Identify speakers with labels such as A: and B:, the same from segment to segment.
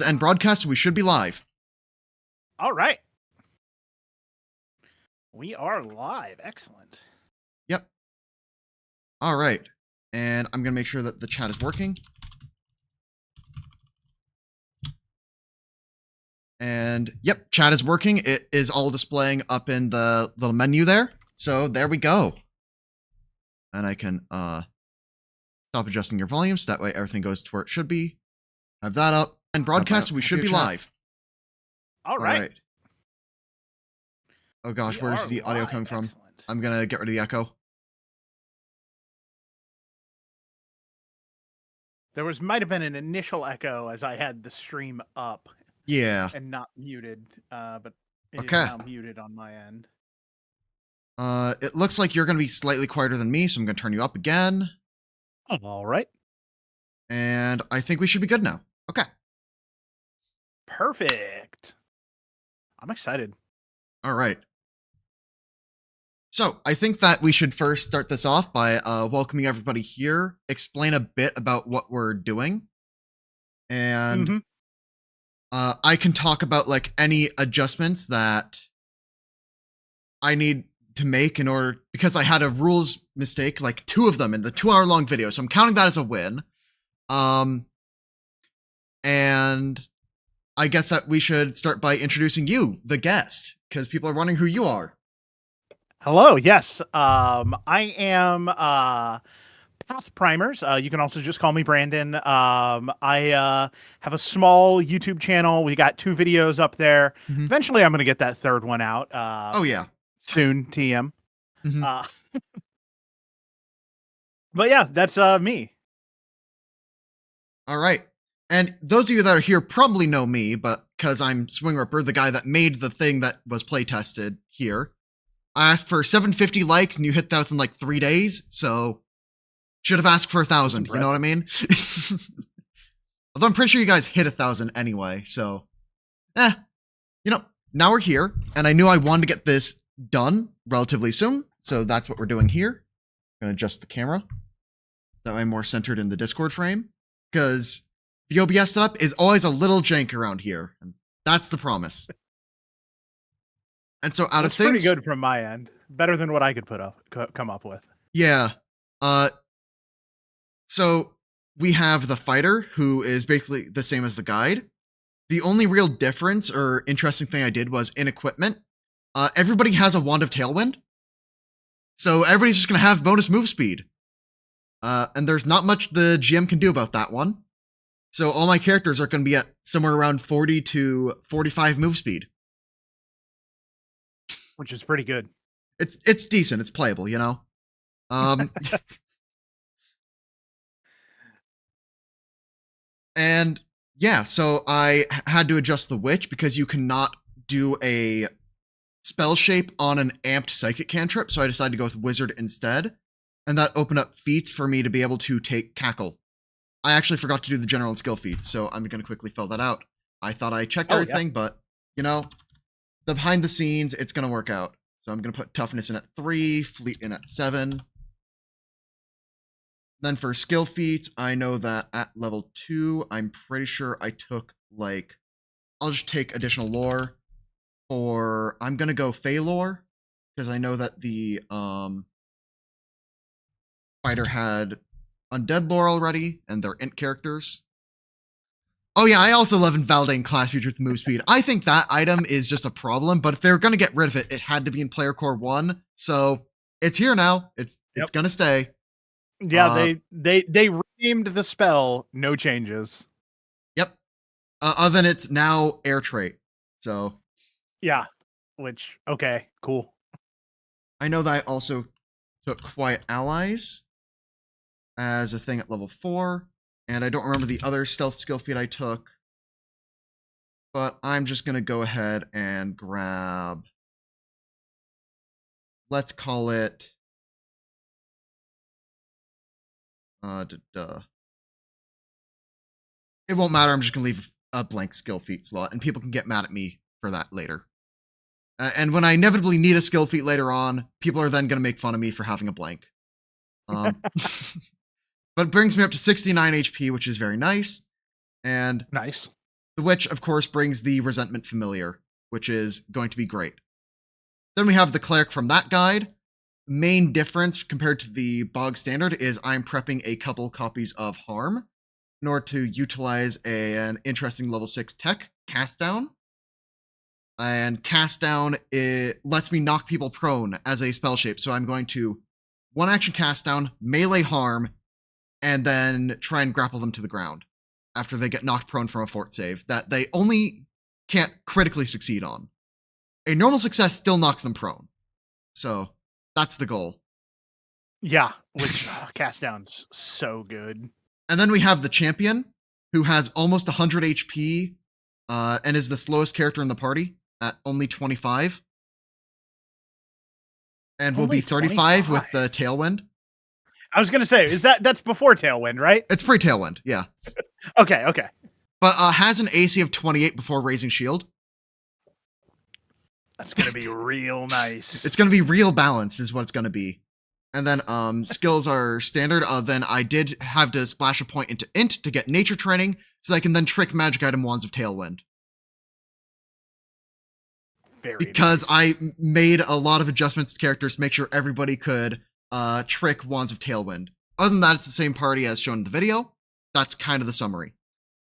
A: And broadcast, we should be live.
B: All right. We are live. Excellent.
A: Yep. All right. And I'm going to make sure that the chat is working. And yep, chat is working. It is all displaying up in the little menu there. So there we go. And I can stop adjusting your volume so that way everything goes to where it should be. Have that up. And broadcast, we should be live.
B: All right.
A: Oh gosh, where's the audio coming from?
B: Excellent.
A: I'm going to get rid of the echo.
B: There might have been an initial echo as I had the stream up.
A: Yeah.
B: And not muted, but it is
A: Okay.
B: now muted on my end.
A: It looks like you're going to be slightly quieter than me, so I'm going to turn you up again.
B: All right.
A: And I think we should be good now. Okay.
B: Perfect. I'm excited.
A: All right. So I think that we should first start this off by welcoming everybody here, explain a bit about what we're doing, and I can talk about like any adjustments that I need to make in order, because I had a rules mistake, like 2 of them in the 2-hour-long video, so I'm counting that as a win. And I guess that we should start by introducing you, the guest, because people are wondering who you are.
B: Hello. Yes. I am Path Primers. You can also just call me Brandon. I have a small YouTube channel. We got 2 videos up there. Eventually, I'm going to get that 3rd one out.
A: Oh yeah,
B: soon. TM. But yeah, that's me.
A: All right. And those of you that are here probably know me, but because I'm Swing Ripper, the guy that made the thing that was play tested here. I asked for 750 likes and you hit that within like 3 days, so should have asked for 1,000, you know what I mean? Although I'm pretty sure you guys hit 1,000 anyway, so you know, now we're here, and I knew I wanted to get this done relatively soon, so that's what we're doing here. I'm gonna adjust the camera. That way I'm more centered in the Discord frame, because the OBS setup is always a little jank around here, and that's the promise. And so out of things,
B: pretty good from my end, better than what I could come up with.
A: Yeah. So we have the fighter, who is basically the same as the guide. The only real difference or interesting thing I did was in equipment. Everybody has a Wand of Tailwind, so everybody's just gonna have bonus move speed. And there's not much the GM can do about that one. So all my characters are gonna be at somewhere around 40 to 45 move speed.
B: Which is pretty good.
A: It's decent. It's playable, you know? And yeah, so I had to adjust the witch because you cannot do a spell shape on an amped psychic cantrip, so I decided to go with wizard instead. And that opened up feats for me to be able to take cackle. I actually forgot to do the general and skill feats, so I'm going to quickly fill that out. I thought I checked everything, but you know, the behind the scenes, it's going to work out. So I'm going to put toughness in at 3, fleet in at 7. Then for skill feats, I know that at level 2, I'm pretty sure I took like, I'll just take additional lore. Or I'm going to go Fey lore, because I know that the fighter had undead lore already, and they're int characters. Oh yeah, I also love invalidating class features with move speed. I think that item is just a problem, but if they're going to get rid of it, it had to be in Player Core 1, so it's here now. It's going to stay.
B: Yeah, they renamed the spell, no changes.
A: Yep. Other than it's now air trait, so.
B: Yeah, which, okay, cool.
A: I know that I also took Quiet Allies as a thing at level 4. And I don't remember the other stealth skill feat I took. But I'm just going to go ahead and grab, let's call it, it won't matter, I'm just going to leave a blank skill feat slot, and people can get mad at me for that later. And when I inevitably need a skill feat later on, people are then going to make fun of me for having a blank. But it brings me up to 69 HP, which is very nice. And
B: nice.
A: The Witch, of course, brings the Resentment Familiar, which is going to be great. Then we have the Cleric from that guide. Main difference compared to the bog standard is I'm prepping a couple copies of Harm in order to utilize an interesting level 6 tech, Cast Down. And Cast Down, it lets me knock people prone as a spell shape. So I'm going to one action Cast Down, melee Harm, and then try and grapple them to the ground after they get knocked prone from a fort save that they only can't critically succeed on. A normal success still knocks them prone. So that's the goal.
B: Yeah, which Cast Down's so good.
A: And then we have the Champion, who has almost 100 HP and is the slowest character in the party at only 25. And will be 35
B: 25?
A: with the Tailwind.
B: I was going to say, that's before Tailwind, right?
A: It's pre-Tailwind, yeah.
B: Okay.
A: But has an AC of 28 before raising shield.
B: That's going to be real nice.
A: It's going to be real balanced is what it's going to be. And then skills are standard. Then I did have to splash a point into Int to get nature training so I can then trick magic item Wands of Tailwind. Because nice. I made a lot of adjustments to characters to make sure everybody could trick Wands of Tailwind. Other than that, it's the same party as shown in the video. That's kind of the summary.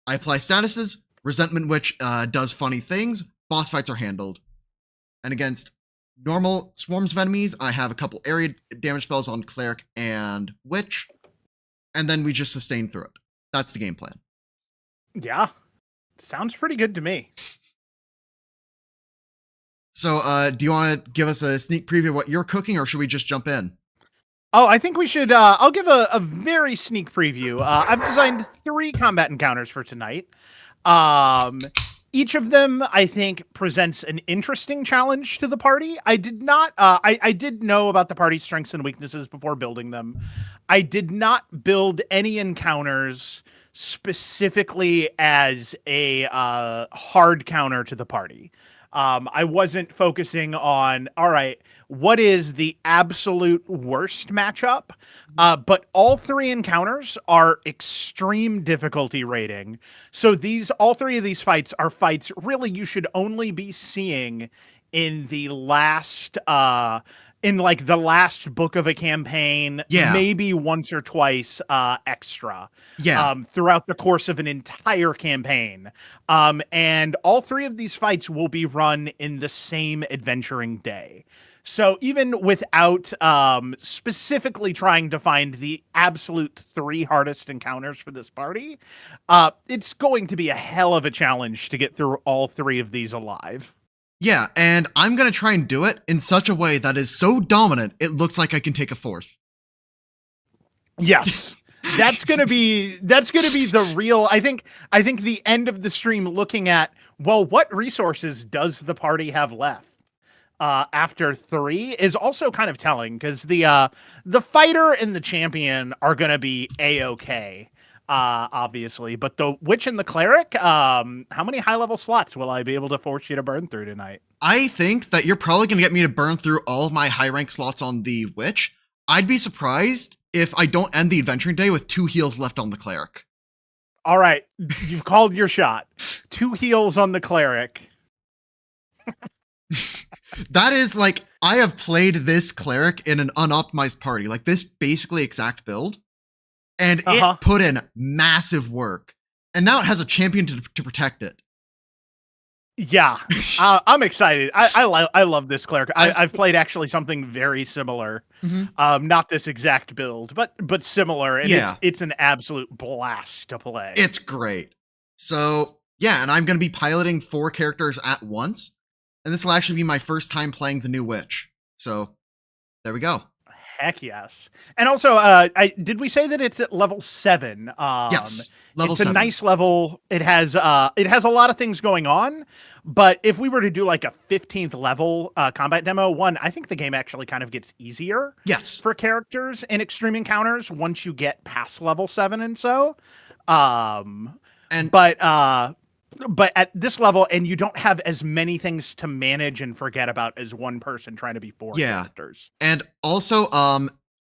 A: I apply statuses. Resentment Witch does funny things. Boss fights are handled. And against normal swarms of enemies, I have a couple area damage spells on Cleric and Witch. And then we just sustain through it. That's the game plan.
B: Yeah. Sounds pretty good to me.
A: So, do you want to give us a sneak preview of what you're cooking, or should we just jump in?
B: Oh, I think we should. I'll give a very sneak preview. I've designed 3 combat encounters for tonight. Each of them, I think, presents an interesting challenge to the party. I did not. I did know about the party's strengths and weaknesses before building them. I did not build any encounters specifically as a hard counter to the party. I wasn't focusing on, all right, what is the absolute worst matchup? But all 3 encounters are extreme difficulty rating. So all 3 of these fights are fights really you should only be seeing in the last, the last book of a campaign, maybe once or twice extra. Throughout the course of an entire campaign. And all 3 of these fights will be run in the same adventuring day. So even without specifically trying to find the absolute 3 hardest encounters for this party, it's going to be a hell of a challenge to get through all 3 of these alive.
A: Yeah, and I'm going to try and do it in such a way that is so dominant, it looks like I can take a 4th.
B: Yes. That's gonna be the real. I think the end of the stream looking at, well, what resources does the party have left after 3 is also kind of telling, because the fighter and the champion are gonna be a-okay, obviously, but the witch and the cleric, how many high level slots will I be able to force you to burn through tonight?
A: I think that you're probably gonna get me to burn through all of my high rank slots on the witch. I'd be surprised if I don't end the adventuring day with 2 heals left on the cleric.
B: All right, you've called your shot. 2 heals on the cleric.
A: That is like, I have played this cleric in an unoptimized party, like this basically exact build, and it put in massive work. And now it has a champion to protect it.
B: Yeah, I'm excited. I love this cleric. I've played actually something very similar. Not this exact build, but similar. And it's an absolute blast to play.
A: It's great. So yeah, and I'm going to be piloting 4 characters at once. And this will actually be my first time playing the new witch. So there we go.
B: Heck yes. And also, did we say that it's at level 7?
A: Yes. Level 7.
B: It's a nice level. It has a lot of things going on, but if we were to do like a 15th level combat demo, I think the game actually kind of gets easier.
A: Yes.
B: For characters in extreme encounters once you get past level 7 and so. But at this level, and you don't have as many things to manage and forget about as one person trying to be 4 characters.
A: And also,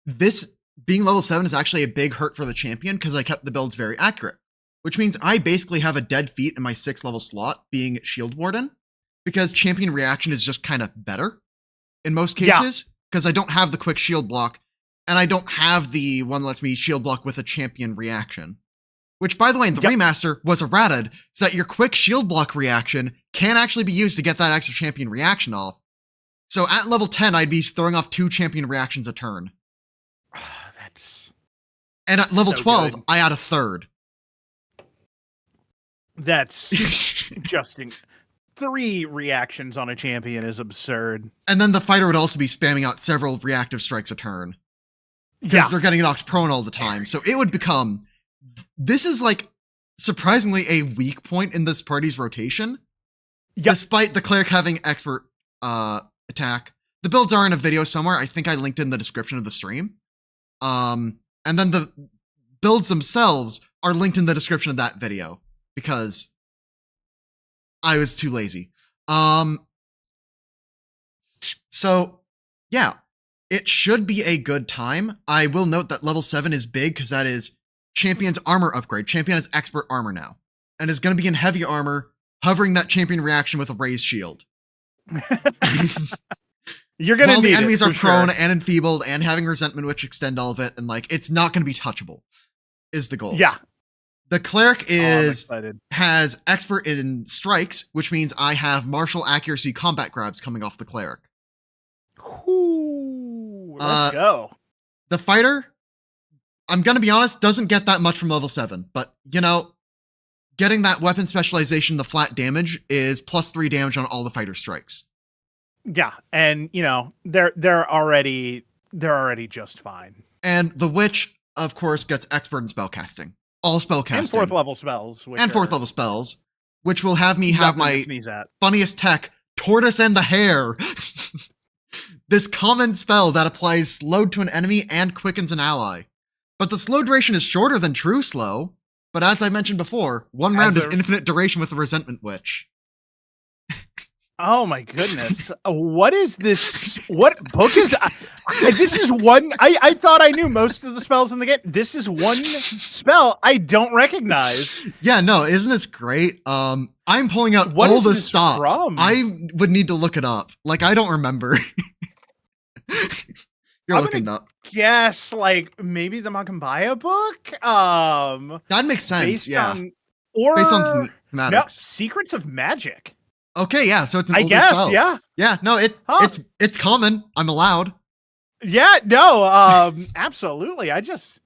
A: this being level 7 is actually a big hurt for the champion because I kept the builds very accurate. which means I basically have a dead feat in my 6th level slot being Shield Warden, because Champion Reaction is just kind of better in most cases, because I don't have the quick shield block, and I don't have the one that lets me shield block with a Champion Reaction. Which, by the way, in the remaster was errated, so that your quick shield block reaction can actually be used to get that extra Champion Reaction off. So at level 10, I'd be throwing off 2 Champion Reactions a turn. And at level 12, good. I add a third.
B: That's just 3 reactions on a champion is absurd.
A: And then the fighter would also be spamming out several reactive strikes a turn. Because they're getting knocked prone all the time. So it would become... This is like surprisingly a weak point in this party's rotation. Despite the cleric having expert attack. The builds are in a video somewhere. I think I linked in the description of the stream. And then the builds themselves are linked in the description of that video because I was too lazy. So yeah, it should be a good time. I will note that level 7 is big because that is Champion's armor upgrade. Champion has expert armor now and is going to be in heavy armor, hovering that Champion reaction with a raised shield.
B: You're gonna
A: While
B: need
A: the enemies
B: it,
A: are prone and enfeebled and having resentment, which extend all of it, and like it's not going to be touchable, is the goal.
B: Yeah.
A: The cleric has expert in strikes, which means I have martial accuracy combat grabs coming off the cleric.
B: Ooh, let's go.
A: The fighter, I'm going to be honest, doesn't get that much from level 7, but you know, getting that weapon specialization, the flat damage, is +3 damage on all the fighter strikes.
B: Yeah, and you know, they're already just fine.
A: And the witch, of course, gets expert in spellcasting. All spellcasting.
B: And 4th level spells.
A: And 4th level spells, which will have me have my funniest tech, Tortoise and the Hare. This common spell that applies slowed to an enemy and quickens an ally. But the slow duration is shorter than true slow. But as I mentioned before, 1 round is infinite duration with the Resentment Witch.
B: Oh my goodness. What is this? What book is this is one I thought I knew most of the spells in the game. This is one spell I don't recognize.
A: Yeah, no, isn't this great? I'm pulling out all the stops. From? I would need to look it up. Like I don't remember. You're looking up.
B: Yes, like maybe the Makambaya book?
A: That makes sense.
B: Based on thematics. No, Secrets of Magic.
A: Okay, yeah, so it's an
B: older spell.
A: Yeah, no, it's common. I'm allowed.
B: Yeah, no, absolutely. I just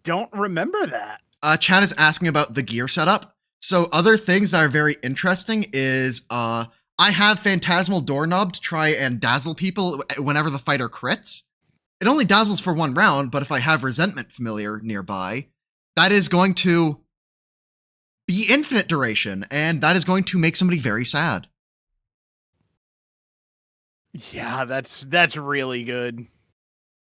B: don't remember that.
A: Chad is asking about the gear setup. So other things that are very interesting is I have Phantasmal Doorknob to try and dazzle people whenever the fighter crits. It only dazzles for 1 round, but if I have Resentment Familiar nearby, that is going to be infinite duration, and that is going to make somebody very sad.
B: Yeah, that's really good.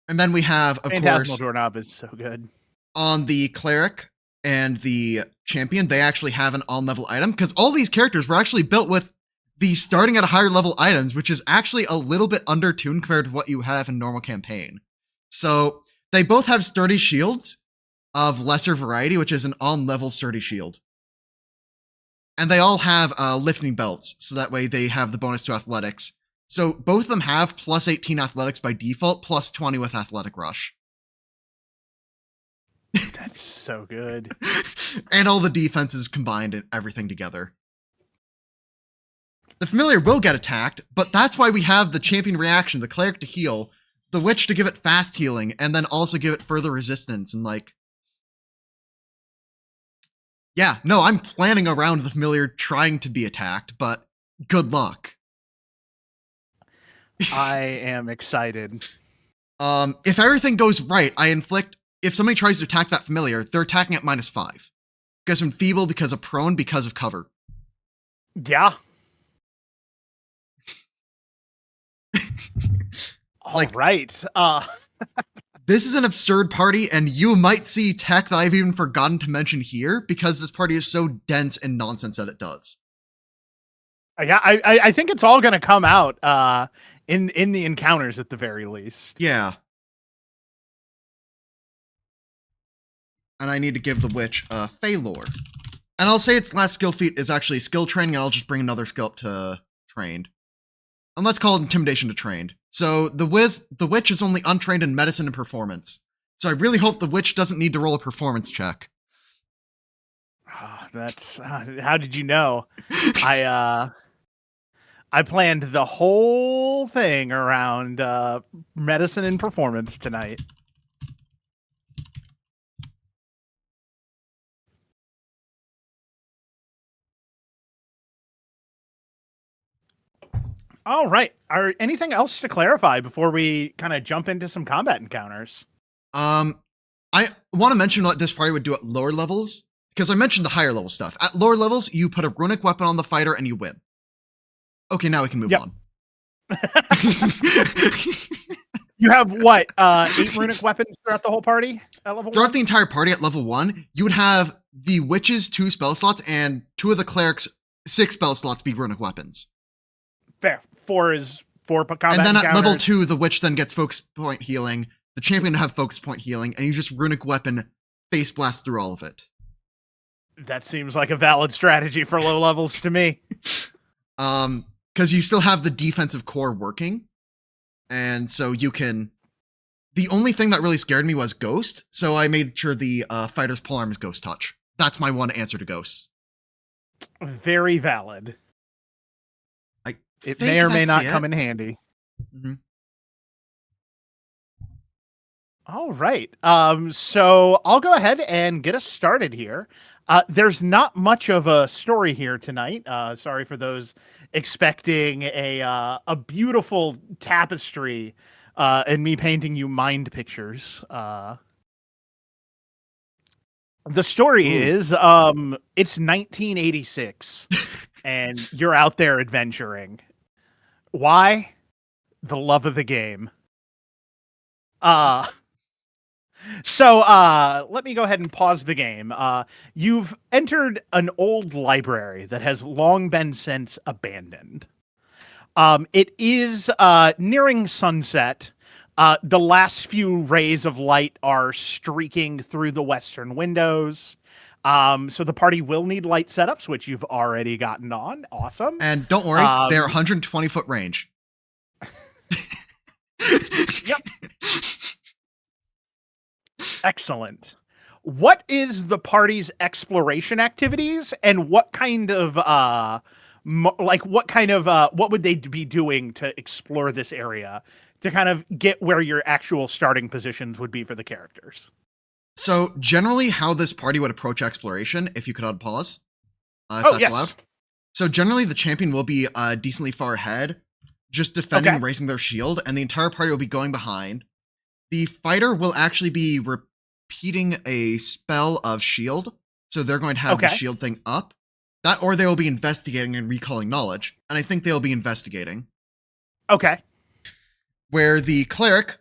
A: And then we have, of course,
B: Doorknob is so good.
A: On the cleric and the champion, they actually have an on-level item, because all these characters were actually built with the starting at a higher level items, which is actually a little bit undertuned compared to what you have in normal campaign. So they both have sturdy shields of lesser variety, which is an on-level sturdy shield. And they all have lifting belts, so that way they have the bonus to athletics. So both of them have +18 athletics by default, +20 with athletic rush.
B: That's so good.
A: And all the defenses combined and everything together. The familiar will get attacked, but that's why we have the champion reaction, the cleric to heal, the witch to give it fast healing, and then also give it further resistance, and like... Yeah, no, I'm planning around the familiar trying to be attacked, but good luck.
B: I am excited.
A: If everything goes right, I inflict... If somebody tries to attack that familiar, they're attacking at -5. Because of enfeeble, because of prone, because of cover.
B: Yeah. Like, all right.
A: This is an absurd party, and you might see tech that I've even forgotten to mention here, because this party is so dense in nonsense that it does.
B: Yeah, I think it's all going to come out in the encounters at the very least.
A: Yeah. And I need to give the witch Phalor. And I'll say its last skill feat is actually skill training, and I'll just bring another skill up to trained. And let's call it intimidation to trained. So the witch is only untrained in medicine and performance. So I really hope the witch doesn't need to roll a performance check.
B: That's how did you know? I planned the whole thing around medicine and performance tonight. All right. Are anything else to clarify before we kind of jump into some combat encounters?
A: I want to mention what this party would do at lower levels, because I mentioned the higher level stuff. At lower levels, you put a runic weapon on the fighter and you win. Okay, now we can move on.
B: You have what? 8 runic weapons throughout the whole party at level
A: Throughout
B: 1?
A: the entire party at level 1, you would have the witch's 2 spell slots and 2 of the cleric's 6 spell slots be runic weapons.
B: Fair. 4 is 4 combat
A: and then
B: encounters.
A: At level 2, the witch then gets focus point healing, the champion to have focus point healing, and you just runic weapon face blast through all of it.
B: That seems like a valid strategy for low levels to me.
A: Because you still have the defensive core working, and so you can... The only thing that really scared me was Ghost, so I made sure the fighter's polearm is Ghost Touch. That's my one answer to Ghosts.
B: Very valid. It
A: think
B: may or may
A: that's
B: not
A: it.
B: come in handy.
A: Mm-hmm.
B: All right. So I'll go ahead and get us started here. There's not much of a story here tonight. Sorry for those expecting a beautiful tapestry and me painting you mind pictures. The story is it's 1986 and you're out there adventuring. Why? The love of the game. So let me go ahead and pause the game. You've entered an old library that has long been since abandoned. It is nearing sunset. The last few rays of light are streaking through the western windows. So the party will need light setups, which you've already gotten on. Awesome.
A: And don't worry, they're 120-foot range.
B: Yep. Excellent. What is the party's exploration activities, and what kind of what would they be doing to explore this area to kind of get where your actual starting positions would be for the characters?
A: So generally how this party would approach exploration, if you could unpause, if that's
B: yes.
A: allowed. So generally the champion will be decently far ahead, just defending and raising their shield, and the entire party will be going behind. The fighter will actually be repeating a spell of shield, so they're going to have the shield thing up. That, or they will be investigating and recalling knowledge, and I think they'll be investigating.
B: Okay.
A: Where the cleric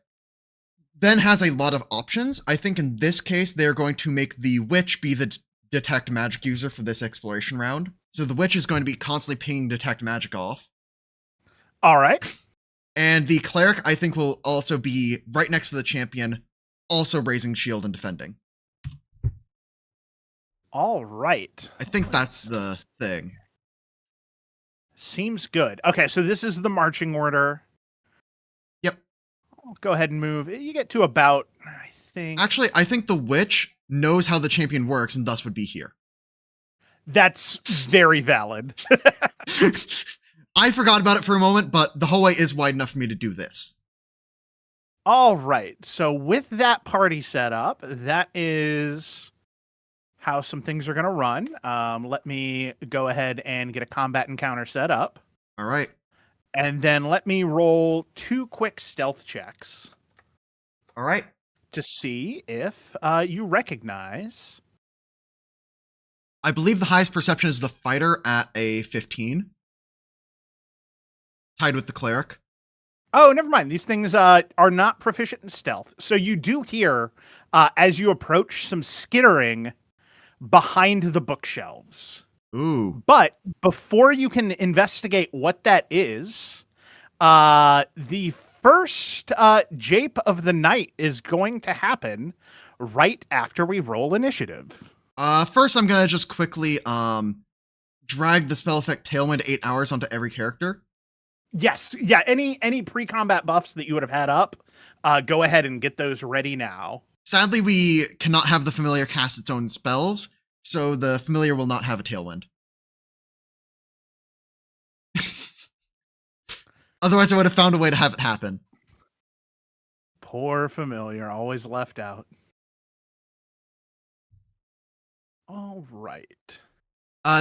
A: then has a lot of options. I think in this case, they're going to make the witch be the detect magic user for this exploration round. So the witch is going to be constantly pinging detect magic off.
B: All right.
A: And the cleric, I think, will also be right next to the champion, also raising shield and defending.
B: All right.
A: I think that's the thing.
B: Seems good. Okay, so this is the marching order.
A: Yep.
B: I'll go ahead and move. You get to about, I think...
A: Actually, I think the witch knows how the champion works and thus would be here.
B: That's very valid.
A: I forgot about it for a moment, but the hallway is wide enough for me to do this.
B: All right. So with that party set up, that is how some things are going to run. Let me go ahead and get a combat encounter set up.
A: All right.
B: And then let me roll 2 quick stealth checks.
A: All right.
B: To see if you recognize...
A: I believe the highest perception is the fighter at a 15. Tied with the cleric.
B: Oh, never mind. These things are not proficient in stealth. So you do hear, as you approach, some skittering behind the bookshelves.
A: Ooh.
B: But before you can investigate what that is, the first jape of the night is going to happen right after we roll initiative.
A: First I'm gonna just quickly drag the spell effect Tailwind 8 hours onto every character.
B: Yes, yeah. Any pre-combat buffs that you would have had up, go ahead and get those ready now.
A: Sadly, we cannot have the familiar cast its own spells, so the familiar will not have a Tailwind. Otherwise, I would have found a way to have it happen.
B: Poor familiar, always left out. All right.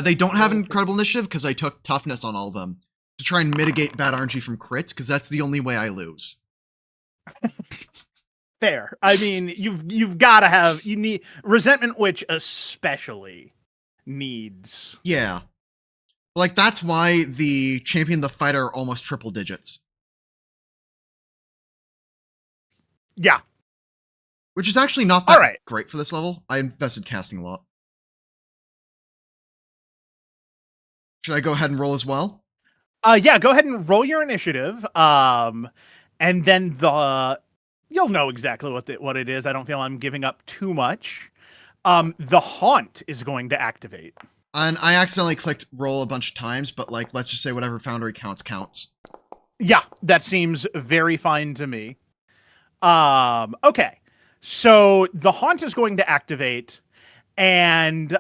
A: They don't have incredible initiative because I took toughness on all of them to try and mitigate bad RNG from crits, because that's the only way I lose.
B: Fair. I mean, you've got to have, you need Resentment Witch especially needs.
A: Yeah. Like, that's why the champion, the fighter, are almost triple digits.
B: Yeah.
A: Which is actually not that great for this level. I invested casting a lot. Should I go ahead and roll as well?
B: Yeah, go ahead and roll your initiative. And then you'll know exactly what it is. I don't feel I'm giving up too much. The haunt is going to activate.
A: And I accidentally clicked roll a bunch of times, but like, let's just say whatever Foundry counts.
B: Yeah, that seems very fine to me. Okay. So the haunt is going to activate, and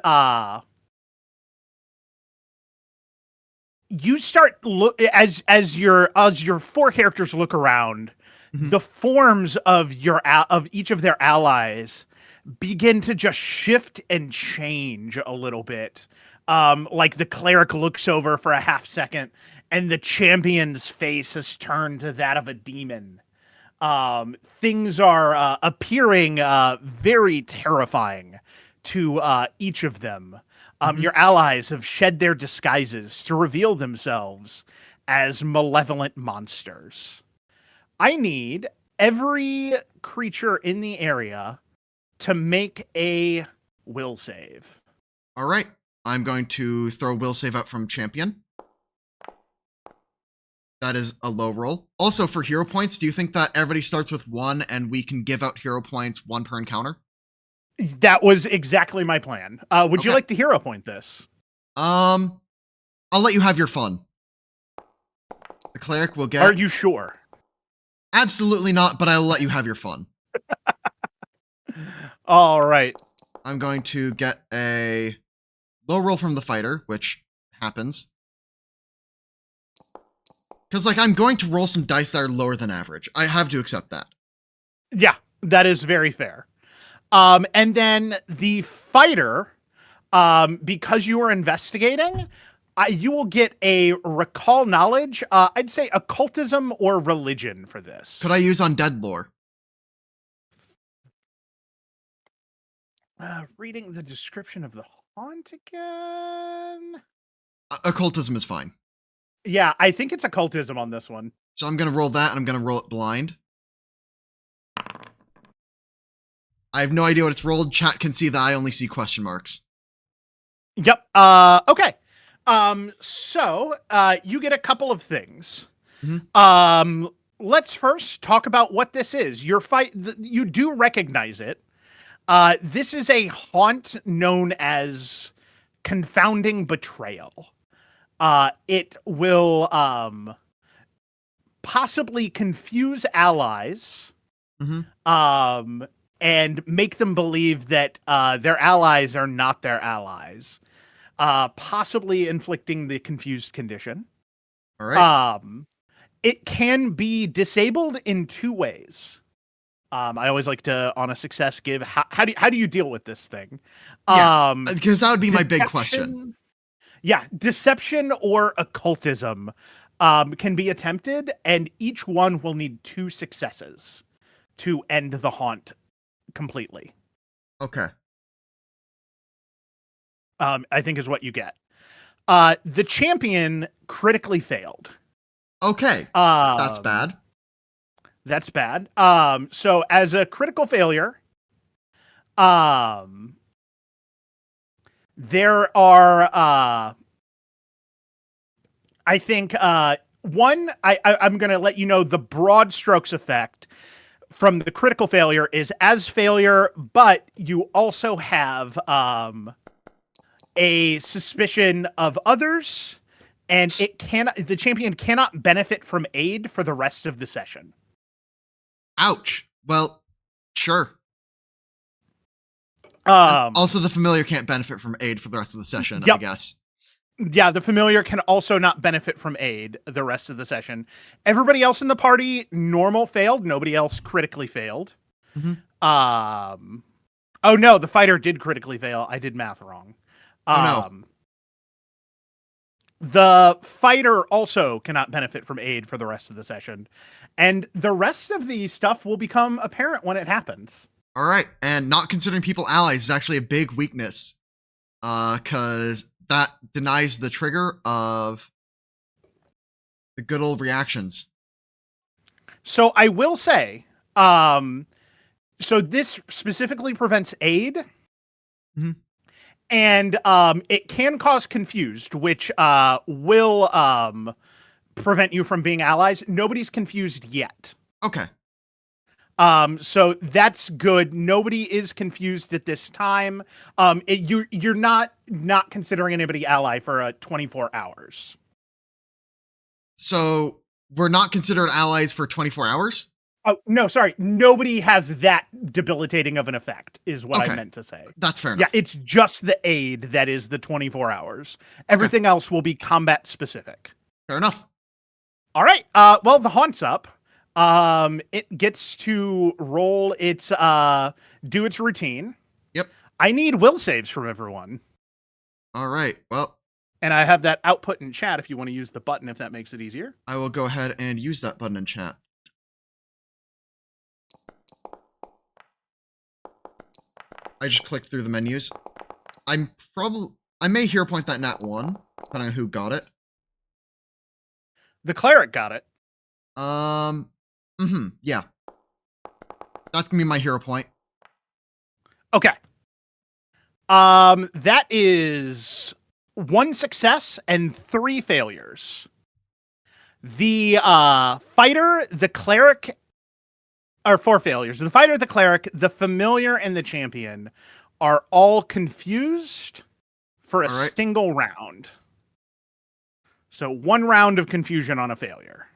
B: you start look as your four characters look around, the forms of each of their allies begin to just shift and change a little bit. Like the cleric looks over for a half second, and the champion's face has turned to that of a demon. Things are appearing very terrifying to each of them. Your allies have shed their disguises to reveal themselves as malevolent monsters. I need every creature in the area to make a will save.
A: All right. I'm going to throw will save out from champion. That is a low roll. Also, for hero points, do you think that everybody starts with 1 and we can give out hero points 1 per encounter?
B: That was exactly my plan. Would you like to hero point this?
A: I'll let you have your fun. The cleric will get...
B: Are you sure?
A: Absolutely not, but I'll let you have your fun.
B: All right.
A: I'm going to get a low roll from the fighter, which happens. Because, like, I'm going to roll some dice that are lower than average. I have to accept that.
B: Yeah, that is very fair. And then the fighter, because you are investigating, you will get a recall knowledge. I'd say occultism or religion for this.
A: Could I use undead lore?
B: Reading the description of the haunt again.
A: Occultism is fine.
B: Yeah, I think it's occultism on this one.
A: So I'm going to roll that, and I'm going to roll it blind. I have no idea what it's rolled. Chat can see that I only see question marks.
B: Yep. Okay. So you get a couple of things. Let's first talk about what this is. You do recognize it. This is a haunt known as Confounding Betrayal. It will possibly confuse allies. And make them believe that their allies are not their allies, possibly inflicting the confused condition.
A: All right.
B: It can be disabled in 2 ways. I always like to, on a success, give how do you deal with this thing?
A: Yeah, because that would be my big question.
B: Yeah, deception or occultism can be attempted, and each one will need 2 successes to end the haunt completely.
A: Okay.
B: I think is what you get. The champion critically failed.
A: Okay. That's bad.
B: That's bad. So as a critical failure, there are I think I'm going to let you know the broad strokes effect. from the critical failure is as failure, but you also have a suspicion of others, and the champion cannot benefit from aid for the rest of the session.
A: Ouch. Well, sure. Also, the familiar can't benefit from aid for the rest of the session, I guess.
B: Yeah, the familiar can also not benefit from aid the rest of the session. Everybody else in the party, normal failed. Nobody else critically failed.
A: Mm-hmm.
B: Oh no, the fighter did critically fail. I did math wrong.
A: Oh no.
B: The fighter also cannot benefit from aid for the rest of the session. And the rest of the stuff will become apparent when it happens.
A: All right. And not considering people allies is actually a big weakness. Because that denies the trigger of the good old reactions.
B: So I will say, so this specifically prevents aid.
A: Mm-hmm.
B: And it can cause confused, which will prevent you from being allies. Nobody's confused yet.
A: Okay.
B: So that's good. Nobody is confused at this time. You're not considering anybody ally for 24 hours.
A: So we're not considered allies for 24 hours?
B: Oh, no, sorry. Nobody has that debilitating of an effect, is what I meant to say.
A: That's fair enough.
B: Yeah, it's just the aid that is the 24 hours. Everything else will be combat specific.
A: Fair enough.
B: All right. Well, the haunt's up. It gets to roll its do its routine.
A: Yep.
B: I need will saves from everyone.
A: All right. Well,
B: and I have that output in chat if you want to use the button, if that makes it easier.
A: I will go ahead and use that button in chat. I just clicked through the menus. I may hero point that nat 1, depending on who got it.
B: The cleric got it.
A: Yeah. That's gonna be my hero point.
B: Okay. That is 1 success and 3 failures. The fighter, the cleric, or 4 failures. The fighter, the cleric, the familiar, and the champion are all confused for a single round. So 1 round of confusion on a failure.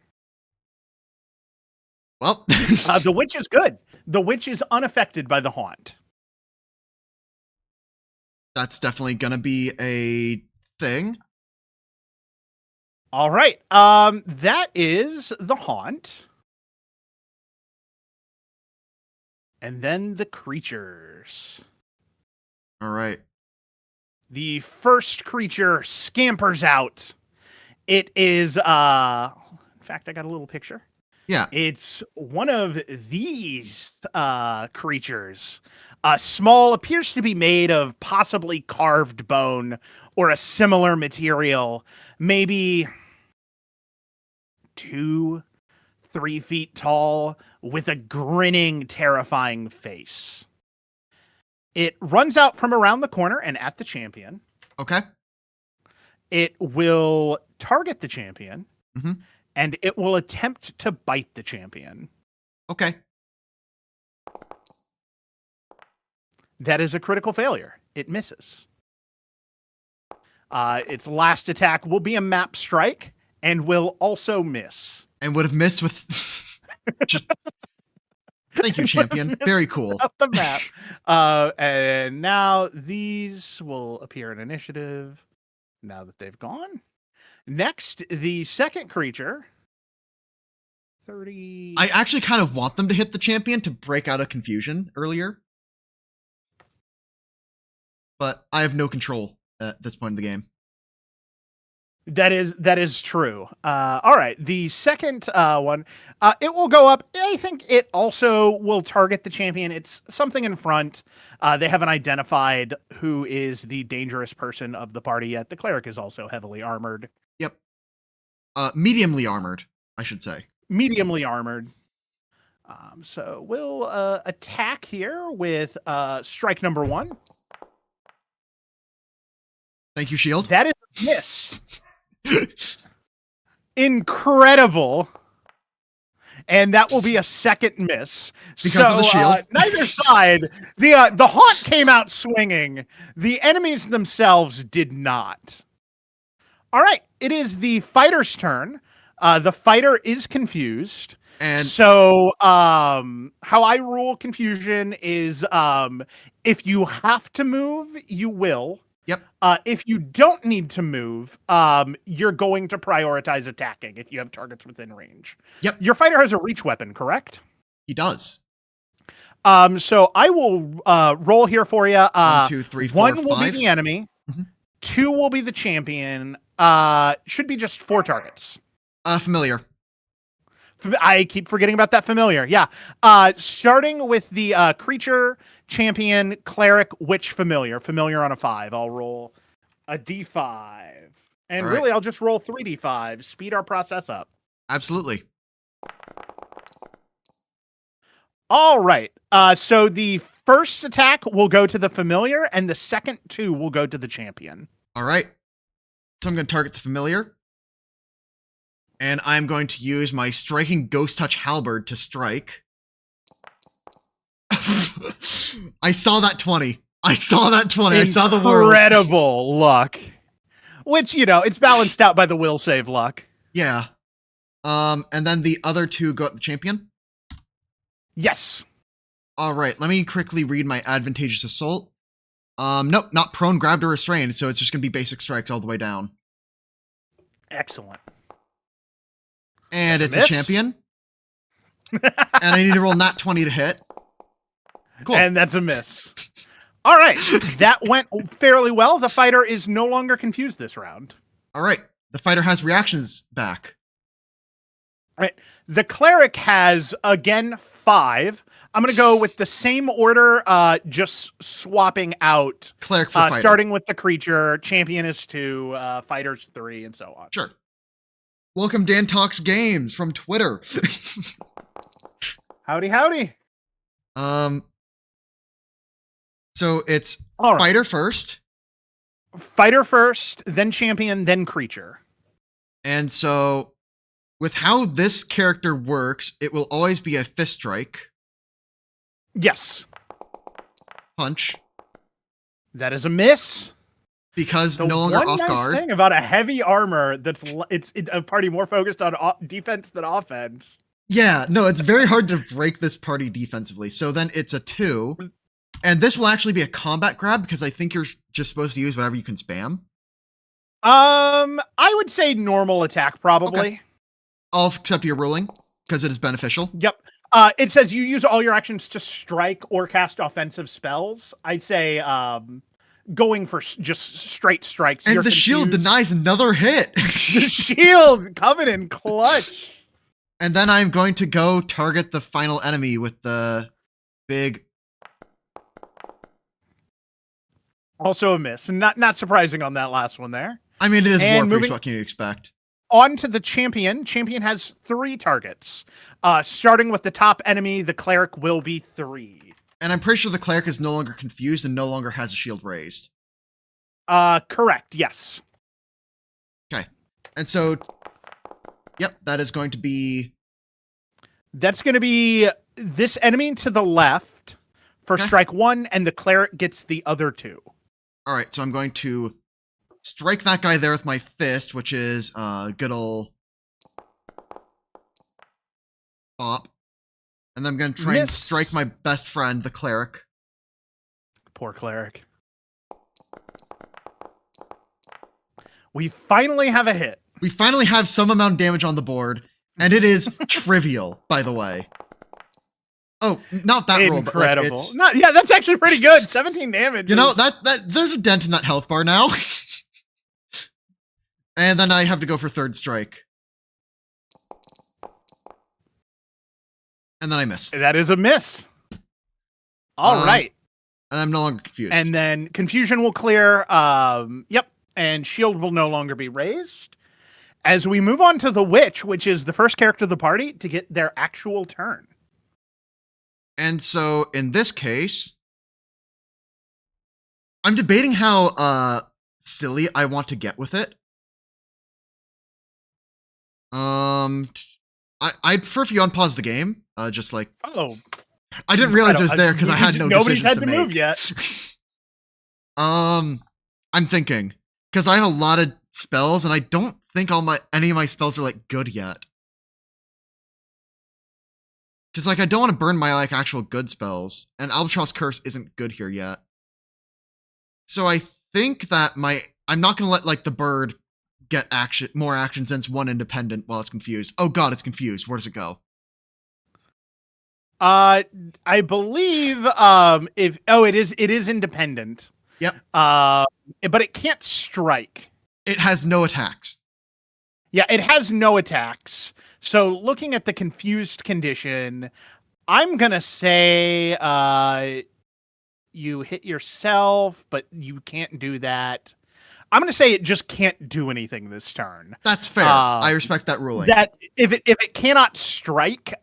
A: Well,
B: the witch is good. The witch is unaffected by the haunt.
A: That's definitely gonna be a thing.
B: All right. That is the haunt. And then the creatures.
A: All right.
B: The first creature scampers out. It is, in fact, I got a little picture.
A: Yeah.
B: It's one of these creatures. Small, appears to be made of possibly carved bone or a similar material. Maybe 2-3 feet tall with a grinning, terrifying face. It runs out from around the corner and at the champion.
A: Okay.
B: It will target the champion.
A: Mm-hmm.
B: And it will attempt to bite the champion.
A: Okay.
B: That is a critical failure. It misses. Its last attack will be a map strike and will also miss.
A: And would have missed with... Just... Thank you, champion. Very cool.
B: Up the map. And now these will appear in initiative now that they've gone. Next, the second creature. 30.
A: I actually kind of want them to hit the champion to break out of confusion earlier. But I have no control at this point in the game.
B: That is true. All right. The second one, it will go up. I think it also will target the champion. It's something in front. They haven't identified who is the dangerous person of the party yet. The cleric is also heavily armored.
A: Yep. Mediumly armored, I should say.
B: Mediumly armored. So we'll attack here with strike number 1.
A: Thank you, shield.
B: That is a miss. Incredible. and that will be a second miss.
A: Because of the shield.
B: Neither side. The haunt came out swinging. The enemies themselves did not. All right, it is the fighter's turn. The fighter is confused.
A: And
B: so, how I rule confusion is, if you have to move, you will.
A: Yep.
B: If you don't need to move, you're going to prioritize attacking if you have targets within range.
A: Yep.
B: Your fighter has a reach weapon, correct?
A: He does.
B: So I will roll here for you.
A: 1, 2, 3, 4, 5.
B: One will be the enemy.
A: Mm-hmm.
B: 2 will be the champion. Should be just 4 targets.
A: Familiar.
B: I keep forgetting about that familiar. Yeah. Starting with the creature, champion, cleric, witch, familiar. Familiar on a 5. I'll roll a d5. And
A: All
B: really,
A: right.
B: I'll just roll 3 d5. Speed our process up.
A: Absolutely.
B: All right. So the first attack will go to the familiar, and the second 2 will go to the champion.
A: All right. So I'm going to target the familiar. And I'm going to use my striking ghost touch halberd to strike. I saw that 20. I saw that 20. I saw the world.
B: Incredible luck. Which, it's balanced out by the will save luck.
A: Yeah. And then the other 2 go at the champion?
B: Yes.
A: All right. Let me quickly read my advantageous assault. Nope, not prone, grabbed, or restrained, so it's just going to be basic strikes all the way down.
B: Excellent.
A: And
B: That's
A: it's a champion. And I need to roll nat 20 to hit. Cool.
B: And that's a miss. All right. That went fairly well. The fighter is no longer confused this round.
A: All right. The fighter has reactions back.
B: All right. The cleric has, again, 5. I'm going to go with the same order, just swapping out.
A: Cleric for fighter.
B: Starting with the creature. Champion is 2. Fighter's 3, and so on.
A: Sure. Welcome, Dan Talks Games from Twitter.
B: Howdy, howdy.
A: So it's
B: All right.
A: fighter first.
B: Fighter first, then champion, then creature.
A: And so with how this character works, it will always be a fist strike.
B: Yes.
A: Punch.
B: That is a miss.
A: Because no longer off
B: nice
A: guard.
B: Thing about a heavy armor that's it's a party more focused on defense than offense.
A: Yeah, no, it's very hard to break this party defensively. So then it's a 2. And this will actually be a combat grab because I think you're just supposed to use whatever you can spam.
B: I would say normal attack, probably.
A: Okay. I'll accept your ruling because it is beneficial.
B: Yep. It says you use all your actions to strike or cast offensive spells. I'd say going for just straight strikes.
A: And the shield denies another hit.
B: The shield coming in clutch.
A: And then I'm going to go target the final enemy with the big...
B: Also a miss. Not surprising on that last one there.
A: I mean, it is
B: And
A: War Priest. What can you expect?
B: On to the champion. Champion has 3 targets. Starting with the top enemy, the cleric will be 3.
A: And I'm pretty sure the cleric is no longer confused and no longer has a shield raised.
B: Correct, yes.
A: Okay. And so, yep, that is going to be...
B: That's going to be this enemy to the left for strike 1, and the cleric gets the other 2.
A: All right, so I'm going to strike that guy there with my fist, which is good ol' bop. And then I'm going to try and strike my best friend, the cleric.
B: Poor cleric. We finally have a hit.
A: We finally have some amount of damage on the board, and it is trivial, by the way. Oh, not that roll, but like it's...
B: Yeah, that's actually pretty good. 17 damage.
A: You know, that there's a dent in that health bar now. And then I have to go for third strike. And then I miss.
B: That is a miss. All right.
A: And I'm no longer confused.
B: And then confusion will clear. Yep. And shield will no longer be raised. As we move on to the witch, which is the first character of the party to get their actual turn.
A: And so in this case, I'm debating how silly I want to get with it. I'd prefer if you unpause the game. Just like
B: Oh,
A: I didn't realize it was there because I had no
B: nobody's
A: decisions
B: had
A: to
B: to move
A: make.
B: yet.
A: I'm thinking because I have a lot of spells, and I don't think any of my spells are like good yet. Because like I don't want to burn my like actual good spells, and Albatross Curse isn't good here yet. So I think that I'm not gonna let like the bird get more action since one independent while it's confused. Oh god, it's confused. Where does it go?
B: I believe it is independent.
A: Yep.
B: But it can't strike.
A: It has no attacks.
B: Yeah, it has no attacks. So looking at the confused condition, I'm gonna say you hit yourself, but you can't do that. I'm gonna say it just can't do anything this turn.
A: That's fair. I respect that ruling.
B: That if it cannot strike,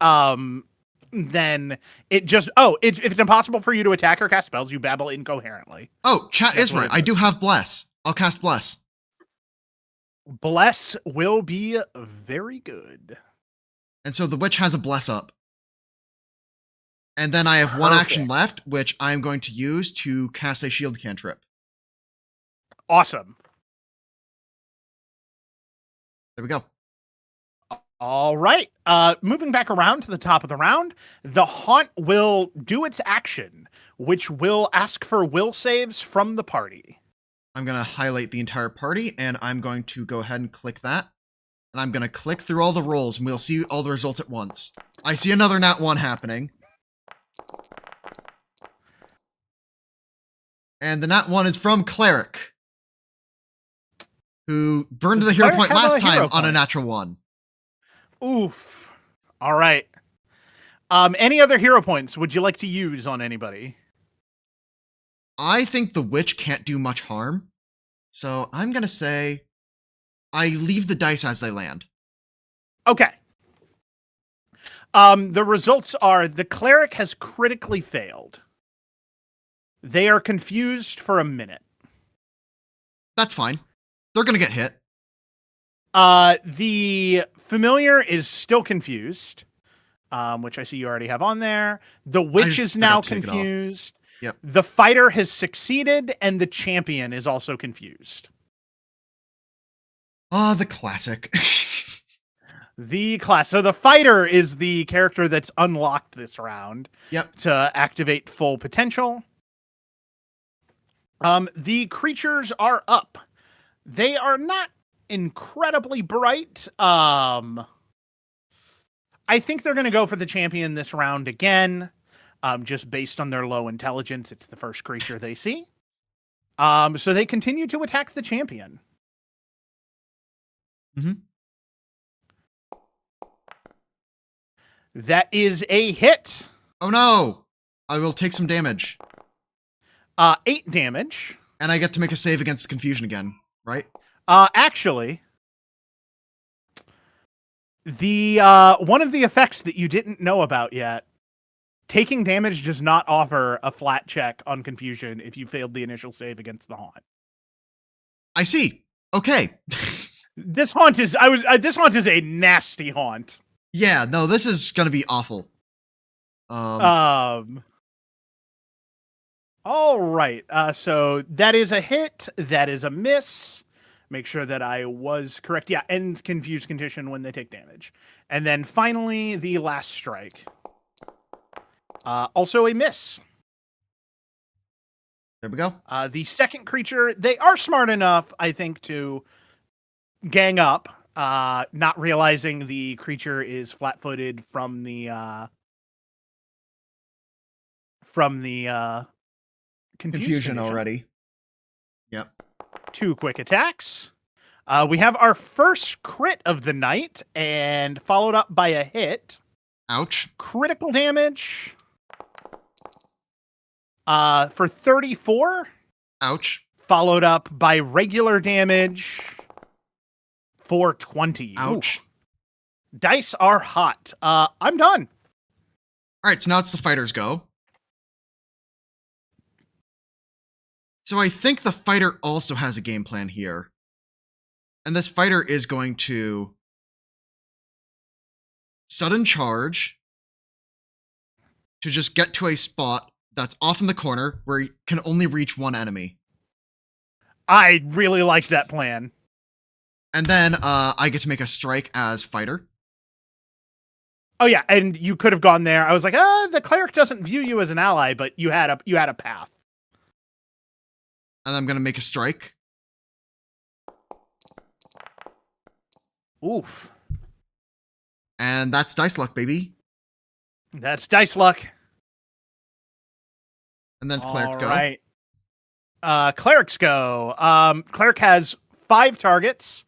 B: then it just if it's impossible for you to attack or cast spells, you babble incoherently.
A: Oh, chat
B: That's
A: is
B: what
A: right.
B: it
A: I
B: is.
A: do have Bless. I'll cast Bless.
B: Bless will be very good.
A: And so the witch has a Bless up. And then I have one action left, which I'm going to use to cast a shield cantrip.
B: Awesome.
A: There we go.
B: All right. Moving back around to the top of the round, the haunt will do its action, which will ask for will saves from the party.
A: I'm going to highlight the entire party, and I'm going to go ahead and click that. And I'm going to click through all the rolls, and we'll see all the results at once. I see another nat 1 happening. And the nat 1 is from Cleric, who burned the hero point last time on a natural 1.
B: Oof. All right. Any other hero points would you like to use on anybody?
A: I think the witch can't do much harm, so I'm going to say I leave the dice as they land.
B: Okay. The results are the cleric has critically failed. They are confused for a minute.
A: That's fine. They're going to get hit.
B: The familiar is still confused, which I see you already have on there. The witch is now confused.
A: Yep.
B: The fighter has succeeded, and the champion is also confused.
A: Ah, the classic.
B: So the fighter is the character that's unlocked this round.
A: Yep.
B: To activate full potential. The creatures are up. They are not incredibly bright. I think they're going to go for the champion this round again. Just based on their low intelligence, it's the first creature they see. So they continue to attack the champion.
A: Mm-hmm.
B: That is a hit.
A: Oh no! I will take some damage.
B: 8 damage.
A: And I get to make a save against confusion again, right?
B: Actually, the one of the effects that you didn't know about yet, taking damage does not offer a flat check on confusion if you failed the initial save against the haunt.
A: I see. Okay.
B: This haunt is a nasty haunt.
A: Yeah, no, this is gonna be awful.
B: All right. So that is a hit. That is a miss. Make sure that I was correct. Yeah, end confused condition when they take damage. And then finally, the last strike. Also a miss.
A: There we go.
B: The second creature, they are smart enough, I think, to gang up, not realizing the creature is flat-footed from the confusion
A: already. Yep.
B: 2 quick attacks. We have our first crit of the night, and followed up by a hit.
A: Ouch.
B: Critical damage for 34.
A: Ouch.
B: Followed up by regular damage for 20.
A: Ouch.
B: Ooh. Dice are hot. I'm done.
A: All right, so now it's the fighter's go. So I think the fighter also has a game plan here. And this fighter is going to sudden charge to just get to a spot that's off in the corner where you can only reach one enemy.
B: I really liked that plan.
A: And then I get to make a strike as fighter.
B: Oh yeah, and you could have gone there. I was like, the cleric doesn't view you as an ally, but you had a path.
A: And I'm going to make a strike.
B: Oof.
A: And that's dice luck, baby.
B: That's dice luck.
A: And then it's cleric go.
B: All right. Clerics go. Cleric has 5 targets.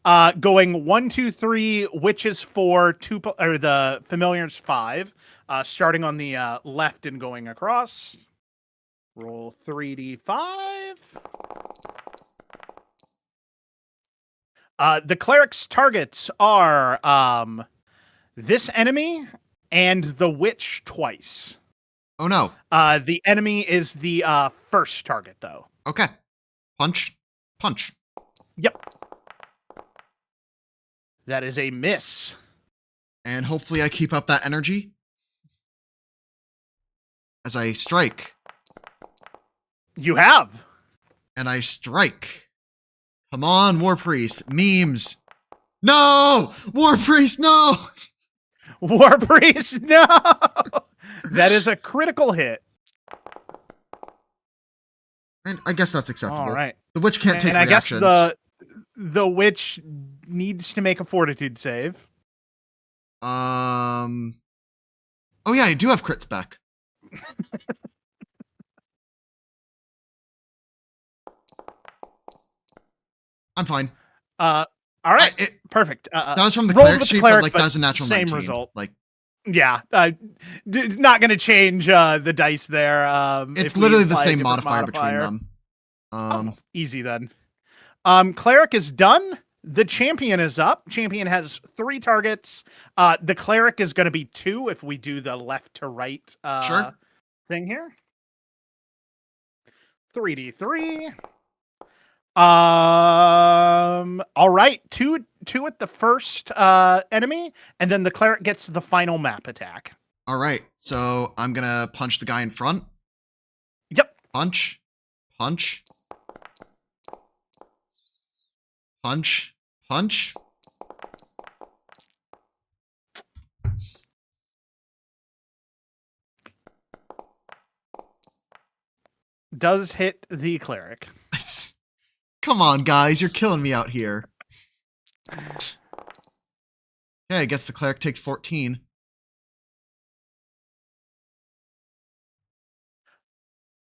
B: Going 1, 2, 3, witches 4, or the familiars 5. Starting on the left and going across. Roll 3d5. The cleric's targets are this enemy and the witch twice.
A: Oh no.
B: The enemy is the first target, though.
A: Okay. Punch. Punch.
B: Yep. That is a miss.
A: And hopefully I keep up that energy as I strike.
B: You have.
A: And I strike. Come on, War Priest. Memes. No! War Priest, no!
B: War Priest, no! That is a critical hit.
A: And I guess that's acceptable.
B: All right.
A: The witch can't take
B: and
A: reactions.
B: I guess the witch needs to make a fortitude save.
A: Oh yeah, I do have crits back. I'm fine.
B: All right. Perfect.
A: That was from the
B: rolled
A: cleric
B: with the
A: sheet,
B: cleric,
A: but like that was a natural
B: same
A: 19.
B: result.
A: Like,
B: yeah, not going to change the dice there.
A: it's
B: if we
A: literally the
B: apply a
A: same
B: different
A: modifier between them.
B: Easy then. Cleric is done. The champion is up. Champion has 3 targets. The cleric is going to be 2 if we do the left to right
A: Sure.
B: thing here. 3d3. All right, two at the first enemy, and then the cleric gets the final map attack.
A: All right, so I'm gonna punch the guy in front.
B: Yep.
A: Punch, punch, punch, punch.
B: Does hit the cleric.
A: Come on, guys, you're killing me out here. Okay, I guess the cleric takes 14.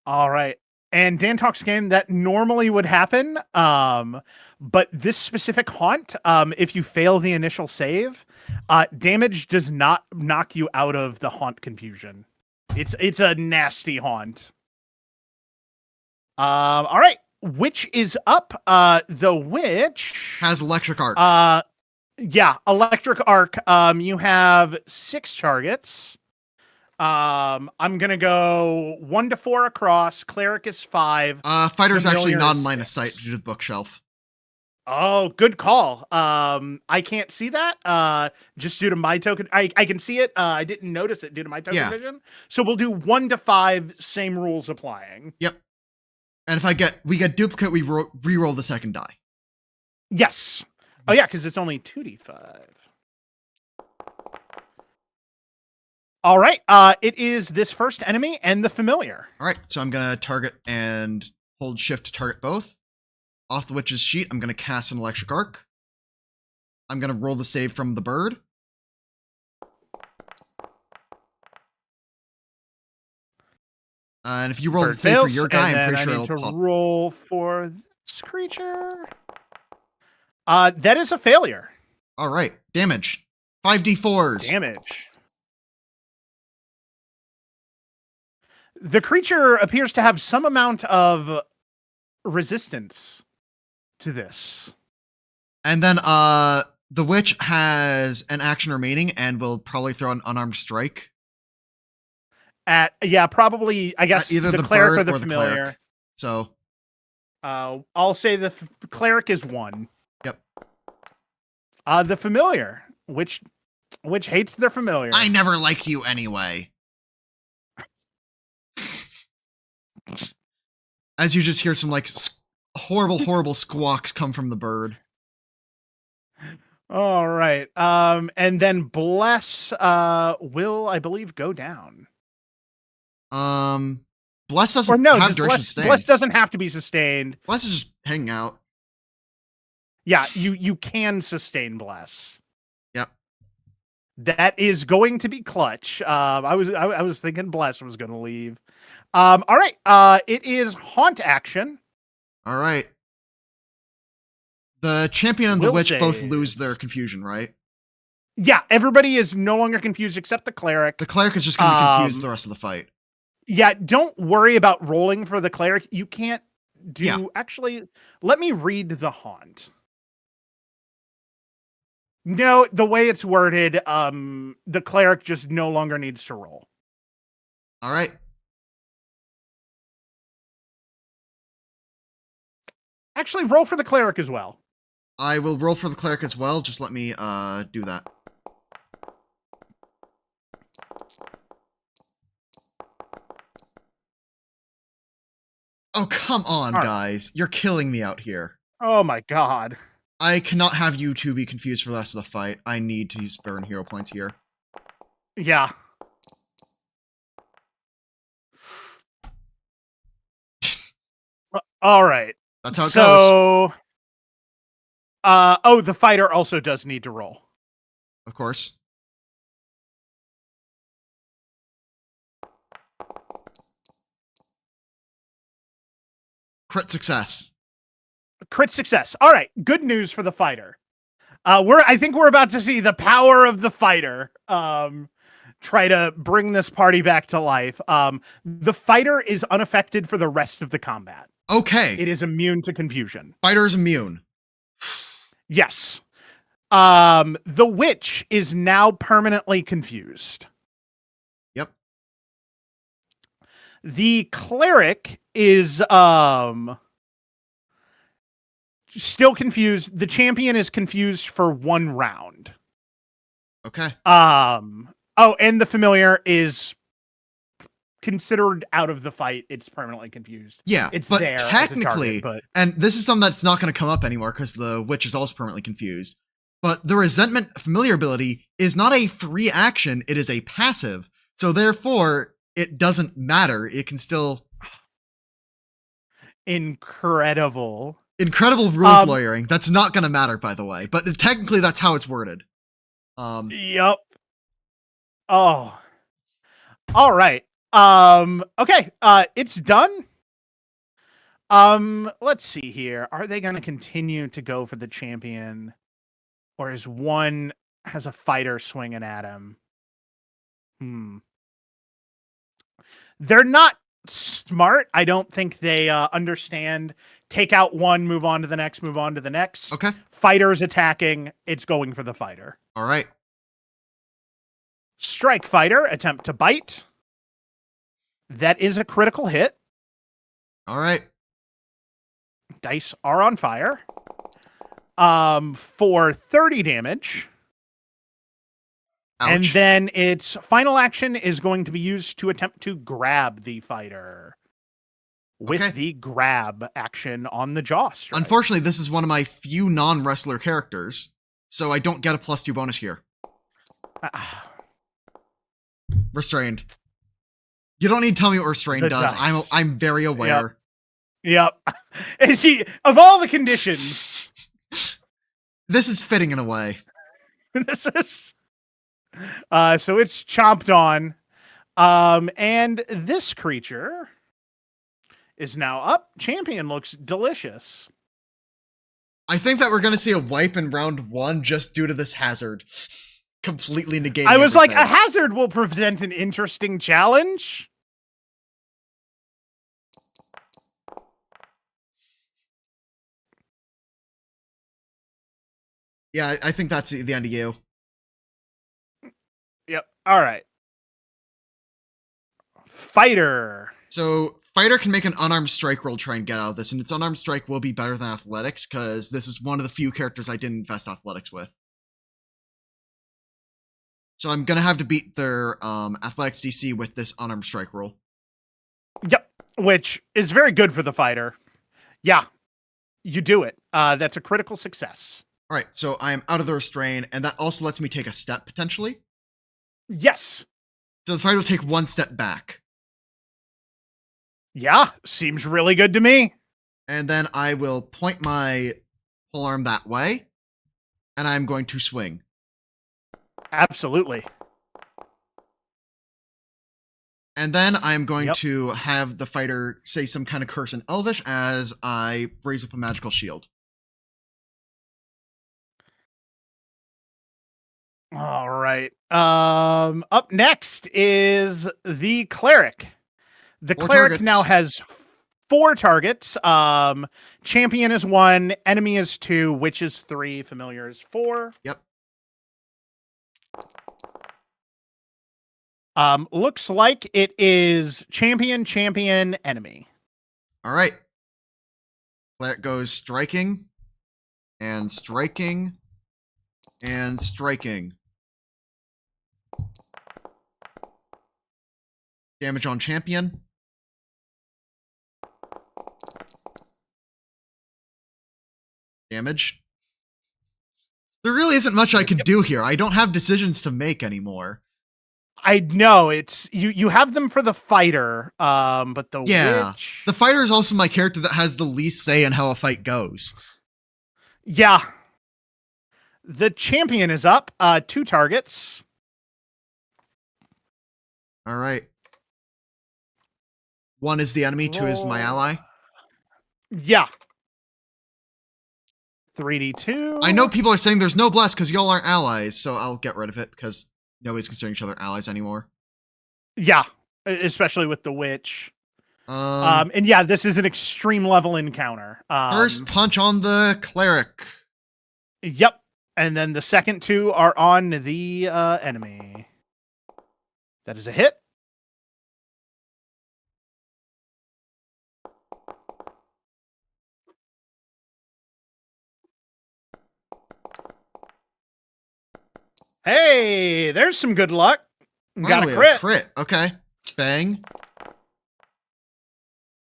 B: All right. And Dan Talks game, that normally would happen. But this specific haunt, if you fail the initial save, damage does not knock you out of the haunt confusion. It's a nasty haunt. All right. Witch is up. The witch
A: Has electric arc.
B: Yeah, electric arc. You have 6 targets. I'm gonna go 1 to 4 across. Cleric is 5.
A: Fighter's actually not in
B: is
A: line of
B: 6.
A: sight due to the bookshelf.
B: Oh, good call. I can't see that. Just due to my token. I can see it. I didn't notice it due to my token vision. So we'll do 1 to 5. Same rules applying.
A: Yep. And if we get duplicate, we re-roll the second die.
B: Yes. Oh yeah, because it's only 2d5. All right. It is this first enemy and the familiar.
A: All right, so I'm gonna target and hold shift to target both. Off the witch's sheet, I'm gonna cast an electric arc. I'm gonna roll the save from the bird. And if you roll the
B: Bird
A: save for
B: fails,
A: your guy,
B: and
A: I'm
B: then
A: pretty sure
B: I need
A: it'll
B: to
A: pop.
B: roll for this creature. That is a failure.
A: All right, damage. 5d4s.
B: Damage. The creature appears to have some amount of resistance to this.
A: And then the witch has an action remaining and will probably throw an unarmed strike.
B: Probably, I guess,
A: Either
B: the
A: the
B: cleric
A: bird
B: or the
A: or
B: familiar.
A: cleric. So
B: I'll say the cleric is 1.
A: Yep.
B: The familiar, which Which hates their familiar.
A: I never liked you anyway. As you just hear some like horrible squawks come from the bird.
B: All right. And then Bless will, I believe, go down.
A: Bless
B: Or
A: doesn't
B: no,
A: have
B: just
A: duration
B: Bless.
A: sustained.
B: Bless doesn't have to be sustained.
A: Bless is just hanging out.
B: Yeah, you can sustain Bless.
A: Yep.
B: That is going to be clutch. I was thinking Bless was going to leave. All right. It is Haunt action.
A: All right. The champion and the
B: Will
A: witch both
B: saves.
A: lose their confusion, right?
B: Yeah, everybody is no longer confused except the cleric.
A: The cleric is just going to be confused the rest of the fight.
B: Yeah, don't worry about rolling for the cleric. You can't do...
A: Yeah.
B: Actually, let me read the haunt. No, the way it's worded, the cleric just no longer needs to roll.
A: All right.
B: Actually, roll for the cleric as well.
A: I will roll for the cleric as well. Just let me do that. Oh, come on,
B: All right.
A: guys. You're killing me out here.
B: Oh my god.
A: I cannot have you two be confused for the rest of the fight. I need to use burn hero points here.
B: Yeah. All right.
A: That's how it goes.
B: Oh, the fighter also does need to roll.
A: Of course. Crit success.
B: Crit success. All right. Good news for the fighter. I think we're about to see the power of the fighter. Try to bring this party back to life. The fighter is unaffected for the rest of the combat.
A: Okay.
B: It is immune to confusion.
A: Fighter is immune.
B: Yes. The witch is now permanently confused.
A: Yep.
B: The cleric is still confused. The champion is confused for 1 round.
A: Okay.
B: Oh, and the familiar is considered out of the fight. It's permanently confused.
A: Yeah,
B: It's
A: but
B: there as a
A: technically,
B: target,
A: and this is something that's not going to come up anymore because the witch is also permanently confused. But the resentment familiar ability is not a free action; it is a passive. So therefore, it doesn't matter. It can still
B: incredible
A: rules lawyering. That's not going to matter, by the way. But technically, that's how it's worded.
B: Yep. Oh. All right. Okay. It's done. Let's see here. Are they going to continue to go for the champion, or is one has a fighter swinging at him? They're not smart. I don't think they understand. Take out one, move on to the next, move on to the next.
A: Okay.
B: Fighter's attacking. It's going for the fighter.
A: All right.
B: Strike fighter, attempt to bite. That is a critical hit.
A: All right.
B: Dice are on fire. For 30 damage.
A: Ouch.
B: And then its final action is going to be used to attempt to grab the fighter. With the grab action on the jaw strike.
A: Unfortunately, this is one of my few non-wrestler characters, so I don't get a +2 bonus here. Restrained. You don't need to tell me what restrained does.
B: Dice.
A: I'm very aware.
B: Yep. And she, of all the conditions,
A: this is fitting in a way.
B: this is so it's chomped on. And this creature is now up. Champion looks delicious.
A: I think that we're going to see a wipe in round 1 just due to this hazard. Completely negating
B: I was
A: everything.
B: like, a hazard will present an interesting challenge.
A: Yeah, I think that's the end of you.
B: Yep. All right. Fighter.
A: So, fighter can make an unarmed strike roll, try and get out of this, and its unarmed strike will be better than athletics, because this is one of the few characters I didn't invest athletics with. So I'm gonna have to beat their athletics DC with this unarmed strike roll.
B: Yep, which is very good for the fighter. Yeah, you do it. That's a critical success.
A: All right, so I am out of the restrain, and that also lets me take a step potentially.
B: Yes.
A: So the fighter will take one step back.
B: Yeah, seems really good to me.
A: And then I will point my pole arm that way, and I'm going to swing.
B: Absolutely.
A: And then I'm going to have the fighter say some kind of curse in Elvish as I raise up a magical shield.
B: All right. Up next is the cleric. The
A: Four
B: cleric
A: targets.
B: now has 4 targets. Champion is 1, enemy is 2, witch is 3, familiar is 4.
A: Yep.
B: Looks like it is champion, champion, enemy.
A: All right. Cleric goes striking, and striking, and striking. Damage on champion. Damage. There really isn't much I can do here. I don't have decisions to make anymore.
B: I know it's you have them for the fighter, but the witch.
A: The fighter is also my character that has the least say in how a fight goes.
B: Yeah. The champion is up, 2 targets.
A: All right. 1 is the enemy, 2 is my ally.
B: Yeah. 3d2.
A: I know people are saying there's no bless because y'all aren't allies, so I'll get rid of it because nobody's considering each other allies anymore.
B: Yeah, especially with the witch.
A: And
B: yeah, this is an extreme level encounter.
A: First punch on the cleric.
B: Yep. And then the second 2 are on the enemy. That is a hit. Hey, there's some good luck. Got a crit.
A: Okay. Bang.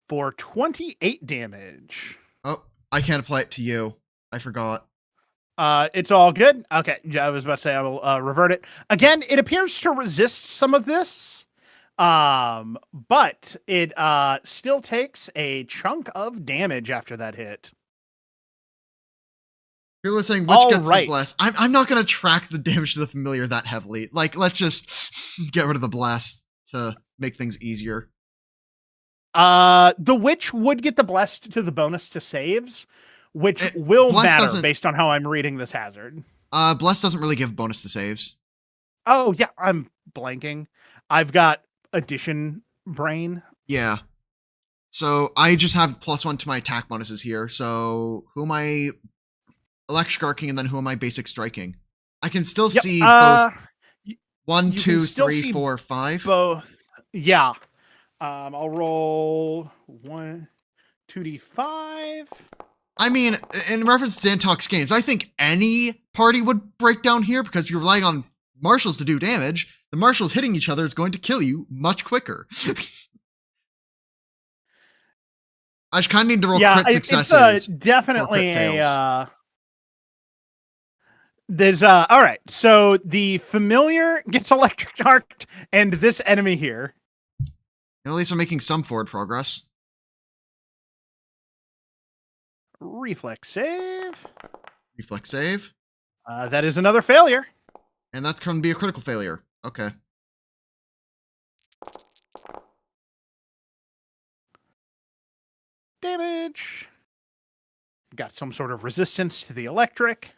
B: For 28 damage.
A: Oh, I can't apply it to you. I forgot.
B: It's all good. Okay, I was about to say I will revert it. Again, it appears to resist some of this. But it still takes a chunk of damage after that hit.
A: You're listening, which gets the blast. I'm not going to track the damage to the familiar that heavily. Like, let's just get rid of the blast to make things easier.
B: The witch would get the blessed to the bonus to saves, which will matter based on how I'm reading this hazard.
A: Bless doesn't really give bonus to saves.
B: Oh, yeah, I'm blanking. I've got addition brain.
A: Yeah. So I just have +1 to my attack bonuses here. So who am I electric arcing and then who am I basic striking? I can still see both 1, 2, 3, 4, 5.
B: Both. Yeah. I'll roll 2d5.
A: I mean, in reference to Dan Talks Games, I think any party would break down here because you're relying on marshals to do damage. The marshals hitting each other is going to kill you much quicker. I just kind of need to roll crit successes.
B: It's definitely a. There's all right. So the familiar gets electric arced, and this enemy here.
A: And at least I'm making some forward progress.
B: Reflex save.
A: Reflex save.
B: That is another failure.
A: And that's going to be a critical failure. Okay.
B: Damage. Got some sort of resistance to the electric.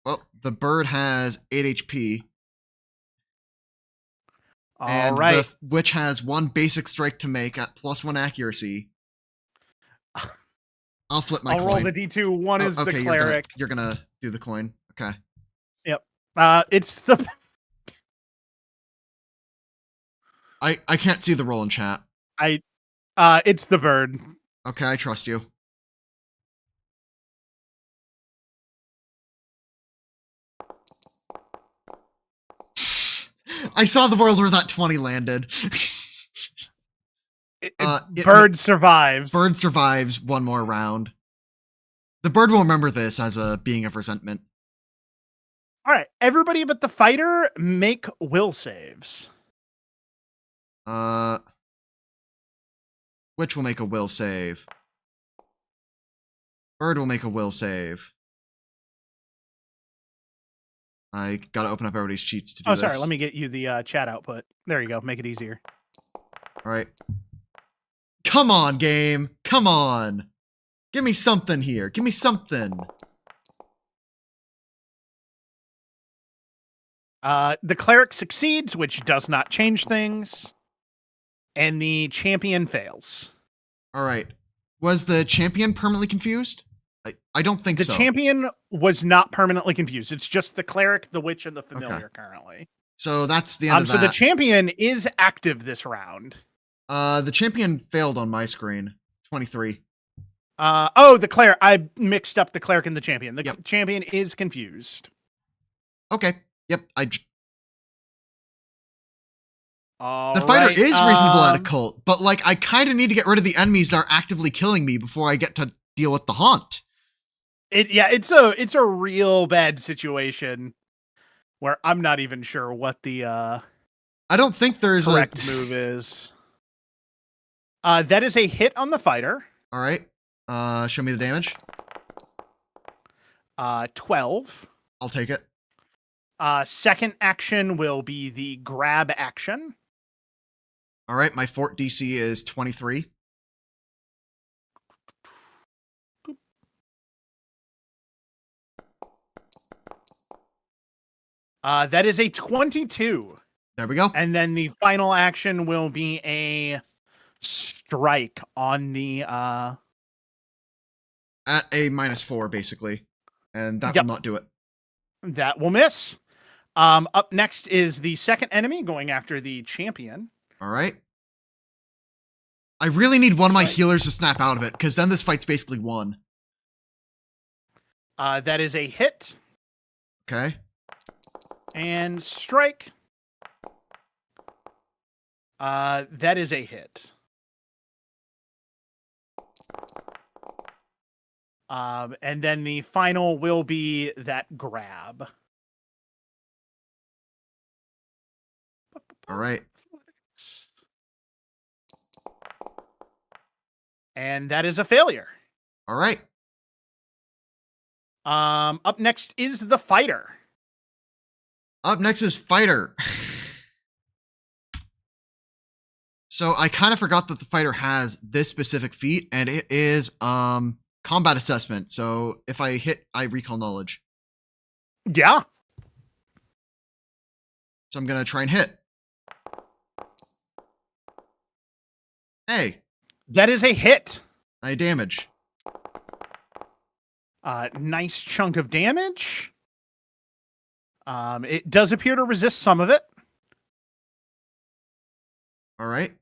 A: Well, the bird has 8 HP.
B: All right.
A: The witch has 1 basic strike to make at +1 accuracy. I'll flip my coin.
B: I'll roll the D2. 1 is the cleric.
A: You're gonna do the coin. Okay.
B: Yep. It's the.
A: I can't see the roll in chat.
B: It's the bird.
A: Okay, I trust you. I saw the world where that 20 landed.
B: Bird survives.
A: Bird survives one more round. The bird will remember this as a being of resentment.
B: All right, everybody but the fighter make will saves.
A: Which will make a will save? Bird will make a will save. I gotta open up everybody's cheats to do this.
B: Oh, sorry. Let me get you the chat output. There you go. Make it easier.
A: All right. Come on, game. Come on. Give me something here. Give me something.
B: The cleric succeeds, which does not change things. And the champion fails.
A: All right. Was the champion permanently confused? I don't think so.
B: The champion was not permanently confused. It's just the cleric, the witch, and the familiar currently.
A: So that's the end of that.
B: So the champion is active this round.
A: The champion failed on my screen. 23.
B: The cleric. I mixed up the cleric and the champion. The champion is confused.
A: Okay. Yep. The fighter
B: right,
A: is reasonable at a cult, but like I kind of need to get rid of the enemies that are actively killing me before I get to deal with the haunt.
B: It's a real bad situation where I'm not even sure what the
A: I don't think there's
B: correct move is. That is a hit on the fighter.
A: All right. Show me the damage.
B: 12.
A: I'll take it.
B: Second action will be the grab action.
A: All right, my fort DC is 23.
B: That is a 22.
A: There we go.
B: And then the final action will be a strike on the
A: at a -4 basically. And that will not do it.
B: That will miss. Up next is the second enemy going after the champion.
A: All right. I really need one of my healers to snap out of it, because then this fight's basically won.
B: That is a hit.
A: Okay.
B: And strike. That is a hit. And then the final will be that grab.
A: All right.
B: And that is a failure.
A: All right.
B: Up next is the fighter.
A: Up next is fighter. So I kind of forgot that the fighter has this specific feat, and it is combat assessment. So if I hit, I recall knowledge.
B: Yeah.
A: So I'm gonna try and hit. Hey.
B: That is a hit.
A: I damage.
B: Nice chunk of damage. It does appear to resist some of it.
A: All right.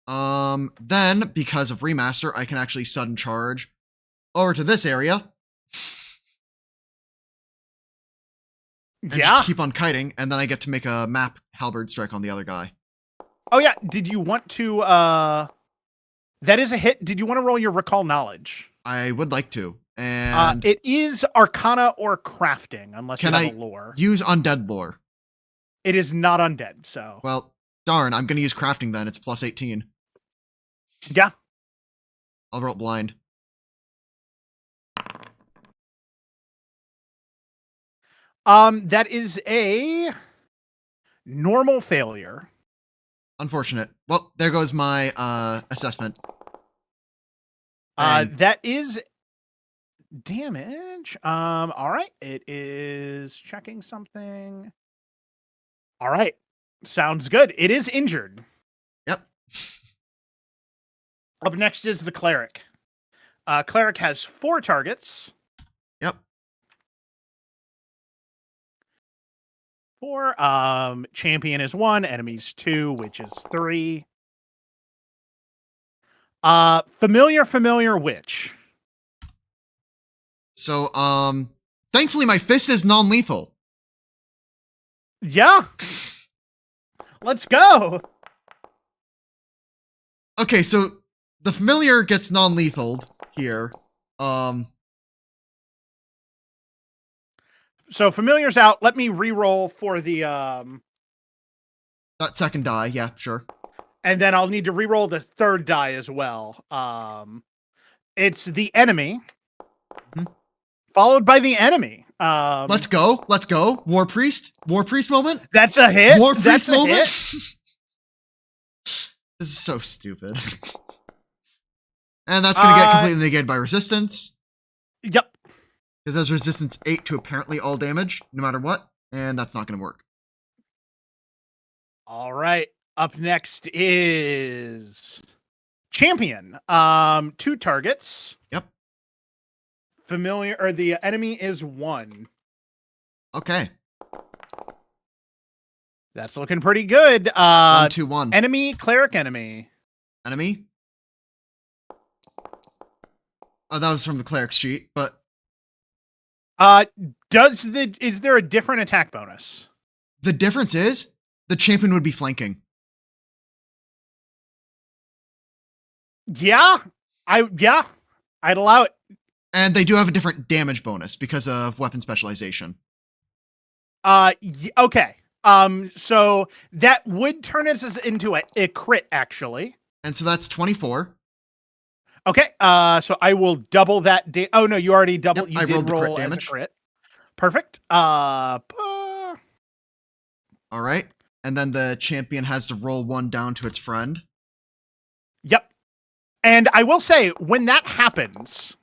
A: Then, because of remaster, I can actually sudden charge over to this area. And just keep on kiting, and then I get to make a map halberd strike on the other guy.
B: Oh yeah, did you want to, that is a hit. Did you want to roll your recall knowledge?
A: I would like to. And
B: it is Arcana or Crafting, unless you have a lore.
A: Use Undead lore?
B: It is not undead, so.
A: Well, darn, I'm going to use Crafting then. It's plus 18.
B: Yeah.
A: I'll roll blind.
B: That is a normal failure.
A: Unfortunate. Well, there goes my assessment.
B: That is damage. All right. It is checking something. All right. Sounds good. It is injured.
A: Yep.
B: Up next is the cleric. Cleric has 4 targets.
A: Yep.
B: 4. Champion is 1. Enemies 2, which is 3. Familiar witch.
A: So, thankfully my fist is non-lethal.
B: Yeah. Let's go.
A: Okay, so the familiar gets non-lethal here. Um,
B: So familiar's out. Let me re-roll for the
A: that second die, yeah, sure.
B: and then I'll need to re-roll the third die as well. It's the enemy, followed by the enemy.
A: Let's go. Let's go. War Priest moment.
B: That's a hit.
A: War Priest
B: That's a
A: moment.
B: hit.
A: This is so stupid. And that's going to get completely negated by resistance.
B: Yep.
A: Because there's resistance 8 to apparently all damage, no matter what. And that's not going to work.
B: All right. Up next is champion. 2 targets.
A: Yep.
B: Familiar, or the enemy is 1.
A: Okay.
B: That's looking pretty good.
A: 1, 2, 1.
B: Enemy, cleric enemy.
A: Enemy. Oh, that was from the cleric's sheet, but
B: Is there a different attack bonus?
A: the difference is the champion would be flanking.
B: Yeah. I'd allow it.
A: And they do have a different damage bonus because of weapon specialization.
B: Okay. So that would turn us into a crit, actually.
A: And so that's 24.
B: Okay. So I will double that. Oh no, you already doubled.
A: Yep,
B: You
A: I rolled
B: did
A: the crit
B: roll as a
A: damage.
B: crit. Perfect.
A: All right. And then the champion has to roll 1 down to its friend.
B: Yep. And I will say, when that happens,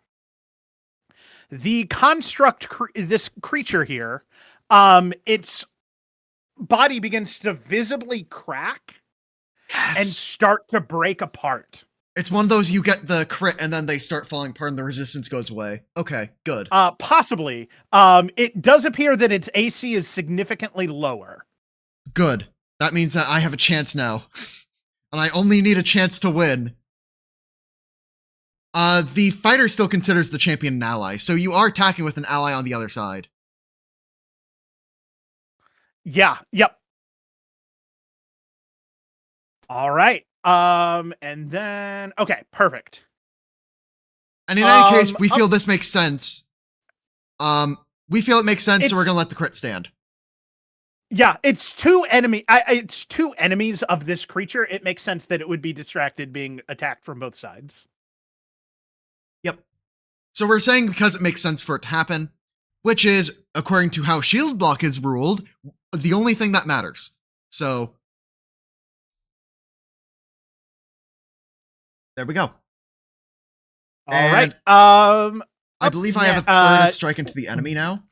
B: the construct, this creature here, its body begins to visibly crack and start to break apart.
A: It's one of those you get the crit and then they start falling apart and the resistance goes away. Okay, good.
B: Possibly. It does appear that its AC is significantly lower.
A: Good. That means that I have a chance now. And I only need a chance to win. The fighter still considers the champion an ally, so you are attacking with an ally on the other side.
B: Yeah, yep. All right. And then okay, perfect.
A: And in any case, we feel this makes sense. We feel it makes sense, so we're gonna let the crit stand.
B: Yeah, it's 2 enemy. It's 2 enemies of this creature. It makes sense that it would be distracted, being attacked from both sides.
A: Yep. So we're saying because it makes sense for it to happen, which is, according to how shield block is ruled, the only thing that matters. So there we go.
B: All right.
A: I believe I have a third strike into the enemy now.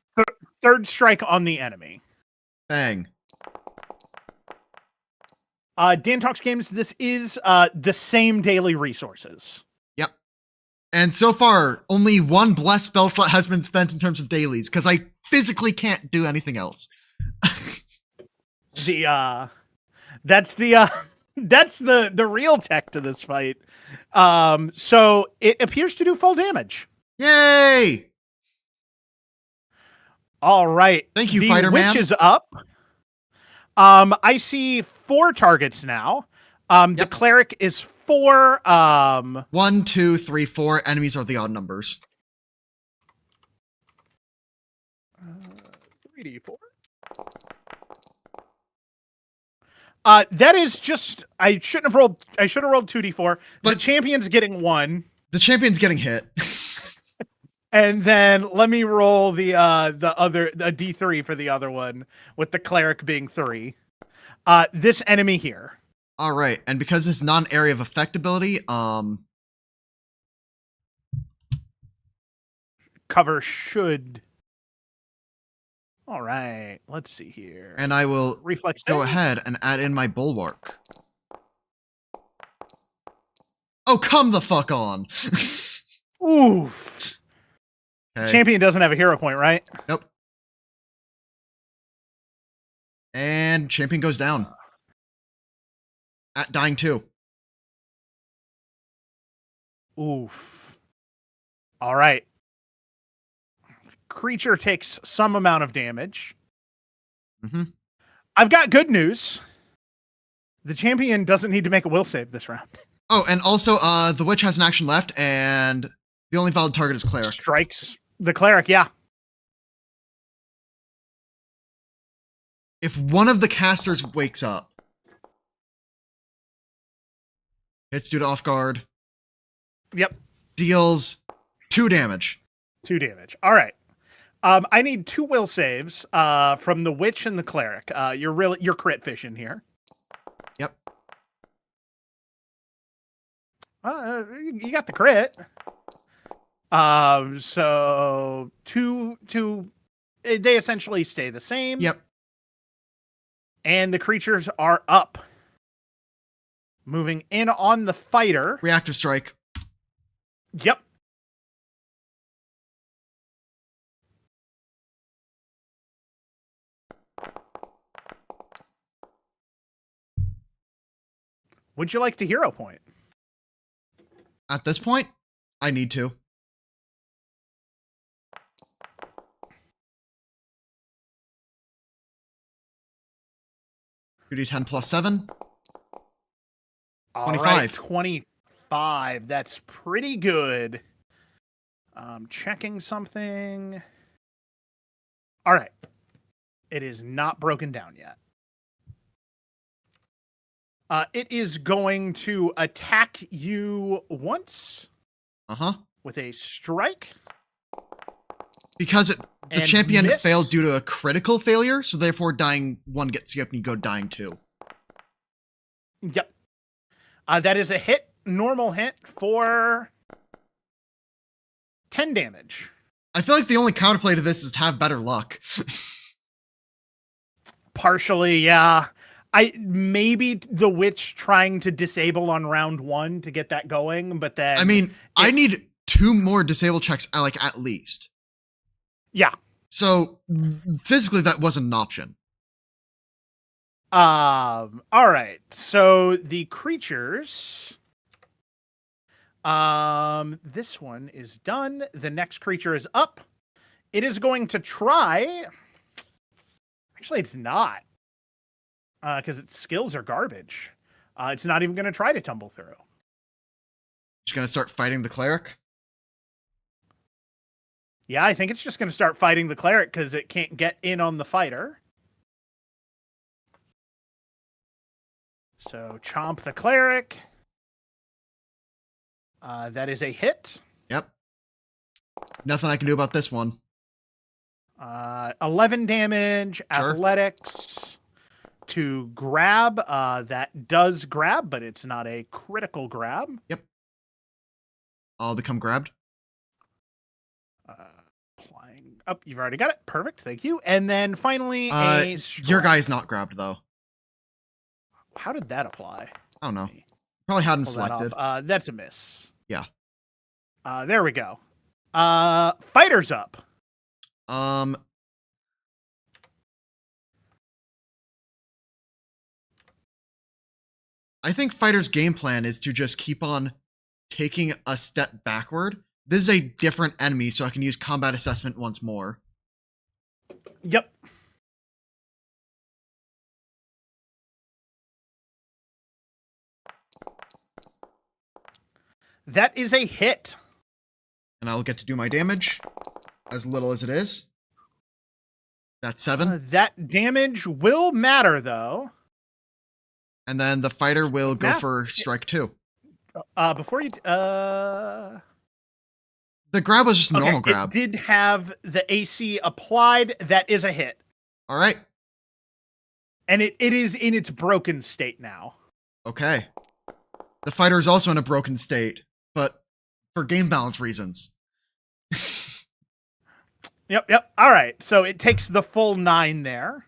B: Third strike on the enemy.
A: Bang.
B: Dan Talks Games, this is the same daily resources.
A: Yep. And so far, only 1 blessed spell slot has been spent in terms of dailies, because I physically can't do anything else.
B: That's the real tech to this fight. So it appears to do full damage.
A: Yay!
B: All right.
A: Thank you,
B: the
A: Fighter Man.
B: witch is up. I see 4 targets now. The cleric is 4.
A: 1, 2, 3, 4. Enemies are the odd numbers.
B: 3d4. That is just. I should have rolled 2d4.
A: But
B: the champion's getting 1.
A: The champion's getting hit.
B: And then let me roll the d3 for the other one, with the cleric being 3. This enemy here.
A: All right, and because it's non-area of effect ability,
B: cover should. All right, let's see here.
A: And I will
B: reflex
A: go ahead and add in my bulwark. Oh, come the fuck on.
B: Oof.
A: Okay.
B: Champion doesn't have a hero point, right?
A: Nope. And champion goes down. At dying 2.
B: Oof. All right. Creature takes some amount of damage.
A: Mm-hmm.
B: I've got good news. The champion doesn't need to make a will save this round.
A: Oh, and also, the witch has an action left, and the only valid target is cleric.
B: Strikes the cleric, yeah.
A: If one of the casters wakes up, hits due to off guard.
B: Yep.
A: Deals 2 damage.
B: 2 damage. All right. I need 2 will saves from the witch and the cleric. You're crit fishing here.
A: Yep.
B: You got the crit. So two. They essentially stay the same.
A: Yep.
B: And the creatures are up. Moving in on the fighter.
A: Reactive strike.
B: Yep. Would you like to hero point?
A: At this point, I need to. Two D10 plus 7. 25.
B: All right, 25. That's pretty good. Checking something. All right. It is not broken down yet. It is going to attack you once. With a strike.
A: Because the champion
B: miss.
A: failed due to a critical failure, so therefore dying 1 gets skipped and you go dying 2.
B: Yep. That is a hit, normal hit for 10 damage.
A: I feel like the only counterplay to this is to have better luck.
B: Partially, yeah. Maybe the witch trying to disable on round 1 to get that going, but then
A: I mean, I need 2 more disable checks, like, at least.
B: Yeah.
A: So physically that wasn't an option.
B: All right. So the creatures. This one is done. The next creature is up. It is going to try. Actually, it's not. Because its skills are garbage. It's not even going to try to tumble through.
A: Just gonna start fighting the cleric.
B: Yeah, I think it's just going to start fighting the cleric because it can't get in on the fighter. So chomp the cleric. That is a hit.
A: Yep. Nothing I can do about this one.
B: 11 damage,
A: Sure.
B: athletics to grab. That does grab, but it's not a critical grab.
A: Yep. I'll become grabbed.
B: Applying. Oh, you've already got it. Perfect. Thank you. And then finally, a strike.
A: Your guy's not grabbed though.
B: How did that apply?
A: I don't know. Probably hadn't
B: Pull that
A: selected.
B: off. That's a miss.
A: Yeah.
B: There we go. Fighter's up.
A: I think Fighter's game plan is to just keep on taking a step backward. This is a different enemy, so I can use combat assessment once more.
B: Yep. That is a hit.
A: And I'll get to do my damage, as little as it is. That's 7.
B: That damage will matter, though.
A: And then the fighter will go for strike 2.
B: Before you...
A: The grab was just a normal grab.
B: It did have the AC applied. That is a hit.
A: All right.
B: And it is in its broken state now.
A: Okay. The fighter is also in a broken state, but for game balance reasons.
B: Yep. All right. So it takes the full 9 there.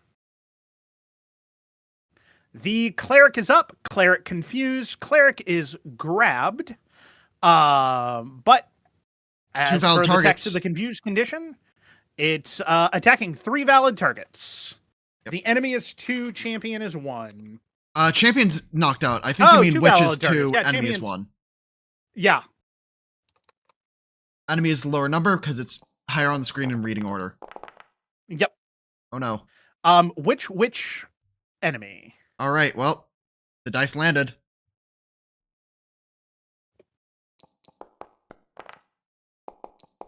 B: The cleric is up. Cleric confused. Cleric is grabbed. But as
A: 2 valid
B: per the
A: targets.
B: text of the confused condition, it's attacking 3 valid targets.
A: Yep.
B: The enemy is 2. Champion is 1.
A: Champion's knocked out. I think you mean
B: 2
A: witch is
B: valid
A: 2,
B: targets. Yeah,
A: enemy is
B: champion's-
A: 1.
B: Yeah.
A: Enemy is the lower number because it's higher on the screen in reading order.
B: Yep.
A: Oh no.
B: Which enemy.
A: All right, well, the dice landed.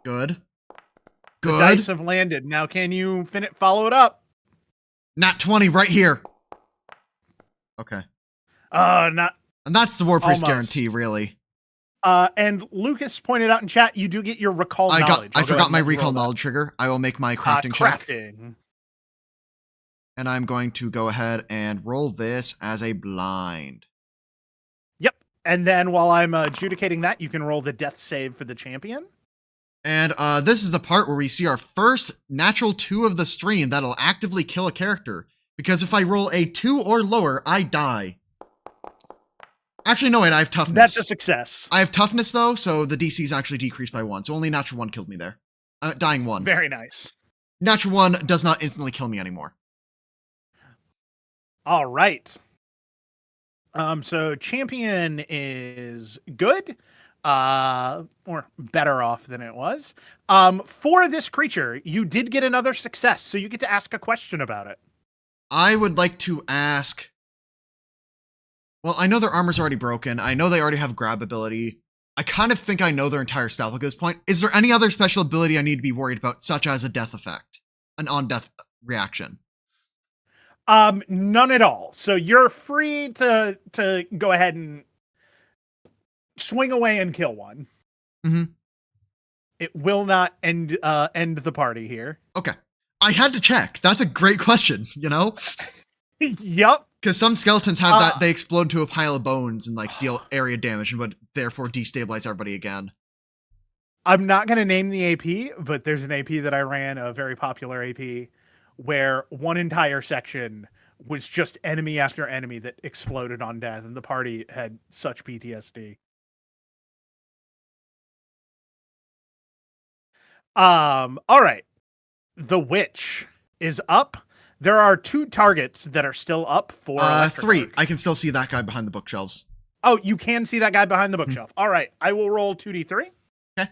A: Good.
B: The
A: Good.
B: dice have landed. Now, can you follow it up?
A: Nat 20 right here. Okay.
B: Not
A: And that's the War Priest
B: almost.
A: guarantee, really.
B: And Lucas pointed out in chat, you do get your recall knowledge.
A: I forgot my recall knowledge trigger. I will make my crafting check. And I'm going to go ahead and roll this as a blind.
B: Yep. And then while I'm adjudicating that, you can roll the death save for the champion.
A: And this is the part where we see our first natural 2 of the stream that'll actively kill a character. Because if I roll a 2 or lower, I die. Actually, no, wait, I have toughness.
B: That's a success.
A: I have toughness, though, so the DC is actually decreased by 1. So only natural 1 killed me there. Dying 1.
B: Very nice.
A: Natural 1 does not instantly kill me anymore.
B: All right. So champion is good. Or better off than it was. For this creature, you did get another success, so you get to ask a question about it.
A: I would like to ask... Well, I know their armor's already broken. I know they already have grab ability. I kind of think I know their entire stat book at this point. Is there any other special ability I need to be worried about, such as a death effect? An on-death reaction?
B: None at all. So you're free to go ahead and swing away and kill one.
A: Mm-hmm.
B: It will not end the party here.
A: Okay. I had to check. That's a great question, you know?
B: Yup.
A: Because some skeletons have that, they explode into a pile of bones and like deal area damage and would therefore destabilize everybody again.
B: I'm not going to name the AP, but there's an AP that I ran, a very popular AP, where one entire section was just enemy after enemy that exploded on death, and the party had such PTSD. All right. The witch is up. There are 2 targets that are still up for
A: 3.
B: Arc.
A: I can still see that guy behind the bookshelves.
B: Oh, you can see that guy behind the bookshelf. All right. I will roll 2d3.
A: Okay.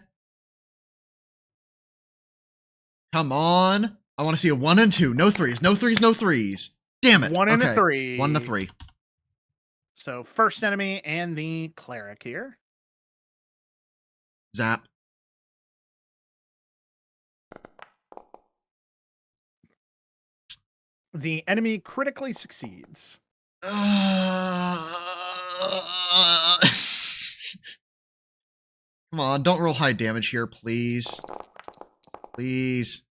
A: Come on. I want to see a 1 and 2. No 3s. No 3s. No 3s. Damn it.
B: 1 and a 3.
A: 1 and a 3.
B: So first enemy and the cleric here.
A: Zap.
B: The enemy critically succeeds.
A: Come on, don't roll high damage here, please. Please.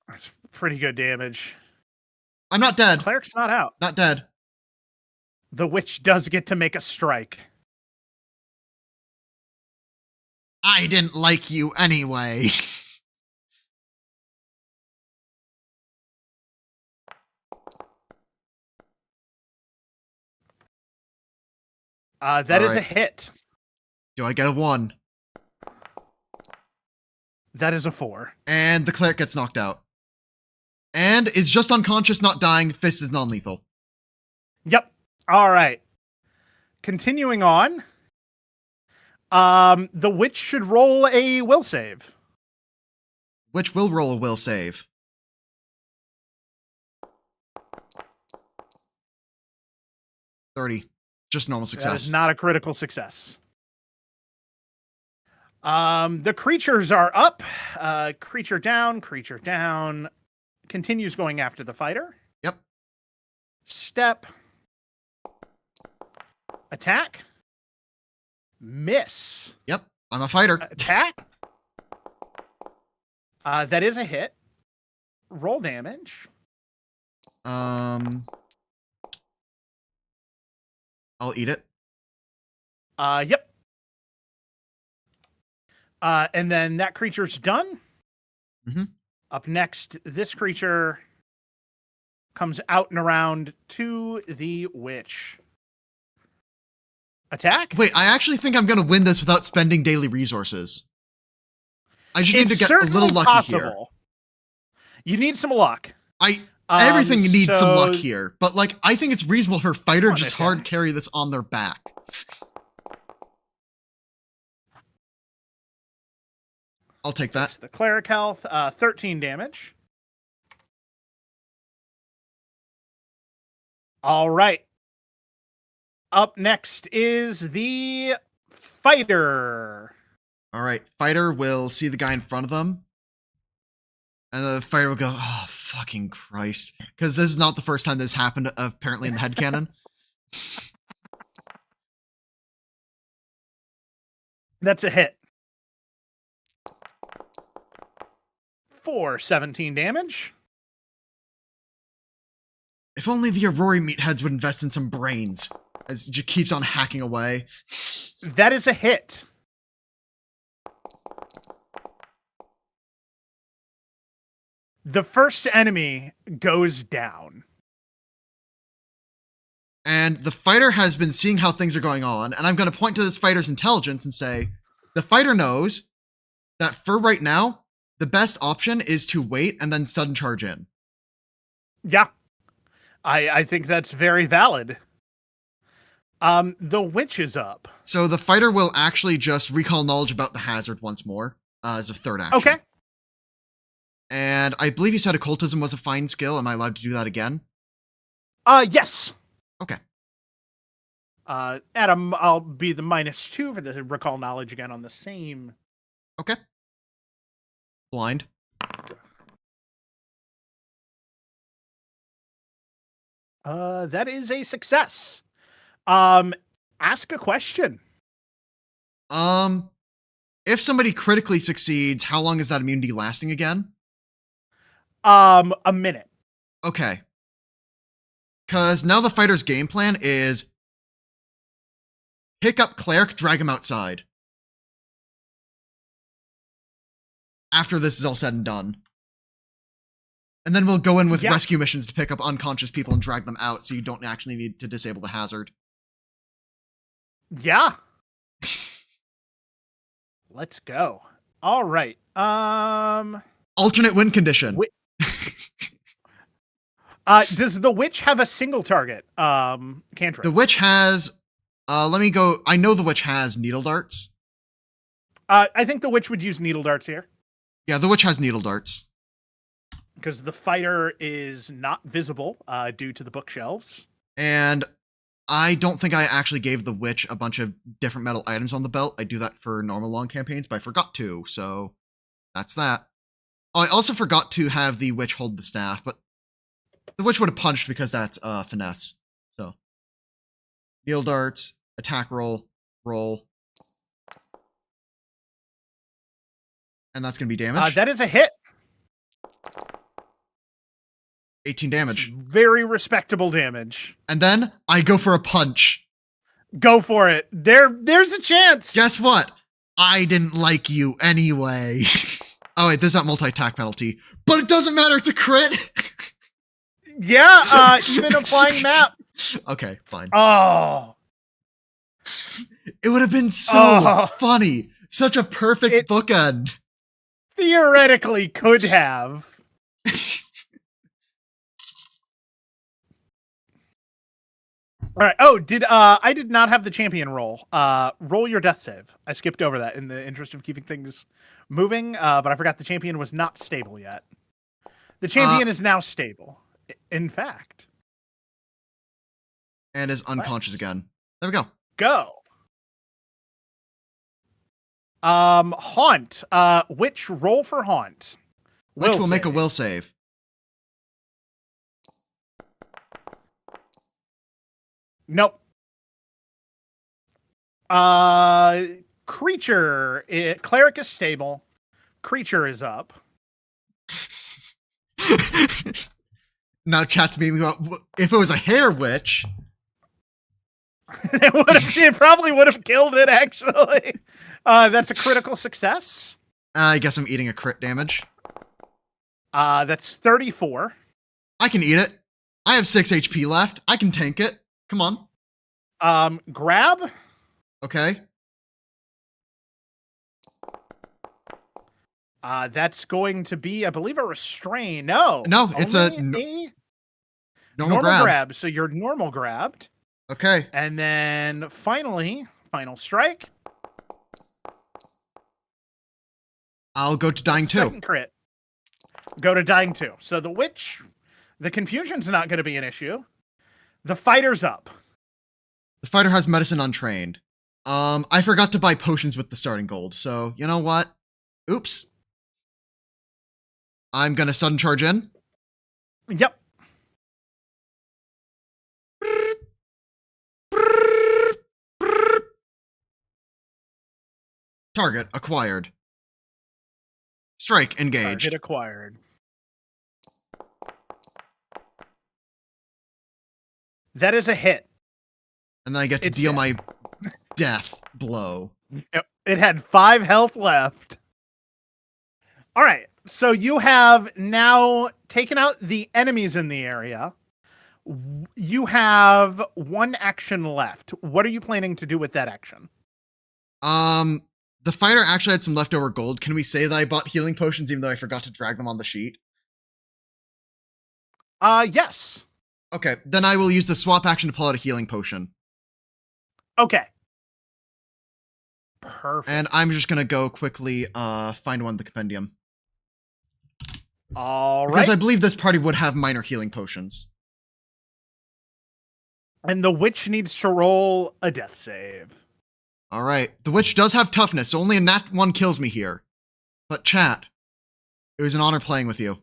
B: That's pretty good damage.
A: I'm not dead.
B: Cleric's not out.
A: Not dead.
B: The witch does get to make a strike.
A: I didn't like you anyway.
B: That is a hit.
A: Do I get a 1?
B: That is a 4.
A: And the cleric gets knocked out. And is just unconscious, not dying. Fist is non-lethal.
B: Yep. All right. Continuing on. The witch should roll a will save.
A: Which will roll a will save. Just normal success.
B: That is not a critical success. The creatures are up. Creature down. Creature down. Continues going after the fighter.
A: Yep.
B: Step. Attack. Miss.
A: Yep. I'm a fighter.
B: Attack. That is a hit. Roll damage.
A: I'll eat it.
B: Yep. And then that creature's done.
A: Mm-hmm.
B: Up next, this creature comes out and around to the witch. Attack?
A: Wait, I actually think I'm going to win this without spending daily resources. I just need to get a little lucky here.
B: You need some luck.
A: Everything needs some luck here, but like I think it's reasonable for a fighter just
B: attack.
A: hard carry this on their back. I'll take that.
B: The cleric health, 13 damage. All right. Up next is the fighter.
A: All right, fighter will see the guy in front of them, and the fighter will go, "Oh, fucking Christ!" Because this is not the first time this happened. Apparently, in the headcanon.
B: That's a hit. For 17 damage.
A: If only the Aurori meatheads would invest in some brains, as it just keeps on hacking away.
B: That is a hit. The first enemy goes down.
A: And the fighter has been seeing how things are going on, and I'm going to point to this fighter's intelligence and say, the fighter knows that for right now, the best option is to wait and then sudden charge in.
B: Yeah. I think that's very valid. The witch is up.
A: So the fighter will actually just recall knowledge about the hazard once more as a third action.
B: Okay.
A: And I believe you said occultism was a fine skill. Am I allowed to do that again?
B: Yes.
A: Okay.
B: Adam, I'll be the -2 for the recall knowledge again on the same.
A: Okay. Blind.
B: That is a success. Ask a question.
A: If somebody critically succeeds, how long is that immunity lasting again?
B: A minute.
A: Okay. Because now the fighter's game plan is pick up cleric, drag him outside. After this is all said and done. And then we'll go in with rescue missions to pick up unconscious people and drag them out so you don't actually need to disable the hazard.
B: Yeah. Let's go. All right.
A: Alternate win condition.
B: Does the witch have a single target cantrip?
A: The witch has let me go. I know the witch has needle darts.
B: I think the witch would use needle darts here.
A: Yeah, the witch has needle darts.
B: Because the fighter is not visible due to the bookshelves.
A: And I don't think I actually gave the witch a bunch of different metal items on the belt. I do that for normal long campaigns, but I forgot to, so that's that. Oh, I also forgot to have the witch hold the staff, but the witch would have punched because that's finesse. So, needle darts, attack roll, and that's going to be damage.
B: That is a hit.
A: 18 damage.
B: That's very respectable damage.
A: And then I go for a punch.
B: Go for it. There's a chance.
A: Guess what? I didn't like you anyway. Oh wait, there's that multi-attack penalty. But it doesn't matter, it's a crit!
B: Yeah, even applying map.
A: Okay, fine.
B: Oh.
A: It would have been so funny. Such a perfect bookend.
B: Theoretically could have. All right. Oh, I did not have the champion roll. Roll your death save. I skipped over that in the interest of keeping things moving, but I forgot the champion was not stable yet. The champion is now stable, in fact.
A: And is unconscious again. There we go.
B: Go. Haunt. Which roll for Haunt?
A: Which will make a will save.
B: Nope. Creature. Cleric is stable. Creature is up.
A: Now chat's memeing about if it was a hair witch.
B: It probably would have killed it, actually. That's a critical success.
A: I guess I'm eating a crit damage.
B: That's 34.
A: I can eat it. I have 6 HP left. I can tank it. Come on.
B: Grab.
A: Okay.
B: That's going to be, I believe, a restrain. No,
A: it's a normal grab.
B: So you're normal grabbed.
A: Okay.
B: And then finally, final strike.
A: I'll go to dying 2.
B: Second crit. Go to dying 2. So the witch, the confusion's not going to be an issue. The fighter's up.
A: The fighter has medicine untrained. I forgot to buy potions with the starting gold, so you know what? Oops. I'm gonna sudden charge in.
B: Yep.
A: Target acquired. Strike engaged.
B: Target acquired. That is a hit.
A: And then I get to
B: It's
A: deal
B: dead.
A: my death blow.
B: Yep. It had 5 health left. All right. So you have now taken out the enemies in the area. You have 1 action left. What are you planning to do with that action?
A: The fighter actually had some leftover gold. Can we say that I bought healing potions even though I forgot to drag them on the sheet?
B: Yes.
A: Okay, then I will use the swap action to pull out a healing potion.
B: Okay. Perfect.
A: And I'm just gonna go quickly find one in the compendium.
B: All right.
A: Because I believe this party would have minor healing potions.
B: And the witch needs to roll a death save.
A: All right, the witch does have toughness, so only a nat 1 kills me here. But chat, it was an honor playing with you.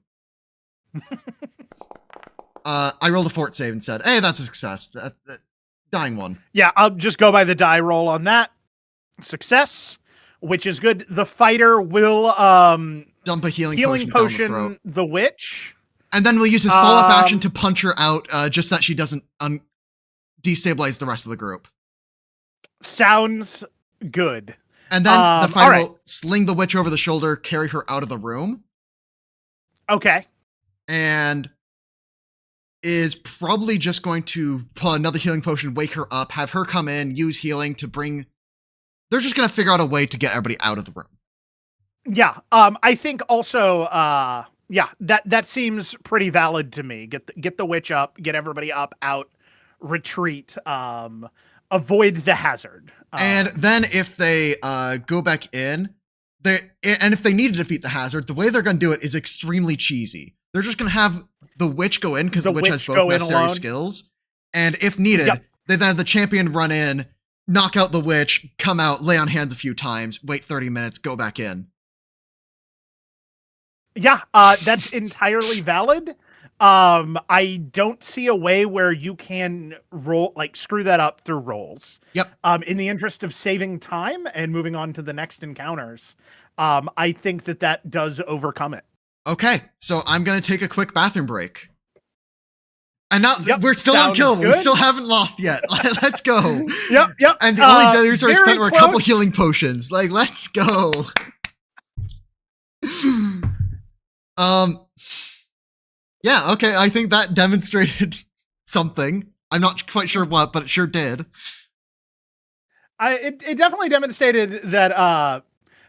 A: I rolled a fort save and said, hey, that's a success. Dying 1.
B: Yeah, I'll just go by the die roll on that. Success, which is good. The fighter will
A: dump a healing
B: potion
A: down
B: the witch.
A: And then we'll use his follow-up action to punch her out, just so that she doesn't destabilize the rest of the group.
B: Sounds good.
A: And then the fighter will sling the witch over the shoulder, carry her out of the room.
B: Okay.
A: And is probably just going to pull another healing potion, wake her up, have her come in, use healing to bring... They're just going to figure out a way to get everybody out of the room.
B: Yeah. I think also, yeah, that seems pretty valid to me. Get the witch up, get everybody up, out, retreat, avoid the hazard.
A: And then if they go back in, and if they need to defeat the hazard, the way they're going to do it is extremely cheesy. They're just going to have the witch go in because the witch has both necessary skills. And if needed, they then have the champion run in, knock out the witch, come out, lay on hands a few times, wait 30 minutes, go back in.
B: Yeah, that's entirely valid. I don't see a way where you can screw that up through rolls.
A: Yep.
B: In the interest of saving time and moving on to the next encounters, I think that does overcome it.
A: Okay, so I'm going to take a quick bathroom break. And now we're still unkillable. We still haven't lost yet. Let's go.
B: Yep.
A: And the only resource spent were a couple healing potions. Like, let's go. Yeah, okay, I think that demonstrated something. I'm not quite sure what, but it sure did.
B: It definitely demonstrated that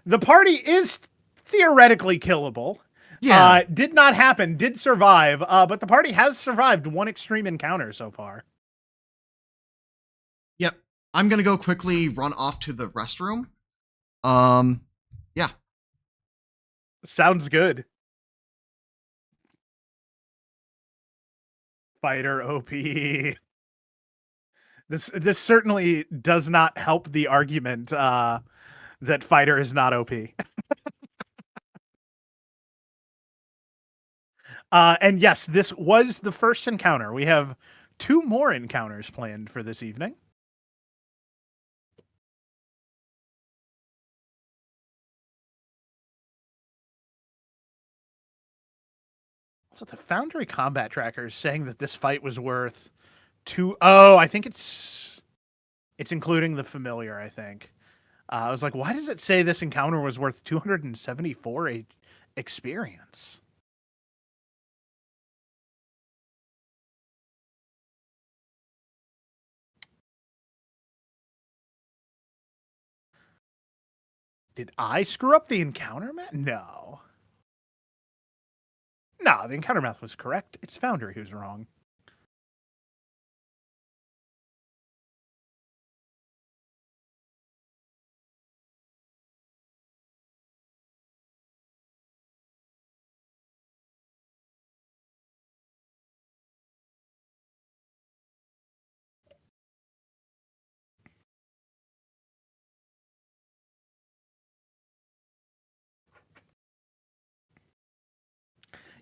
B: the party is theoretically killable.
A: Yeah.
B: Did not happen, did survive, but the party has survived 1 extreme encounter so far.
A: Yep. I'm gonna go quickly run off to the restroom. Yeah.
B: Sounds good. Fighter OP. This certainly does not help the argument that fighter is not OP. And yes, this was the first encounter. We have 2 more encounters planned for this evening. So the Foundry combat tracker is saying that this fight was worth 2. Oh, I think it's including the familiar, I think. I was like, why does it say this encounter was worth 274 experience? Did I screw up the encounter math? No. No, the encounter math was correct. It's Foundry who's wrong.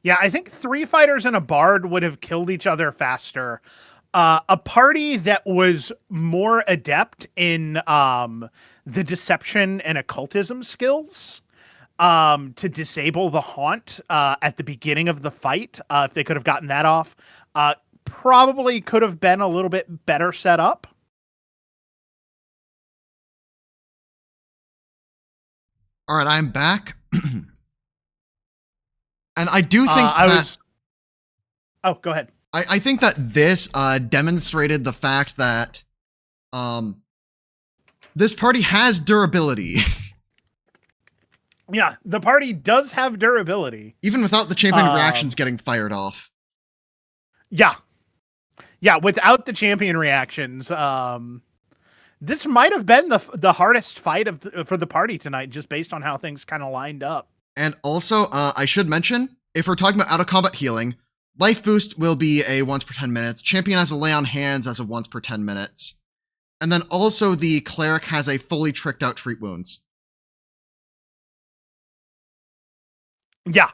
B: Yeah, I think 3 fighters and a bard would have killed each other faster. A party that was more adept in the deception and occultism skills to disable the haunt at the beginning of the fight, if they could have gotten that off, probably could have been a little bit better set up.
A: All right, I'm back. And I do think
B: I
A: that
B: was. Oh, go ahead.
A: I think that this demonstrated the fact that this party has durability.
B: Yeah, the party does have durability.
A: Even without the champion reactions getting fired off.
B: Yeah. Yeah, without the champion reactions, this might have been the hardest fight for the party tonight, just based on how things kind of lined up.
A: And also, I should mention, if we're talking about out of combat healing, life boost will be a once per 10 minutes. Champion has a lay on hands as a once per 10 minutes. And then also the cleric has a fully tricked out treat wounds.
B: Yeah,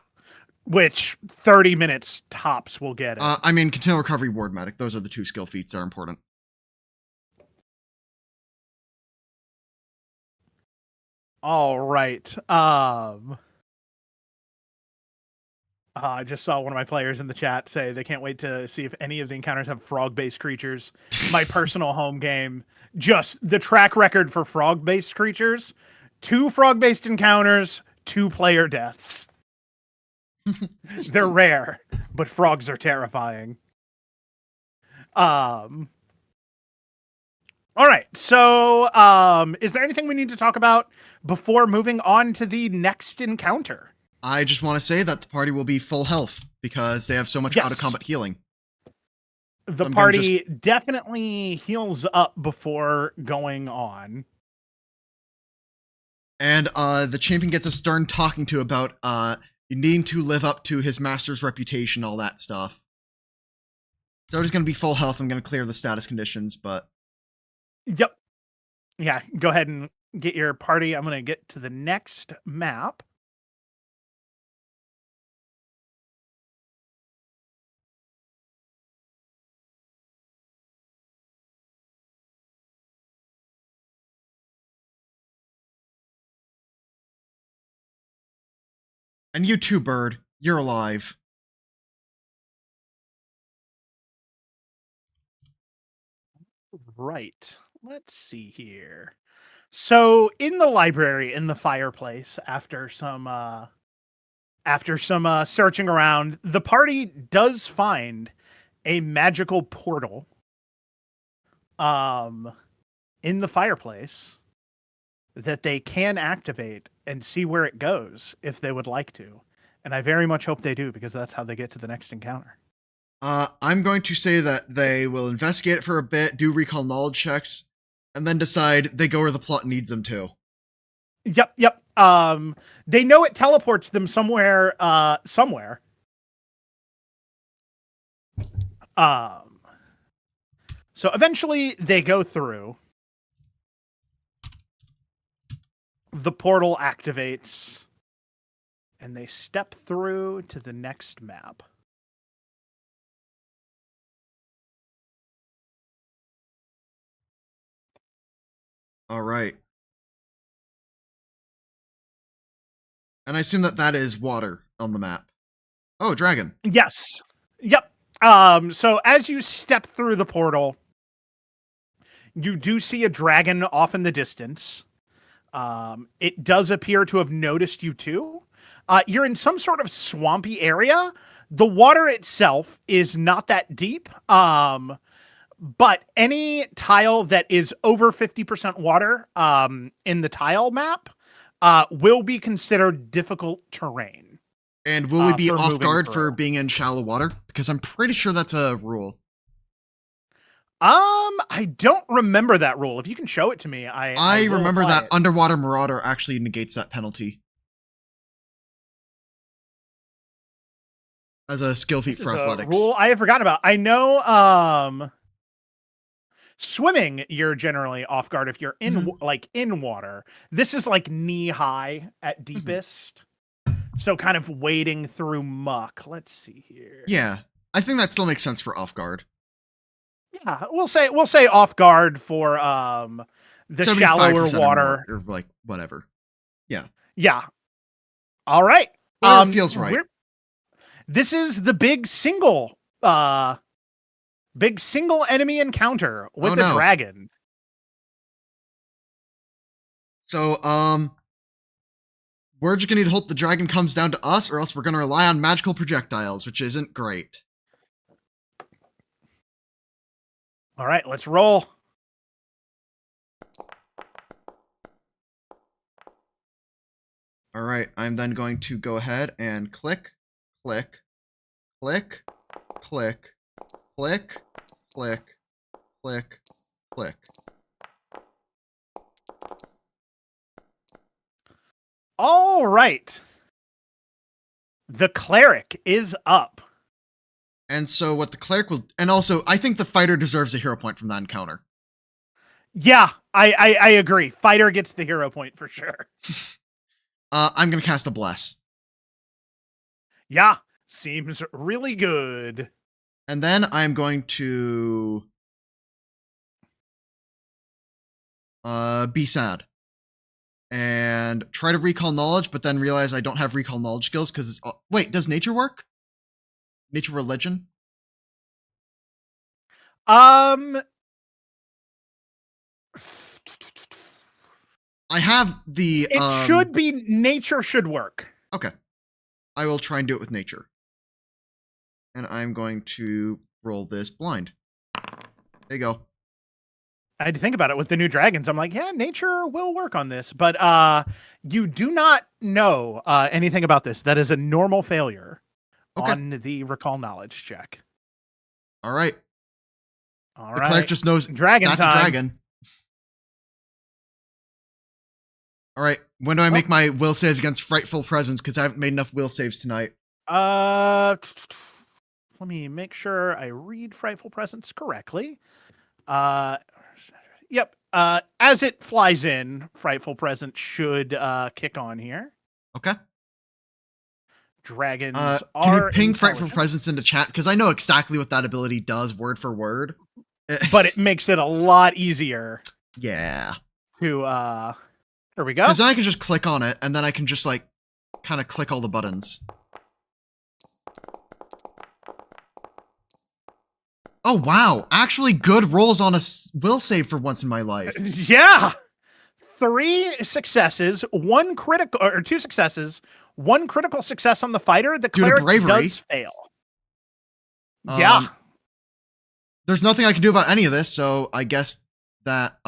B: which 30 minutes tops will get it.
A: I mean, continual recovery, ward medic. Those are the 2 skill feats that are important.
B: All right. I just saw one of my players in the chat say they can't wait to see if any of the encounters have frog-based creatures. My personal home game, just the track record for frog-based creatures: 2 frog-based encounters, 2 player deaths. They're rare, but frogs are terrifying. All right. So, is there anything we need to talk about before moving on to the next encounter?
A: I just want to say that the party will be full health because they have so much out of combat healing.
B: The party definitely heals up before going on.
A: And the champion gets a stern talking to about needing to live up to his master's reputation, all that stuff. So it's going to be full health. I'm going to clear the status conditions, but...
B: Yep. Yeah, go ahead and get your party. I'm going to get to the next map.
A: And you too, Bird. You're alive.
B: Right. Let's see here. So in the library, in the fireplace, after some searching around, the party does find a magical portal in the fireplace that they can activate and see where it goes if they would like to. And I very much hope they do, because that's how they get to the next encounter.
A: I'm going to say that they will investigate it for a bit, do recall knowledge checks, and then decide they go where the plot needs them to.
B: Yep. They know it teleports them somewhere. So eventually they go through. The portal activates, and they step through to the next map.
A: All right. And I assume that that is water on the map. Oh, dragon.
B: Yes. Yep. So as you step through the portal, you do see a dragon off in the distance. It does appear to have noticed you too. You're in some sort of swampy area. The water itself is not that deep. But any tile that is over 50% water in the tile map will be considered difficult terrain.
A: And will we be off guard
B: through.
A: for being in shallow water? Because I'm pretty sure that's a rule.
B: I don't remember that rule. If you can show it to me, I
A: remember that
B: it.
A: Underwater Marauder actually negates that penalty. As a skill feat for athletics.
B: Rule I have forgotten about. I know swimming, you're generally off guard if you're in in water. This is like knee high at deepest. So kind of wading through muck. Let's see here.
A: Yeah, I think that still makes sense for off guard.
B: Yeah, we'll say off guard for the
A: 75%
B: shallower
A: or more,
B: water.
A: or like whatever. Yeah,
B: Yeah. All right.
A: whatever feels right.
B: This is the big single enemy encounter with a
A: no.
B: dragon.
A: So, we're just gonna need to hope the dragon comes down to us, or else we're gonna rely on magical projectiles, which isn't great.
B: All right, let's roll.
A: All right, I'm then going to go ahead and click, click, click, click, click, click, click, click.
B: All right. The cleric is up.
A: And so what the cleric will, and also I think the fighter deserves a hero point from that encounter.
B: Yeah, I agree. Fighter gets the hero point for sure.
A: I'm gonna cast a bless.
B: Yeah, seems really good.
A: And then I'm going to be sad and try to recall knowledge, but then realize I don't have recall knowledge skills because it's wait, does nature work? Nature religion?
B: Um
A: I have the
B: It should be nature should work.
A: Okay. I will try and do it with nature. And I'm going to roll this blind. There you go.
B: I had to think about it with the new dragons. I'm like, yeah, nature will work on this, but you do not know anything about this. That is a normal failure on the recall knowledge check.
A: All right.
B: All
A: the
B: right.
A: cleric just knows
B: dragon
A: that's
B: time.
A: a dragon. All right. When do I make my will saves against frightful presence? Because I haven't made enough will saves tonight.
B: Let me make sure I read frightful presence correctly. Yep. As it flies in, frightful presence should kick on here.
A: Okay.
B: Dragons
A: can you ping frightful presence into chat? Because I know exactly what that ability does, word for word.
B: But it makes it a lot easier.
A: Yeah.
B: To there we go.
A: Because then I can just click on it, and then I can just like kind of click all the buttons. Oh wow! Actually, good rolls on a will save for once in my life.
B: Yeah, 3 successes, 1 critical, or 2 successes, 1 critical success on the fighter. The cleric does fail. Yeah.
A: There's nothing I can do about any of this, so I guess that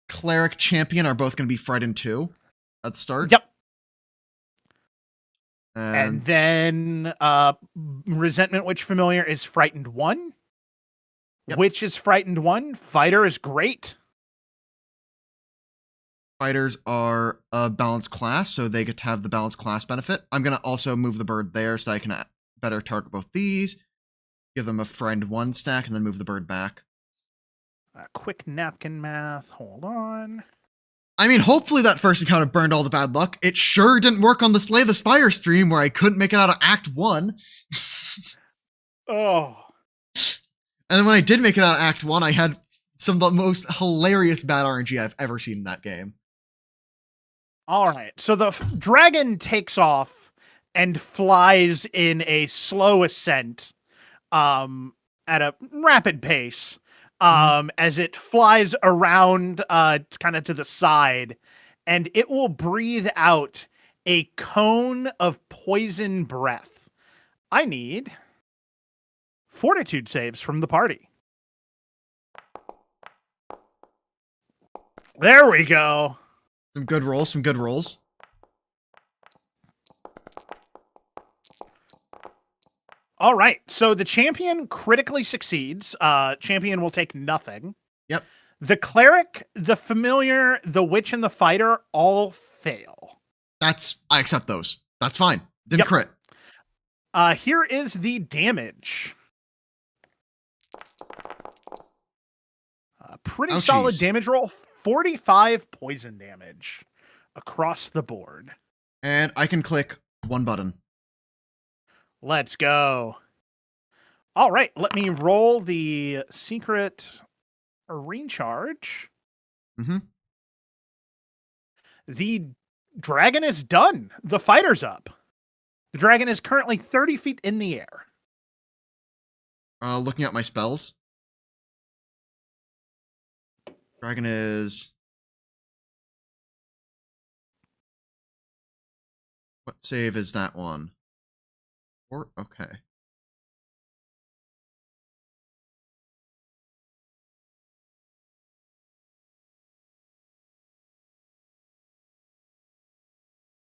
A: cleric champion are both going to be frightened too at the start.
B: Yep. And then resentment witch familiar is frightened 1. Yep. Witch is frightened 1. Fighter is great.
A: Fighters are a balanced class, so they get to have the balanced class benefit. I'm going to also move the bird there so I can better target both these. Give them a friend 1 stack and then move the bird back.
B: Quick napkin math. Hold on.
A: I mean, hopefully that first encounter burned all the bad luck. It sure didn't work on the Slay the Spire stream where I couldn't make it out of Act 1.
B: Oh.
A: And then when I did make it out of Act 1, I had some of the most hilarious bad RNG I've ever seen in that game.
B: All right. So the dragon takes off and flies in a slow ascent at a rapid pace. As it flies around kind of to the side, and it will breathe out a cone of poison breath. I need fortitude saves from the party. There we go.
A: Some good rolls.
B: All right, so the champion critically succeeds. Champion will take nothing.
A: Yep.
B: The cleric, the familiar, the witch, and the fighter all fail.
A: I accept those. That's fine. Didn't crit.
B: Here is the damage. Pretty solid damage roll. 45 poison damage across the board.
A: And I can click one button.
B: Let's go. All right, let me roll the secret recharge.
A: Mm-hmm.
B: The dragon is done. The fighter's up. The dragon is currently 30 feet in the air.
A: Looking at my spells. Dragon is... What save is that one? Okay.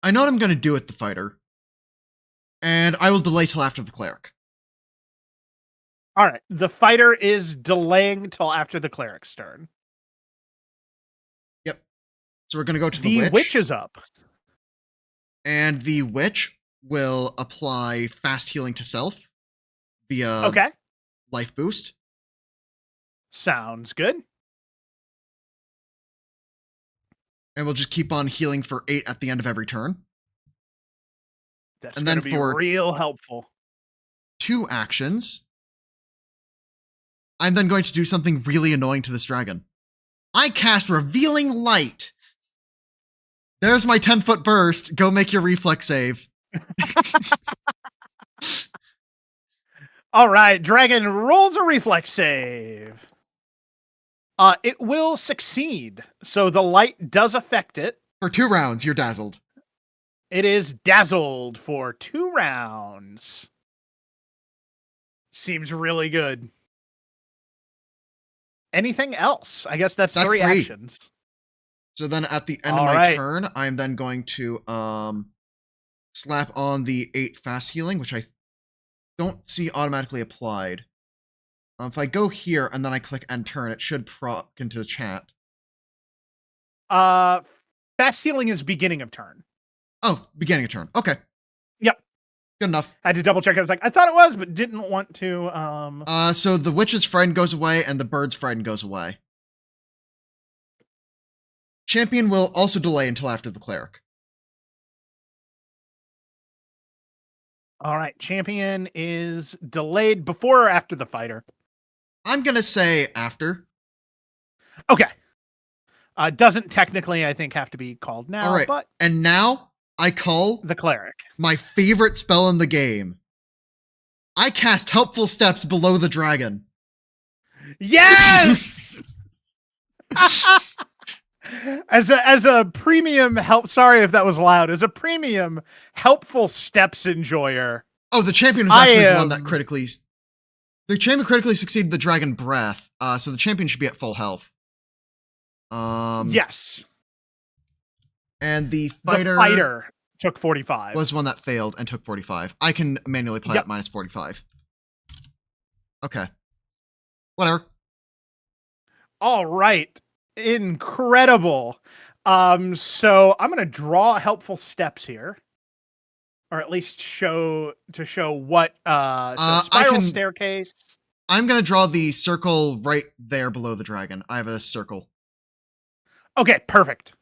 A: I know what I'm going to do with the fighter. And I will delay till after the cleric.
B: All right, the fighter is delaying till after the cleric's turn.
A: Yep. So we're going to go to the
B: The witch is up.
A: And the witch will apply fast healing to self via life boost.
B: Sounds good.
A: And we'll just keep on healing for 8 at the end of every turn.
B: That's going to be real helpful.
A: 2 actions, I'm then going to do something really annoying to this dragon. I cast Revealing Light. There's my 10-foot burst. Go make your reflex save.
B: All right, dragon rolls a reflex save. It will succeed. So the light does affect it.
A: For 2 rounds, you're dazzled.
B: It is dazzled for 2 rounds. Seems really good. Anything else? I guess that's 3 actions.
A: So then at the end of my turn, I'm then going to slap on the 8 fast healing, which I don't see automatically applied. If I go here and then I click end turn, it should proc into the chat.
B: Fast healing is beginning of turn.
A: Oh, beginning of turn. Okay.
B: Yep.
A: Good enough.
B: I had to double check. I was like, I thought it was, but didn't want to.
A: So the witch's friend goes away and the bird's friend goes away. Champion will also delay until after the cleric.
B: All right. Champion is delayed before or after the fighter?
A: I'm going to say after.
B: Okay. Doesn't technically, I think, have to be called now.
A: All right.
B: But
A: and now I call
B: the cleric.
A: My favorite spell in the game. I cast Helpful Steps below the dragon.
B: Yes! As a premium help, sorry if that was loud. As a premium Helpful Steps enjoyer.
A: Oh, the champion was actually the one that critically. The champion critically succeeded the dragon breath, so the champion should be at full health.
B: Yes.
A: And the fighter.
B: The fighter took 45.
A: Was one that failed and took 45. I can manually play at minus 45. Okay. Whatever.
B: All right. Incredible. So I'm going to draw Helpful Steps here. Or at least show what so spiral staircase.
A: I'm going to draw the circle right there below the dragon. I have a circle.
B: Okay, perfect.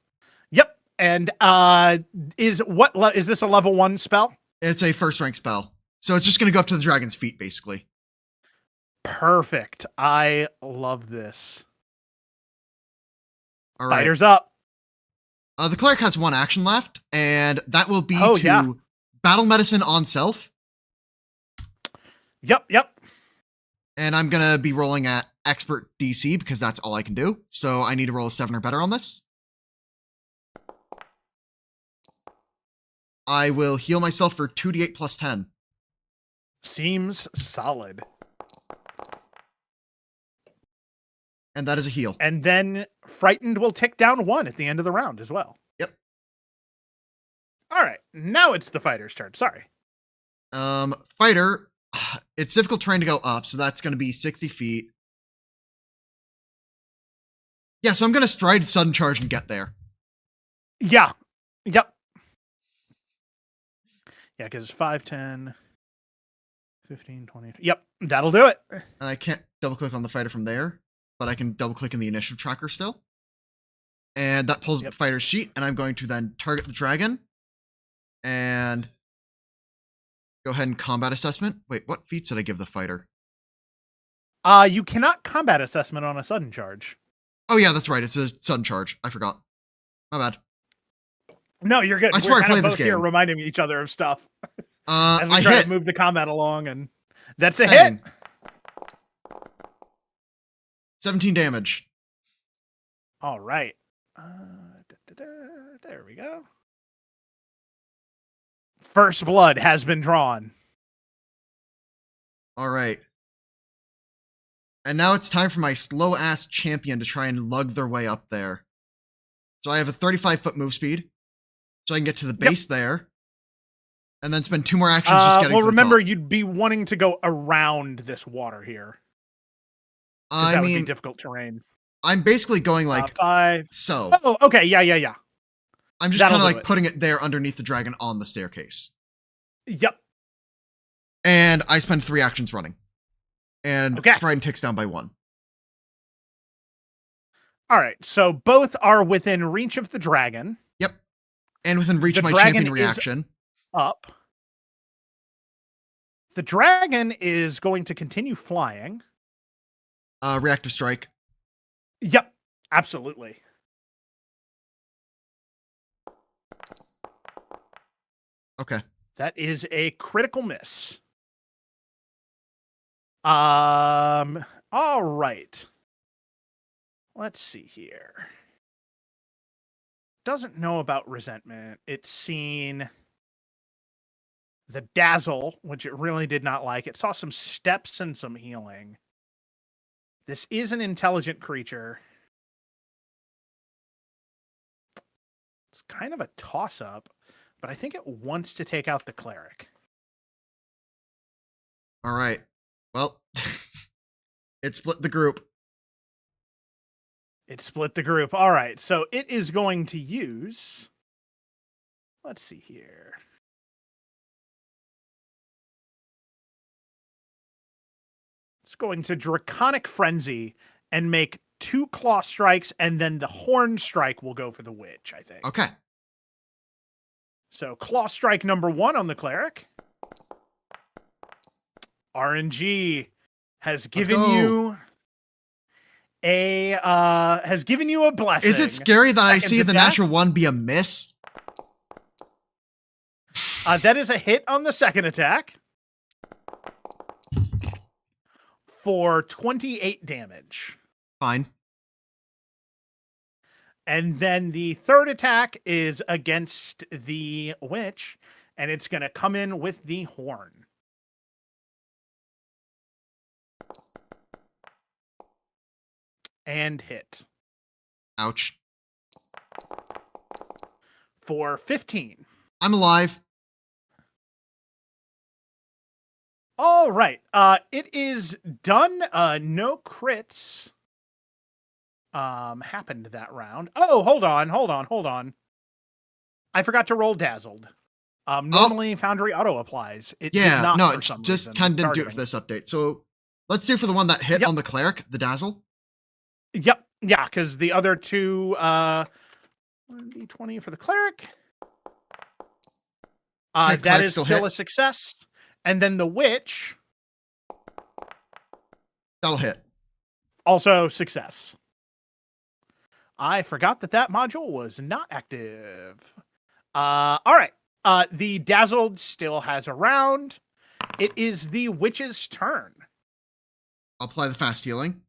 B: Yep. And is this a level 1 spell?
A: It's a first rank spell. So it's just going to go up to the dragon's feet, basically.
B: Perfect. I love this.
A: All right.
B: Fighter's up.
A: The cleric has 1 action left, and that will be to battle medicine on self.
B: Yep.
A: And I'm going to be rolling at expert DC because that's all I can do. So I need to roll a 7 or better on this. I will heal myself for 2d8 plus 10.
B: Seems solid.
A: And that is a heal.
B: And then Frightened will tick down 1 at the end of the round as well.
A: Yep.
B: All right. Now it's the fighter's turn. Sorry.
A: Fighter, it's difficult terrain to go up, so that's going to be 60 feet. Yeah, so I'm going to stride sudden charge and get there.
B: Yeah. Yep. Yeah, because 5, 10, 15, 20. Yep, that'll do it.
A: I can't double click on the fighter from there, but I can double click in the initiative tracker still. And that pulls up the fighter's sheet, and I'm going to then target the dragon. And go ahead and combat assessment. Wait, what feats did I give the fighter?
B: You cannot combat assessment on a sudden charge.
A: Oh yeah, that's right. It's a sudden charge. I forgot. My bad.
B: No, you're good.
A: I swear
B: We're
A: I
B: kind of
A: played this
B: both here
A: game.
B: reminding each other of stuff as we
A: I
B: try
A: hit.
B: to move the combat along, and that's a
A: Bang.
B: hit.
A: 17 damage.
B: All right. There we go. First blood has been drawn.
A: All right. And now it's time for my slow-ass champion to try and lug their way up there. So I have a 35-foot move speed. So I can get to the base there. And then spend 2 more actions just getting to the
B: remember,
A: top.
B: you'd be wanting to go around this water here.
A: I
B: would be
A: mean,
B: difficult terrain.
A: I'm basically going like
B: 5.
A: so.
B: Oh, okay. Yeah.
A: I'm just kind of like putting it there underneath the dragon on the staircase.
B: Yep.
A: And I spend 3 actions running. And
B: Okay.
A: Frighten ticks down by 1.
B: All right. So both are within reach of the dragon.
A: Yep. And within reach
B: The
A: of my
B: dragon
A: champion reaction.
B: Up. The dragon is going to continue flying.
A: Reactive strike.
B: Yep. Absolutely.
A: Okay.
B: That is a critical miss. All right. Let's see here. Doesn't know about resentment. It's seen the dazzle, which it really did not like. It saw some steps and some healing. This is an intelligent creature. It's kind of a toss-up, but I think it wants to take out the cleric.
A: All right. Well, it split the group.
B: It split the group. All right. So it is going to use... Let's see here. It's going to Draconic Frenzy and make 2 claw strikes, and then the horn strike will go for the witch, I think.
A: Okay.
B: So claw strike number 1 on the cleric. RNG has given you a blessing.
A: Is it scary that I see the
B: attack.
A: natural 1 be a miss?
B: That is a hit on the second attack for 28 damage.
A: Fine.
B: And then the third attack is against the witch, and it's going to come in with the horn. And hit.
A: Ouch.
B: For 15.
A: I'm alive.
B: All right. It is done. No crits happened that round. Oh, hold on. I forgot to roll dazzled. Normally Foundry auto applies. It did not
A: no,
B: for
A: it
B: some
A: just
B: reason,
A: kind of didn't do it
B: targeting.
A: for this update. So let's do for the one that hit on the cleric, the dazzle.
B: Yep. Yeah, because the other 2 1d20 for the cleric. That is still a success. And then the witch.
A: That'll hit.
B: Also success. I forgot that module was not active. All right. The dazzled still has a round. It is the witch's turn.
A: I'll apply the fast healing.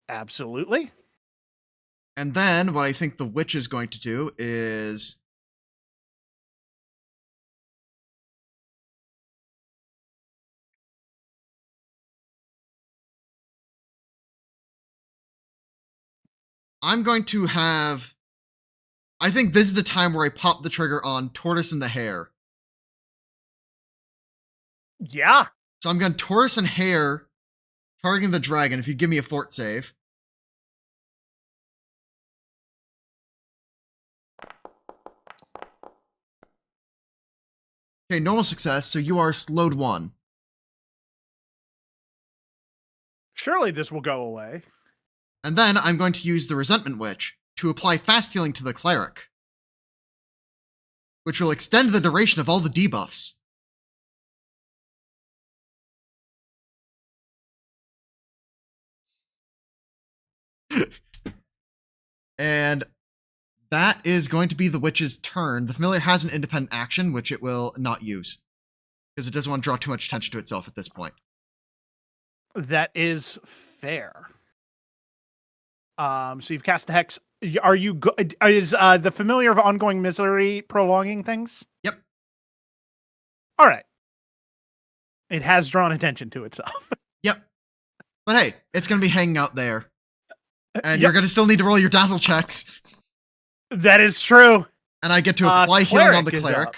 B: Absolutely.
A: And then what I think the witch is going to do is... I'm going to have... I think this is the time where I pop the trigger on Tortoise and the Hare.
B: Yeah.
A: So I'm going Tortoise and Hare, targeting the dragon, if you give me a fort save. Okay, normal success, so you are slowed 1.
B: Surely this will go away.
A: And then I'm going to use the Resentment Witch to apply fast healing to the cleric. which will extend the duration of all the debuffs. And that is going to be the witch's turn. The familiar has an independent action, which it will not use, because it doesn't want to draw too much attention to itself at this point.
B: That is fair. So you've cast the hex. Are you is the familiar of ongoing misery prolonging things?
A: Yep.
B: All right. It has drawn attention to itself.
A: Yep. But hey, it's going to be hanging out there. And
B: Yep.
A: you're going to still need to roll your dazzle checks.
B: That is true.
A: And I get to apply healing on the
B: Cleric is
A: cleric.
B: up.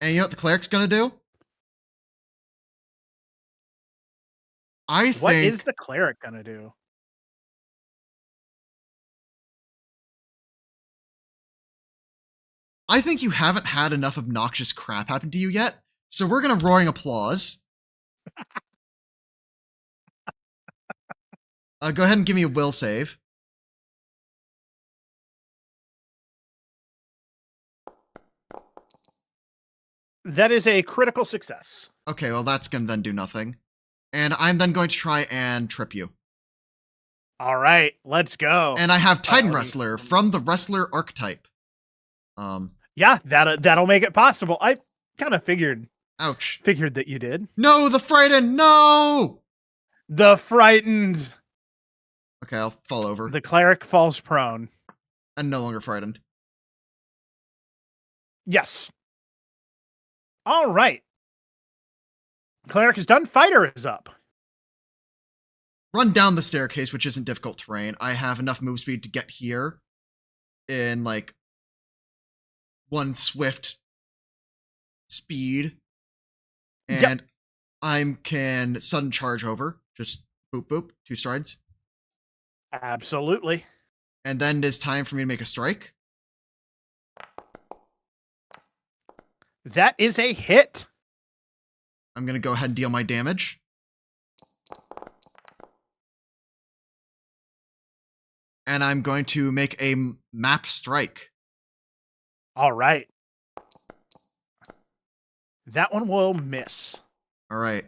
A: And you know what the cleric's going to do?
B: What is the cleric gonna do?
A: I think you haven't had enough obnoxious crap happen to you yet, so we're going to roaring applause. Go ahead and give me a will save.
B: That is a critical success.
A: Okay, well that's going to then do nothing. And I'm then going to try and trip you.
B: All right, let's go.
A: And I have Titan
B: let me-
A: Wrestler from the Wrestler archetype.
B: Yeah, that'll make it possible. I kind of figured
A: Ouch.
B: that you did.
A: No, the frightened, no!
B: The frightened.
A: Okay, I'll fall over.
B: The cleric falls prone.
A: I'm no longer frightened.
B: Yes. All right. Cleric is done. Fighter is up.
A: Run down the staircase, which isn't difficult terrain. I have enough move speed to get here in like one swift speed. And
B: Yep.
A: I can sudden charge over. Just boop boop, 2 strides.
B: Absolutely.
A: And then it is time for me to make a strike.
B: That is a hit.
A: I'm going to go ahead and deal my damage. And I'm going to make a map strike.
B: All right. That one will miss.
A: All right.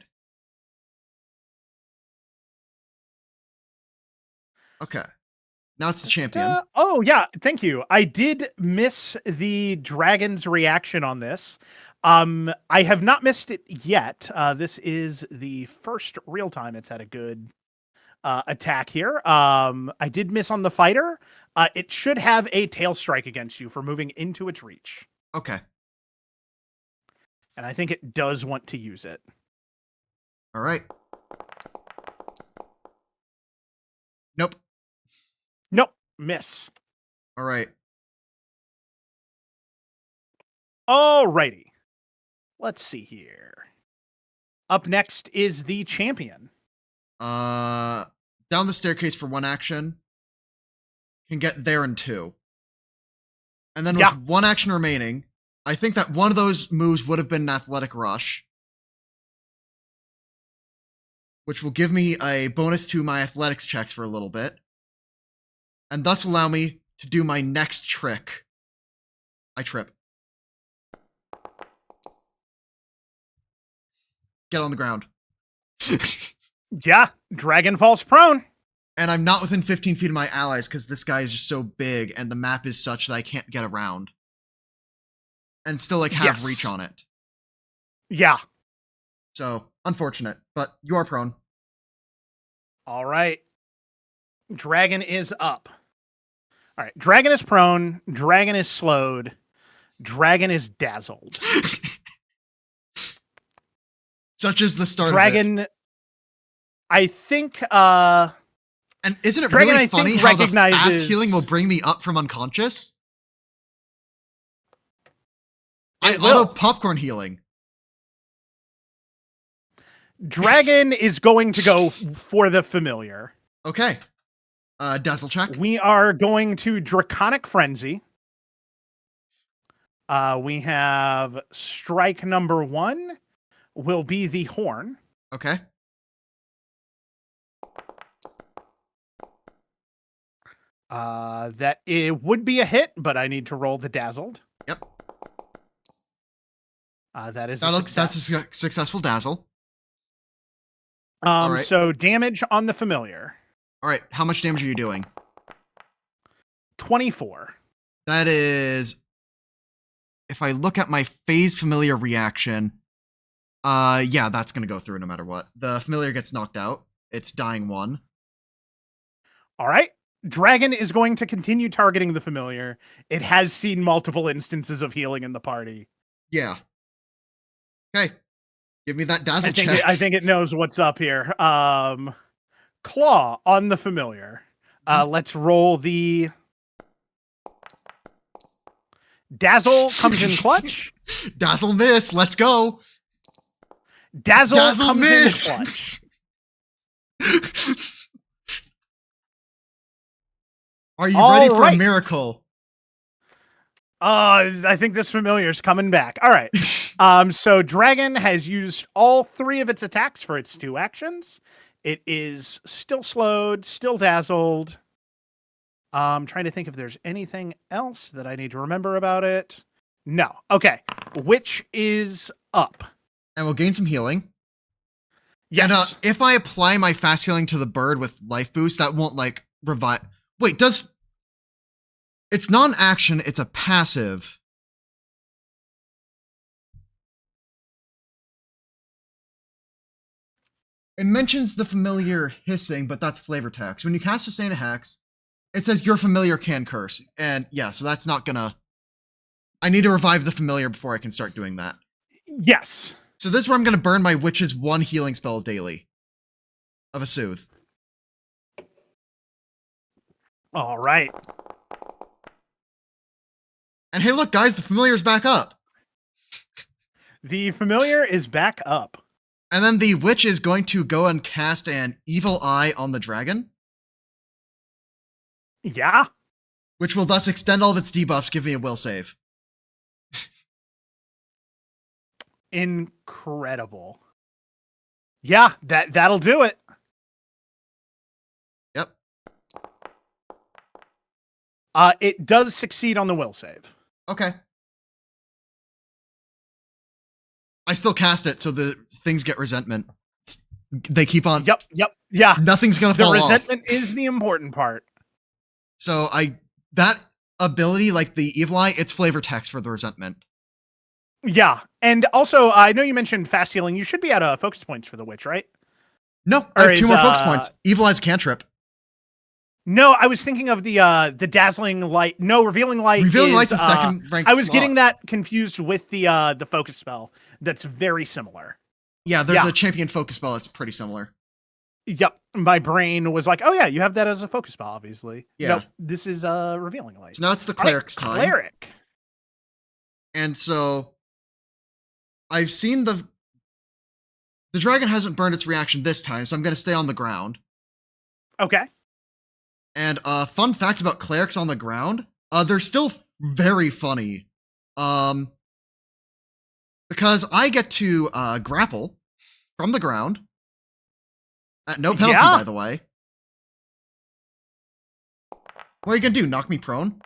A: Okay. Now it's the champion.
B: Oh, yeah. Thank you. I did miss the dragon's reaction on this. I have not missed it yet. This is the first real time it's had a good attack here. I did miss on the fighter. It should have a tail strike against you for moving into its reach.
A: Okay.
B: And I think it does want to use it.
A: All right. Nope.
B: Nope. Miss.
A: All right.
B: Alrighty. Let's see here. Up next is the champion.
A: Down the staircase for 1 action. Can get there in 2. And then with 1 action remaining, I think that one of those moves would have been an athletic rush, which will give me a bonus to my athletics checks for a little bit, and thus allow me to do my next trick. I trip. Get on the ground.
B: Yeah, dragon falls prone.
A: And I'm not within 15 feet of my allies because this guy is just so big and the map is such that I can't get around. And still like have reach on it.
B: Yeah.
A: So, unfortunate, but you are prone.
B: All right. Dragon is up. All right. Dragon is prone. Dragon is slowed. Dragon is dazzled.
A: Such is the start
B: Dragon,
A: of it.
B: I think,
A: and isn't it
B: Dragon,
A: really
B: I
A: funny
B: think,
A: how the fast
B: recognizes-
A: healing will bring me up from unconscious?
B: It
A: I
B: will.
A: auto popcorn healing.
B: Dragon is going to go for the familiar.
A: Okay. Dazzle check.
B: We are going to Draconic Frenzy. We have strike number 1 will be the horn.
A: Okay.
B: That it would be a hit, but I need to roll the dazzled.
A: Yep.
B: That is a success.
A: That's a successful dazzle. All right.
B: So damage on the familiar.
A: All right. How much damage are you doing?
B: 24.
A: That is, if I look at my phase familiar reaction, yeah, that's gonna go through no matter what. The familiar gets knocked out. It's dying 1.
B: All right. Dragon is going to continue targeting the familiar. It has seen multiple instances of healing in the party.
A: Yeah. Okay. Give me that dazzle check.
B: I think it knows what's up here. Claw on the familiar. Let's roll the dazzle comes in clutch.
A: Dazzle miss. Let's go.
B: Dazzle comes
A: miss.
B: in clutch.
A: Are you ready for a miracle?
B: I think this familiar is coming back. All right. So Dragon has used all 3 of its attacks for its 2 actions. It is still slowed, still dazzled. I'm trying to think if there's anything else that I need to remember about it. No. Okay. Which is up.
A: And we'll gain some healing.
B: Yes.
A: And if I apply my fast healing to the bird with life boost, that won't like revive. Wait, it's not an action, it's a passive. It mentions the familiar hissing, but that's flavor text. When you cast Sustain a Hex, it says your familiar can curse. And yeah, so that's not gonna... I need to revive the familiar before I can start doing that.
B: Yes.
A: So this is where I'm gonna burn my witch's 1 healing spell daily. Of a soothe.
B: All right.
A: And hey, look, guys, the familiar's back up.
B: The familiar is back up.
A: And then the witch is going to go and cast an evil eye on the dragon.
B: Yeah.
A: Which will thus extend all of its debuffs, give me a will save.
B: Incredible. Yeah, that'll do it.
A: Yep.
B: It does succeed on the will save.
A: Okay. I still cast it, so the things get resentment. They keep on.
B: Yep. Yeah.
A: Nothing's gonna fall off.
B: The resentment is the important part.
A: So that ability, like the evil eye, it's flavor text for the resentment.
B: Yeah, and also I know you mentioned fast healing. You should be at focus points for the witch, right?
A: No, I have 2 more focus points. Evil eye's cantrip.
B: No, I was thinking of the dazzling light. No, revealing light.
A: Revealing light's a second rank.
B: I was getting that confused with the focus spell. That's very similar.
A: Yeah, there's a champion focus spell that's pretty similar.
B: Yep, my brain was like, oh yeah, you have that as a focus spell, obviously.
A: Yeah,
B: nope, this is revealing light.
A: So now it's the cleric's time.
B: Cleric.
A: And so I've seen the dragon hasn't burned its reaction this time, so I'm going to stay on the ground.
B: Okay.
A: And fun fact about clerics on the ground, they're still very funny. Because I get to grapple from the ground at no penalty, by the way. What are you gonna do? Knock me prone?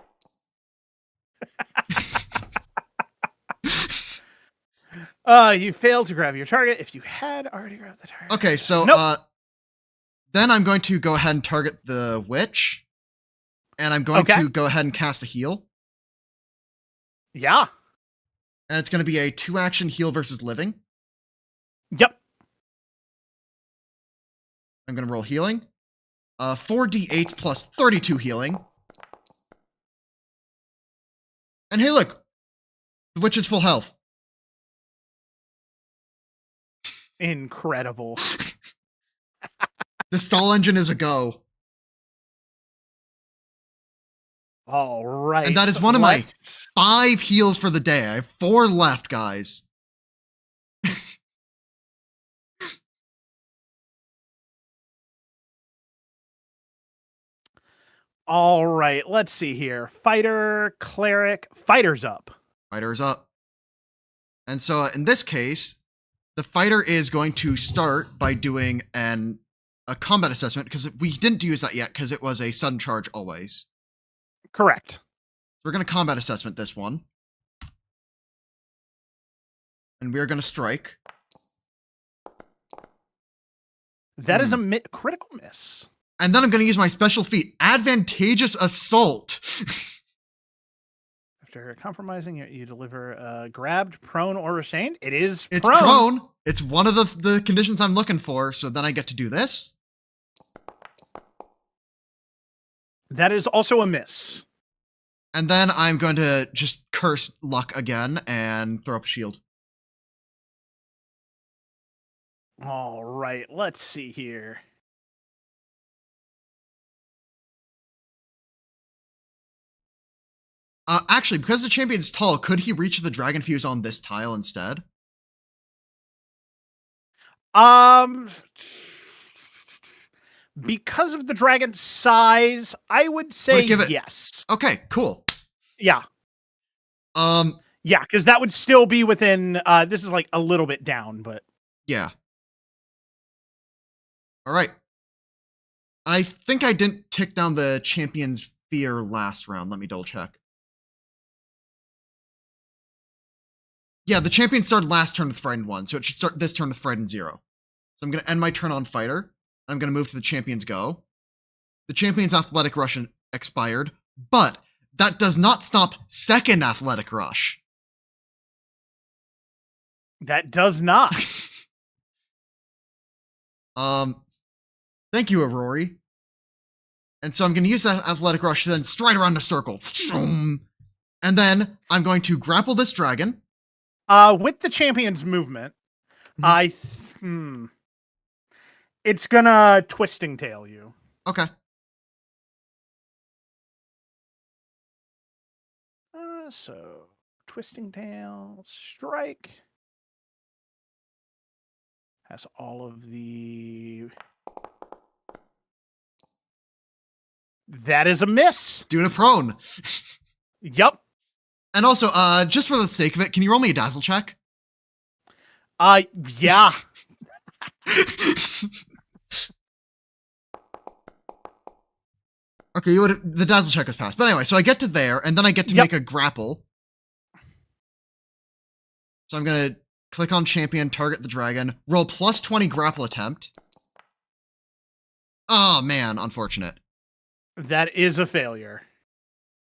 B: You failed to grab your target if you had already grabbed the target.
A: Okay, so then I'm going to go ahead and target the witch. And I'm going to go ahead and cast a heal.
B: Yeah.
A: And it's going to be a 2-action heal versus living.
B: Yep.
A: I'm going to roll healing. 4d8 plus 32 healing. And hey, look. The witch is full health.
B: Incredible.
A: The stall engine is a go.
B: All right.
A: And that is one of my 5 heals for the day. I have 4 left, guys.
B: All right. Let's see here. Fighter, cleric, fighter's up.
A: Fighter's up. And so in this case, the fighter is going to start by doing an a combat assessment because we didn't use that yet because it was a sudden charge always.
B: Correct.
A: We're going to combat assessment this one. And we're going to strike.
B: That is a critical miss.
A: And then I'm going to use my special feat, Advantageous Assault.
B: After compromising, you deliver grabbed, prone, or restrained. It is
A: It's prone. It's one of the conditions I'm looking for, so then I get to do this.
B: That is also a miss.
A: And then I'm going to just curse luck again and throw up a shield.
B: All right, let's see here.
A: Actually, because the champion's tall, could he reach the dragon fuse on this tile instead?
B: Because of the dragon's size, I would say yes.
A: Okay, cool.
B: Yeah. Yeah, because that would still be within. This is like a little bit down, but
A: yeah. All right. I think I didn't tick down the champion's fear last round. Let me double check. Yeah, the champion started last turn with Frightened 1, so it should start this turn with Frightened 0. So I'm going to end my turn on Fighter. I'm going to move to the champion's go. The champion's Athletic Rush expired, but that does not stop second Athletic Rush.
B: That does not.
A: Thank you, Aurori. And so I'm going to use that Athletic Rush to then stride around the circle. And then I'm going to grapple this dragon.
B: With the champion's movement, it's gonna twisting tail you.
A: Okay.
B: So twisting tail, strike. Has all of the. That is a miss.
A: Doing a prone.
B: Yep.
A: And also, just for the sake of it, can you roll me a dazzle check?
B: Yeah.
A: Okay, the dazzle check has passed. But anyway, so I get to there, and then I get to make a grapple. So I'm going to click on champion, target the dragon, roll plus 20 grapple attempt. Oh, man, unfortunate.
B: That is a failure.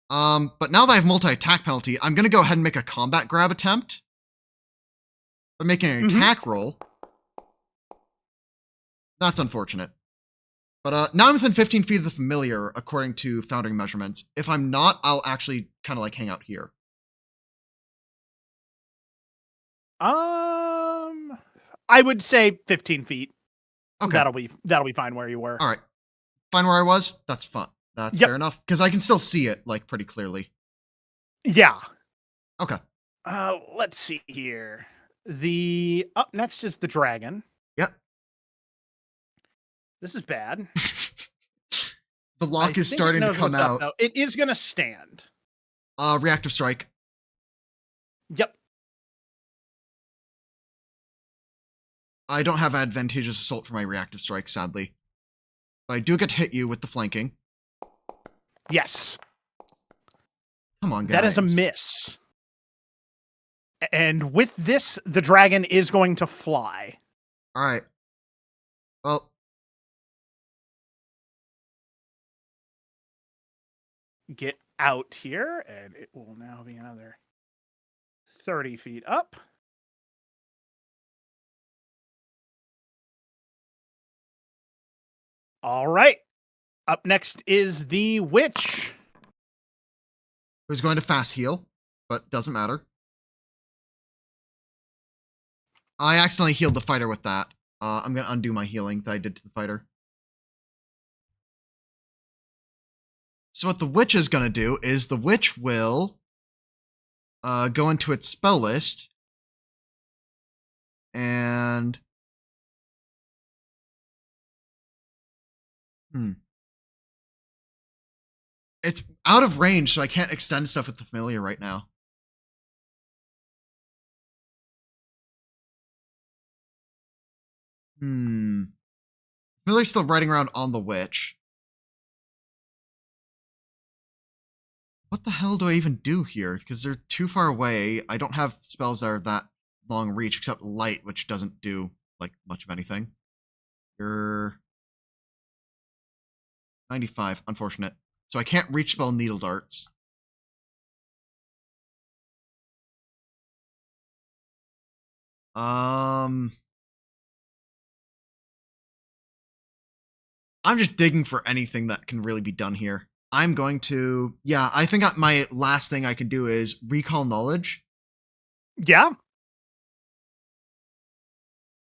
A: But now that I have multi-attack penalty, I'm going to go ahead and make a combat grab attempt. By making an attack roll. That's unfortunate. But now I'm within 15 feet of the familiar, according to foundering measurements. If I'm not, I'll actually kind of like hang out here.
B: I would say 15 feet. Okay. That'll be fine where you were.
A: All right. Fine where I was? That's fun. That's fair enough. Because I can still see it, like, pretty clearly.
B: Yeah.
A: Okay.
B: Let's see here. Up next is the dragon.
A: Yep.
B: This is bad.
A: The lock is starting to come out.
B: No, it is going to stand.
A: Reactive strike.
B: Yep.
A: I don't have advantageous assault for my reactive strike, sadly. But I do get to hit you with the flanking.
B: Yes.
A: Come on, guys.
B: That is a miss. And with this, the dragon is going to fly.
A: All right. Well.
B: Get out here, and it will now be another 30 feet up. All right. Up next is the witch.
A: Who's going to fast heal, but doesn't matter. I accidentally healed the fighter with that. I'm going to undo my healing that I did to the fighter. So what the witch is going to do is the witch will go into its spell list and it's out of range, so I can't extend stuff with the familiar right now. Familiar's still riding around on the witch. What the hell do I even do here? Because they're too far away. I don't have spells that are that long reach, except light, which doesn't do like much of anything. You're 95. Unfortunate. So I can't reach spell needle darts. I'm just digging for anything that can really be done here. I'm going to, yeah, I think my last thing I can do is recall knowledge.
B: Yeah.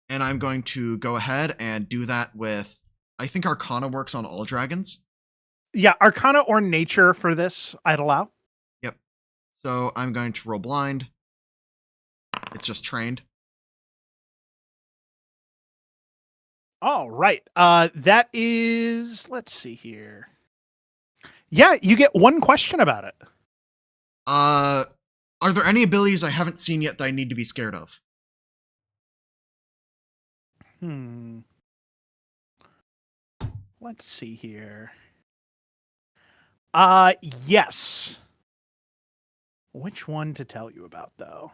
A: And I'm going to go ahead and do that with, I think Arcana works on all dragons.
B: Yeah, Arcana or Nature for this, I'd allow.
A: Yep. So I'm going to roll blind. It's just trained.
B: All right. That is, let's see here. Yeah, you get one question about it.
A: Are there any abilities I haven't seen yet that I need to be scared of?
B: Let's see here. Yes. Which one to tell you about, though?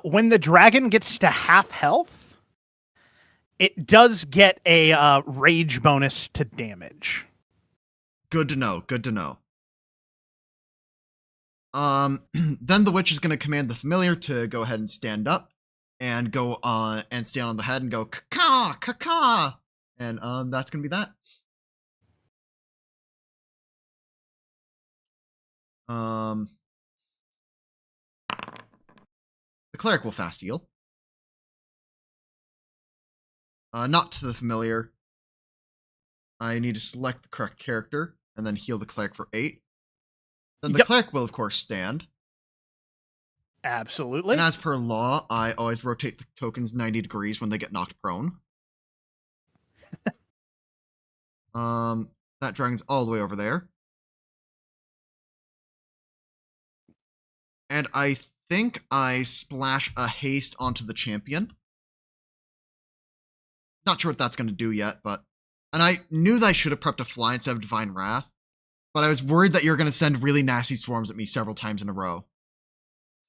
B: When the dragon gets to half health, it does get a rage bonus to damage.
A: Good to know. Good to know. Then the witch is going to command the familiar to go ahead and stand up and go on and stand on the head and go caca caca, and that's going to be that. The cleric will fast heal. Not to the familiar. I need to select the correct character and then heal the cleric for 8. Then the cleric will, of course, stand.
B: Absolutely.
A: And as per law, I always rotate the tokens 90 degrees when they get knocked prone. That dragon's all the way over there. And I think I splash a haste onto the champion. Not sure what that's going to do yet, but... And I knew that I should have prepped a fly instead of Divine Wrath, but I was worried that you're going to send really nasty swarms at me several times in a row.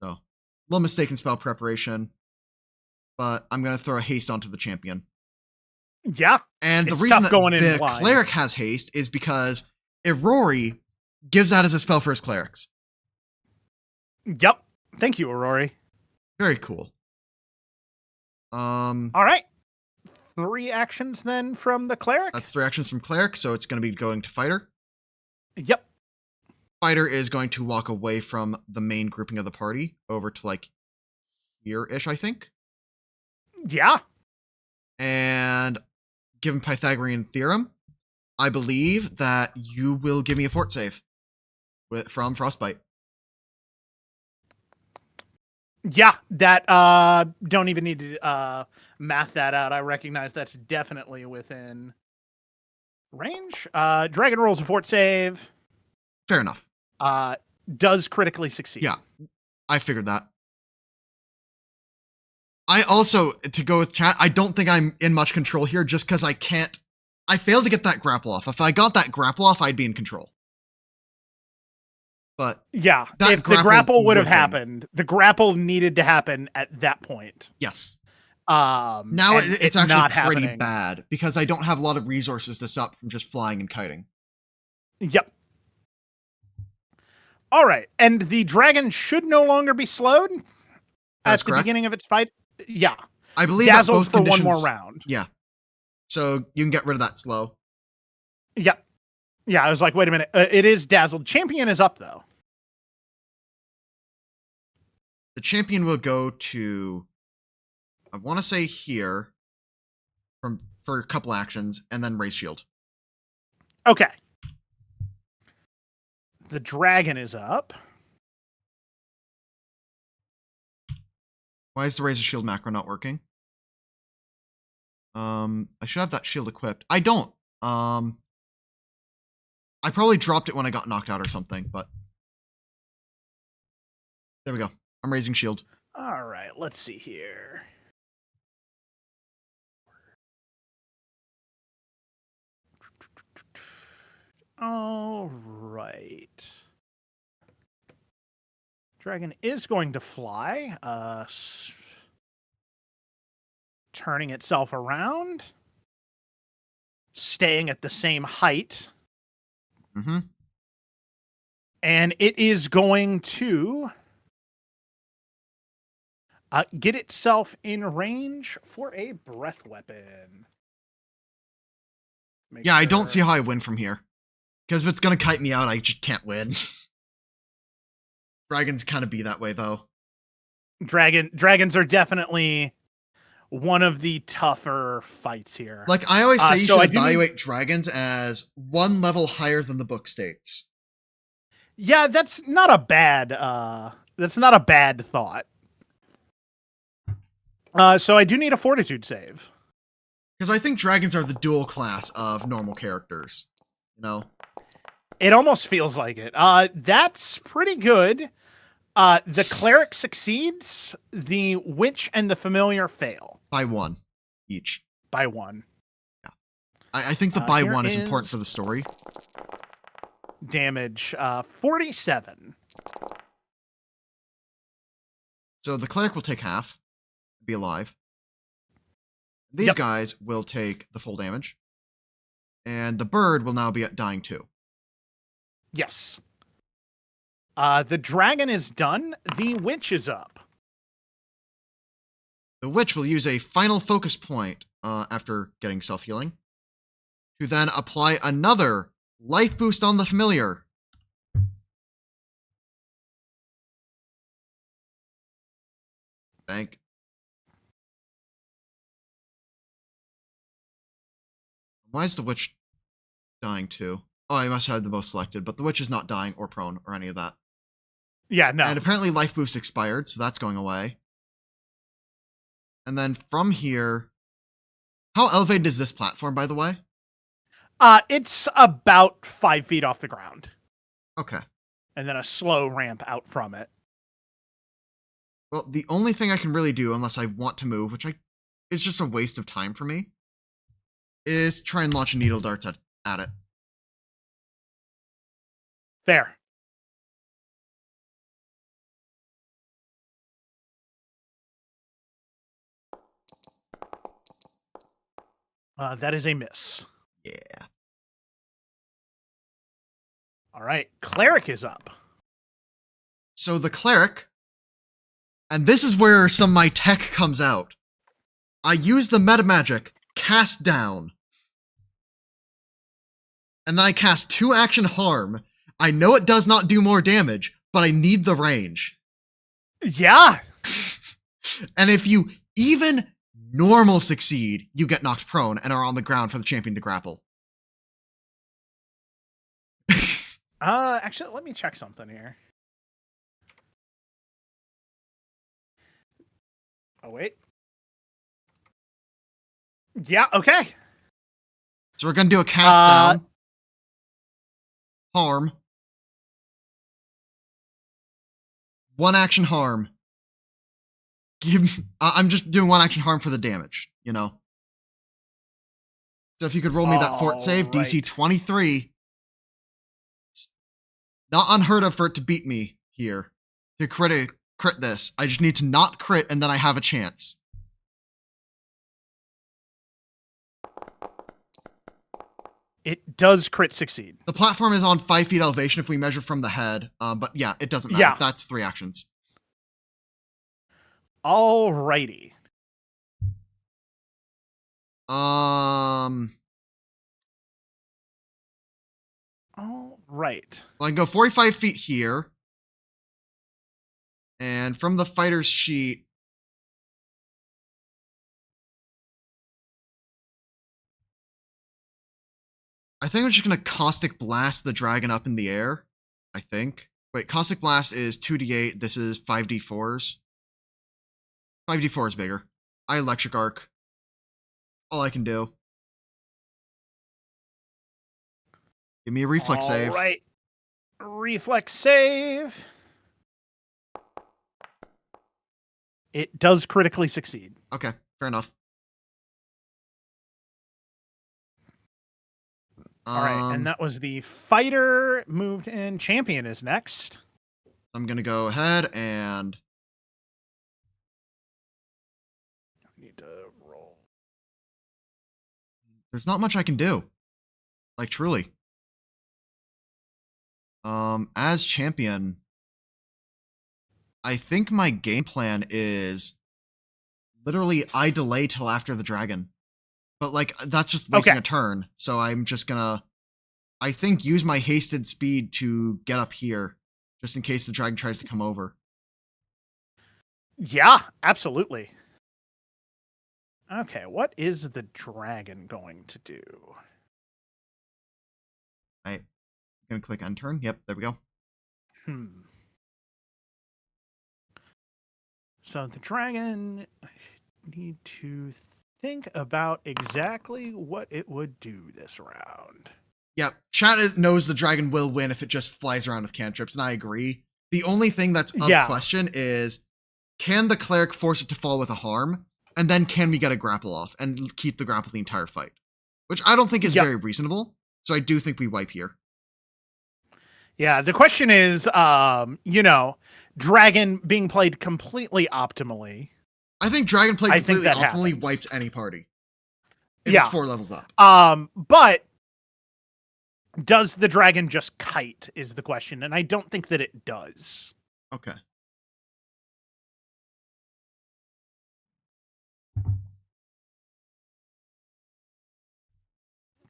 A: So, little mistake in spell preparation, but I'm going to throw a haste onto the champion.
B: Yeah.
A: And the reason that the cleric has haste is because Aurori gives that as a spell for his clerics.
B: Yep. Thank you, Aurori.
A: Very cool.
B: All right. 3 actions then from the cleric?
A: That's 3 actions from cleric, so it's going to be going to fighter.
B: Yep.
A: Fighter is going to walk away from the main grouping of the party over to like here-ish, I think.
B: Yeah.
A: And given Pythagorean theorem, I believe that you will give me a fort save from Frostbite.
B: Yeah, that don't even need to math that out. I recognize that's definitely within range. Dragon rolls a fort save.
A: Fair enough.
B: Does critically succeed.
A: Yeah, I figured that. I also, to go with chat, I don't think I'm in much control here just because I failed to get that grapple off. If I got that grapple off, I'd be in control. But
B: yeah, if the grapple would have happened, the grapple needed to happen at that point.
A: Yes. Now it's actually
B: not
A: pretty
B: happening.
A: bad because I don't have a lot of resources to stop from just flying and kiting.
B: Yep. All right, and the dragon should no longer be slowed at the beginning of its fight. Yeah,
A: I believe
B: dazzled
A: that both
B: for
A: conditions,
B: one more round.
A: Yeah, so you can get rid of that slow.
B: Yep. Yeah, I was like, wait a minute. It is dazzled. Champion is up though.
A: The champion will go to, I want to say here, for a couple actions, and then raise shield.
B: Okay. The dragon is up.
A: Why is the raise shield macro not working? I should have that shield equipped. I don't. I probably dropped it when I got knocked out or something, but there we go. I'm raising shield.
B: All right. right, let's see here. All right. Dragon is going to fly, turning itself around, staying at the same height.
A: Mm-hmm.
B: And it is going to get itself in range for a breath weapon.
A: Yeah, I don't see how I win from here. Because if it's going to kite me out, I just can't win. Dragons kind of be that way, though.
B: Dragons are definitely one of the tougher fights here.
A: Like, I always say you
B: so
A: should evaluate dragons as one level higher than the book states.
B: Yeah, that's not a bad thought. So I do need a fortitude save.
A: Because I think dragons are the dual class of normal characters. You know?
B: It almost feels like it. That's pretty good. The cleric succeeds. The witch and the familiar fail.
A: By one each.
B: By one.
A: Yeah. I think the by one is important for the story.
B: Damage 47.
A: So the cleric will take half, be alive. These guys will take the full damage. And the bird will now be at dying 2.
B: Yes. The dragon is done. The witch is up.
A: The witch will use a final focus point after getting self-healing to then apply another life boost on the familiar. Bank. Why is the witch dying too? Oh, I must have the most selected, but the witch is not dying or prone or any of that.
B: Yeah, no.
A: And apparently life boost expired, so that's going away. And then from here, how elevated is this platform, by the way?
B: It's about 5 feet off the ground.
A: Okay.
B: And then a slow ramp out from it.
A: Well, the only thing I can really do, unless I want to move, which is just a waste of time for me, is try and launch needle darts at it.
B: Fair. That is a miss.
A: Yeah.
B: All right. Cleric is up.
A: So the cleric, and this is where some of my tech comes out. I use the meta magic, cast down. And then I cast 2 action harm. I know it does not do more damage, but I need the range.
B: Yeah.
A: And if you even normal succeed, you get knocked prone and are on the ground for the champion to grapple.
B: Actually, let me check something here. Oh, wait. Yeah, okay.
A: So we're going to do a cast down. Harm. 1 action harm. I'm just doing 1 action harm for the damage, you know? So if you could roll me that fort save,
B: right.
A: DC 23. It's not unheard of for it to beat me here. To crit this. I just need to not crit and then I have a chance.
B: It does crit succeed.
A: The platform is on 5 feet elevation if we measure from the head. But yeah, it doesn't matter.
B: Yeah.
A: That's 3 actions.
B: Alrighty.
A: All
B: right.
A: Well, I can go 45 feet here. And from the fighter's sheet, I think I'm just going to Caustic Blast the dragon up in the air. I think. Wait, Caustic Blast is 2d8. This is 5d4s. 5d4 is bigger. I Electric Arc. All I can do. Give me a reflex save.
B: All right. Reflex save It does critically succeed.
A: Okay, fair enough.
B: All right, and that was the fighter moved in. Champion is next.
A: I'm gonna go ahead and
B: Need to roll.
A: there's not much I can do. Like truly. As champion, I think my game plan is literally I delay till after the dragon. But like that's just wasting a turn. So I'm just gonna I think use my hasted speed to get up here, just in case the dragon tries to come over.
B: Yeah, absolutely. Okay, what is the dragon going to do?
A: I'm gonna click end turn. Yep, there we go.
B: So the dragon, I need to think about exactly what it would do this round.
A: Yeah, chat knows the dragon will win if it just flies around with cantrips, and I agree. The only thing that's of question is, can the cleric force it to fall with a harm? And then can we get a grapple off and keep the grapple the entire fight? Which I don't think is very reasonable. So I do think we wipe here.
B: Yeah, the question is, dragon being played completely optimally.
A: I think dragon played completely optimally wipes any party. If it's 4 levels up.
B: But does the dragon just kite is the question, and I don't think that it does.
A: Okay.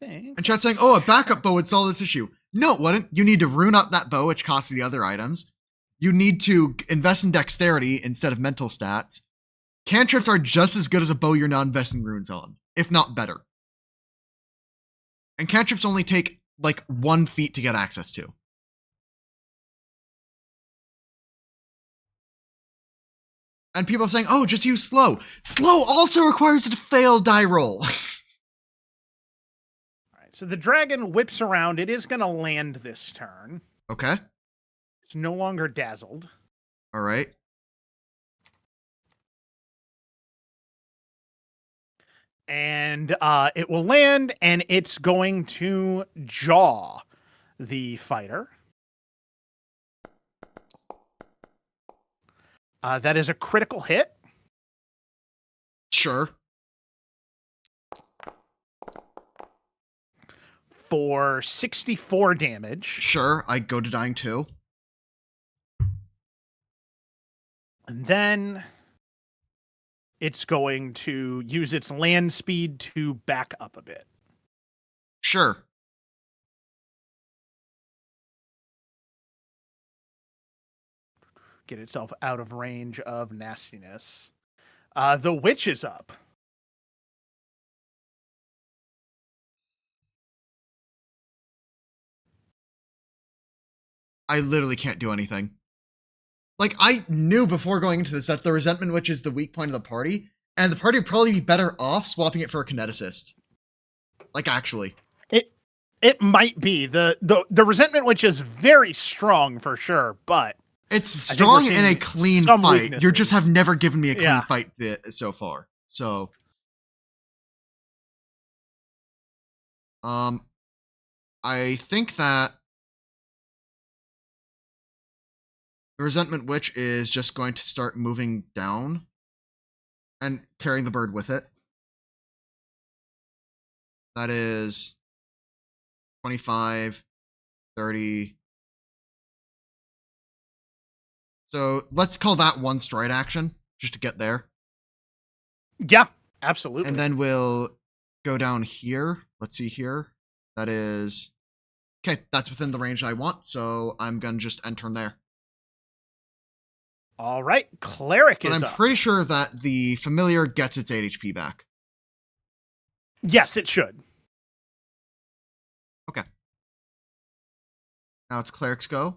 A: And chat's saying, oh, a backup bow would solve this issue. No, it wouldn't. You need to rune up that bow, which costs the other items. You need to invest in dexterity instead of mental stats. Cantrips are just as good as a bow you're not investing runes on, if not better. And cantrips only take like 1 feat to get access to. And people are saying, oh, just use slow. Slow also requires a failed die roll.
B: So the dragon whips around. It is going to land this turn.
A: Okay.
B: It's no longer dazzled.
A: All right.
B: And it will land, and it's going to jaw the fighter. That is a critical hit.
A: Sure.
B: For 64 damage.
A: Sure, I go to dying too.
B: And then it's going to use its land speed to back up a bit.
A: Sure.
B: Get itself out of range of nastiness. The witch is up.
A: I literally can't do anything. Like, I knew before going into this that the resentment witch is the weak point of the party, and the party would probably be better off swapping it for a kineticist. Like, actually.
B: It might be. The resentment witch is very strong for sure, but
A: it's strong in a clean fight.
B: Weaknesses.
A: You just have never given me a clean fight so far. So I think that the resentment witch is just going to start moving down and carrying the bird with it. That is 25, 30. So let's call that one stride action just to get there.
B: Yeah, absolutely.
A: And then we'll go down here. Let's see here. That is okay. That's within the range I want. So I'm going to just end turn there.
B: All right. Cleric is up.
A: But I'm pretty sure that the familiar gets its 8 HP back.
B: Yes, it should.
A: Okay. Now it's cleric's go.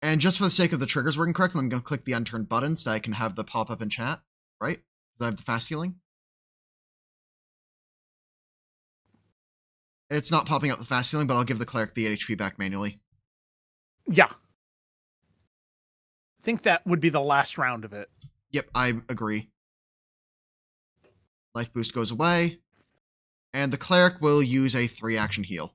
A: And just for the sake of the triggers working correctly, I'm going to click the end turn button so I can have the pop up in chat, right? Because I have the fast healing. It's not popping up the fast healing, but I'll give the cleric the 8 HP back manually.
B: Yeah. think that would be the last round of it.
A: Yep, I agree. Life boost goes away, and the cleric will use a 3-action heal.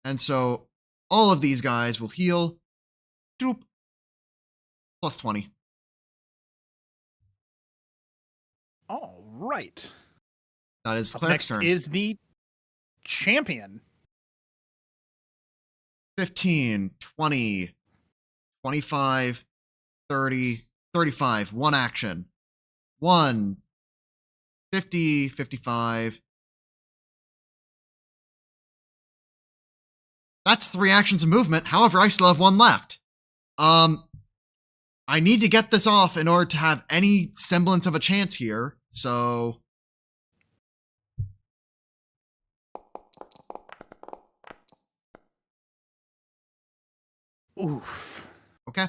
A: And so all of these guys will heal. Doop. Plus 20.
B: All right.
A: That is the
B: Up
A: cleric's
B: next
A: turn.
B: is the champion.
A: 15, 20, 25, 30, 35. 1 action. 1, 50, 55. That's 3 actions of movement. However, I still have 1 left. I need to get this off in order to have any semblance of a chance here. So
B: Oof.
A: okay.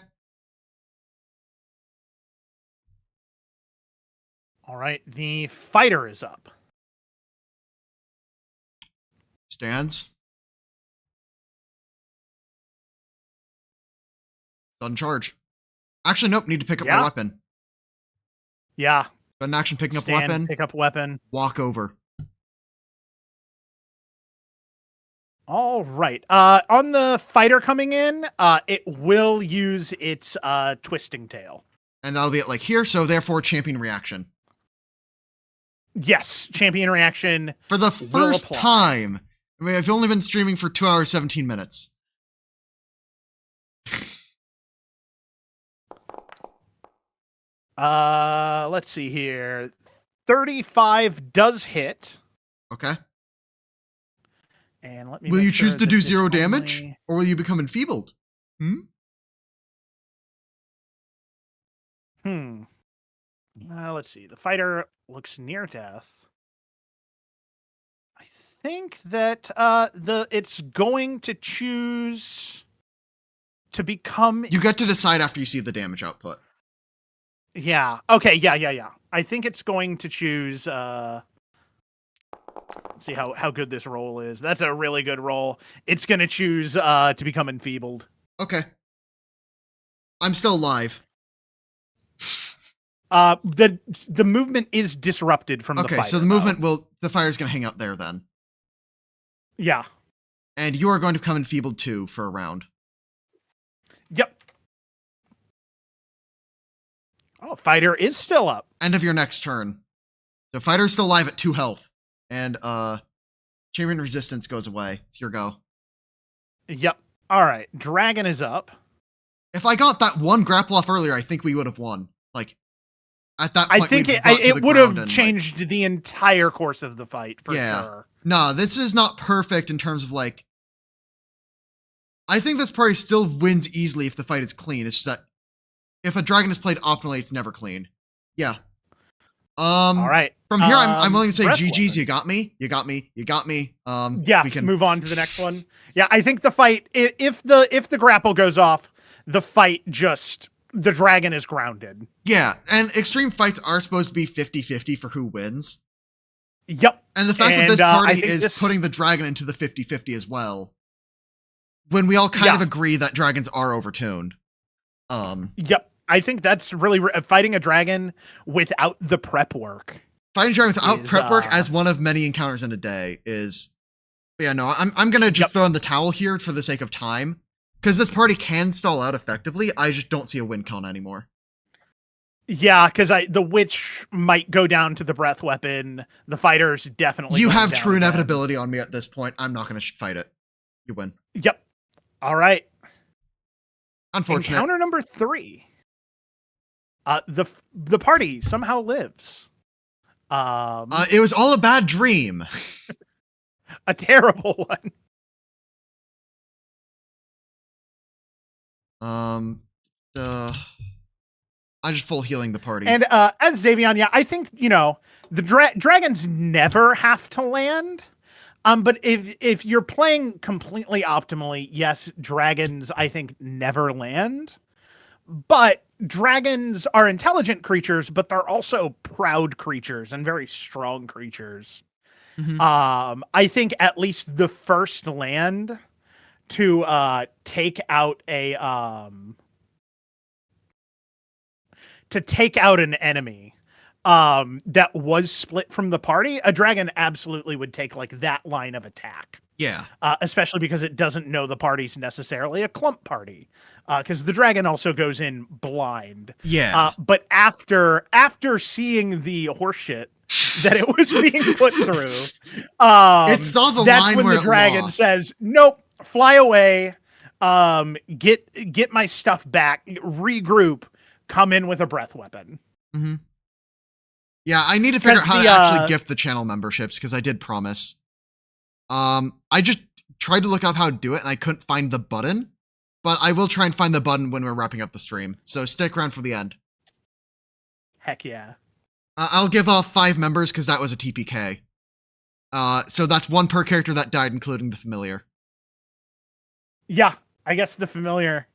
B: All right. The fighter is up.
A: Stands. Sudden charge. Actually, nope. Need to pick up my weapon.
B: Yeah.
A: Sudden action picking
B: Stand,
A: up weapon.
B: pick up weapon.
A: Walk over.
B: All right. On the fighter coming in, it will use its twisting tail.
A: And that'll be at like here, so therefore champion reaction.
B: Yes, champion reaction.
A: For the first time. I mean, I've only been streaming for 2 hours, 17 minutes.
B: Let's see here. 35 does hit.
A: Okay.
B: And let me
A: Will you
B: make sure
A: choose to
B: that
A: do
B: this
A: 0 damage?
B: only-
A: Or will you become enfeebled?
B: Let's see. The fighter looks near death. I think that it's going to choose to become.
A: You get to decide after you see the damage output.
B: Yeah. Okay. Yeah. I think it's going to choose. Let's see how good this roll is. That's a really good roll. It's going to choose to become enfeebled.
A: Okay. I'm still alive.
B: The movement is disrupted from the fighter.
A: Okay, so the movement the fire's gonna hang out there then.
B: Yeah.
A: And you are going to become enfeebled too for a round.
B: Yep. Oh, fighter is still up.
A: End of your next turn. So fighter's still alive at 2 health. And champion resistance goes away. It's your go.
B: Yep. All right. Dragon is up.
A: If I got that 1 grapple off earlier, I think we would have won. Like, at that point,
B: I think it would have changed the entire course of the fight for sure.
A: No, this is not perfect in terms of like. I think this party still wins easily if the fight is clean. It's just that if a dragon is played optimally, it's never clean. Yeah.
B: All right.
A: From here, I'm willing to say GG's.
B: Weapon.
A: You got me. You got me. You got me.
B: Yeah.
A: We can
B: move on to the next one. Yeah, I think the fight. If the grapple goes off, the fight the dragon is grounded.
A: Yeah, and extreme fights are supposed to be 50-50 for who wins.
B: Yep.
A: And the fact that this party is putting the dragon into the 50-50 as well, when we all kind of agree that dragons are overtuned.
B: Yep. I think that's really fighting a dragon without the prep work.
A: Fighting a dragon without prep work as one of many encounters in a day is. Yeah, no, I'm gonna just throw in the towel here for the sake of time. Because this party can stall out effectively, I just don't see a win con anymore.
B: Yeah, because the witch might go down to the breath weapon. The fighter's definitely.
A: You have true inevitability on me at this point. I'm not going to fight it. You win.
B: Yep. All right.
A: Unfortunate.
B: Encounter number 3. The party somehow lives.
A: It was all a bad dream.
B: A terrible one.
A: I'm just full healing the party.
B: And as Xavion, I think, the dragons never have to land. But if you're playing completely optimally, yes, dragons, I think, never land. But dragons are intelligent creatures, but they're also proud creatures and very strong creatures.
A: Mm-hmm.
B: I think at least the first land to take out an enemy that was split from the party, a dragon absolutely would take like that line of attack.
A: Yeah.
B: Especially because it doesn't know the party's necessarily a clump party, because the dragon also goes in blind.
A: Yeah.
B: But after seeing the horseshit that it was being put through,
A: It saw the
B: that's
A: line
B: when
A: where
B: the
A: it
B: dragon
A: lost.
B: says, "Nope, fly away. Get my stuff back. Regroup. Come in with a breath weapon."
A: Mm-hmm. Yeah, I need to figure out
B: Because
A: how
B: the
A: to actually gift the channel memberships because I did promise. I just tried to look up how to do it and I couldn't find the button, but I will try and find the button when we're wrapping up the stream. So stick around for the end.
B: heck yeah.
A: I'll give off 5 members because that was a TPK. So that's 1 per character that died, including the familiar.
B: Yeah, I guess the familiar.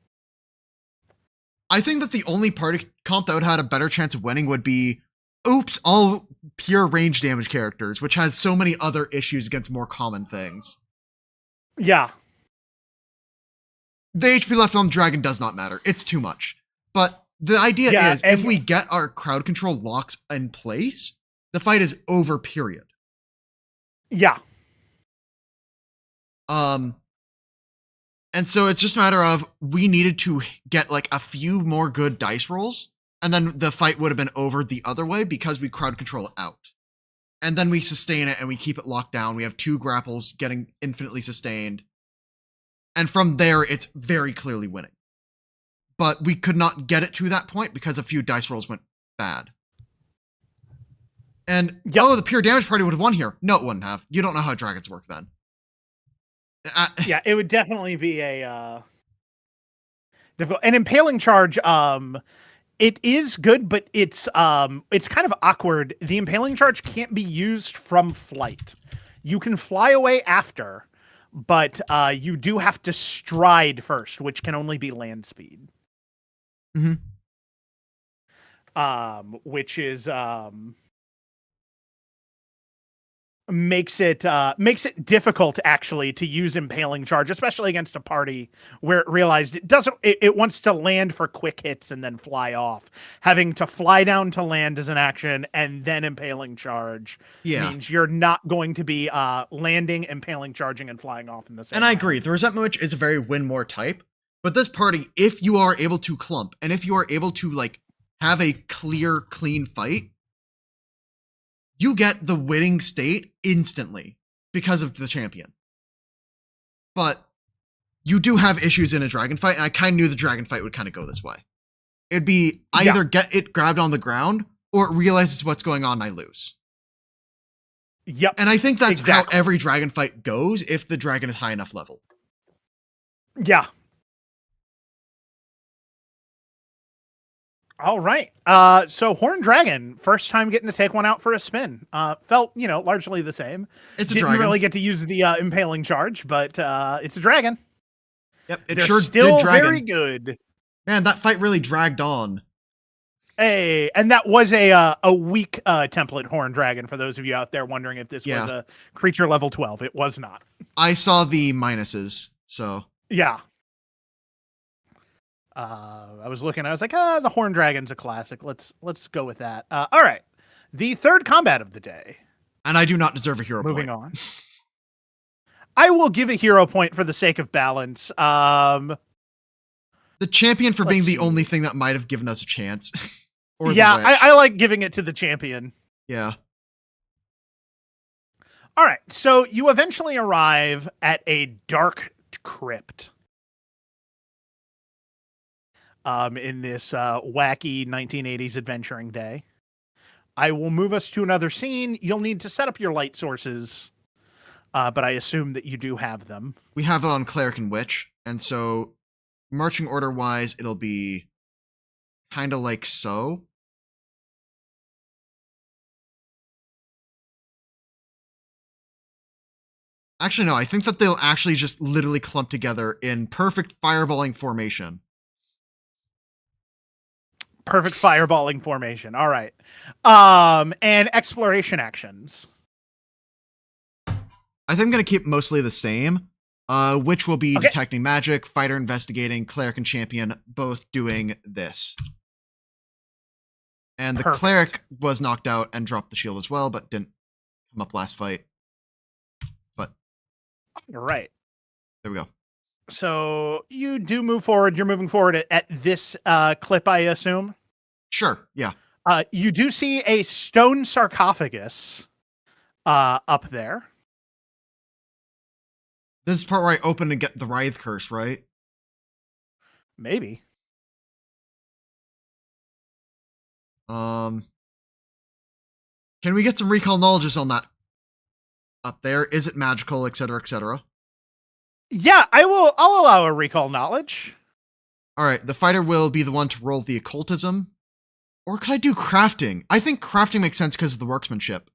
A: I think that the only party comp that would have had a better chance of winning would be, oops, all pure range damage characters, which has so many other issues against more common things.
B: Yeah.
A: The HP left on Dragon does not matter. It's too much. But the idea is, if we get our crowd control locks in place, the fight is over, period.
B: Yeah.
A: And so it's just a matter of, we needed to get like a few more good dice rolls, and then the fight would have been over the other way because we crowd control it out. And then we sustain it and we keep it locked down. We have 2 grapples getting infinitely sustained. And from there, it's very clearly winning. But we could not get it to that point because a few dice rolls went bad. And, oh, the pure damage party would have won here. No, it wouldn't have. You don't know how dragons work then.
B: Yeah, it would definitely be a difficult. An impaling charge, it is good, but it's kind of awkward. The impaling charge can't be used from flight. You can fly away after, but you do have to stride first, which can only be land speed.
A: Mm-hmm.
B: Which is makes it difficult actually to use impaling charge, especially against a party where it realized it wants to land for quick hits and then fly off. Having to fly down to land as an action and then impaling charge means you're not going to be landing, impaling, charging, and flying off in the same.
A: And I agree, the resentment witch is a very win more type, but this party, if you are able to clump and if you are able to like have a clear, clean fight, you get the winning state instantly because of the champion. But you do have issues in a dragon fight, and I kind of knew the dragon fight would kind of go this way. It'd be either get it grabbed on the ground or it realizes what's going on and I lose.
B: Yep.
A: And I think that's how every dragon fight goes if the dragon is high enough level.
B: Yeah. All right. So Horned Dragon, first time getting to take one out for a spin. Felt, largely the same.
A: It's a
B: Didn't
A: dragon.
B: really get to use the impaling charge, but it's a dragon.
A: Yep, it
B: They're
A: sure
B: still
A: did dragon.
B: Very good.
A: Man, that fight really dragged on.
B: Hey, and that was a weak template Horned Dragon, for those of you out there wondering if this was a creature level 12. It was not.
A: I saw the minuses, so.
B: Yeah. I was looking, I was like, the Horned Dragon's a classic. Let's go with that. All right. The third combat of the day.
A: And I do not deserve a hero
B: Moving
A: point.
B: on. I will give a hero point for the sake of balance.
A: The champion for being the only thing that might have given us a chance.
B: I like giving it to the champion.
A: Yeah.
B: All right. So you eventually arrive at a dark crypt. In this wacky 1980s adventuring day. I will move us to another scene. You'll need to set up your light sources, but I assume that you do have them.
A: We have it on Cleric and Witch, and so marching order-wise, it'll be kind of like so. Actually, no, I think that they'll actually just literally clump together in perfect fireballing formation.
B: Perfect fireballing formation. All right. And exploration actions.
A: I think I'm going to keep mostly the same, which will be
B: Okay.
A: detecting magic, fighter investigating, cleric and champion, both doing this. And the
B: Perfect.
A: cleric was knocked out and dropped the shield as well, but didn't come up last fight. But
B: All right.
A: there we go.
B: So you do move forward. You're moving forward at this clip, I assume.
A: Sure, yeah.
B: You do see a stone sarcophagus up there.
A: This is the part where I open and get the Writhe Curse, right?
B: Maybe.
A: Can we get some recall knowledges on that up there? Is it magical, etc., etc.?
B: Yeah, I'll allow a recall knowledge.
A: All right, the fighter will be the one to roll the occultism. Or could I do crafting? I think crafting makes sense because of the workmanship.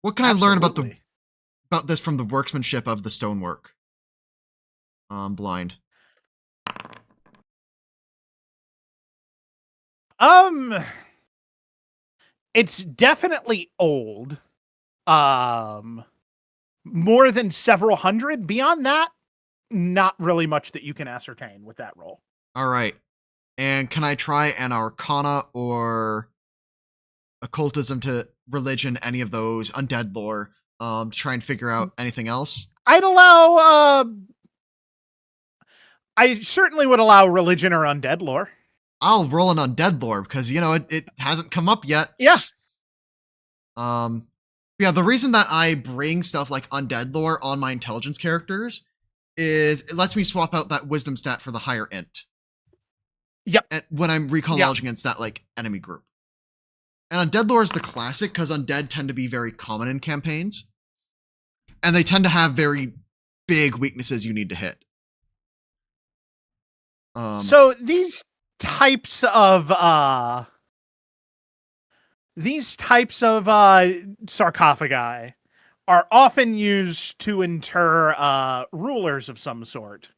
A: What can I learn about this from the workmanship of the stonework? Blind.
B: It's definitely old. More than several hundred. Beyond that, not really much that you can ascertain with that roll.
A: All right. And can I try an arcana or occultism to religion, any of those, undead lore, to try and figure out anything else?
B: I'd allow, I certainly would allow religion or undead lore.
A: I'll roll an undead lore because, you know, it hasn't come up yet.
B: Yeah.
A: Yeah, the reason that I bring stuff like undead lore on my intelligence characters is it lets me swap out that wisdom stat for the higher int.
B: Yep.
A: And when I'm recall knowledge against that like enemy group. And undead lore is the classic because undead tend to be very common in campaigns. And they tend to have very big weaknesses you need to hit.
B: So these types of sarcophagi are often used to inter rulers of some sort.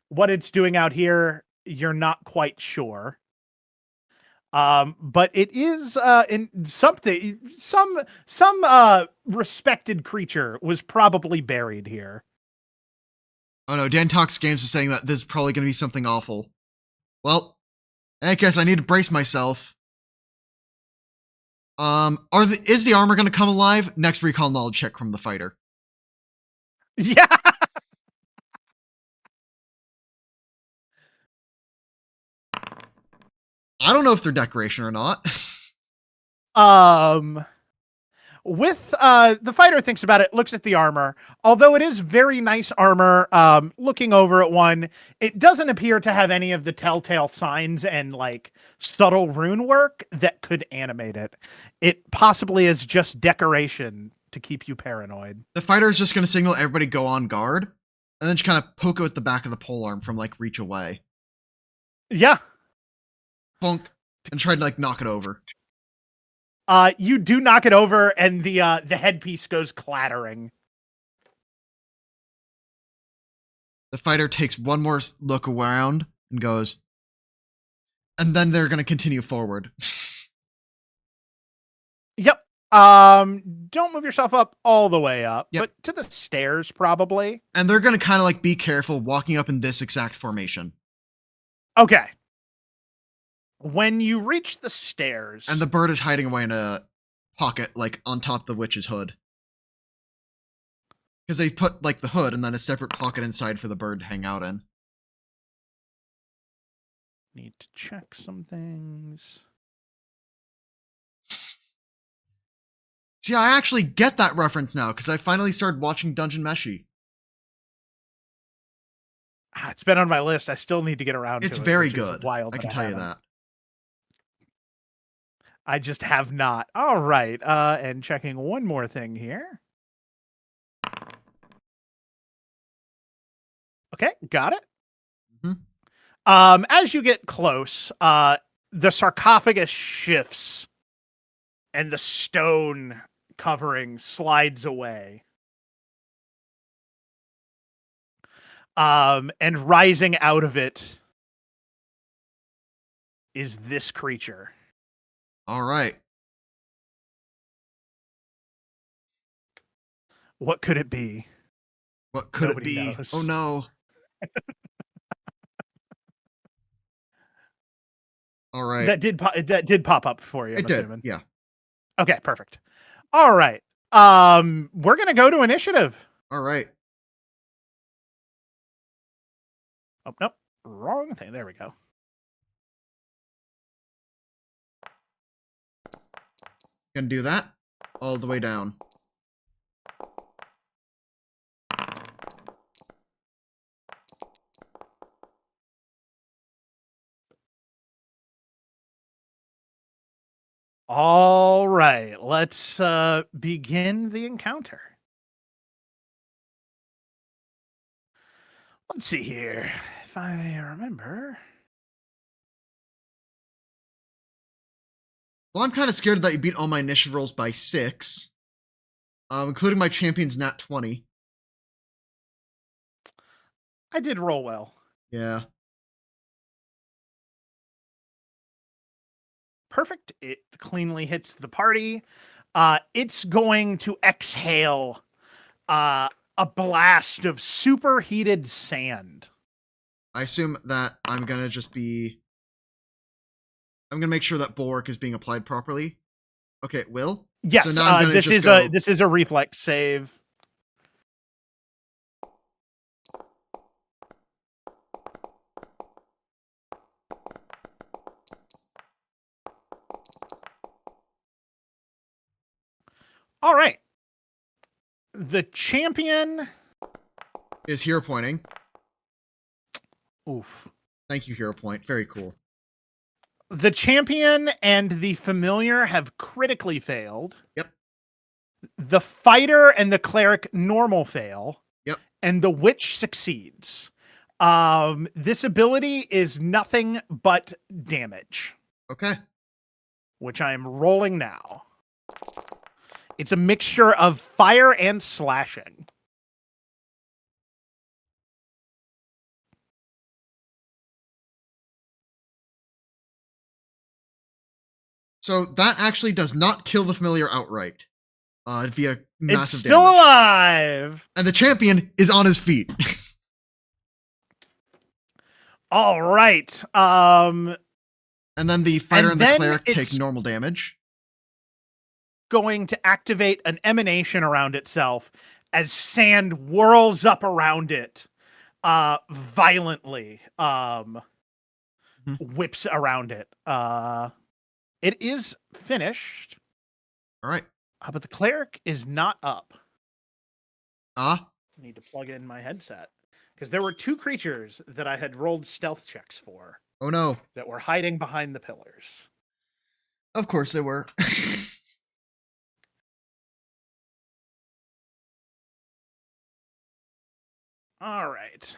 B: What it's doing out here, you're not quite sure. But it is in something some respected creature was probably buried here.
A: Oh no, Dan Talks Games is saying that this is probably going to be something awful. Well, I guess I need to brace myself. Is the armor going to come alive? Next recall knowledge check from the fighter.
B: Yeah.
A: I don't know if they're decoration or not.
B: With the fighter thinks about it, looks at the armor. Although it is very nice armor, looking over at one, it doesn't appear to have any of the telltale signs and like subtle rune work that could animate it. It possibly is just decoration to keep you paranoid.
A: The fighter is just going to signal everybody go on guard, and then just kind of poke it with the back of the polearm from like reach away.
B: Yeah.
A: Bonk, and try to like knock it over.
B: You do knock it over, and the headpiece goes clattering.
A: The fighter takes one more look around and goes, and then they're going to continue forward.
B: Yep. Don't move yourself up all the way up, but to the stairs probably.
A: And they're going to kind of like be careful walking up in this exact formation.
B: Okay. When you reach the stairs,
A: and the bird is hiding away in a pocket, like on top of the witch's hood. Because they put like the hood and then a separate pocket inside for the bird to hang out in.
B: Need to check some things.
A: See, I actually get that reference now because I finally started watching Dungeon Meshi.
B: It's been on my list. I still need to get around to it.
A: It's very good.
B: Wild,
A: I can tell you that.
B: I just have not. All right. And checking one more thing here. Okay, got it.
A: Mm-hmm.
B: As you get close, the sarcophagus shifts and the stone covering slides away. And rising out of it is this creature.
A: All right.
B: What could it be?
A: What could it
B: Nobody
A: be?
B: knows.
A: Oh no. All right.
B: That did pop up for you, I'm
A: It did.
B: assuming.
A: Yeah.
B: Okay, perfect. All right. We're gonna go to initiative.
A: All right.
B: Oh nope, wrong thing. There we go.
A: Gonna do that all the way down.
B: All right, let's begin the encounter. Let's see here. If I remember.
A: Well, I'm kind of scared that you beat all my initiative rolls by 6, including my champion's nat 20.
B: I did roll well.
A: Yeah.
B: Perfect. It cleanly hits the party. It's going to exhale a blast of superheated sand.
A: I assume that I'm gonna make sure that bulwark is being applied properly. Okay, it will.
B: Yes,
A: So now I'm gonna
B: this is a reflex save. All right. The champion.
A: Is hero pointing.
B: Oof.
A: Thank you, hero point. Very cool.
B: The champion and the familiar have critically failed.
A: Yep.
B: The fighter and the cleric normal fail.
A: Yep.
B: And the witch succeeds. This ability is nothing but damage.
A: Okay.
B: Which I am rolling now. It's a mixture of fire and slashing.
A: So that actually does not kill the familiar outright. Via massive
B: It's still
A: damage.
B: alive.
A: And the champion is on his feet.
B: All right.
A: And then the fighter and the
B: then
A: cleric take
B: it's-
A: normal damage.
B: Going to activate an emanation around itself as sand whirls up around it violently. Whips around it. It is finished.
A: All right.
B: But the cleric is not up.
A: Ah.
B: I need to plug in my headset. Because there were 2 creatures that I had rolled stealth checks for.
A: Oh no.
B: That were hiding behind the pillars.
A: Of course they were.
B: All right.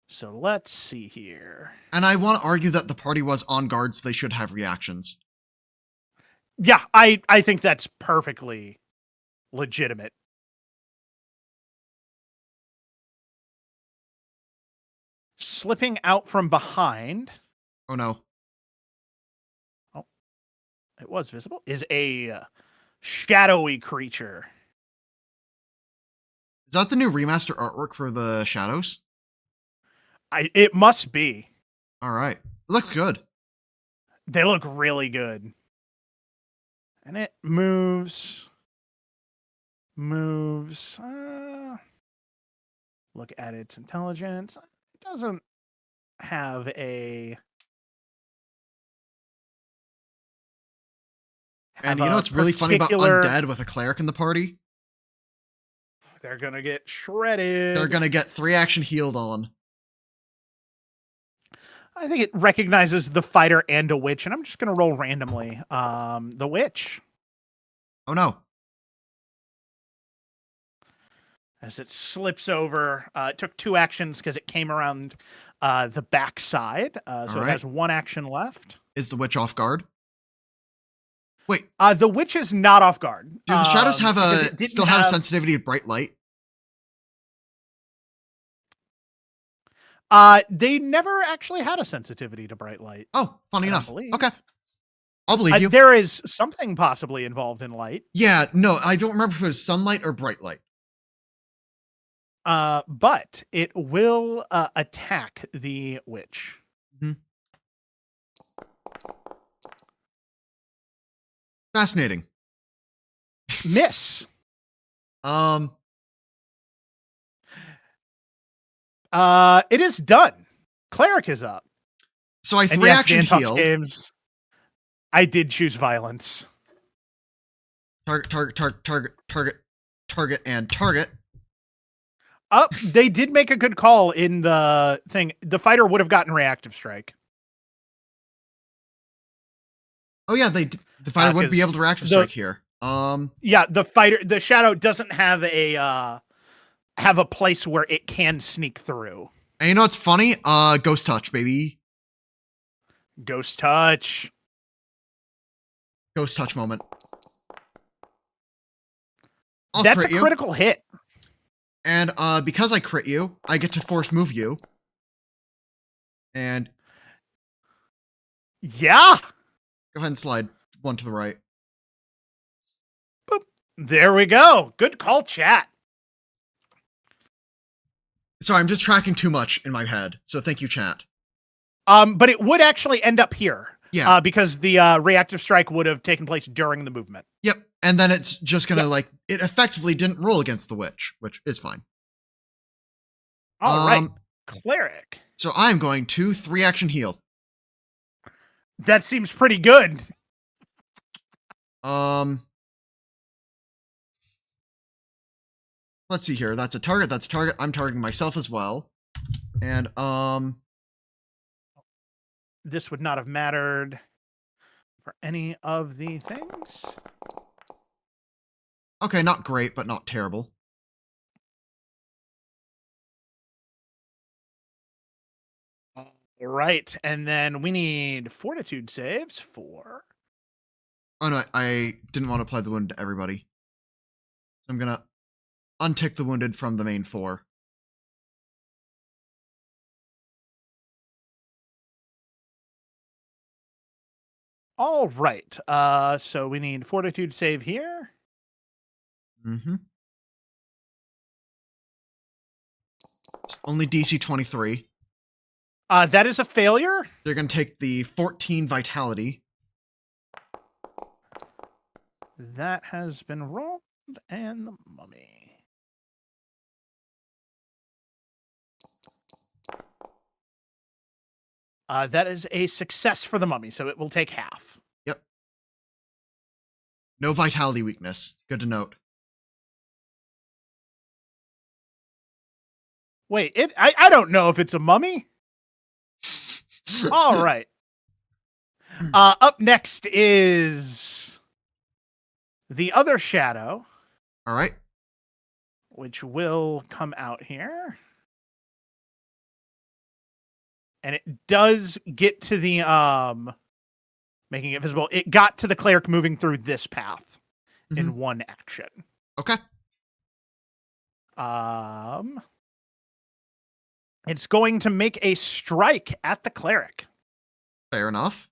B: So let's see here.
A: And I want to argue that the party was on guard, so they should have reactions.
B: Yeah, I think that's perfectly legitimate. Slipping out from behind.
A: Oh no.
B: Oh, it was visible. Is a shadowy creature.
A: Is that the new remaster artwork for the shadows?
B: It must be.
A: All right. Look good.
B: They look really good. And it moves. Look at its intelligence. It doesn't have a...
A: And you know what's really funny about undead with a cleric in the party?
B: They're going to get shredded.
A: They're going to get 3 action healed on.
B: I think it recognizes the fighter and a witch, and I'm just going to roll randomly. The witch.
A: Oh no.
B: As it slips over, it took 2 actions because it came around the back side. So it has 1 action left.
A: Is the witch off guard? Wait.
B: The witch is not off guard.
A: Do the shadows have still have a sensitivity to bright light?
B: They never actually had a sensitivity to bright light.
A: Oh, funny enough. Okay. I'll believe you.
B: There is something possibly involved in light.
A: Yeah, no, I don't remember if it was sunlight or bright light.
B: But it will attack the witch.
A: Mhm. Fascinating.
B: Miss.
A: Um,
B: It is done. Cleric is up.
A: so I
B: And
A: three
B: yes,
A: action
B: Dan Talks
A: healed.
B: Games. I did choose violence.
A: Target, and target.
B: They did make a good call in the thing. The fighter would have gotten reactive strike.
A: Oh yeah, the fighter would be able to reactive strike here.
B: Yeah, the shadow doesn't have a place where it can sneak through.
A: And you know what's funny? Ghost touch, baby.
B: Ghost touch.
A: Ghost touch moment.
B: That's a critical hit.
A: And because I crit you, I get to force move you. And
B: yeah,
A: go ahead and slide one to the right.
B: Boop. There we go. Good call, chat.
A: Sorry, I'm just tracking too much in my head. So thank you, chat.
B: But it would actually end up here.
A: Yeah.
B: Because the reactive strike would have taken place during the movement.
A: Yep. And then it's just gonna it effectively didn't roll against the witch, which is fine.
B: All right. Cleric.
A: So I'm going to 3-action heal.
B: That seems pretty good.
A: Let's see here. That's a target. That's a target. I'm targeting myself as well. And
B: this would not have mattered for any of the things.
A: Okay, not great, but not terrible.
B: Right, and then we need fortitude saves for...
A: Oh no, I didn't want to apply the wound to everybody. So I'm gonna untick the wounded from the main 4.
B: All right, so we need fortitude save here.
A: Mm-hmm. Only DC 23.
B: That is a failure.
A: They're gonna take the 14 vitality.
B: That has been rolled, and the mummy. That is a success for the mummy, so it will take half.
A: Yep. No vitality weakness. Good to note.
B: Wait, I don't know if it's a mummy. All right. Up next is the other shadow.
A: All right.
B: Which will come out here. And it does get to the making it visible. It got to the cleric moving through this path in one action.
A: Okay.
B: It's going to make a strike at the cleric.
A: Fair enough.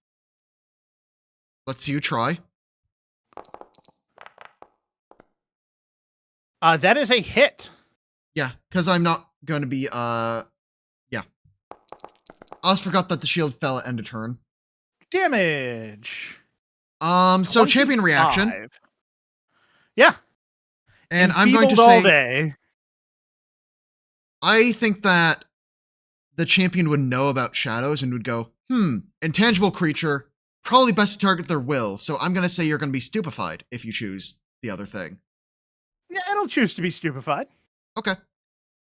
A: Let's see you try.
B: That is a hit.
A: Yeah, because I'm not going to be, yeah. I also forgot that the shield fell at end of turn.
B: Damage.
A: So champion reaction.
B: Yeah.
A: And I'm going to say,
B: all day.
A: I think that the champion would know about shadows and would go, intangible creature, probably best to target their will. So I'm going to say you're going to be stupefied if you choose the other thing.
B: Yeah, I don't choose to be stupefied.
A: Okay.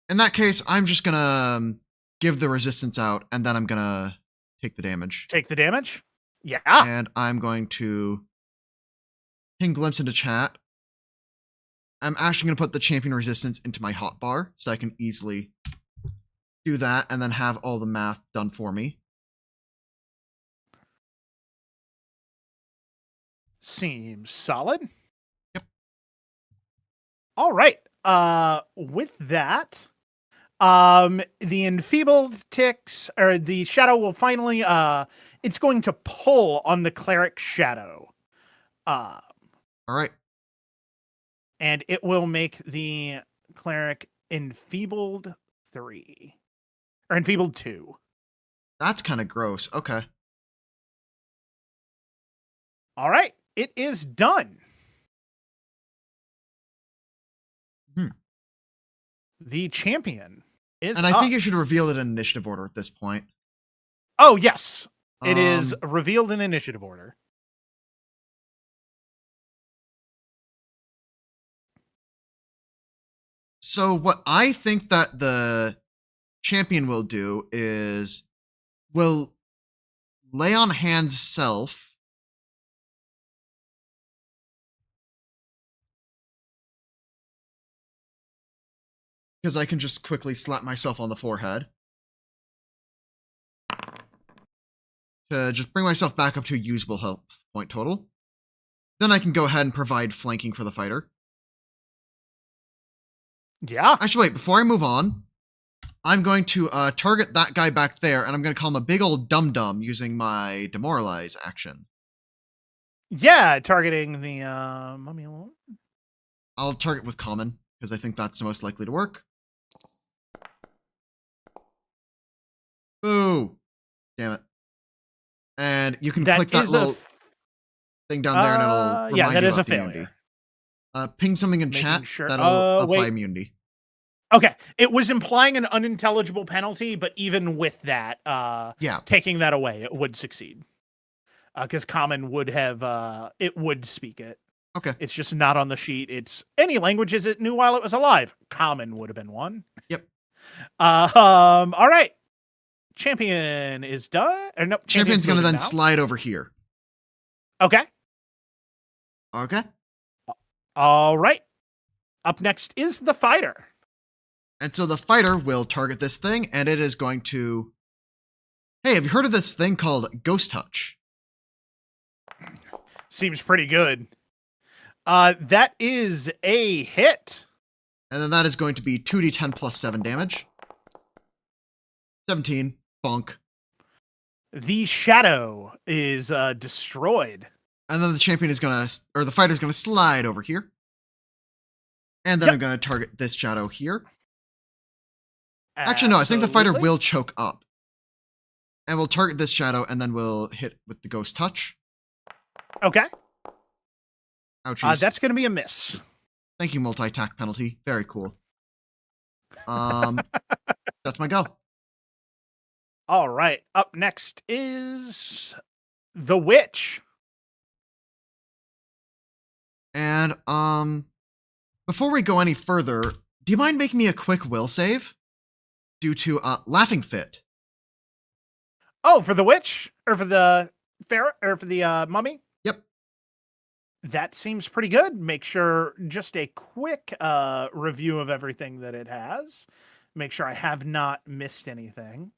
A: In that case, I'm just going to give the resistance out, and then I'm going to take the damage.
B: Take the damage? Yeah.
A: And I'm going to ping glimpse into chat. I'm actually going to put the champion resistance into my hotbar, so I can easily do that and then have all the math done for me.
B: Seems solid.
A: Yep.
B: All right. With that, The enfeebled ticks, or the shadow will finally, it's going to pull on the cleric shadow.
A: All right.
B: And it will make the cleric enfeebled 3. Or enfeebled 2.
A: That's kind of gross. Okay.
B: All right. It is done.
A: Hmm.
B: The champion is
A: And I
B: up.
A: think you should reveal it in initiative order at this point.
B: Oh, yes. It is revealed in initiative order.
A: So what I think that the champion will do is will lay on hands self. Because I can just quickly slap myself on the forehead. To just bring myself back up to a usable health point total. Then I can go ahead and provide flanking for the fighter.
B: Yeah.
A: Actually, wait, before I move on, I'm going to target that guy back there, and I'm going to call him a big old dum-dum using my demoralize action.
B: Yeah, targeting the mummy one.
A: I'll target with common, because I think that's the most likely to work. Boo! Damn it. And you can click that little thing down there, and it'll remind
B: yeah, that
A: you
B: is
A: about
B: a
A: the
B: failure.
A: immunity. Ping something in
B: Making
A: chat
B: sure-
A: that'll apply
B: wait.
A: immunity.
B: Okay, it was implying an unintelligible penalty, but even with that,
A: Yeah.
B: taking that away, it would succeed. Because common would have, it would speak it.
A: Okay.
B: It's just not on the sheet. It's any languages it knew while it was alive. Common would have been one.
A: Yep.
B: All right. Champion is done. Or no,
A: Champion's going to then
B: now.
A: slide over here.
B: Okay.
A: Okay.
B: All right. Up next is the fighter.
A: And so the fighter will target this thing, and it is going to... Hey, have you heard of this thing called Ghost Touch?
B: Seems pretty good. That is a hit.
A: And then that is going to be 2d10 plus 7 damage. 17. Bonk.
B: The shadow is destroyed.
A: And then the champion is going to... Or the fighter is going to slide over here. And then I'm going to target this shadow here. Actually, no, I think the fighter will choke up. And we'll target this shadow, and then we'll hit with the Ghost Touch.
B: Okay.
A: Ouchies.
B: That's going to be a miss.
A: Thank you, multi-attack penalty. Very cool. That's my go.
B: All right. Up next is the witch.
A: And, before we go any further, do you mind making me a quick will save? Due to, laughing fit.
B: Oh, for the witch? Or for the ferret? Or for the mummy?
A: Yep.
B: That seems pretty good. Make sure, just a quick review of everything that it has. Make sure I have not missed anything.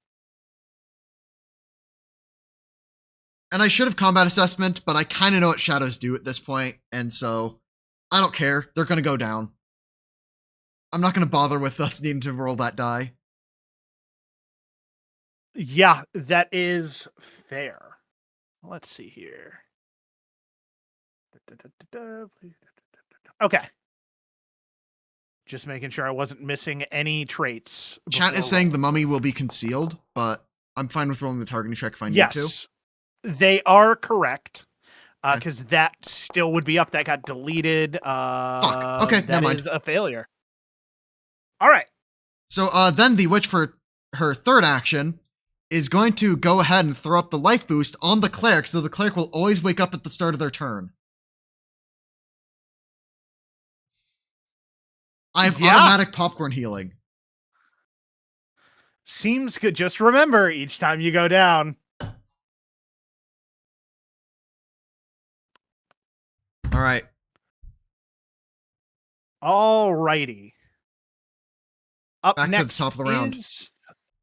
A: And I should have combat assessment, but I kind of know what shadows do at this point, and so I don't care. They're going to go down. I'm not going to bother with us needing to roll that die.
B: Yeah, that is fair. Let's see here. Okay. Just making sure I wasn't missing any traits.
A: Chat is saying the mummy will be concealed, but I'm fine with rolling the targeting check if I need to.
B: Yes, they are correct. Because that still would be up. That got deleted.
A: Fuck. Okay, never mind.
B: That is a failure. All right.
A: So then the witch, for her third action, is going to go ahead and throw up the life boost on the cleric, so the cleric will always wake up at the start of their turn. I have automatic popcorn healing.
B: Seems good. Just remember, each time you go down.
A: All right.
B: All righty. Up
A: Back
B: next
A: to the top of the round.
B: Is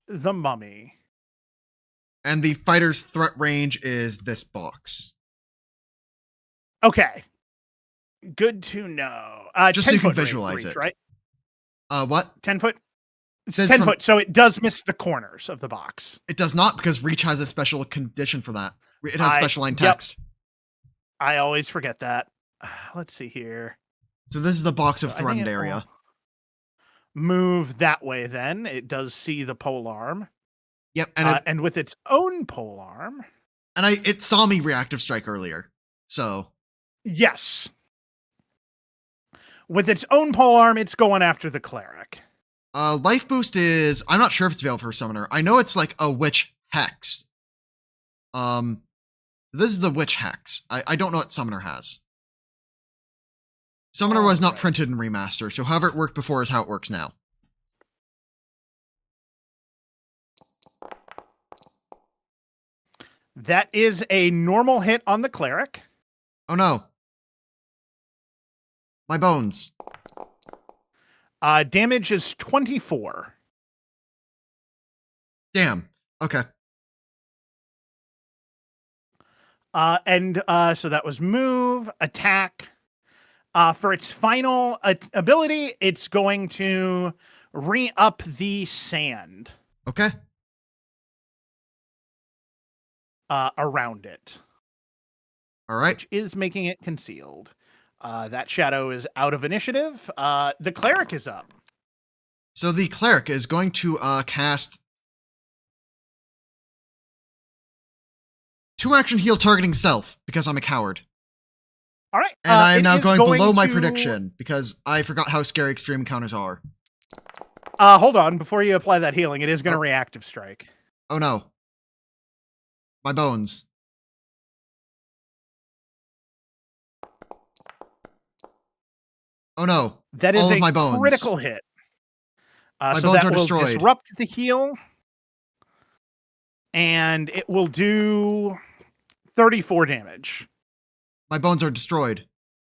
B: the mummy.
A: And the fighter's threat range is this box.
B: Okay. Good to know.
A: Just so you can visualize it.
B: Right?
A: What?
B: 10 foot? It's
A: This
B: 10
A: from-
B: foot, so it does miss the corners of the box.
A: It does not, because Reach has a special condition for that. It has special line
B: Yep.
A: text.
B: I always forget that. Let's see here.
A: So this is the box of
B: So I think
A: threatened
B: it will
A: area.
B: move that way then. It does see the pole arm.
A: Yep, and
B: And with its own pole arm.
A: and it saw me reactive strike earlier. So
B: Yes. With its own pole arm, it's going after the cleric.
A: life boost is, I'm not sure if it's available for summoner. I know it's like a witch hex. This is the witch hex. I don't know what summoner has. Summoner was not printed in remaster, so however it worked before is how it works now.
B: That is a normal hit on the cleric.
A: Oh no. My bones.
B: Damage is 24.
A: Damn. Okay.
B: So that was move, attack. For its final ability, it's going to re-up the sand.
A: Okay.
B: Around it.
A: All right.
B: Which is making it concealed. That shadow is out of initiative. The cleric is up.
A: So the cleric is going to cast 2-action heal targeting self, because I'm a coward.
B: All right.
A: And I am
B: it
A: now
B: is
A: going below my
B: to-
A: prediction, because I forgot how scary extreme encounters are.
B: Hold on. Before you apply that healing, it is going to reactive strike.
A: Oh no. My bones. Oh no.
B: That is
A: All of
B: a
A: my bones.
B: critical hit.
A: My
B: So
A: bones
B: that
A: are
B: will
A: destroyed.
B: disrupt the heal. And it will do 34 damage.
A: My bones are destroyed.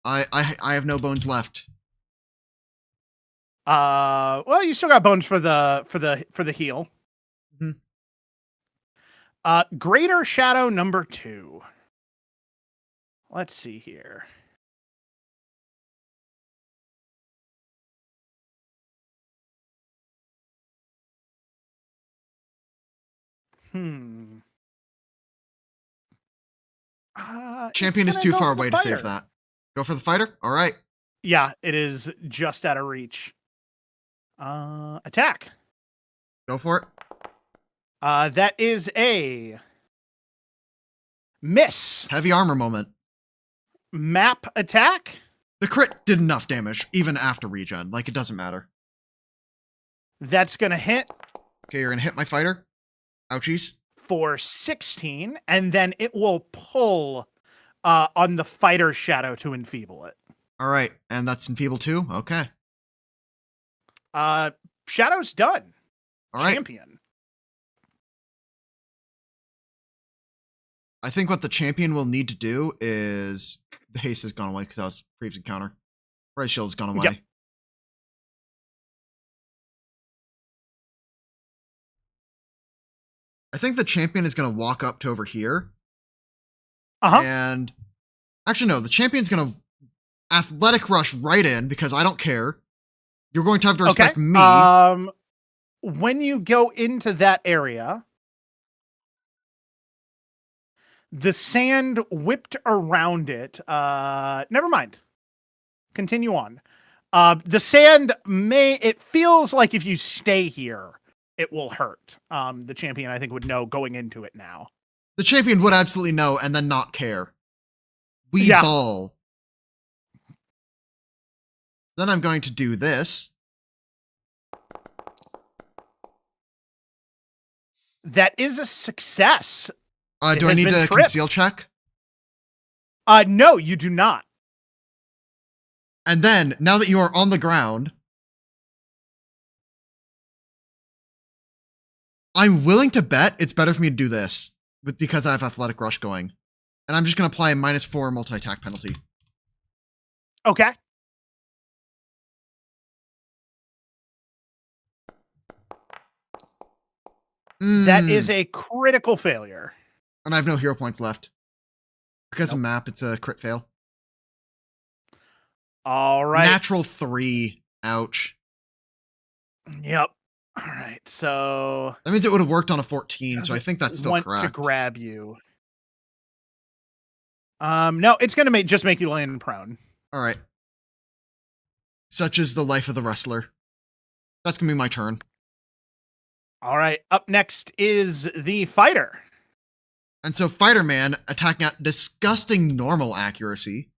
A: I have no bones left.
B: Well, you still got bones for the heal.
A: Mhm.
B: Greater Shadow number 2. Let's see here.
A: Champion
B: it's
A: is
B: gonna
A: too
B: go
A: far
B: for the
A: away to save
B: fighter.
A: that. Go for the fighter? All right.
B: Yeah, it is just out of reach. Attack.
A: Go for it.
B: That is a miss.
A: Heavy armor moment.
B: Map attack.
A: The crit did enough damage, even after regen. Like, it doesn't matter.
B: That's gonna hit
A: Okay, you're gonna hit my fighter. Ouchies.
B: for 16, and then it will pull on the fighter shadow to enfeeble it.
A: All right, and that's enfeeble too? Okay.
B: Shadow's done.
A: All right.
B: Champion.
A: I think what the champion will need to do is... The haste has gone away because that was previous encounter. Red shield's gone away.
B: Yep.
A: I think the champion is going to walk up to over here.
B: Uh-huh.
A: And... Actually, no. The champion's going to athletic rush right in because I don't care. You're going to have to respect me.
B: When you go into that area, the sand whipped around it. Never mind. Continue on. The sand it feels like if you stay here, it will hurt. The champion, I think, would know going into it now.
A: The champion would absolutely know and then not care. We
B: Yeah.
A: ball. Then I'm going to do this.
B: That is a success.
A: Do I need
B: been
A: to
B: tripped.
A: conceal check?
B: No, you do not.
A: And then, now that you are on the ground, I'm willing to bet it's better for me to do this because I have Athletic Rush going. And I'm just going to apply a -4 multi-attack penalty.
B: Okay. That is a critical failure.
A: And I have no hero points left. Because of
B: Nope.
A: map, it's a crit fail.
B: All right.
A: Natural 3. Ouch.
B: Yep. All right, so
A: That means it would have worked on a 14, so I
B: doesn't
A: think that's still
B: want to
A: correct.
B: grab you. No, it's gonna just make you land prone.
A: All right. Such is the life of the wrestler. That's gonna be my turn.
B: All right, up next is the fighter.
A: And so Fighter Man, attacking at disgusting normal accuracy,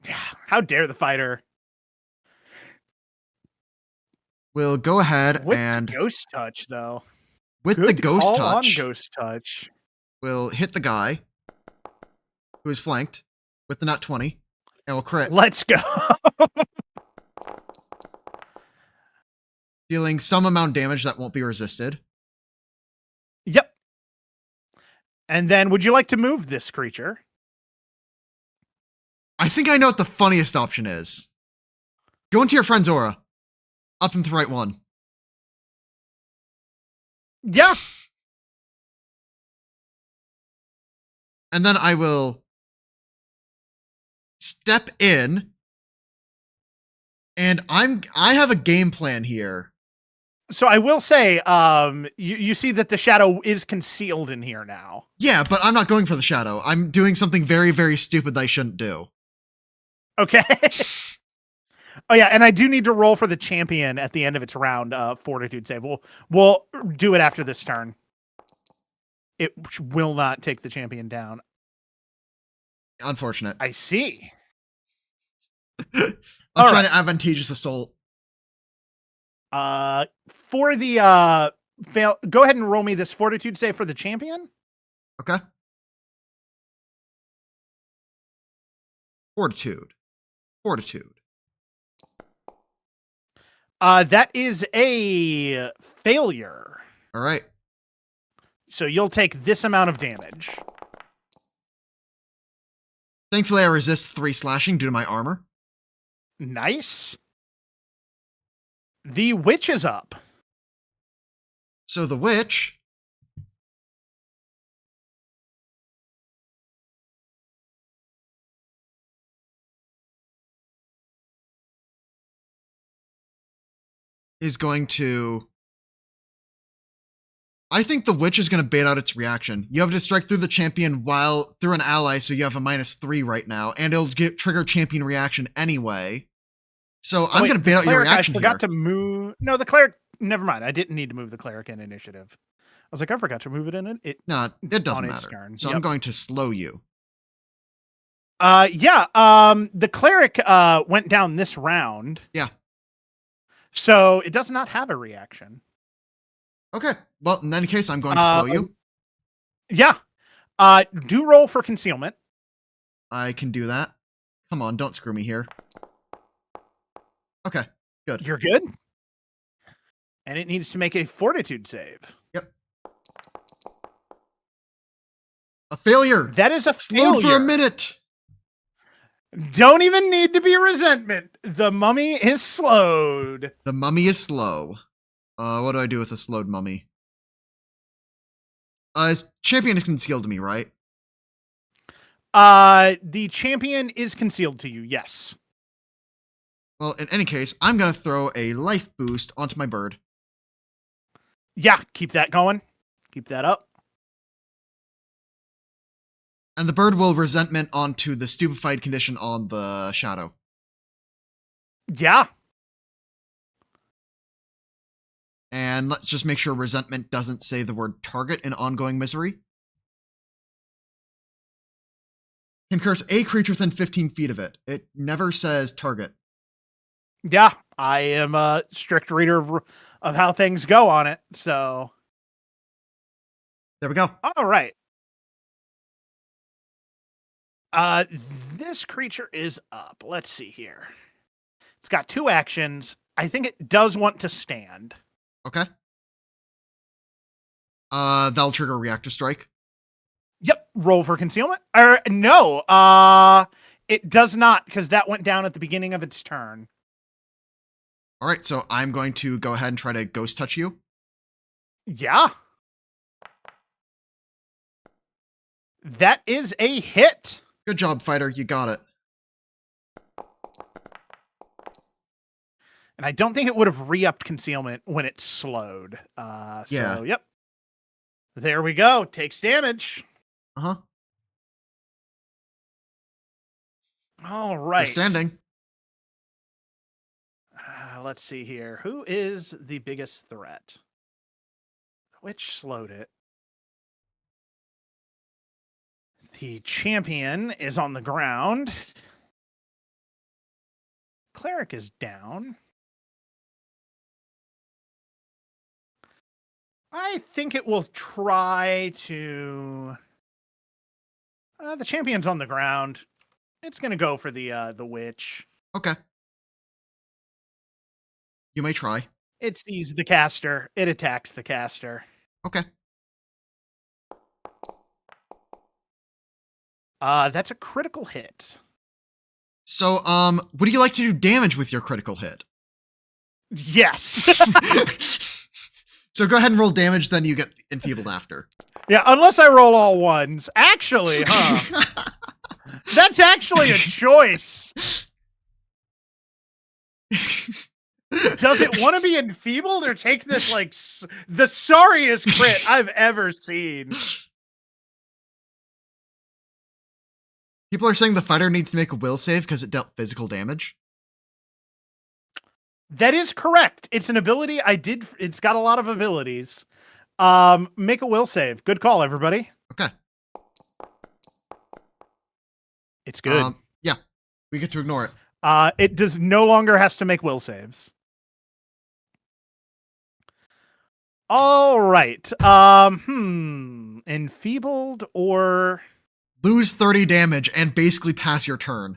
B: Yeah, how dare the fighter
A: will go ahead
B: with the
A: and,
B: ghost touch, though.
A: with the
B: Good
A: Ghost
B: call on
A: Touch,
B: ghost touch.
A: will hit the guy who is flanked with the nat 20 and will crit,
B: Let's go.
A: dealing some amount of damage that won't be resisted.
B: Yep. And then, would you like to move this creature?
A: I think I know what the funniest option is. Go into your friend's aura. Up and to the right one.
B: Yeah.
A: And then I will step in. And I have a game plan here.
B: So I will say, you see that the shadow is concealed in here now.
A: Yeah, but I'm not going for the shadow. I'm doing something very, very stupid that I shouldn't do.
B: Okay. Oh yeah, and I do need to roll for the champion at the end of its round. Fortitude save. We'll do it after this turn. It will not take the champion down.
A: Unfortunate.
B: I see.
A: I'm
B: All
A: trying
B: right.
A: to advantageous assault.
B: For the fail, go ahead and roll me this fortitude save for the champion.
A: Okay. Fortitude. Fortitude.
B: That is a failure.
A: All right.
B: So you'll take this amount of damage.
A: Thankfully, I resist 3 slashing due to my armor.
B: Nice. The witch is up.
A: So the witch is going to... I think the witch is going to bait out its reaction. You have to strike through the champion while through an ally, so you have a -3 right now, and it'll trigger champion reaction anyway. So I'm going to bait out your reaction
B: I forgot
A: here.
B: to move. No, the cleric. Never mind. I didn't need to move the cleric in initiative. I was like, I forgot to move it in it.
A: No, it doesn't
B: on its
A: matter.
B: turn.
A: So
B: Yep.
A: I'm going to slow you.
B: Yeah. The cleric went down this round.
A: Yeah.
B: So it does not have a reaction.
A: Okay. Well, in any case, I'm going to slow you.
B: Yeah. Do roll for concealment.
A: I can do that. Come on, don't screw me here. Okay, good.
B: You're good. And it needs to make a fortitude save.
A: Yep. A failure.
B: That is a
A: Slowed
B: failure.
A: for a minute.
B: Don't even need to be resentment. The mummy is slowed.
A: The mummy is slow. What do I do with a slowed mummy? Champion is concealed to me, right?
B: The champion is concealed to you, yes.
A: Well, in any case, I'm gonna throw a life boost onto my bird.
B: Yeah, keep that going. Keep that up.
A: And the bird will resentment onto the stupefied condition on the shadow.
B: Yeah.
A: And let's just make sure resentment doesn't say the word target in ongoing misery. Can curse a creature within 15 feet of it. It never says target.
B: Yeah, I am a strict reader of how things go on it, so.
A: There we go.
B: All right. This creature is up. Let's see here. It's got 2 actions. I think it does want to stand.
A: Okay. That'll trigger a reactor strike.
B: Yep. Roll for concealment. Or no. It does not, because that went down at the beginning of its turn.
A: All right, so I'm going to go ahead and try to ghost touch you.
B: Yeah. That is a hit.
A: Good job, fighter. You got it.
B: And I don't think it would have re-upped concealment when it slowed.
A: Yeah.
B: So, yep. There we go. Takes damage.
A: Uh-huh.
B: All
A: They're
B: right.
A: standing.
B: Let's see here. Who is the biggest threat? Which slowed it? The champion is on the ground. Cleric is down. I think it will try to... the champion's on the ground. It's going to go for the witch.
A: Okay. You may try.
B: It sees the caster. It attacks the caster.
A: Okay.
B: That's a critical hit.
A: So, would you like to do damage with your critical hit?
B: Yes.
A: So go ahead and roll damage, then you get enfeebled after.
B: Yeah, unless I roll all ones. Actually, huh? That's actually a choice. Does it want to be enfeebled or take this, like, the sorriest crit I've ever seen?
A: People are saying the fighter needs to make a will save because it dealt physical damage.
B: That is correct. It's an ability it's got a lot of abilities. Make a will save. Good call, everybody.
A: Okay.
B: It's good.
A: Yeah. We get to ignore it.
B: It does no longer has to make will saves. All right. Enfeebled or...
A: Lose 30 damage and basically pass your turn.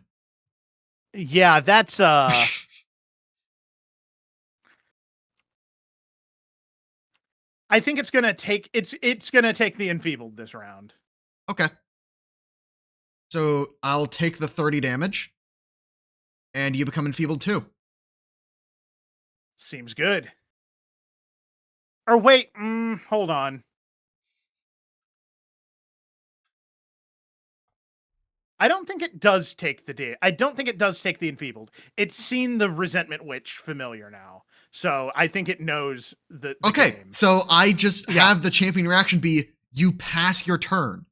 B: Yeah, that's I think it's gonna take the enfeebled this round.
A: Okay. So I'll take the 30 damage, and you become enfeebled too.
B: Seems good. Or wait, hold on. I don't think it does take the enfeebled. It's seen the resentment witch familiar now. So I think it knows the
A: Okay,
B: game.
A: so I just have the champion reaction be you pass your turn.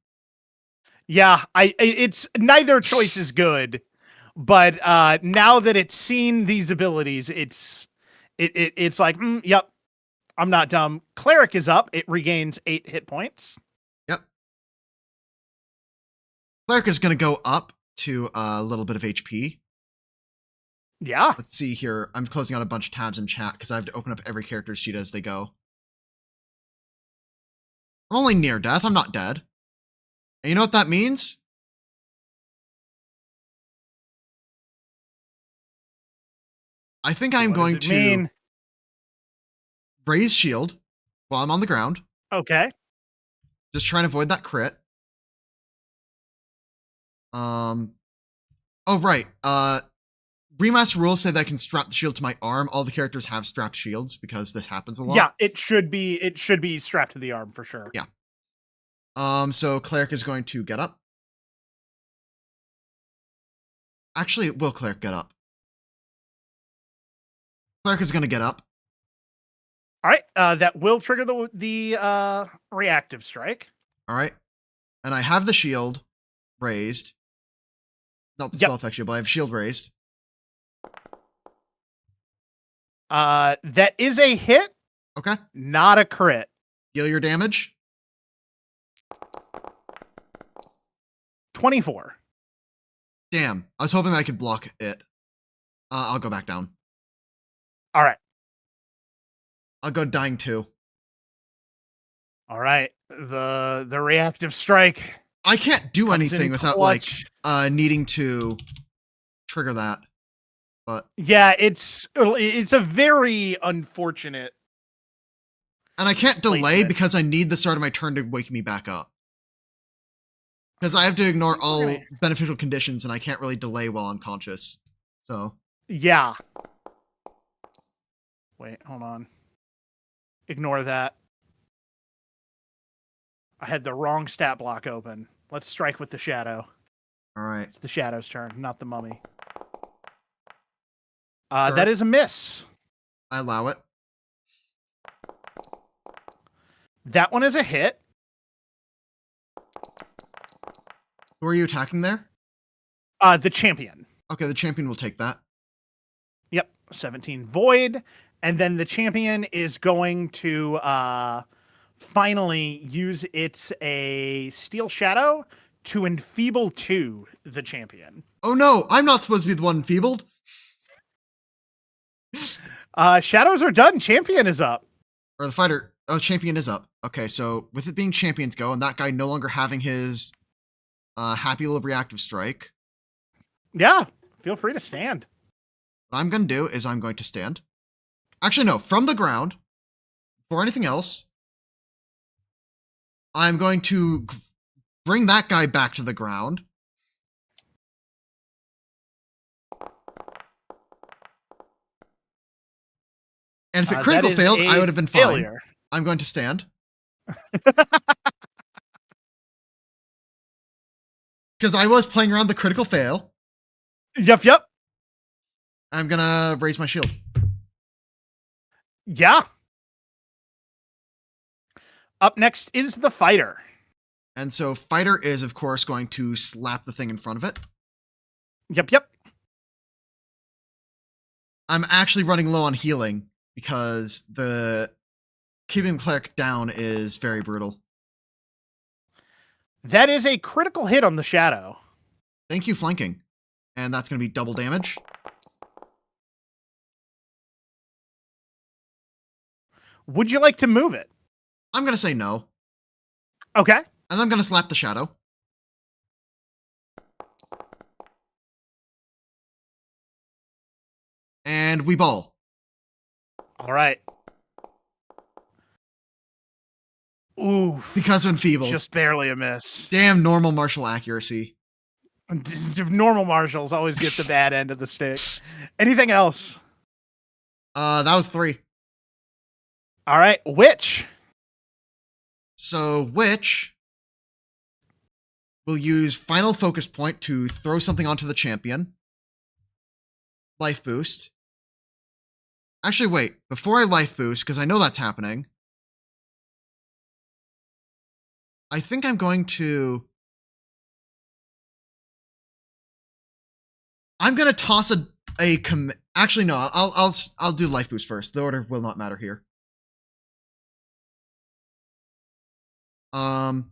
B: Yeah, it's neither choice is good, but now that it's seen these abilities, it's like, yep, I'm not dumb. Cleric is up. It regains 8 hit points.
A: Yep. Cleric is going to go up to a little bit of HP.
B: Yeah.
A: Let's see here. I'm closing out a bunch of tabs in chat because I have to open up every character's sheet as they go. I'm only near death. I'm not dead. And you know what that means? I think I'm going to raise shield while I'm on the ground.
B: Okay.
A: Just trying to avoid that crit. Oh, right. Remaster rules say that I can strap the shield to my arm. All the characters have strapped shields because this happens a lot.
B: Yeah, it should be strapped to the arm for sure.
A: Yeah. So Cleric is going to get up. Actually, will Cleric get up? Cleric is going to get up.
B: All right, that will trigger the reactive strike.
A: All right. And I have the shield raised. Not the spell effect shield, but I have shield raised.
B: That is a hit.
A: Okay.
B: Not a crit.
A: Deal your damage.
B: 24.
A: Damn. I was hoping that I could block it. I'll go back down.
B: All right.
A: I'll go dying 2.
B: All right. The reactive strike.
A: I can't do anything without
B: clutch.
A: like needing to trigger that. But
B: yeah, it's a very unfortunate.
A: And I can't delay
B: placement.
A: because I need the start of my turn to wake me back up. Because I have to ignore all beneficial conditions and I can't really delay while unconscious. So
B: yeah. Wait, hold on. Ignore that. I had the wrong stat block open. Let's strike with the shadow.
A: All right.
B: It's the shadow's turn, not the mummy. That is a miss.
A: I allow it.
B: That one is a hit.
A: Who are you attacking there?
B: The champion.
A: Okay, the champion will take that.
B: Yep, 17 void. And then the champion is going to finally use its a steel shadow to enfeeble 2 the champion.
A: Oh no, I'm not supposed to be the one enfeebled.
B: Shadows are done. Champion is up.
A: Or the fighter. Oh, champion is up. Okay, so with it being champion's go and that guy no longer having his happy little reactive strike,
B: Yeah, feel free to stand.
A: what I'm going to do is I'm going to stand. Actually, no, from the ground. Before anything else, I'm going to bring that guy back to the ground. And if it critical failed, I would have been fine. I'm going to stand. Because I was playing around the critical fail.
B: Yep.
A: I'm going to raise my shield.
B: Yeah. Up next is the fighter.
A: And so fighter is, of course, going to slap the thing in front of it.
B: Yep.
A: I'm actually running low on healing because the keeping the cleric down is very brutal.
B: That is a critical hit on the shadow.
A: Thank you, flanking. And that's going to be double damage.
B: Would you like to move it?
A: I'm going to say no.
B: Okay.
A: And I'm going to slap the shadow. And we ball.
B: All right. Ooh.
A: Because of enfeebled.
B: Just barely a miss.
A: Damn normal martial accuracy.
B: Normal martials always get the bad end of the stick. Anything else?
A: That was 3.
B: All right. Witch.
A: So Witch will use final focus point to throw something onto the champion. Life boost. Actually, wait. Before I life boost, because I know that's happening, I think I'm going to... I'm going to toss actually, no. I'll do life boost first. The order will not matter here. I'm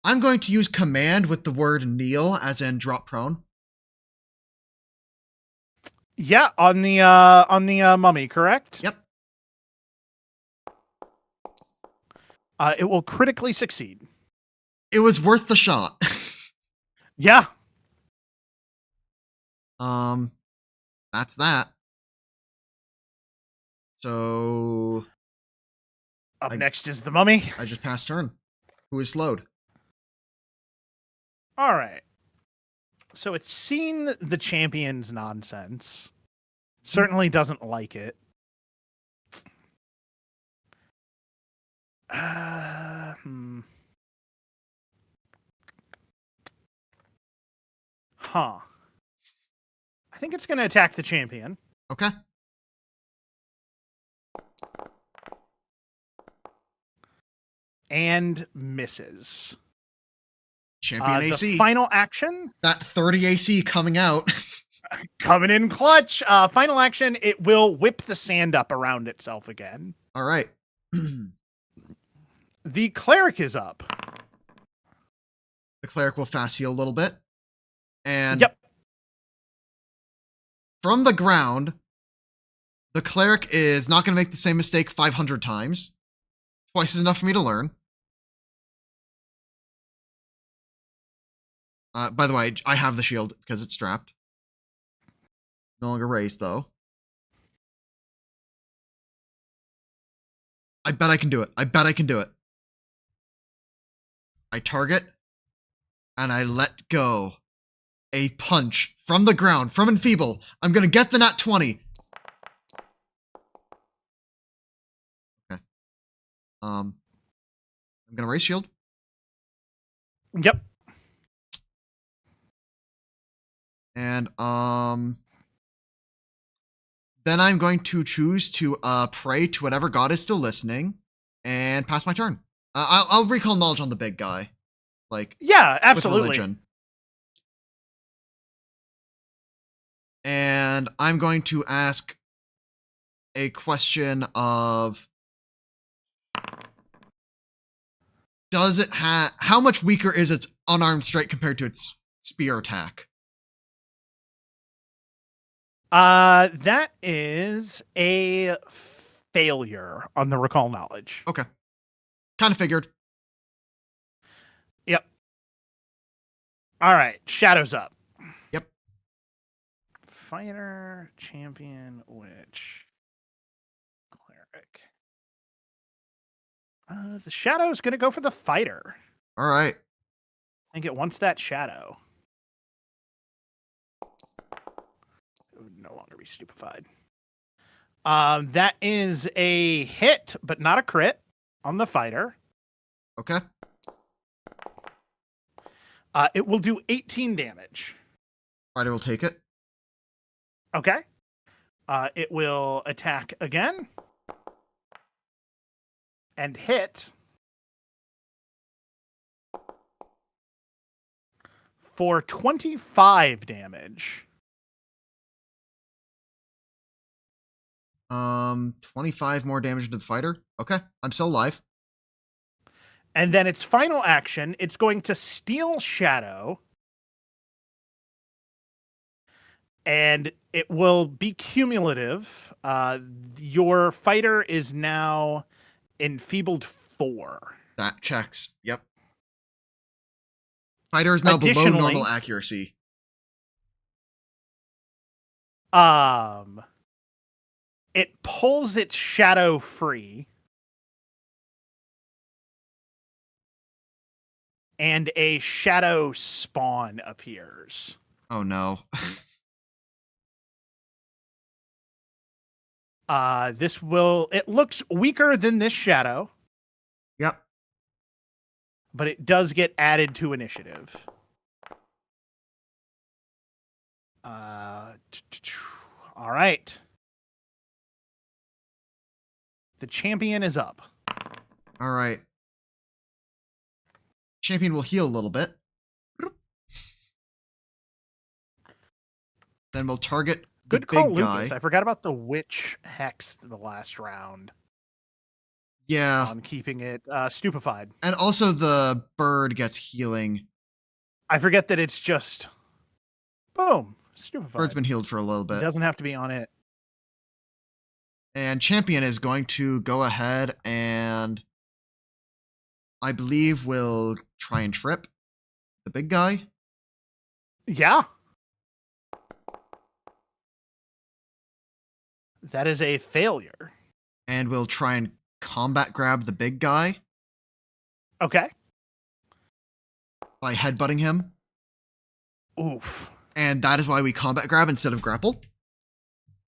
A: going to use command with the word kneel, as in drop prone.
B: Yeah, on the mummy, correct?
A: Yep.
B: It will critically succeed.
A: It was worth the shot.
B: Yeah.
A: That's that. So
B: Up next is the mummy.
A: I just passed turn. Who is slowed?
B: All right. So it's seen the champion's nonsense. Certainly doesn't like it. Huh. I think it's going to attack the champion.
A: Okay.
B: And misses.
A: Champion AC.
B: The final action.
A: That 30 AC coming out.
B: Coming in clutch. Final action. It will whip the sand up around itself again.
A: All right.
B: The cleric is up.
A: The cleric will fast heal a little bit. And
B: yep.
A: From the ground, the cleric is not going to make the same mistake 500 times. Twice is enough for me to learn. By the way, I have the shield because it's strapped. No longer raised, though. I bet I can do it. I bet I can do it. I target, and I let go. A punch from the ground, from enfeeble. I'm going to get the nat 20. Okay. I'm going to raise shield.
B: Yep.
A: And, Then I'm going to choose to pray to whatever god is still listening and pass my turn. I'll recall knowledge on the big guy, like
B: Yeah,
A: with
B: absolutely.
A: religion. And I'm going to ask a question of does it have how much weaker is its unarmed strike compared to its spear attack?
B: That is a failure on the recall knowledge.
A: Okay. Kind of figured.
B: Yep. All right, Shadow's up.
A: Yep.
B: Fighter, champion, witch, cleric. The Shadow's gonna go for the fighter.
A: All right.
B: I think it wants that shadow. It would no longer be stupefied. That is a hit, but not a crit on the fighter.
A: Okay.
B: It will do 18 damage.
A: Fighter will take it.
B: Okay. It will attack again and hit for 25 damage.
A: 25 more damage to the fighter. Okay. I'm still alive.
B: And then its final action, it's going to steal Shadow. And it will be cumulative. Your fighter is now enfeebled 4.
A: That checks. Yep. Fighter is now below
B: Additionally-
A: normal accuracy.
B: It pulls its shadow free. And a shadow spawn appears.
A: Oh no.
B: It looks weaker than this shadow,
A: Yep.
B: but it does get added to initiative. All right. The champion is up.
A: All right. Champion will heal a little bit. Then we'll target the
B: Good call,
A: big guy.
B: Lucas. I forgot about the witch hex the last round
A: Yeah.
B: on keeping it stupefied.
A: And also the bird gets healing.
B: I forget that it's just boom, stupefied.
A: Bird's been healed for a little
B: It
A: bit.
B: doesn't have to be on it.
A: And champion is going to go ahead and I believe will try and trip the big guy.
B: Yeah. That is a failure.
A: And we'll try and combat grab the big guy
B: Okay.
A: by headbutting him.
B: Oof.
A: And that is why we combat grab instead of grapple.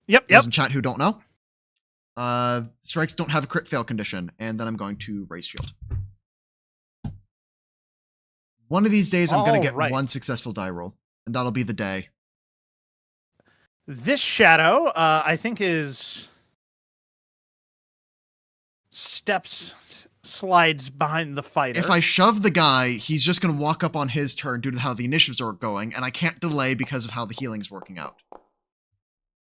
B: Yep.
A: Those in chat who don't know. Strikes don't have a crit fail condition. And then I'm going to raise shield. One of these days I'm going to get one successful die roll. And that'll be the day.
B: This shadow, I think, slides behind the fighter.
A: If I shove the guy, he's just going to walk up on his turn due to how the initiatives are going, and I can't delay because of how the healing's working out.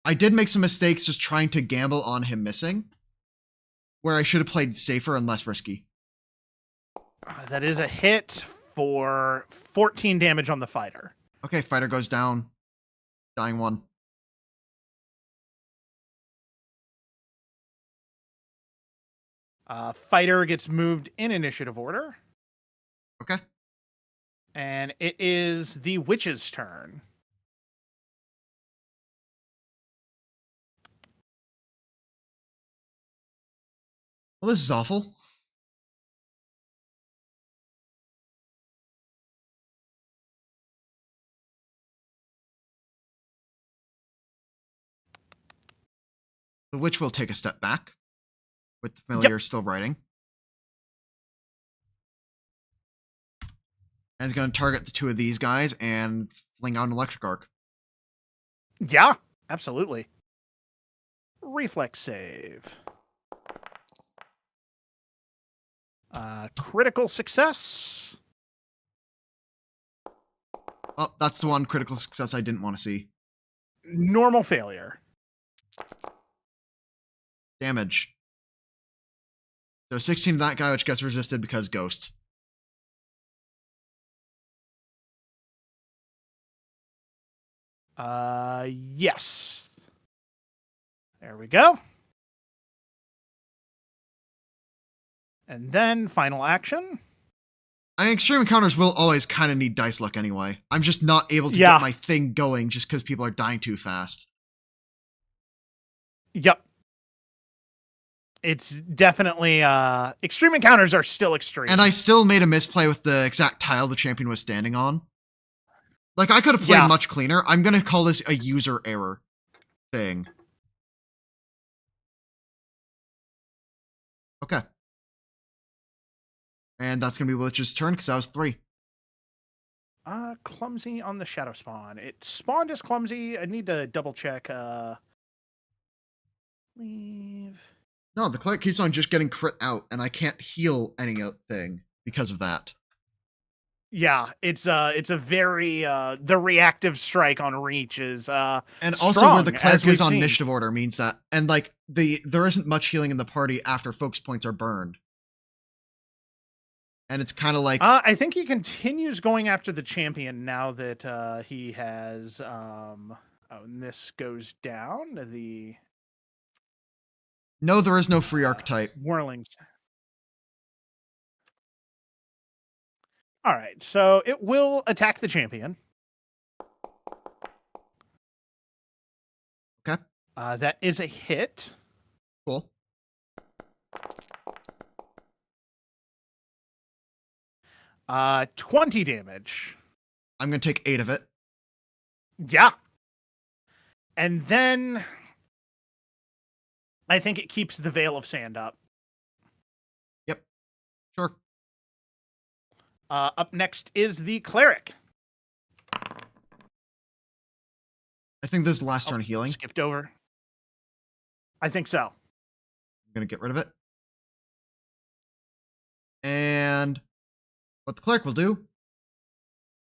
A: I did make some mistakes just trying to gamble on him missing, where I should have played safer and less risky.
B: That is a hit for 14 damage on the fighter.
A: Okay, fighter goes down. Dying 1.
B: Fighter gets moved in initiative order.
A: Okay.
B: And it is the witch's turn.
A: Well, this is awful. The witch will take a step back, with the familiar still riding. And is going to target the 2 of these guys and fling out an electric arc.
B: Yeah, absolutely. reflex save. Critical success.
A: Oh, that's the one critical success I didn't want to see.
B: Normal failure.
A: Damage. So 16 to that guy, which gets resisted because ghost.
B: Yes. There we go. And then final action.
A: Extreme encounters will always kind of need dice luck anyway. I'm just not able to
B: Yeah.
A: get my thing going just because people are dying too fast.
B: Yep. It's definitely extreme encounters are still extreme.
A: And I still made a misplay with the exact tile the champion was standing on. Like, I could have played much cleaner. I'm going to call this a user error thing. Okay. And that's going to be Lich's turn because that was 3.
B: Clumsy on the shadow spawn. It spawned as clumsy. I need to double check. Leave.
A: No, the cleric keeps on just getting crit out, and I can't heal anything because of that.
B: Yeah, it's a very the reactive strike on reach is
A: and also where the cleric is on initiative order means that, and like there isn't much healing in the party after focus points are burned. And it's kind of like
B: I think he continues going after the champion now that he has and this goes down the
A: no, there is no free archetype.
B: Whirlings. All right, so it will attack the champion.
A: Okay.
B: That is a hit.
A: Cool.
B: 20 damage.
A: I'm going to take 8 of it.
B: Yeah. And then I think it keeps the Veil of Sand up.
A: Yep. Sure.
B: Up next is the cleric.
A: I think this is the last turn of healing.
B: Skipped over. I think so.
A: I'm going to get rid of it. And what the cleric will do,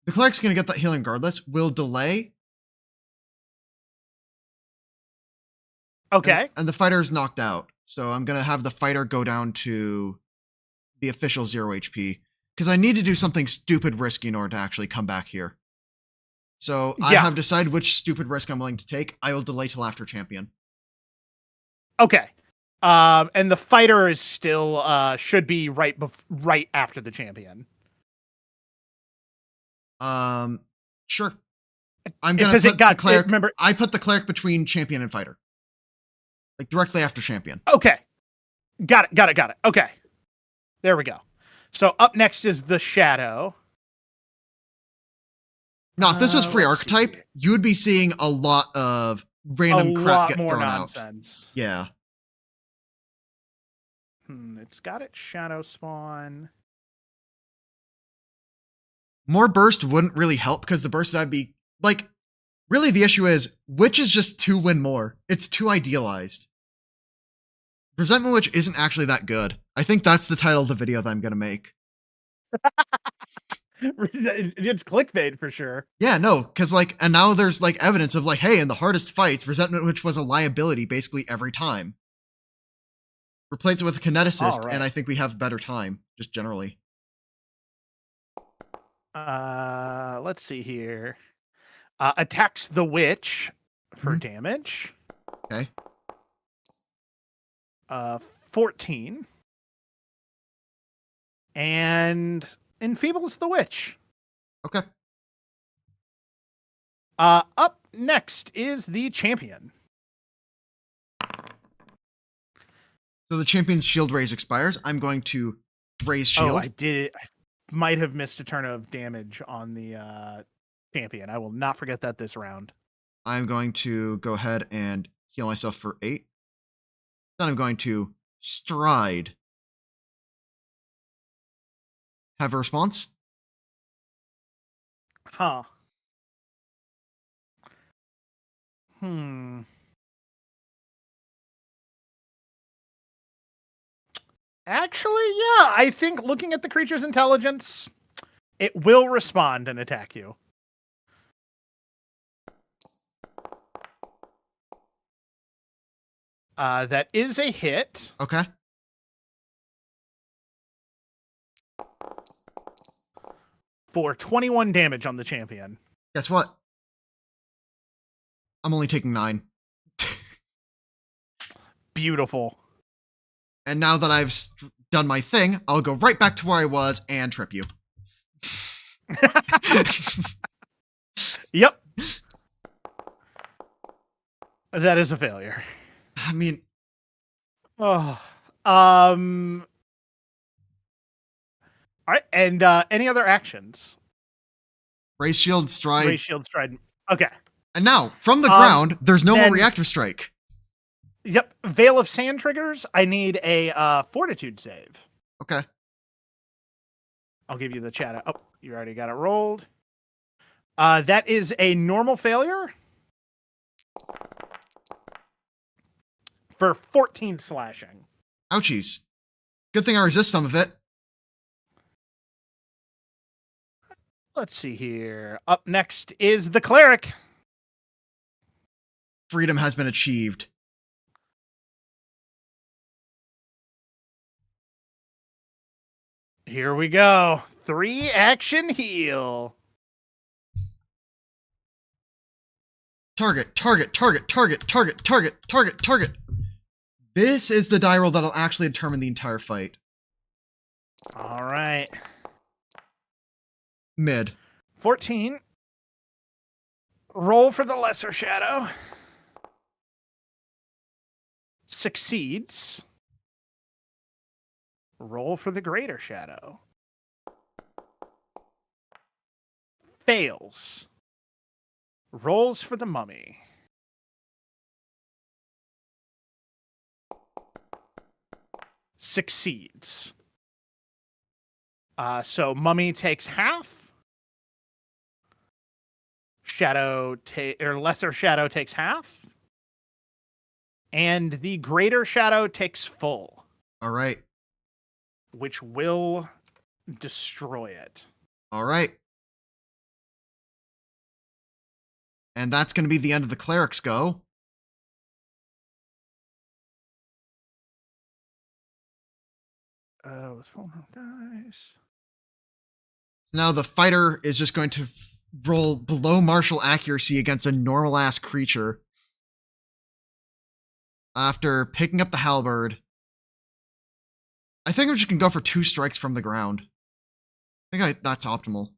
A: the cleric's going to get that healing regardless, will delay.
B: Okay.
A: And the fighter is knocked out. So I'm going to have the fighter go down to the official 0 HP. Because I need to do something stupid risky in order to actually come back here. So I have decided which stupid risk I'm willing to take. I will delay till after champion.
B: Okay. And the fighter is still should be right after the champion.
A: Sure. I'm gonna put the cleric. Remember, I put the cleric between champion and fighter, like directly after champion.
B: Okay. Got it. Okay. There we go. So up next is the shadow.
A: Now, if this was free archetype, you would be seeing a lot of random crap get thrown
B: nonsense.
A: Out. Yeah.
B: It's got its shadow spawn.
A: More burst wouldn't really help because the burst would be like, really the issue is Witch is just 2 win more. It's too idealized. Resentment Witch isn't actually that good. I think that's the title of the video that I'm going to make.
B: It's clickbait for sure.
A: Yeah, no, because like, and now there's like evidence of like, hey, in the hardest fights, Resentment Witch was a liability basically every time. Replace it with a Kineticist, and I think we have better time, just generally.
B: Let's see here. Attacks the witch for damage.
A: Okay.
B: 14. And enfeebles the witch.
A: Okay.
B: Up next is the champion.
A: So the champion's shield raise expires. I'm going to raise shield.
B: Oh, I did. I might have missed a turn of damage on the champion. I will not forget that this round.
A: I'm going to go ahead and heal myself for 8. Then I'm going to stride. Have a response?
B: Huh. Actually, yeah, I think looking at the creature's intelligence, it will respond and attack you. That is a hit
A: Okay.
B: for 21 damage on the champion.
A: Guess what? I'm only taking 9.
B: Beautiful.
A: And now that I've done my thing, I'll go right back to where I was and trip you.
B: Yep. That is a failure.
A: I mean,
B: Oh. All right, and any other actions?
A: raise shield, stride.
B: Raise shield, stride. Okay.
A: And now, from the ground, there's no more
B: then-
A: reactive strike.
B: Yep. Veil of Sand triggers. I need a Fortitude save.
A: Okay.
B: I'll give you the chat. Oh, you already got it rolled. That is a normal failure for 14 slashing.
A: Ouchies. Good thing I resist some of it.
B: Let's see here. Up next is the Cleric.
A: Freedom has been achieved.
B: Here we go. 3 action heal.
A: Target, target, target, target, target, target, target, target. This is the die roll that'll actually determine the entire fight.
B: All right.
A: Mid.
B: 14. Roll for the Lesser Shadow. Succeeds. Roll for the Greater Shadow. Fails. Rolls for the Mummy. Succeeds. So Mummy takes half. Lesser Shadow takes half. And the Greater Shadow takes full.
A: All right.
B: Which will destroy it.
A: All right. And that's going to be the end of the cleric's go.
B: Let's roll dice.
A: Now the fighter is just going to roll below martial accuracy against a normal ass creature. After picking up the halberd. I think I'm just going to go for 2 strikes from the ground. I think that's optimal.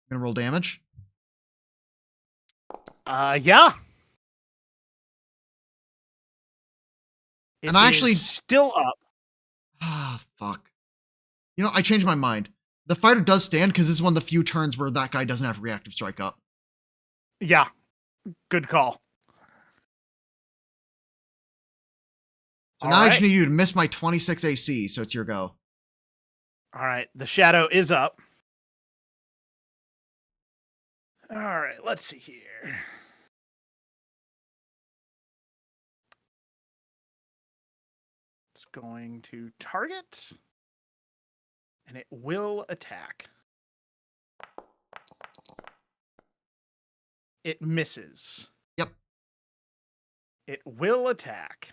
A: Gonna roll damage.
B: Yeah.
A: And I actually
B: still up.
A: Ah, fuck. You know, I changed my mind. The fighter does stand because this is one of the few turns where that guy doesn't have reactive strike up.
B: Yeah. Good call.
A: So now I just need you to miss my 26 AC, so it's your go.
B: All right. The shadow is up. All right. Let's see here. It's going to target. And it will attack. It misses.
A: Yep.
B: It will attack.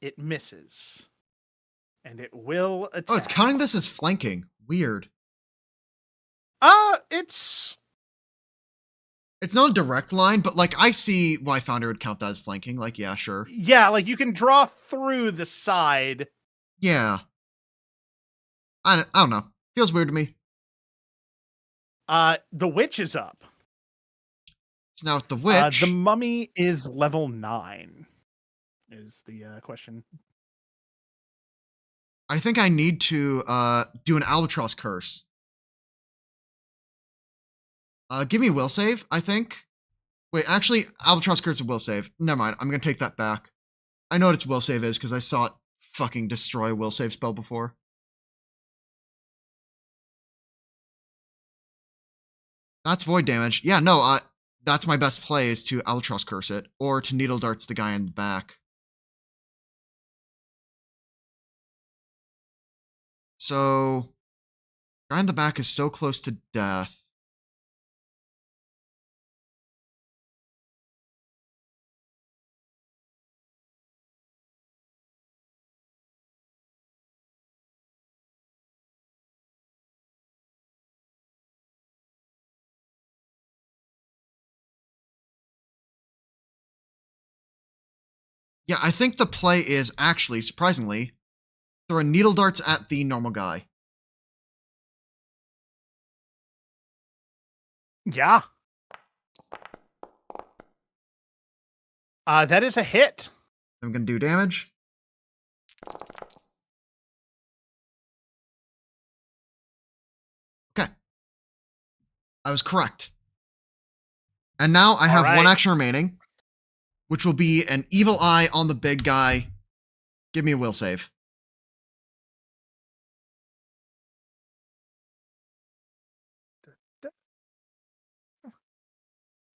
B: It misses. And it will attack.
A: Oh, it's counting this as flanking. Weird. It's not a direct line, but like I see why Founder would count that as flanking. Like, yeah, sure.
B: Yeah, like you can draw through the side.
A: Yeah. I don't know. Feels weird to me.
B: The witch is up.
A: So now with the witch.
B: The mummy is level 9. Is the question.
A: I think I need to do an albatross curse. Give me a will save, I think. Wait, actually, albatross curse is a will save. Never mind, I'm gonna take that back. I know what its will save is because I saw it fucking destroy a will save spell before. That's void damage. Yeah, no, that's my best play is to Albatross Curse it, or to Needle Darts the guy in the back. So, guy in the back is so close to death. Yeah, I think the play is actually, surprisingly, throw Needle Darts at the normal guy.
B: Yeah. That is a hit.
A: I'm going to do damage. Okay. I was correct. And now I have one action remaining, which will be an Evil Eye on the big guy. Give me a will save.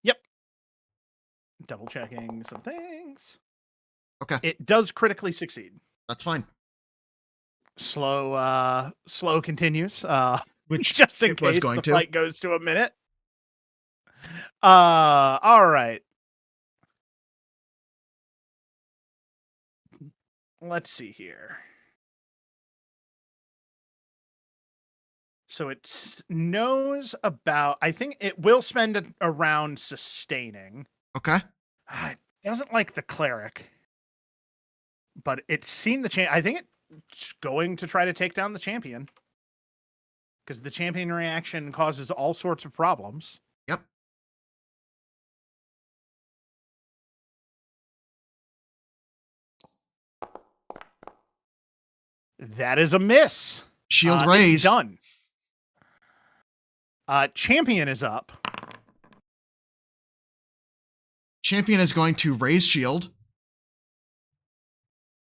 B: Yep. Double checking some things.
A: Okay.
B: It does critically succeed.
A: That's fine.
B: Slow continues.
A: Which
B: just in
A: it was
B: case
A: going
B: the
A: to.
B: fight goes to a minute. All right. Let's see here. So it knows about, I think it will spend a round sustaining.
A: Okay.
B: It doesn't like the cleric, but it's seen the I think it's going to try to take down the champion, because the champion reaction causes all sorts of problems.
A: Yep.
B: That is a miss.
A: Shield raised.
B: It's done. Champion is up.
A: Champion is going to raise shield.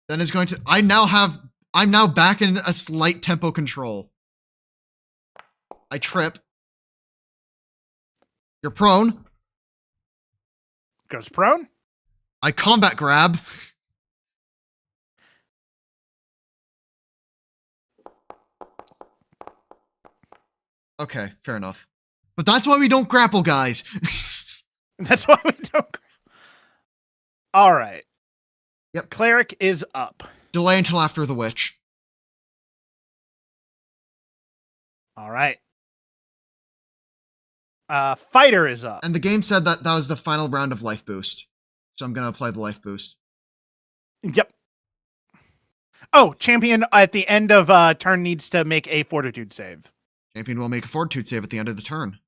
A: Then is going to. I'm now back in a slight tempo control. I trip. You're prone.
B: Goes prone.
A: I combat grab. Okay, fair enough. But that's why we don't grapple, guys.
B: That's why we don't. All right.
A: Yep.
B: Cleric is up.
A: Delay until after the witch.
B: All right. Fighter is up.
A: And the game said that was the final round of life boost. So I'm going to apply the life boost.
B: Yep. Oh, champion at the end of turn needs to make a fortitude save.
A: Champion will make a fortitude save at the end of the turn.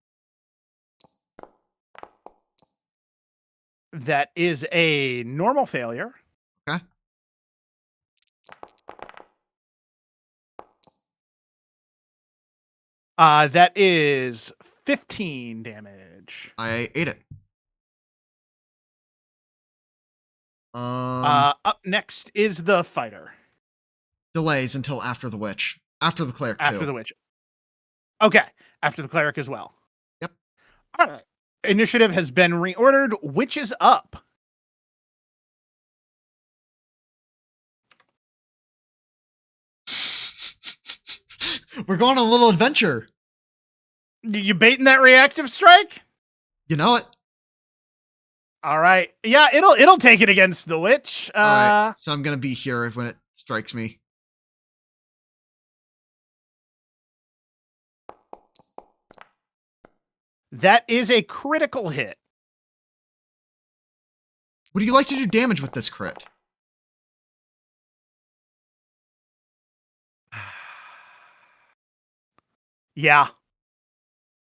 B: That is a normal failure.
A: Okay.
B: That is 15 damage.
A: I ate it.
B: Up next is the fighter.
A: Delays until after the witch. After the cleric,
B: After
A: too.
B: the witch. Okay. After the cleric as well.
A: Yep.
B: All right. Initiative has been reordered. Witch is up.
A: We're going on a little adventure.
B: You baiting that reactive strike?
A: You know it.
B: All right. Yeah, it'll take it against the witch.
A: All right. So I'm going to be here when it strikes me.
B: That is a critical hit.
A: Would you like to do damage with this crit?
B: Yeah.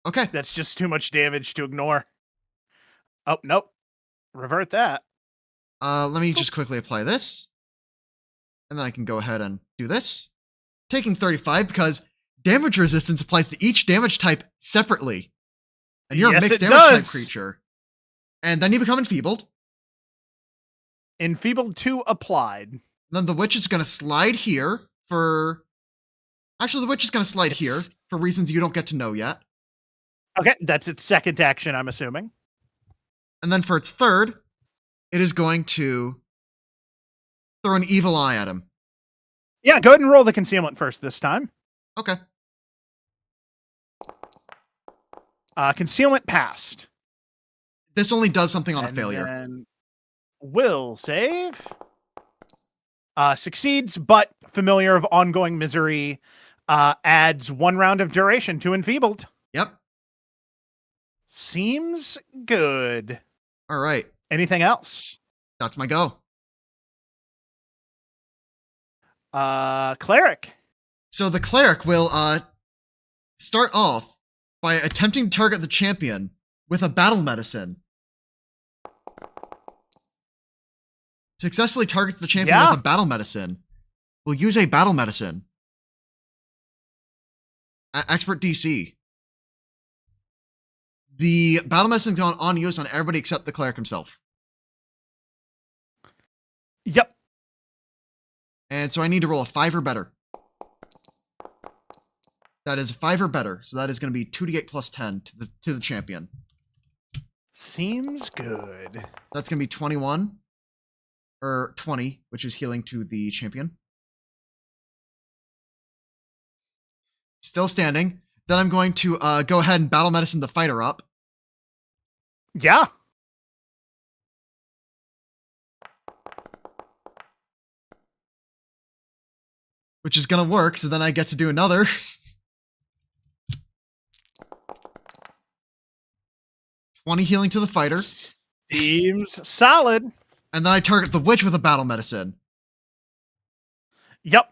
A: Okay.
B: That's just too much damage to ignore. Oh, nope. Revert that.
A: Let me just quickly apply this. And then I can go ahead and do this. Taking 35 because damage resistance applies to each damage type separately. And you're a mixed damage type creature. And then you become enfeebled.
B: Enfeebled 2 applied.
A: Then the witch is going to slide here for... Actually, the witch is going to slide here for reasons you don't get to know yet.
B: Okay, that's its second action, I'm assuming.
A: And then for its third, it is going to throw an evil eye at him.
B: Yeah, go ahead and roll the concealment first this time.
A: Okay.
B: Concealment passed.
A: This only does something on a
B: And
A: failure.
B: then will save. Succeeds, but familiar of ongoing misery adds 1 round of duration to enfeebled.
A: Yep.
B: Seems good.
A: All right.
B: Anything else?
A: That's my go.
B: Cleric.
A: So the cleric will start off by attempting to target the champion with a battle medicine. Successfully targets the champion with a battle medicine. Will use a battle medicine. Expert DC. The battle medicine is on use on everybody except the cleric himself.
B: Yep.
A: And so I need to roll a 5 or better. That is a 5 or better. So that is going to be 2d8 plus 10 to the champion.
B: Seems good.
A: That's going to be 21. Or 20, which is healing to the champion. Still standing. Then I'm going to go ahead and battle medicine the fighter up.
B: Yeah.
A: Which is going to work, so then I get to do another. $20 healing to the fighter.
B: Seems solid.
A: And then I target the witch with a battle medicine.
B: Yep.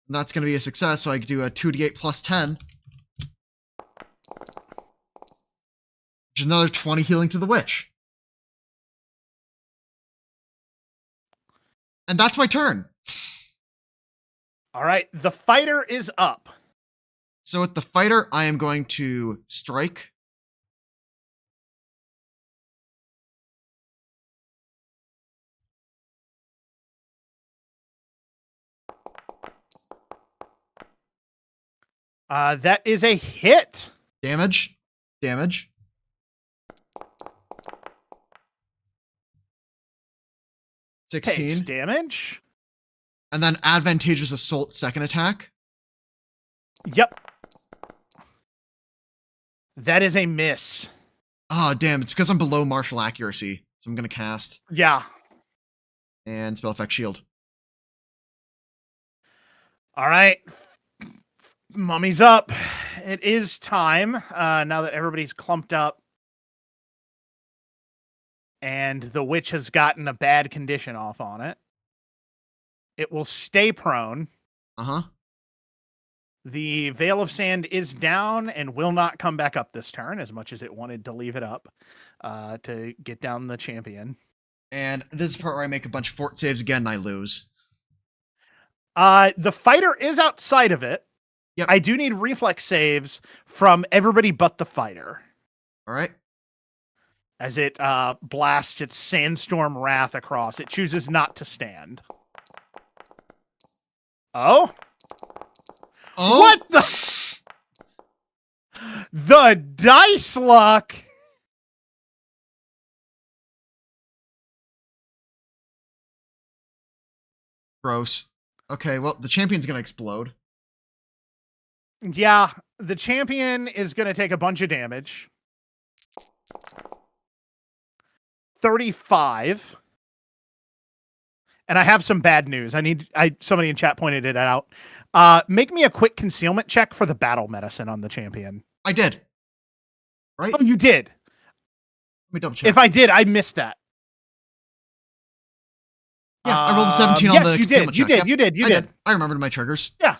A: And that's going to be a success, so I can do a 2d8 plus 10. Which is another 20 healing to the witch. And that's my turn.
B: All right. The fighter is up.
A: So with the fighter, I am going to strike.
B: That is a hit.
A: Damage.
B: Takes
A: 16.
B: damage.
A: And then advantageous assault second attack.
B: Yep. That is a miss.
A: Oh, damn. It's because I'm below martial accuracy. So I'm going to cast.
B: Yeah.
A: And spell effect shield.
B: All right. Mummy's up. It is time, now that everybody's clumped up. And the witch has gotten a bad condition off on it. It will stay prone.
A: Uh-huh.
B: The Veil of Sand is down and will not come back up this turn, as much as it wanted to leave it up to get down the champion.
A: And this is the part where I make a bunch of fort saves again and I lose.
B: The fighter is outside of it.
A: Yep.
B: I do need reflex saves from everybody but the fighter.
A: All right.
B: As it blasts its sandstorm wrath across. It chooses not to stand. Oh? What the? The dice luck!
A: Gross. Okay, well, the champion's gonna explode.
B: Yeah, the champion is going to take a bunch of damage. 35. And I have some bad news. Somebody in chat pointed it out. Make me a quick concealment check for the battle medicine on the champion.
A: I did. Right?
B: Oh, you did.
A: Let me double check.
B: If I did, I missed that.
A: Yeah, I rolled a 17 on the concealment check.
B: You did.
A: I remembered my triggers.
B: Yeah.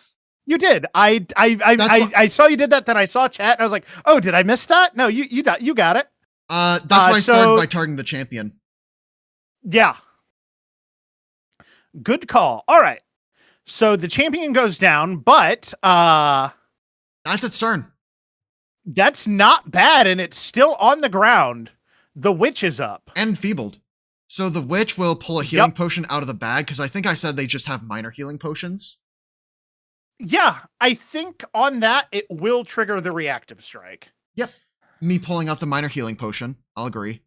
B: You did. I saw you did that. Then I saw chat and I was like, "Oh, did I miss that?" No, you got it.
A: That's why I started by targeting the champion.
B: Yeah. Good call. All right. So the champion goes down, but
A: that's its turn.
B: That's not bad, and it's still on the ground. The witch is up
A: and enfeebled. So the witch will pull a healing potion out of the bag because I think I said they just have minor healing potions.
B: Yeah, I think on that it will trigger the reactive strike.
A: Yep. Me pulling out the minor healing potion. I'll agree.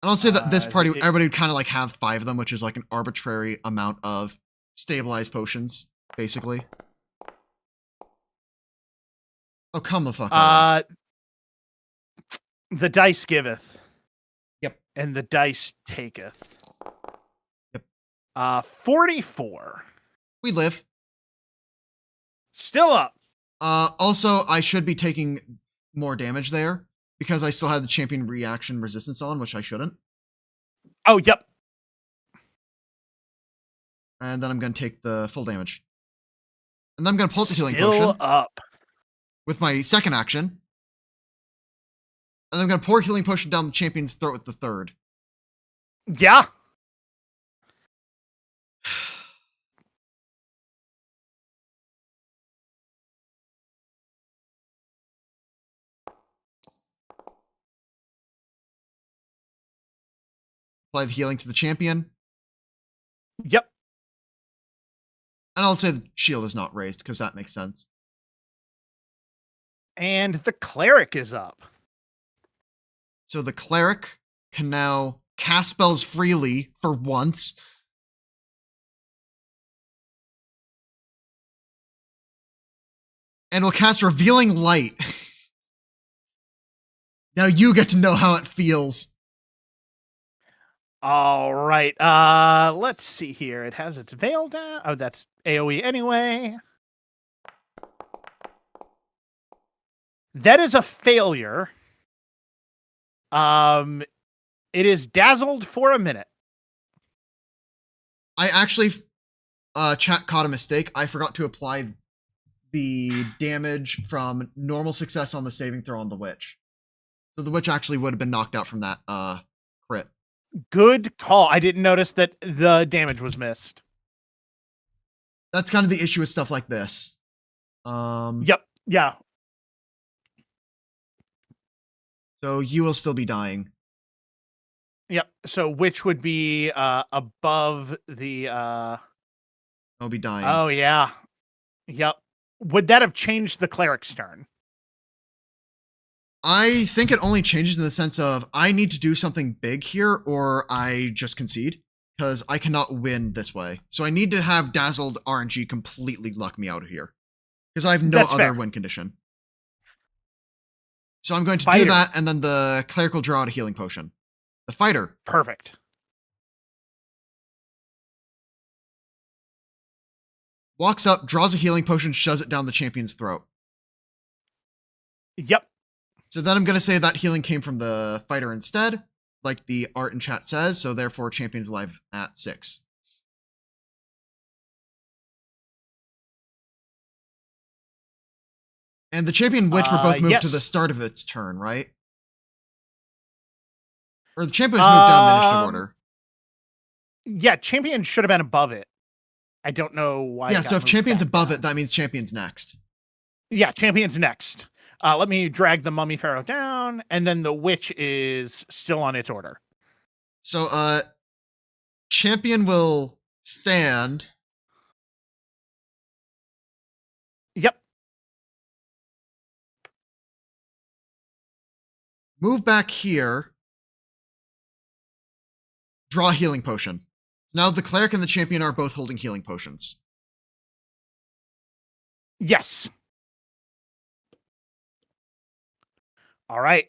A: And I'll say that this
B: As
A: party,
B: it-
A: everybody would kind of like have 5 of them, which is like an arbitrary amount of stabilized potions, basically. Oh, come the fuck on.
B: uh, the dice giveth.
A: Yep.
B: And the dice taketh.
A: Yep.
B: 44.
A: We live.
B: Still up.
A: Also, I should be taking more damage there because I still had the champion reaction resistance on, which I shouldn't.
B: Oh, yep.
A: And then I'm going to take the full damage. And then I'm going to pull out the healing
B: Still
A: potion
B: up.
A: with my second action. And then I'm going to pour healing potion down the champion's throat with the third.
B: Yeah.
A: Apply the healing to the champion.
B: Yep.
A: And I'll say the shield is not raised because that makes sense.
B: And the cleric is up.
A: So the cleric can now cast spells freely for once. And will cast Revealing Light. Now you get to know how it feels.
B: All right. Let's see here. It has its veil down. Oh, that's AoE anyway. That is a failure. It is dazzled for a minute.
A: I actually, chat caught a mistake. I forgot to apply the damage from normal success on the saving throw on the witch. So the witch actually would have been knocked out from that crit.
B: Good call. I didn't notice that the damage was missed.
A: That's kind of the issue with stuff like this.
B: Yep. Yeah.
A: So you will still be dying.
B: Yep. So which would be above the
A: I'll be dying.
B: Oh yeah. Yep. Would that have changed the cleric's turn?
A: I think it only changes in the sense of I need to do something big here or I just concede because I cannot win this way. So I need to have Dazzled RNG completely luck me out of here because I have no
B: That's
A: other
B: fair.
A: win condition. So I'm going to
B: Fighter.
A: do that and then the cleric will draw out a healing potion. The fighter.
B: Perfect.
A: Walks up, draws a healing potion, shoves it down the champion's throat.
B: Yep.
A: So then I'm going to say that healing came from the fighter instead, like the art in chat says, so therefore champion's alive at 6. And the champion witch were both moved to the
B: Yes.
A: start of its turn, right? Or the champion was moved down the initiative order.
B: Yeah, champion should have been above it. I don't know why.
A: Yeah,
B: it got
A: so if
B: moved
A: champion's
B: back
A: above
B: down.
A: it, that means champion's next.
B: Yeah, champion's next. Let me drag the mummy pharaoh down, and then the witch is still on its order.
A: So, champion will stand.
B: Yep.
A: Move back here. Draw a healing potion. So now the cleric and the champion are both holding healing potions.
B: Yes. All right.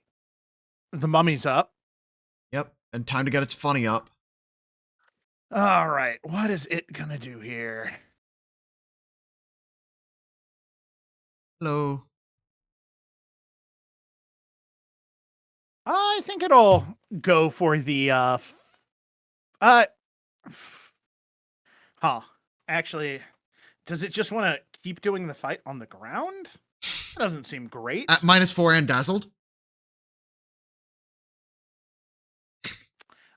B: The mummy's up.
A: Yep, and time to get its funny up.
B: All right. What is it gonna do here?
A: Hello.
B: I think it'll go for the huh. Actually, does it just want to keep doing the fight on the ground? That doesn't seem great.
A: At -4 and dazzled.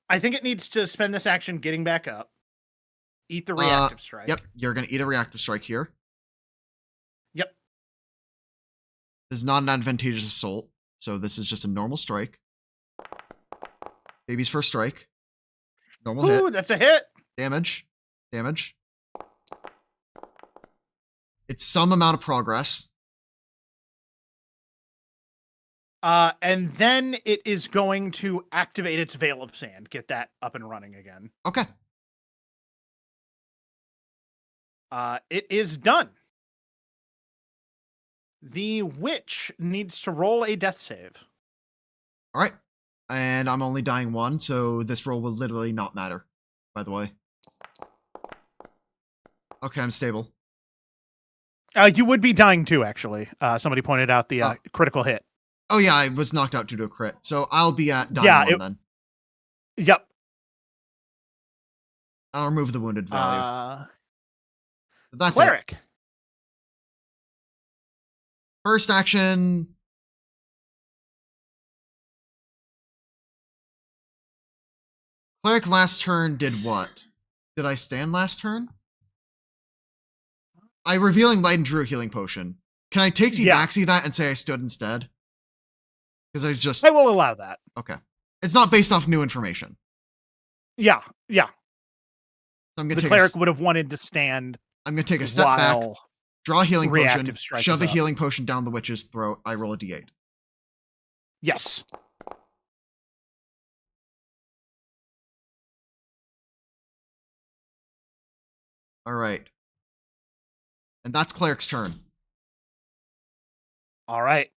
B: I think it needs to spend this action getting back up. Eat the reactive strike.
A: Yep, you're going to eat a reactive strike here.
B: Yep.
A: This is not an advantageous assault, so this is just a normal strike. Baby's first strike. Normal
B: Ooh,
A: hit.
B: that's a hit.
A: Damage. Damage. It's some amount of progress.
B: And then it is going to activate its Veil of Sand. Get that up and running again.
A: Okay.
B: It is done. The witch needs to roll a death save.
A: All right. And I'm only dying one, so this roll will literally not matter, by the way. Okay, I'm stable.
B: You would be dying too, actually. Somebody pointed out the critical hit.
A: Oh, yeah, I was knocked out due to a crit, so I'll be at dying one then.
B: Yep.
A: I'll remove the wounded value. That's
B: Cleric.
A: it. First action. Cleric last turn did what? Did I stand last turn? I Revealing Light and drew a healing potion. Can I take backsy that and say I stood instead? Because
B: I will allow that.
A: Okay. It's not based off new information.
B: Yeah. So
A: I'm gonna
B: the cleric would have wanted to stand.
A: I'm gonna take a step back, draw a healing potion, shove a healing potion down the witch's throat. I roll a d8.
B: Yes.
A: All right. And that's cleric's turn.
B: All right.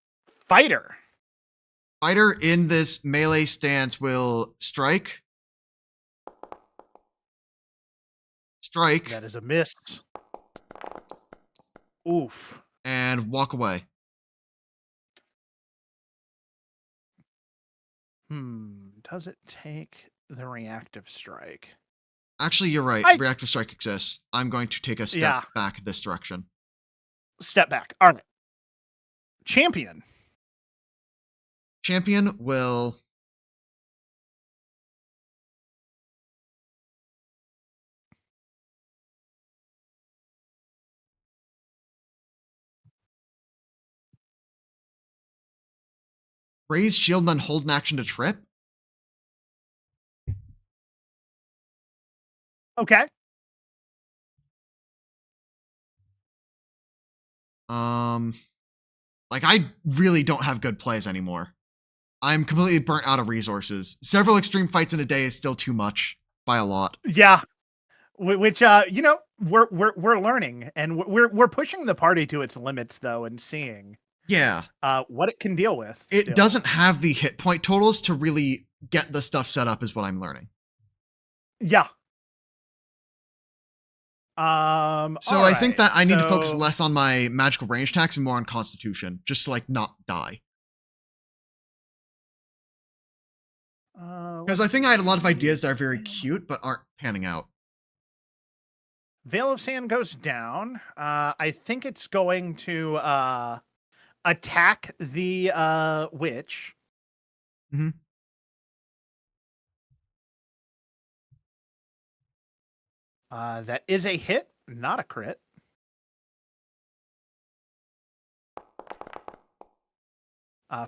B: Fighter
A: in this melee stance will strike.
B: That is a miss. Oof.
A: And walk away.
B: Does it take the reactive strike?
A: Actually, you're right. Reactive strike exists. I'm going to take a step back this direction.
B: Step back. All right. Champion
A: will raise shield and then hold an action to trip.
B: Okay.
A: Like, I really don't have good plays anymore. I'm completely burnt out of resources. Several extreme fights in a day is still too much by a lot.
B: Yeah. Which we're learning, and we're pushing the party to its limits though, and seeing what it can deal with.
A: It doesn't have the hit point totals to really get the stuff set up, is what I'm learning.
B: Yeah.
A: So I think that I need to focus less on my magical range attacks and more on constitution, just to like not die. Because I think I had a lot of ideas that are very cute but aren't panning out.
B: Veil of Sand goes down. I think it's going to attack the witch.
A: Mm-hmm.
B: That is a hit, not a crit.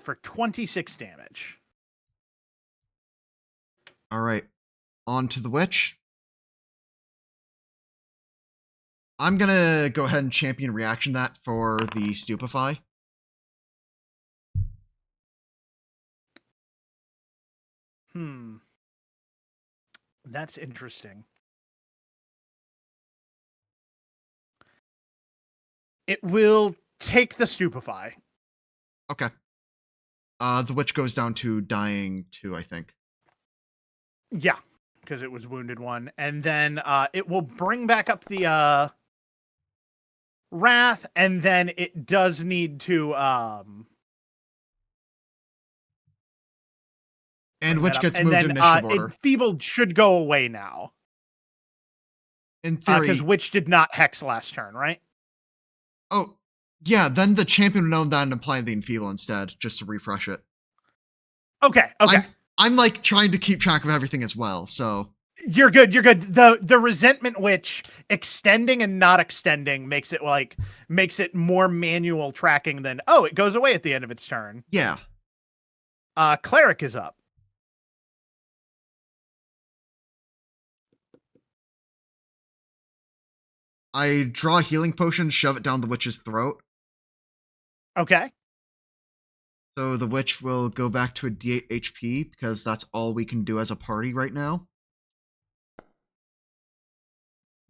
B: For 26 damage.
A: All right. On to the witch. I'm going to go ahead and champion reaction that for the stupefy.
B: That's interesting. It will take the stupefy.
A: Okay. The witch goes down to dying 2, I think.
B: Yeah, because it was wounded 1. And then it will bring back up the wrath, and then it does need to
A: and witch gets moved in initiative order.
B: Enfeebled should go away now.
A: In theory.
B: Because witch did not hex last turn, right?
A: Oh, yeah, then the champion would know that and apply the enfeeble instead, just to refresh it.
B: Okay.
A: I'm like trying to keep track of everything as well, so.
B: You're good. The resentment witch extending and not extending makes it more manual tracking than, it goes away at the end of its turn.
A: Yeah.
B: Cleric is up.
A: I draw a healing potion, shove it down the witch's throat.
B: Okay.
A: So the witch will go back to a D8 HP because that's all we can do as a party right now.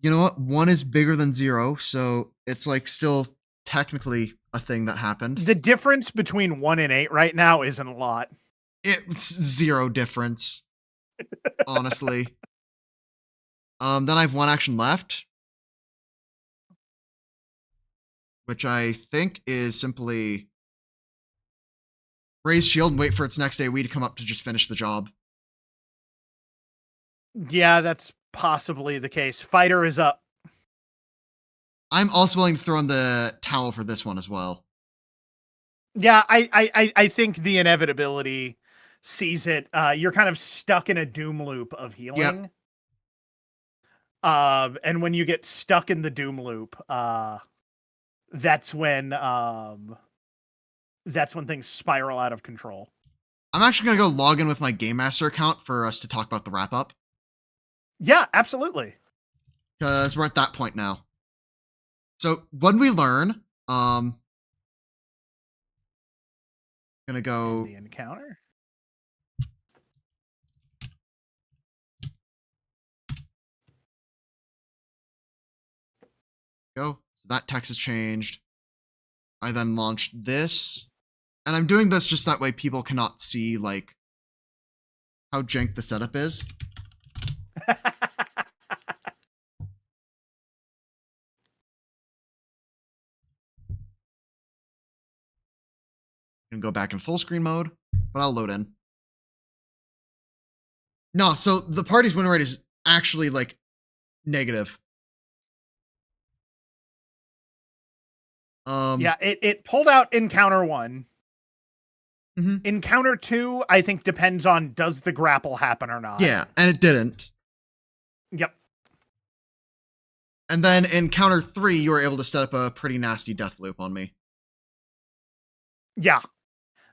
A: You know what? 1 is bigger than 0, so it's like still technically a thing that happened.
B: The difference between 1 and 8 right now isn't a lot.
A: It's 0 difference, honestly. Then I have 1 action left, which I think is simply raise shield and wait for its next AoE to come up to just finish the job.
B: Yeah, that's possibly the case. Fighter is up.
A: I'm also willing to throw in the towel for this one as well.
B: Yeah, I think the inevitability sees it. You're kind of stuck in a doom loop of healing. Yep. And when you get stuck in the doom loop, that's when things spiral out of control.
A: I'm actually going to go log in with my Game Master account for us to talk about the wrap up.
B: Yeah, absolutely.
A: Because we're at that point now. So when we learn, gonna go
B: And the encounter.
A: Go. So that text has changed. I then launched this. And I'm doing this just that way people cannot see, like, how jank the setup is. And go back in full screen mode, but I'll load in. No, so the party's win rate is actually, like, negative.
B: Yeah, it pulled out encounter 1.
A: Mm-hmm.
B: Encounter 2, I think, depends on does the grapple happen or not.
A: Yeah, and it didn't.
B: Yep.
A: And then encounter 3, you were able to set up a pretty nasty death loop on me.
B: Yeah.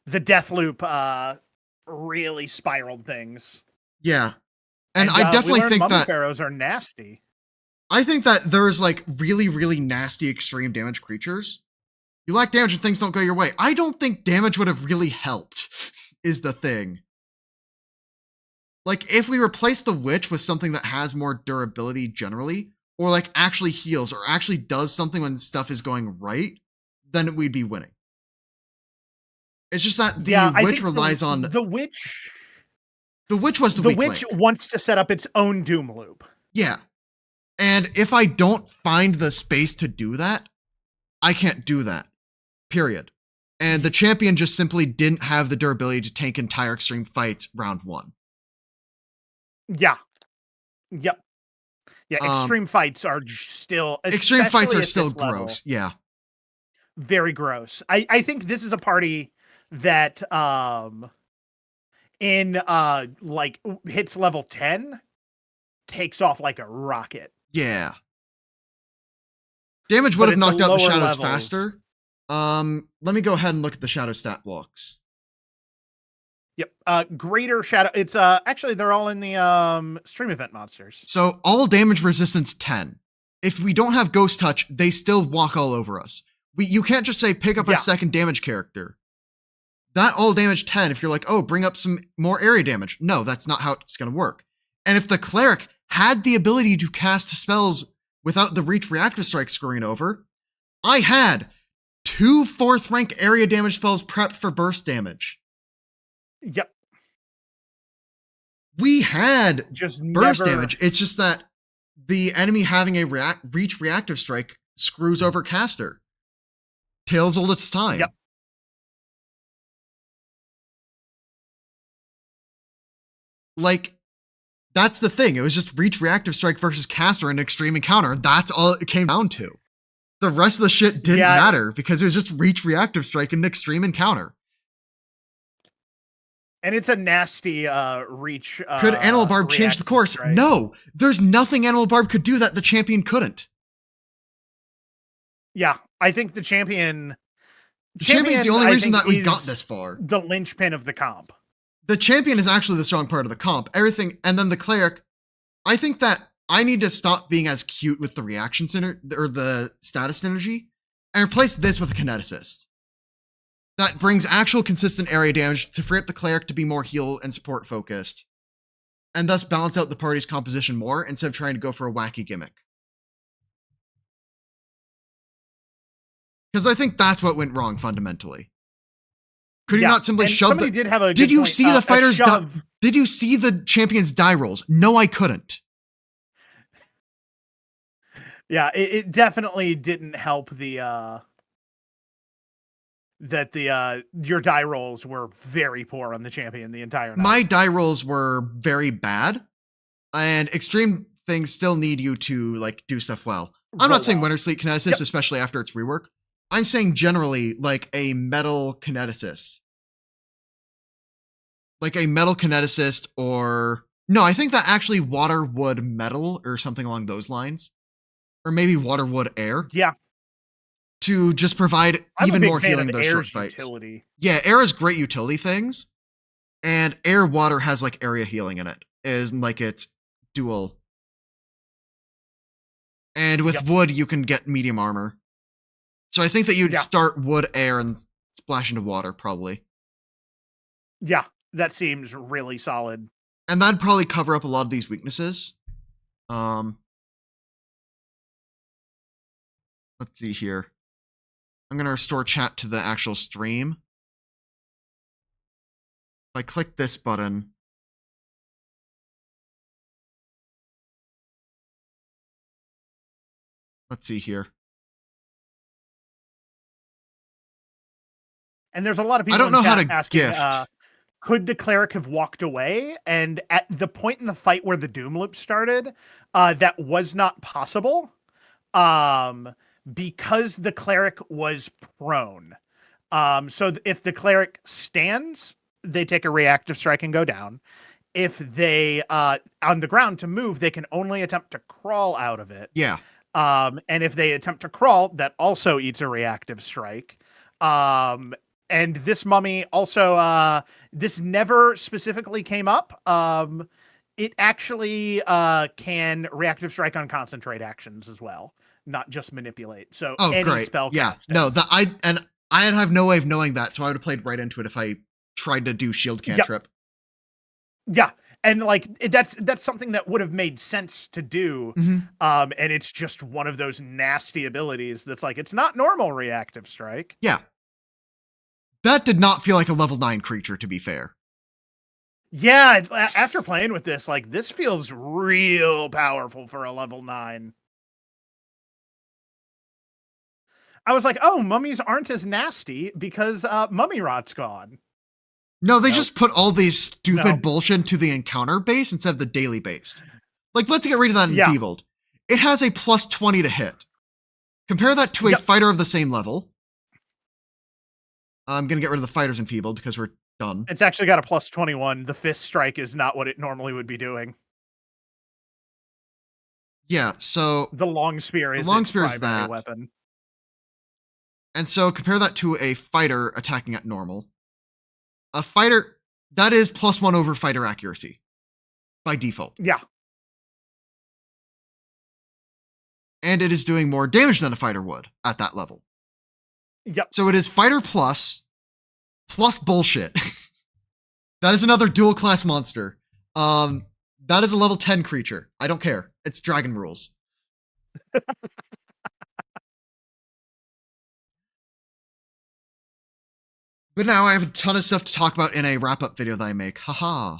B: The death loop really spiraled things.
A: Yeah. And I definitely think
B: Mummy
A: that
B: pharaohs are nasty.
A: I think that there's like really, really nasty extreme damage creatures. You lack damage and things don't go your way. I don't think damage would have really helped, is the thing. Like, if we replace the witch with something that has more durability generally, or like actually heals, or actually does something when stuff is going right, then we'd be winning. It's just that the witch relies on
B: the witch.
A: The witch was the weak
B: witch
A: link.
B: Wants to set up its own doom loop.
A: Yeah. And if I don't find the space to do that, I can't do that. Period. And the champion just simply didn't have the durability to tank entire extreme fights round 1.
B: Yeah. Yep. Yeah, extreme fights are still
A: extreme fights are
B: at
A: still
B: this level,
A: gross. Yeah.
B: very gross. I think this is a party that in like hits level 10 takes off like a rocket.
A: Yeah. Damage would have knocked out the shadows faster. Let me go ahead and look at the shadow stat blocks.
B: Yep. Greater shadow. It's actually they're all in the stream event monsters.
A: So all damage resistance 10. If we don't have ghost touch, they still walk all over us. You can't just say pick up a second damage character. That all damage 10, if you're like, oh, bring up some more area damage. No, that's not how it's going to work. And if the cleric had the ability to cast spells without the reach reactive strike screwing over, I had 2 4th rank area damage spells prepped for burst damage.
B: Yep.
A: We had
B: just
A: burst damage. It's just that the enemy having a reach reactive strike screws over caster. Tales old its time.
B: Yep.
A: Like, that's the thing. It was just reach reactive strike versus caster and extreme encounter. That's all it came down to. The rest of the shit didn't matter because it was just reach reactive strike and extreme encounter.
B: And it's a nasty reach.
A: Could Animal Barb change the course? Strike. No. There's nothing Animal Barb could do that the champion couldn't.
B: Yeah, I think the champion...
A: The champion's the only reason that we got this far.
B: The linchpin of the comp.
A: The champion is actually the strong part of the comp. Everything, and then the cleric. I think that I need to stop being as cute with the reaction center or the status synergy and replace this with a kineticist. That brings actual consistent area damage to free up the cleric to be more heal and support focused, and thus balance out the party's composition more instead of trying to go for a wacky gimmick. Because I think that's what went wrong fundamentally. Could you not simply shove
B: somebody did have a
A: Did
B: good
A: you
B: point,
A: see the fighters
B: shove.
A: Did you see the champion's die rolls? No, I couldn't.
B: Yeah, it definitely didn't help the that the your die rolls were very poor on the champion the entire night.
A: My die rolls were very bad, and extreme things still need you to like do stuff well. I'm not saying Winter Sleep Kineticist, especially after its rework. I'm saying generally like a metal kineticist. Like a metal kineticist, or no, I think that actually water, wood, metal, or something along those lines. Or maybe water, wood, air.
B: Yeah.
A: To just provide even more healing in those short fights.
B: Utility.
A: Yeah, air is great utility things. And air water has like area healing in it. Is like it's dual. And with wood, you can get medium armor. So I think that you'd start wood, air, and splash into water, probably.
B: Yeah, that seems really solid.
A: And that'd probably cover up a lot of these weaknesses. Let's see here. I'm going to restore chat to the actual stream. If I click this button, let's see here.
B: And there's a lot of people
A: I don't know how to
B: asking,
A: gift.
B: Could the cleric have walked away? And at the point in the fight where the Doom Loop started, that was not possible. Because the cleric was prone. So if the cleric stands, they take a reactive strike and go down. If they on the ground to move, they can only attempt to crawl out of it.
A: Yeah.
B: And if they attempt to crawl, that also eats a reactive strike. And this mummy also, this never specifically came up. It actually can reactive strike on concentrate actions as well, not just manipulate. So any spell casting.
A: No, I have no way of knowing that, so I would have played right into it if I tried to do shield cantrip.
B: Yeah. And like that's something that would have made sense to do. And it's just one of those nasty abilities that's like, it's not normal reactive strike.
A: Yeah. That did not feel like a level 9 creature, to be fair.
B: Yeah, after playing with this, like, this feels real powerful for a level 9. I was like, oh, mummies aren't as nasty because mummy rot's gone.
A: No, they just put all these stupid bullshit to the encounter base instead of the daily based. Like, let's get rid of that enfeebled. It has a plus 20 to hit. Compare that to a fighter of the same level. I'm going to get rid of the fighters enfeebled because we're done.
B: It's actually got a plus 21. The fist strike is not what it normally would be doing.
A: Yeah, so
B: the long spear is its primary weapon.
A: And so compare that to a fighter attacking at normal. A fighter, that is plus 1 over fighter accuracy by default.
B: Yeah.
A: And it is doing more damage than a fighter would at that level.
B: Yep.
A: So it is fighter plus bullshit. That is another dual class monster. That is a level 10 creature. I don't care. It's dragon rules. But now I have a ton of stuff to talk about in a wrap-up video that I make. Haha.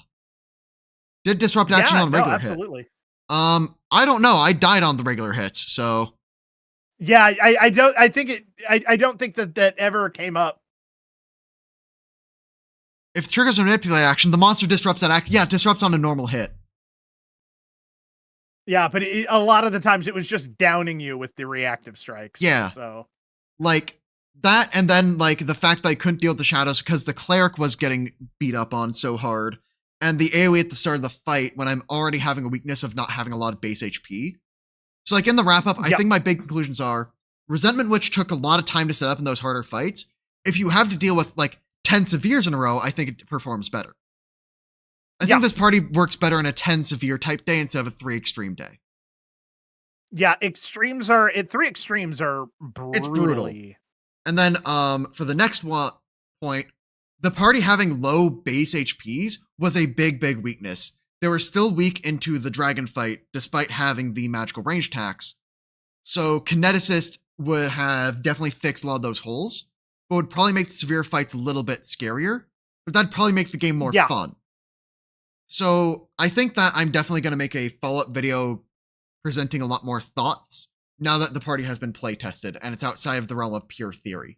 A: Did disrupt action on regular
B: absolutely.
A: hit. I don't know. I died on the regular hits, so.
B: Yeah, I don't think that ever came up.
A: If it triggers a manipulate action, the monster disrupts that action. Yeah, it disrupts on a normal hit.
B: Yeah, but a lot of the times it was just downing you with the reactive strikes.
A: Yeah.
B: So.
A: Like, that, and then, like, the fact that I couldn't deal with the shadows because the cleric was getting beat up on so hard, and the AoE at the start of the fight when I'm already having a weakness of not having a lot of base HP. So, like, in the wrap-up, I think my big conclusions are, Resentment Witch took a lot of time to set up in those harder fights. If you have to deal with, like, 10 Severes in a row, I think it performs better. I think this party works better in a 10 Severe type day instead of a 3 Extreme day.
B: Yeah, extremes are it 3 extremes are
A: It's brutal.
B: brutally.
A: And then for the next point, the party having low base HPs was a big weakness. They were still weak into the dragon fight despite having the magical range attacks. So Kineticist would have definitely fixed a lot of those holes, but would probably make the severe fights a little bit scarier, but that'd probably make the game more
B: Yeah.
A: fun. So I think that I'm definitely going to make a follow-up video presenting a lot more thoughts now that the party has been play tested and it's outside of the realm of pure theory.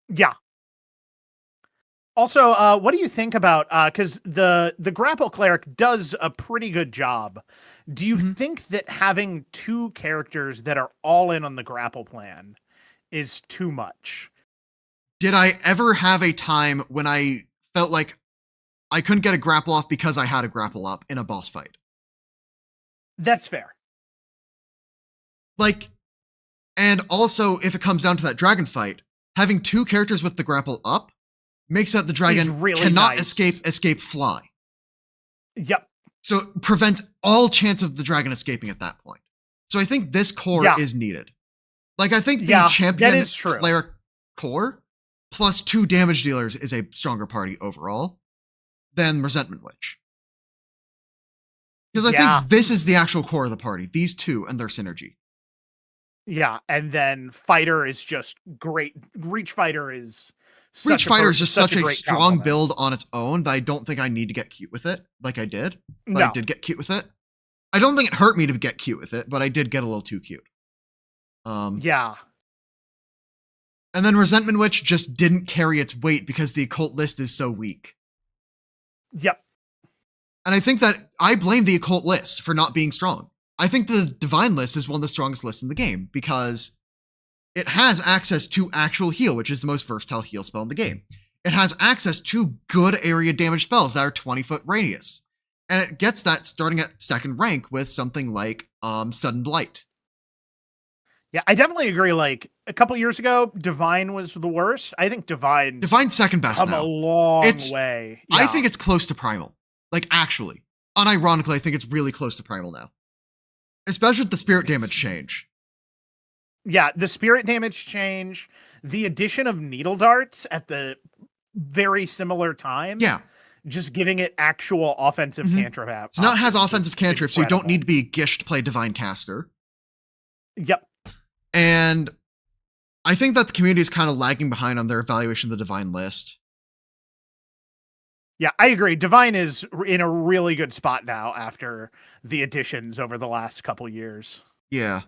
B: Yeah. Also, what do you think about because the grapple cleric does a pretty good job. Do you
A: Mhm.
B: think that having 2 characters that are all in on the grapple plan is too much?
A: Did I ever have a time when I felt like I couldn't get a grapple off because I had a grapple up in a boss fight?
B: That's fair.
A: Like, and also if it comes down to that dragon fight, having 2 characters with the grapple up makes that the
B: Is
A: dragon
B: really
A: cannot
B: nice.
A: escape fly.
B: Yep.
A: So prevent all chance of the dragon escaping at that point. So I think this core
B: Yeah.
A: is needed. Like I think the
B: Yeah, that
A: champion
B: is true.
A: cleric core plus 2 damage dealers is a stronger party overall than Resentment Witch. Because I
B: Yeah.
A: think this is the actual core of the party, these 2 and their synergy.
B: Yeah, and then fighter is just great. Reach fighter is
A: Reach Fighter is just such a
B: great
A: strong
B: compliment.
A: build on its own that I don't think I need to get cute with it like I did. But
B: No.
A: I did get cute with it. I don't think it hurt me to get cute with it, but I did get a little too cute.
B: Yeah.
A: And then Resentment Witch just didn't carry its weight because the occult list is so weak.
B: Yep.
A: And I think that I blame the occult list for not being strong. I think the divine list is one of the strongest lists in the game because it has access to actual heal, which is the most versatile heal spell in the game. It has access to good area damage spells that are 20-foot radius. And it gets that starting at 2nd rank with something like Sudden Blight.
B: Yeah, I definitely agree. Like a couple years ago, Divine was the worst. I think Divine's
A: second best
B: come
A: now.
B: a long
A: It's-
B: way.
A: I
B: Yeah.
A: think it's close to Primal. Like, actually. Unironically, I think it's really close to Primal now. Especially with the spirit damage change.
B: Yeah, the spirit damage change, the addition of needle darts at the very similar time.
A: Yeah.
B: Just giving it actual offensive
A: Mhm.
B: cantrip.
A: So now it has
B: options is
A: offensive cantrips, so you don't
B: incredible.
A: need to be Gish to play Divine Caster.
B: Yep.
A: And I think that the community is kind of lagging behind on their evaluation of the Divine list.
B: Yeah, I agree. Divine is in a really good spot now after the additions over the last couple years.
A: Yeah.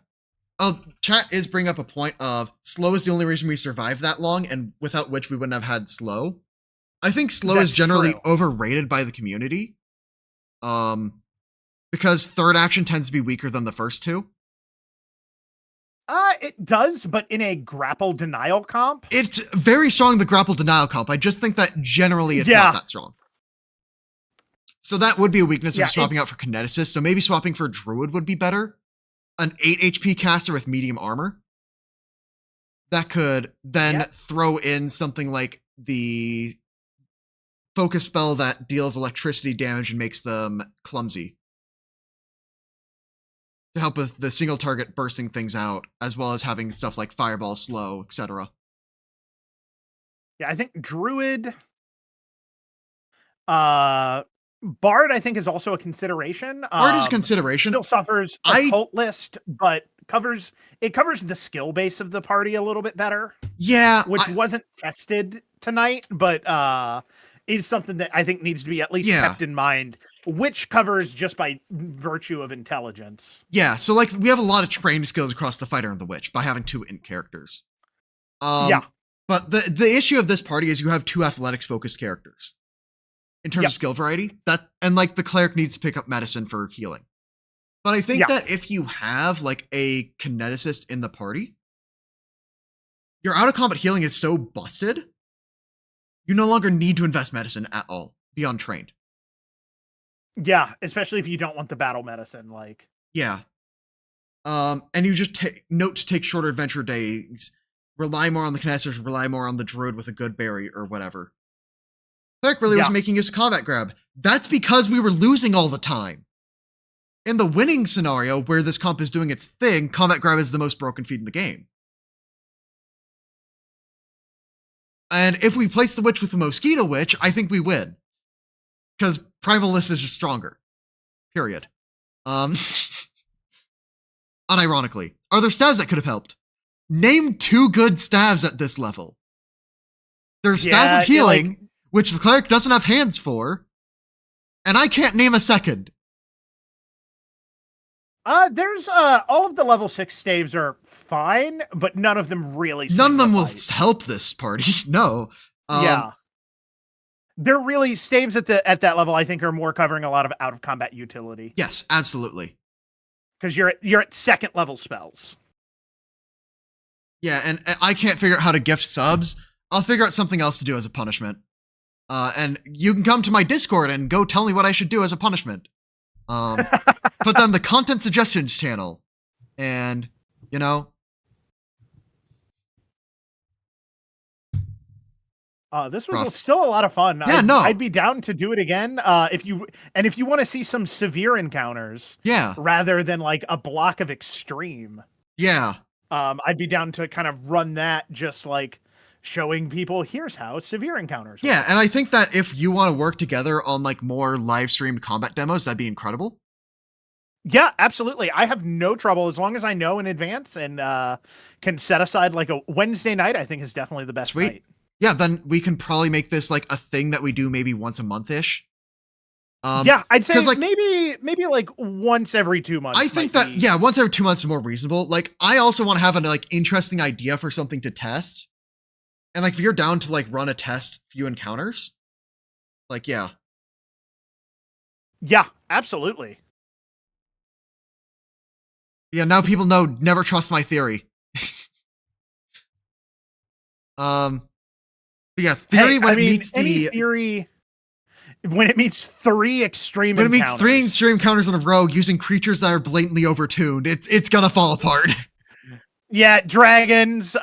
A: Oh, chat is bringing up a point of slow is the only reason we survived that long, and without which we wouldn't have had slow. I think slow is
B: That's
A: generally
B: true.
A: overrated by the community. Because third action tends to be weaker than the first 2.
B: It does, but in a grapple denial comp.
A: It's very strong, the grapple denial comp. I just think that generally it's not that strong. So that would be a weakness of swapping out for Kineticist. So maybe swapping for Druid would be better. An 8 HP caster with medium armor. That could then throw in something like the focus spell that deals electricity damage and makes them clumsy. To help with the single target bursting things out, as well as having stuff like Fireball, Slow, etc.
B: Yeah, I think Druid. Bard, I think, is also a consideration.
A: Bard is a consideration.
B: Still suffers occult list, but covers the skill base of the party a little bit better.
A: Yeah.
B: Which wasn't tested tonight, but is something that I think needs to be at least kept in mind, which covers just by virtue of intelligence.
A: Yeah, so like we have a lot of trained skills across the fighter and the witch by having 2 int characters. But the issue of this party is you have 2 athletics focused characters. In terms of skill variety, and like the cleric needs to pick up medicine for healing. But I think that if you have like a kineticist in the party, your out of combat healing is so busted, you no longer need to invest medicine at all beyond trained.
B: Yeah, especially if you don't want the battle medicine, like.
A: Yeah. And you just note to take shorter adventure days, rely more on the kineticist, rely more on the druid with a good berry or whatever. Cleric really was making use of combat grab. That's because we were losing all the time. In the winning scenario, where this comp is doing its thing, Combat Grab is the most broken feat in the game. And if we place the Witch with the Mosquito Witch, I think we win. Because Primalist is just stronger. Period. Unironically. Are there stabs that could have helped? Name 2 good stabs at this level. There's Staff of Healing, which the cleric doesn't have hands for, and I can't name a second.
B: There's all of the level 6 staves are fine, but none of them really.
A: None of them will help this party. No.
B: Yeah. They're really staves at that level. I think are more covering a lot of out of combat utility.
A: Yes, absolutely.
B: Because you're at second level spells.
A: Yeah, and I can't figure out how to gift subs. I'll figure out something else to do as a punishment. And you can come to my Discord and go tell me what I should do as a punishment. Put that in the content suggestions channel. And, you know.
B: This was still a lot of fun.
A: Yeah,
B: I'd be down to do it again. If you want to see some severe encounters, rather than like a block of extreme, I'd be down to kind of run that, just like showing people here's how severe encounters work.
A: Yeah, and I think that if you want to work together on like more live streamed combat demos, that'd be incredible.
B: Yeah, absolutely. I have no trouble as long as I know in advance and can set aside like a Wednesday night. I think is definitely the best night.
A: Yeah, then we can probably make this like a thing that we do maybe once a month-ish.
B: Yeah, I'd say like, maybe like once every 2 months.
A: I think that once every 2 months is more reasonable. Like, I also want to have an like interesting idea for something to test. And like if you're down to like run a test few encounters, like yeah.
B: Yeah, absolutely.
A: Yeah, now people know never trust my theory. But yeah, theory when
B: it meets 3 extreme encounters.
A: When it meets 3 extreme encounters in a row using creatures that are blatantly overtuned, it's gonna fall apart.
B: Yeah, dragons,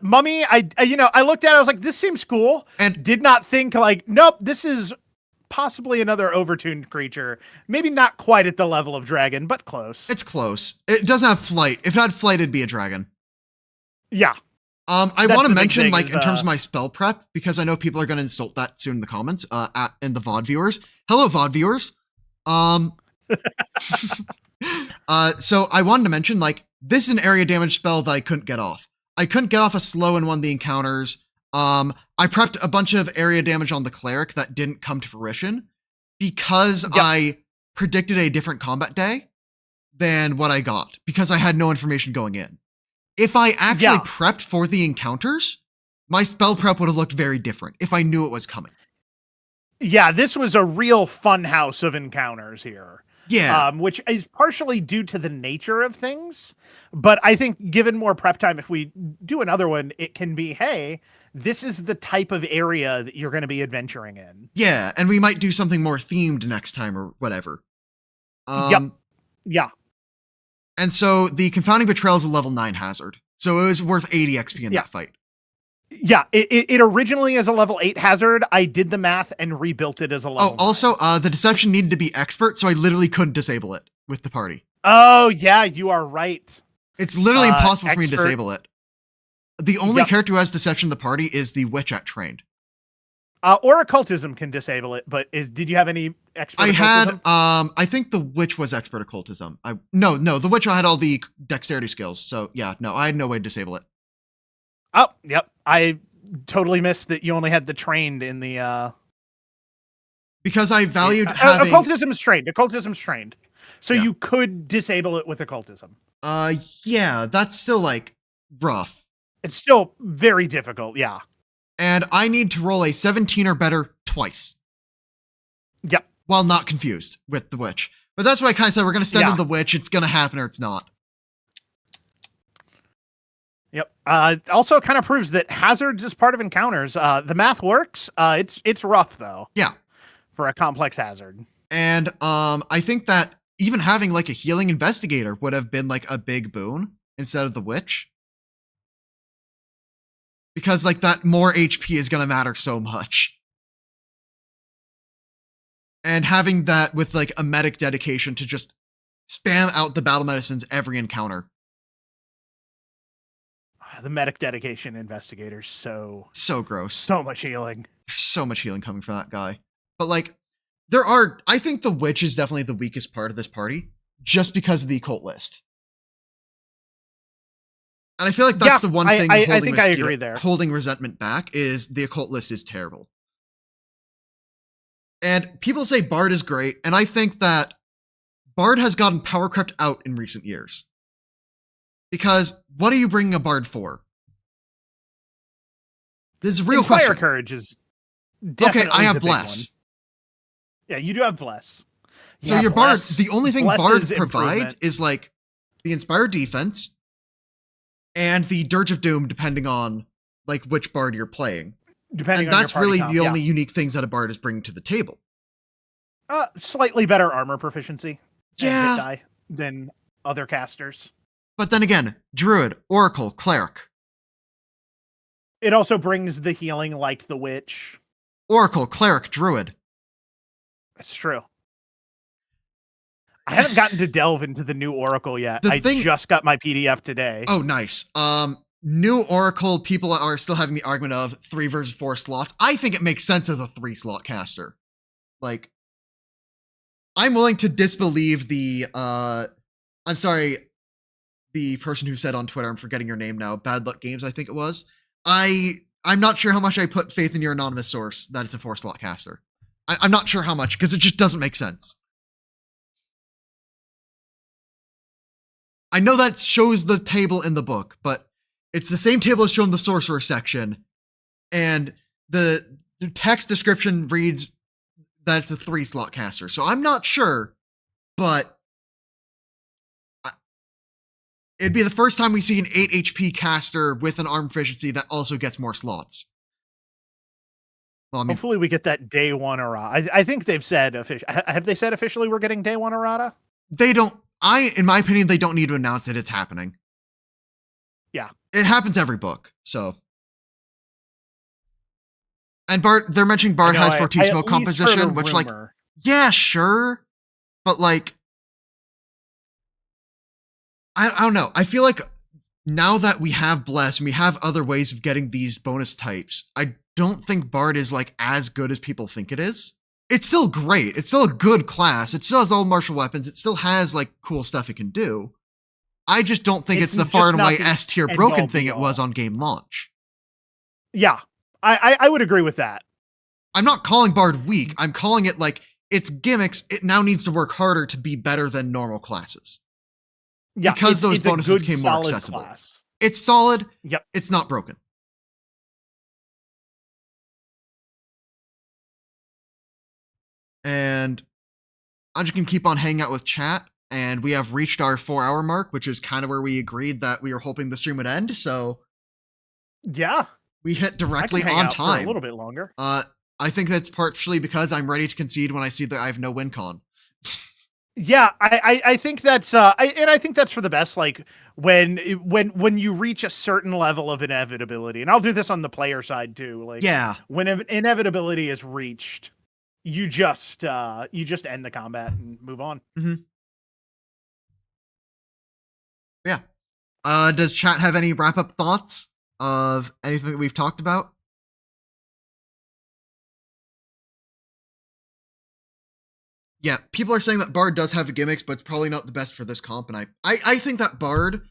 B: mummy. I looked at it, I was like, this seems cool, and did not think like, nope, this is possibly another overtuned creature. Maybe not quite at the level of dragon, but close.
A: It's close. It doesn't have flight. If it had flight, it'd be a dragon.
B: Yeah.
A: I want to mention, like, in terms of my spell prep, because I know people are going to insult that soon in the comments, in the VOD viewers. Hello, VOD viewers. So I wanted to mention, like, this is an area damage spell that I couldn't get off. I couldn't get off a slow in one of the encounters. I prepped a bunch of area damage on the cleric that didn't come to fruition because I predicted a different combat day than what I got, because I had no information going in. If I actually prepped for the encounters, my spell prep would have looked very different if I knew it was coming.
B: Yeah, this was a real fun house of encounters here.
A: Yeah.
B: Which is partially due to the nature of things. But I think given more prep time, if we do another one, it can be, hey, this is the type of area that you're going to be adventuring in.
A: Yeah, and we might do something more themed next time or whatever.
B: Yeah.
A: And so the Confounding Betrayal is a level 9 hazard. So it was worth 80 XP in that fight.
B: Yeah, it originally is a level 8 hazard. I did the math and rebuilt it as a level 9.
A: Also, the deception needed to be expert, so I literally couldn't disable it with the party.
B: Oh, yeah, you are right.
A: It's literally impossible for me to disable it. The only character who has deception in the party is the witch at trained.
B: Or occultism can disable it, but did you have any expert occultism?
A: I think the witch was expert occultism. No, the witch had all the dexterity skills. So yeah, no, I had no way to disable it.
B: Oh, yep. I totally missed that you only had the trained in the
A: because I valued having
B: occultism's trained. So you could disable it with occultism.
A: Yeah, that's still like rough.
B: It's still very difficult, yeah.
A: And I need to roll a 17 or better twice.
B: Yep.
A: While not confused with the witch. But that's why I kind of said we're going to send in the witch. It's going to happen or it's not.
B: Yep. Also kind of proves that hazards is part of encounters. The math works. It's rough though.
A: Yeah.
B: For a complex hazard.
A: And I think that even having like a healing investigator would have been like a big boon instead of the witch. Because like that more HP is going to matter so much. And having that with like a medic dedication to just spam out the battle medicines every encounter.
B: The medic dedication investigators, so
A: Gross.
B: so much healing.
A: So much healing coming from that guy. But like, I think the witch is definitely the weakest part of this party, just because of the occult list. And I feel like that's the one thing
B: I think I agree there.
A: Holding resentment back is the occult list is terrible. And people say Bard is great, and I think that Bard has gotten power crept out in recent years. Because what are you bringing a Bard for? This is a real question.
B: Fire courage is
A: okay. I have bless.
B: Yeah, you do have bless.
A: So your Bard, the only thing Bard provides is like the inspired defense and the Dirge of Doom, depending on like which Bard you're playing.
B: And
A: that's really the only unique things that a Bard is bringing to the table.
B: Slightly better armor proficiency.
A: Yeah.
B: And hit die than other casters.
A: But then again, Druid, Oracle, Cleric.
B: It also brings the healing like the Witch.
A: Oracle, Cleric, Druid.
B: That's true. I haven't gotten to delve into the new Oracle yet. I just got my PDF today.
A: Oh, nice. New Oracle, people are still having the argument of 3 versus 4 slots. I think it makes sense as a 3-slot caster. Like, I'm willing to disbelieve the, I'm sorry, the person who said on Twitter, I'm forgetting your name now, Bad Luck Games, I think it was. I'm not sure how much I put faith in your anonymous source that it's a 4-slot caster. I'm not sure how much, because it just doesn't make sense. I know that shows the table in the book, but it's the same table as shown in the sorcerer section, and the text description reads that it's a 3-slot caster. So I'm not sure, but it'd be the first time we see an 8 HP caster with an arm efficiency that also gets more slots. Well, I mean,
B: hopefully we get that day 1 errata. I think they've said have they said officially we're getting day 1 errata?
A: They don't. In my opinion, they don't need to announce it. It's happening.
B: Yeah.
A: It happens every book, so. And they're mentioning Bard has Fortissimo composition, which like, yeah, sure. But like, I don't know. I feel like now that we have Bless and we have other ways of getting these bonus types, I don't think Bard is like as good as people think it is. It's still great. It's still a good class. It still has all martial weapons. It still has like cool stuff it can do. I just don't think it's the far and away S tier broken thing it was on game launch.
B: Yeah, I would agree with that.
A: I'm not calling Bard weak. I'm calling it like its gimmicks. It now needs to work harder to be better than normal classes.
B: Yeah,
A: because those bonuses became more accessible.
B: Class.
A: It's solid.
B: Yep.
A: It's not broken. And I'm just going to keep on hanging out with chat. And we have reached our 4-hour mark, which is kind of where we agreed that we were hoping the stream would end. So
B: yeah,
A: we hit directly on time.
B: For a little bit longer.
A: I think that's partially because I'm ready to concede when I see that I have no win con.
B: Yeah, I think that's I think that's for the best. Like when you reach a certain level of inevitability, and I'll do this on the player side too. Like,
A: yeah,
B: when inevitability is reached, you just end the combat and move on.
A: Mm-hmm. Yeah. Does chat have any wrap up thoughts of anything that we've talked about? Yeah, people are saying that Bard does have gimmicks, but it's probably not the best for this comp. And I think that Bard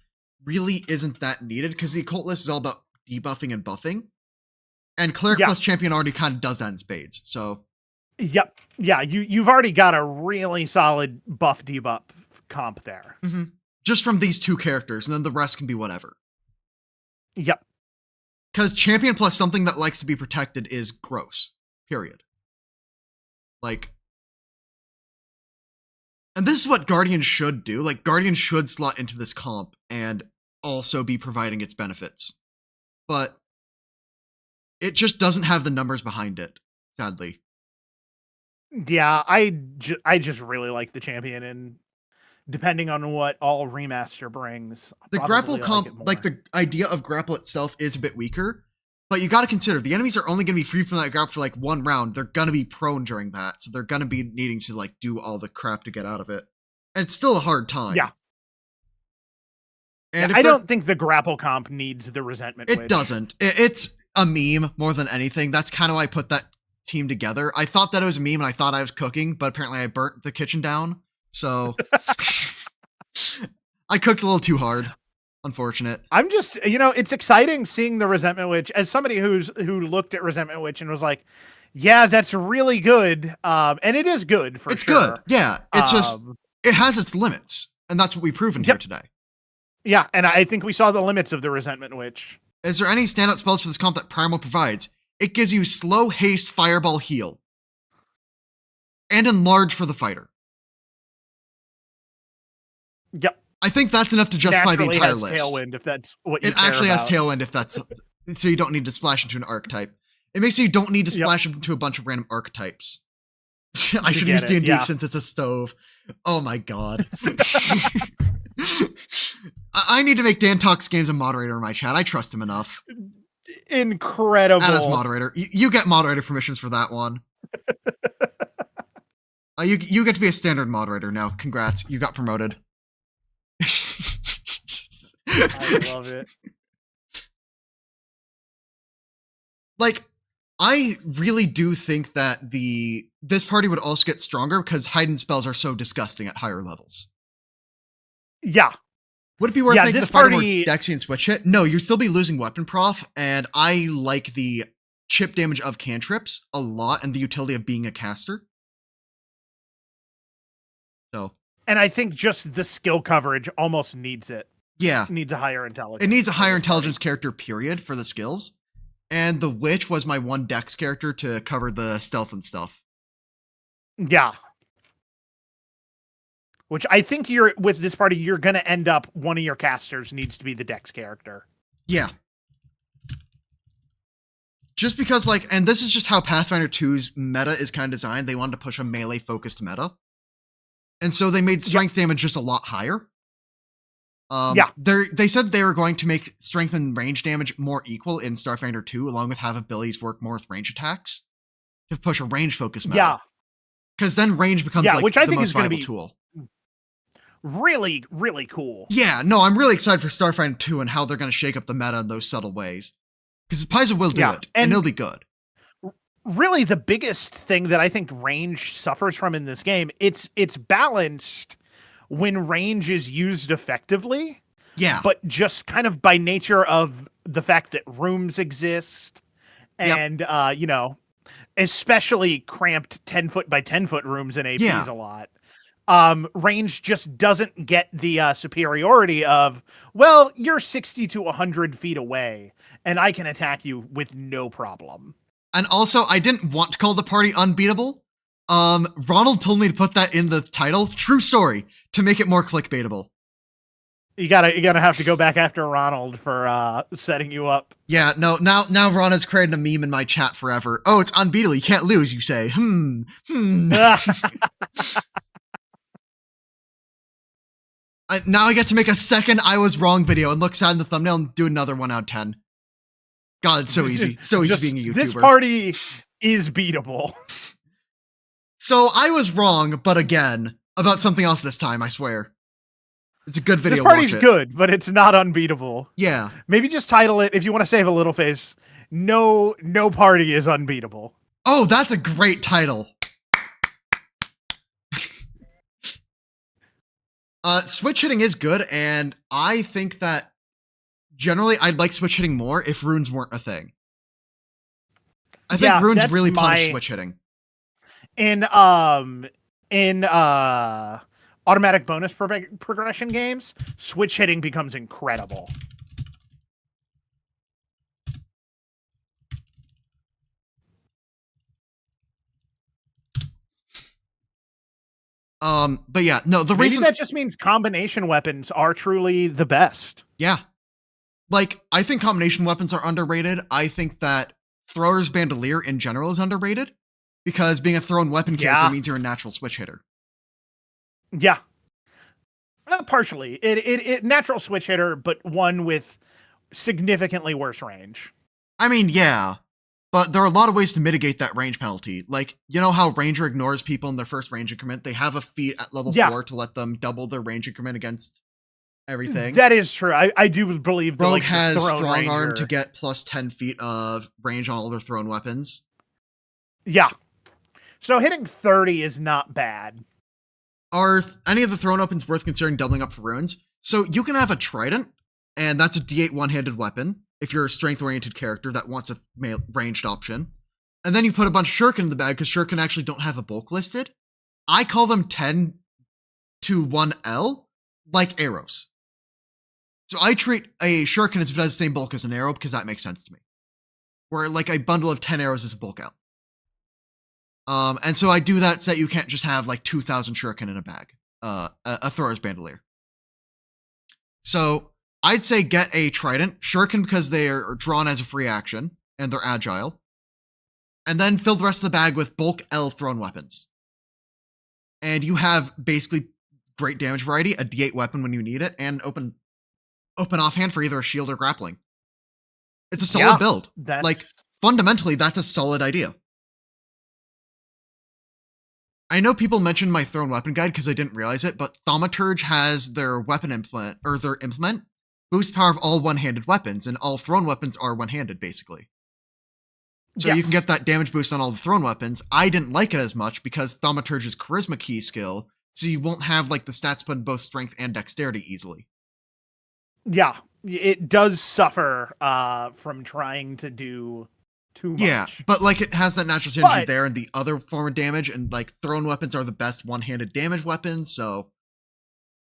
A: really isn't that needed because the occult list is all about debuffing and buffing. And Cleric plus Champion already kind of does that in spades. So,
B: yep. Yeah, you've already got a really solid buff debuff comp there.
A: Mm-hmm. Just from these 2 characters, and then the rest can be whatever.
B: Yep.
A: Because Champion plus something that likes to be protected is gross. Period. Like, and this is what Guardian should do. Like, Guardian should slot into this comp and also be providing its benefits. But it just doesn't have the numbers behind it, sadly.
B: Yeah, I just really like the Champion, and depending on what all Remaster brings,
A: the grapple comp, like the idea of grapple itself is a bit weaker, but you got to consider the enemies are only going to be free from that grapple for like 1 round. They're going to be prone during that, so they're going to be needing to like do all the crap to get out of it. And it's still a hard time.
B: Yeah.
A: And
B: I don't think the grapple comp needs the resentment
A: it
B: witch.
A: doesn't. It's a meme more than anything. That's kind of why I put that team together. I thought that it was a meme and I thought I was cooking, but apparently I burnt the kitchen down. So I cooked a little too hard. Unfortunate.
B: I'm just, it's exciting seeing the Resentment Witch as somebody who looked at Resentment Witch and was like, yeah, that's really good. And it is good for
A: it's
B: sure.
A: It's good. Yeah. It's just, it has its limits. And that's what we've proven here today.
B: Yeah. And I think we saw the limits of the Resentment Witch.
A: Is there any standout spells for this comp that Primal provides? It gives you slow, haste, fireball, heal. And enlarge for the fighter.
B: Yep.
A: I think that's enough to justify the entire list.
B: Tailwind, if that's what you
A: It actually has Tailwind, if that's so you don't need to splash into an archetype. It makes you don't need to splash into a bunch of random archetypes. I should use D&D since it's a stove. Oh my god. I need to make Dan Talks Games a moderator in my chat. I trust him enough.
B: Incredible.
A: And as moderator. You get moderator permissions for that one. You get to be a standard moderator now. Congrats. You got promoted.
B: I love it.
A: Like, I really do think that this party would also get stronger because hidden spells are so disgusting at higher levels.
B: Yeah.
A: Would it be worth making the fighter more Dexy and switch hit? No, you'd still be losing weapon prof, and I like the chip damage of cantrips a lot and the utility of being a caster. So.
B: And I think just the skill coverage almost needs it.
A: Yeah.
B: It needs a higher intelligence.
A: It needs a higher intelligence character, period, for the skills. And the Witch was my one Dex character to cover the stealth and stuff.
B: Yeah. Which I think with this party, you're going to end up, one of your casters needs to be the Dex character.
A: Yeah. Just because, and this is just how Pathfinder 2's meta is kind of designed. They wanted to push a melee-focused meta. And so they made strength damage just a lot higher. They said they were going to make strength and range damage more equal in Starfinder 2, along with have abilities work more with range attacks to push a range focus meta. Yeah. Because then range becomes
B: which I
A: the
B: think
A: most
B: is going to
A: viable
B: be
A: tool.
B: Really, really cool.
A: Yeah, no, I'm really excited for Starfinder 2 and how they're going to shake up the meta in those subtle ways. Because Paizo will do it, and it'll be good.
B: Really, the biggest thing that I think range suffers from in this game, it's balanced when range is used effectively.
A: Yeah.
B: But just kind of by nature of the fact that rooms exist and, especially cramped 10 foot by 10 foot rooms in APs a lot. Range just doesn't get the superiority of, well, you're 60 to 100 feet away and I can attack you with no problem.
A: And also, I didn't want to call the party unbeatable. Ronald told me to put that in the title. True story, to make it more clickbaitable.
B: You gotta have to go back after Ronald for setting you up.
A: Yeah, no, now Ronald's created a meme in my chat forever. Oh, it's unbeatable. You can't lose, you say. Now I get to make a second I was wrong video and look sad in the thumbnail and do another 1 out of 10. God, it's so easy. It's so easy being a YouTuber.
B: This party is beatable.
A: So I was wrong, but again, about something else this time, I swear. It's a good video.
B: This party's good, but it's not unbeatable.
A: Yeah.
B: Maybe just title it, if you want to save a little face, No Party is Unbeatable.
A: Oh, that's a great title. Switch hitting is good, and I think that generally I'd like switch hitting more if runes weren't a thing. I think runes really punish switch hitting.
B: In automatic bonus progression games, switch hitting becomes incredible.
A: But yeah, no, the reason
B: that just means combination weapons are truly the best.
A: Yeah. I think combination weapons are underrated. I think that Thrower's Bandolier in general is underrated because being a thrown weapon character means you're a natural switch hitter.
B: Yeah. Partially. It natural switch hitter, but one with significantly worse range.
A: I mean, yeah. But there are a lot of ways to mitigate that range penalty. Like, you know how Ranger ignores people in their first range increment? They have a feat at level 4 to let them double their range increment against everything.
B: That is true. I do believe
A: Rogue has
B: the
A: strong
B: Ranger.
A: arm to get plus 10 feet of range on all their thrown weapons.
B: Yeah. So hitting 30 is not bad.
A: Are any of the thrown weapons worth considering doubling up for runes? So you can have a trident, and that's a D8 one-handed weapon if you're a strength-oriented character that wants a ranged option. And then you put a bunch of shuriken in the bag because shuriken actually don't have a bulk listed. I call them 10 to 1L, like arrows. So I treat a shuriken as if it has the same bulk as an arrow because that makes sense to me. Where like a bundle of 10 arrows is a bulk L. And so I do that so that you can't just have like 2,000 shuriken in a bag, a thrower's bandolier. So I'd say get a trident, shuriken because they are drawn as a free action and they're agile, and then fill the rest of the bag with bulk L thrown weapons. And you have basically great damage variety, a D8 weapon when you need it, and open offhand for either a shield or grappling. It's a solid build. Like fundamentally, that's a solid idea. I know people mentioned my thrown weapon guide because I didn't realize it, but Thaumaturge has their weapon implement, or their implement, boosts power of all one-handed weapons, and all thrown weapons are one-handed, basically. So you can get that damage boost on all the thrown weapons. I didn't like it as much because Thaumaturge's Charisma key skill, so you won't have like the stats put in both strength and dexterity easily.
B: Yeah, it does suffer from trying to do too much.
A: Yeah, but like it has that natural synergy there and the other form of damage, and like thrown weapons are the best one-handed damage weapons, so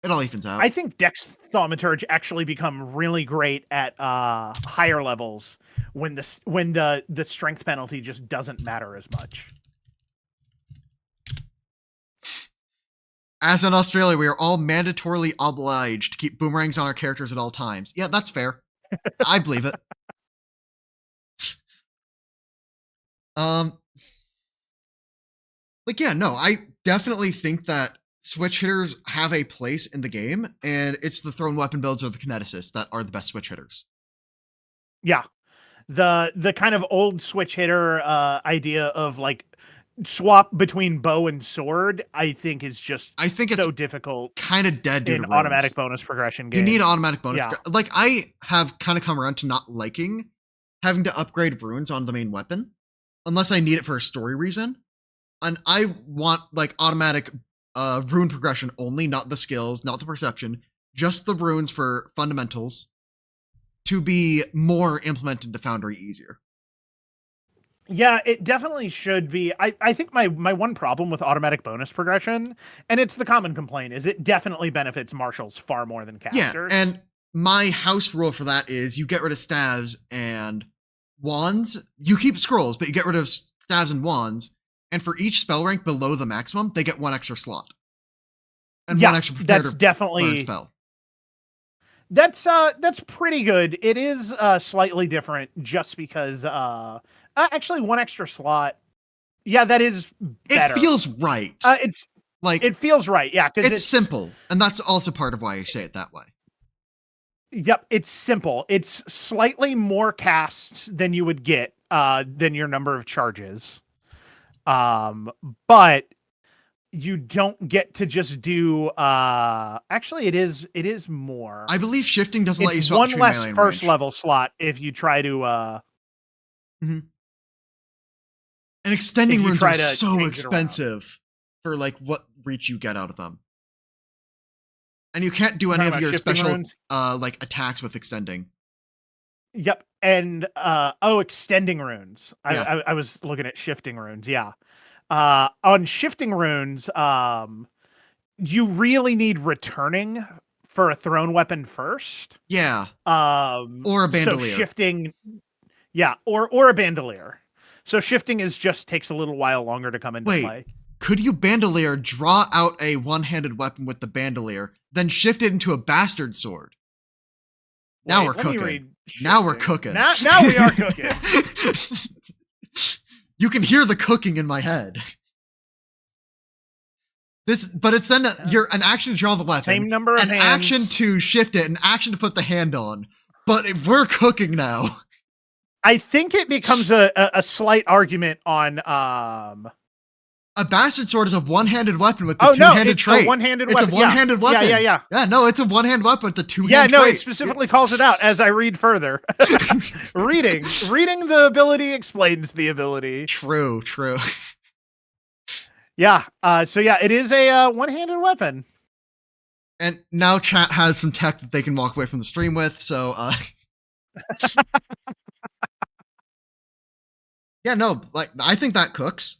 A: it all evens out.
B: I think Dex Thaumaturge actually become really great at higher levels when the strength penalty just doesn't matter as much.
A: As in Australia, we are all mandatorily obliged to keep boomerangs on our characters at all times. Yeah, that's fair. I believe it. Like, yeah, no, I definitely think that switch hitters have a place in the game, and it's the thrown weapon builds or the kineticists that are the best switch hitters.
B: Yeah. The kind of old switch hitter idea of like swap between bow and sword, I think is just so difficult.
A: Kind of dead
B: in automatic bonus progression games.
A: You need automatic bonus. Yeah. Like I have kind of come around to not liking having to upgrade runes on the main weapon unless I need it for a story reason. And I want like automatic rune progression only, not the skills, not the perception, just the runes for fundamentals to be more implemented to Foundry easier.
B: Yeah, it definitely should be. I think my one problem with automatic bonus progression, and it's the common complaint, is it definitely benefits marshals far more than casters.
A: Yeah, and my house rule for that is you get rid of staves and wands. You keep scrolls, but you get rid of staves and wands, and for each spell rank below the maximum, they get one extra slot. And one extra prepared
B: that's definitely
A: spell.
B: That's pretty good. It is slightly different just because actually one extra slot. Yeah, that is better.
A: It feels right.
B: It's like it feels right. Yeah, because
A: it's simple, and that's also part of why I say it that way.
B: Yep, it's simple. It's slightly more casts than you would get than your number of charges. But you don't get to just do actually it is more.
A: I believe shifting doesn't let you swap
B: one less first level slot if you try to
A: and extending runes are so expensive for like what reach you get out of them. And you can't do any of your special like attacks with extending.
B: Yep. And extending runes. Yeah. I was looking at shifting runes, yeah. On shifting runes, you really need returning for a thrown weapon first.
A: Yeah. Or a bandolier.
B: So shifting, yeah, or a bandolier. So shifting takes a little while longer to come into play.
A: Could you bandolier, draw out a one-handed weapon with the bandolier, then shift it into a bastard sword? Now we're cooking. Now we're cooking.
B: Now we are cooking.
A: You can hear the cooking in my head. But it's then an action to draw the weapon,
B: same number of
A: an
B: hands.
A: Action to shift it, an action to put the hand on. But if we're cooking now.
B: I think it becomes a slight argument on
A: A bastard sword is a one-handed weapon with the
B: oh no,
A: two-handed
B: it's
A: trait.
B: a one-handed
A: It's
B: weapon.
A: a one-handed weapon.
B: Yeah.
A: Yeah, no, it's a one-handed weapon with the two-hand
B: Yeah, no,
A: trait.
B: it specifically calls it out as I read further. Reading the ability explains the ability.
A: True.
B: Yeah. So yeah, it is a one-handed weapon.
A: And now chat has some tech that they can walk away from the stream with, so yeah, no, like I think that cooks.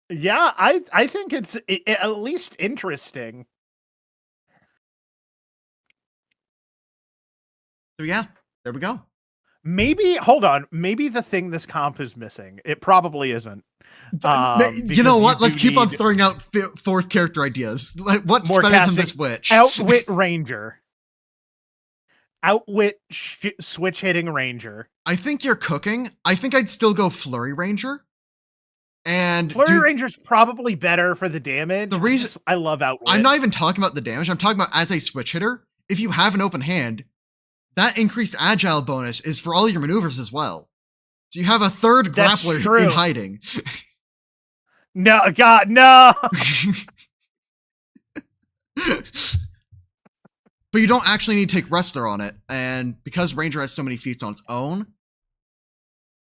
B: Yeah, I think it's at least interesting.
A: So yeah, there we go.
B: Maybe hold on. Maybe the thing this comp is missing. It probably isn't.
A: You know what? Let's keep on
B: need
A: throwing out fourth character ideas. Like, what's
B: more
A: better than
B: casting.
A: this witch?
B: Outwit Ranger. Outwit switch hitting Ranger.
A: I think you're cooking. I think I'd still go Flurry Ranger. And
B: Flurry Ranger's probably better for the damage.
A: The reason
B: I love Outwit.
A: I'm not even talking about the damage. I'm talking about as a switch hitter. If you have an open hand, that increased agile bonus is for all your maneuvers as well. So you have a third grappler in hiding.
B: No, God, no.
A: But you don't actually need to take Wrestler on it. And because Ranger has so many feats on its own,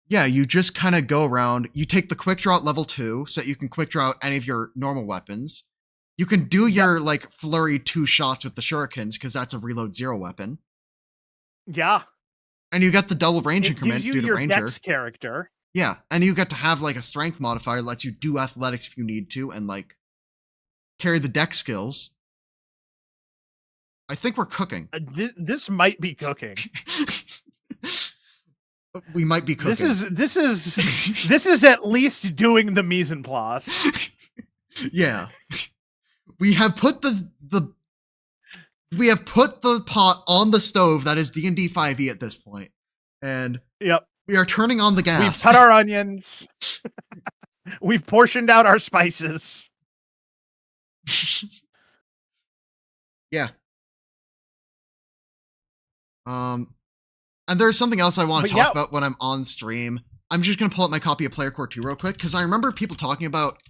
A: yeah, you just kind of go around. You take the quick draw at level 2 so that you can quick draw any of your normal weapons. You can do your like flurry 2 shots with the shurikens because that's a reload 0 weapon.
B: Yeah.
A: And you get the double range increment due to
B: your
A: Ranger.
B: Dex character.
A: Yeah, and you get to have like a strength modifier that lets you do athletics if you need to and like carry the dex skills. I think we're cooking.
B: This might be cooking.
A: We might be cooking.
B: This is at least doing the mise en place.
A: Yeah. We have put the pot on the stove that is D&D 5e at this point. And
B: yep.
A: We are turning on the gas.
B: We've cut our onions. We've portioned out our spices.
A: Yeah. And there's something else I want to talk about when I'm on stream. I'm just going to pull up my copy of Player Core 2 real quick, because I remember people talking about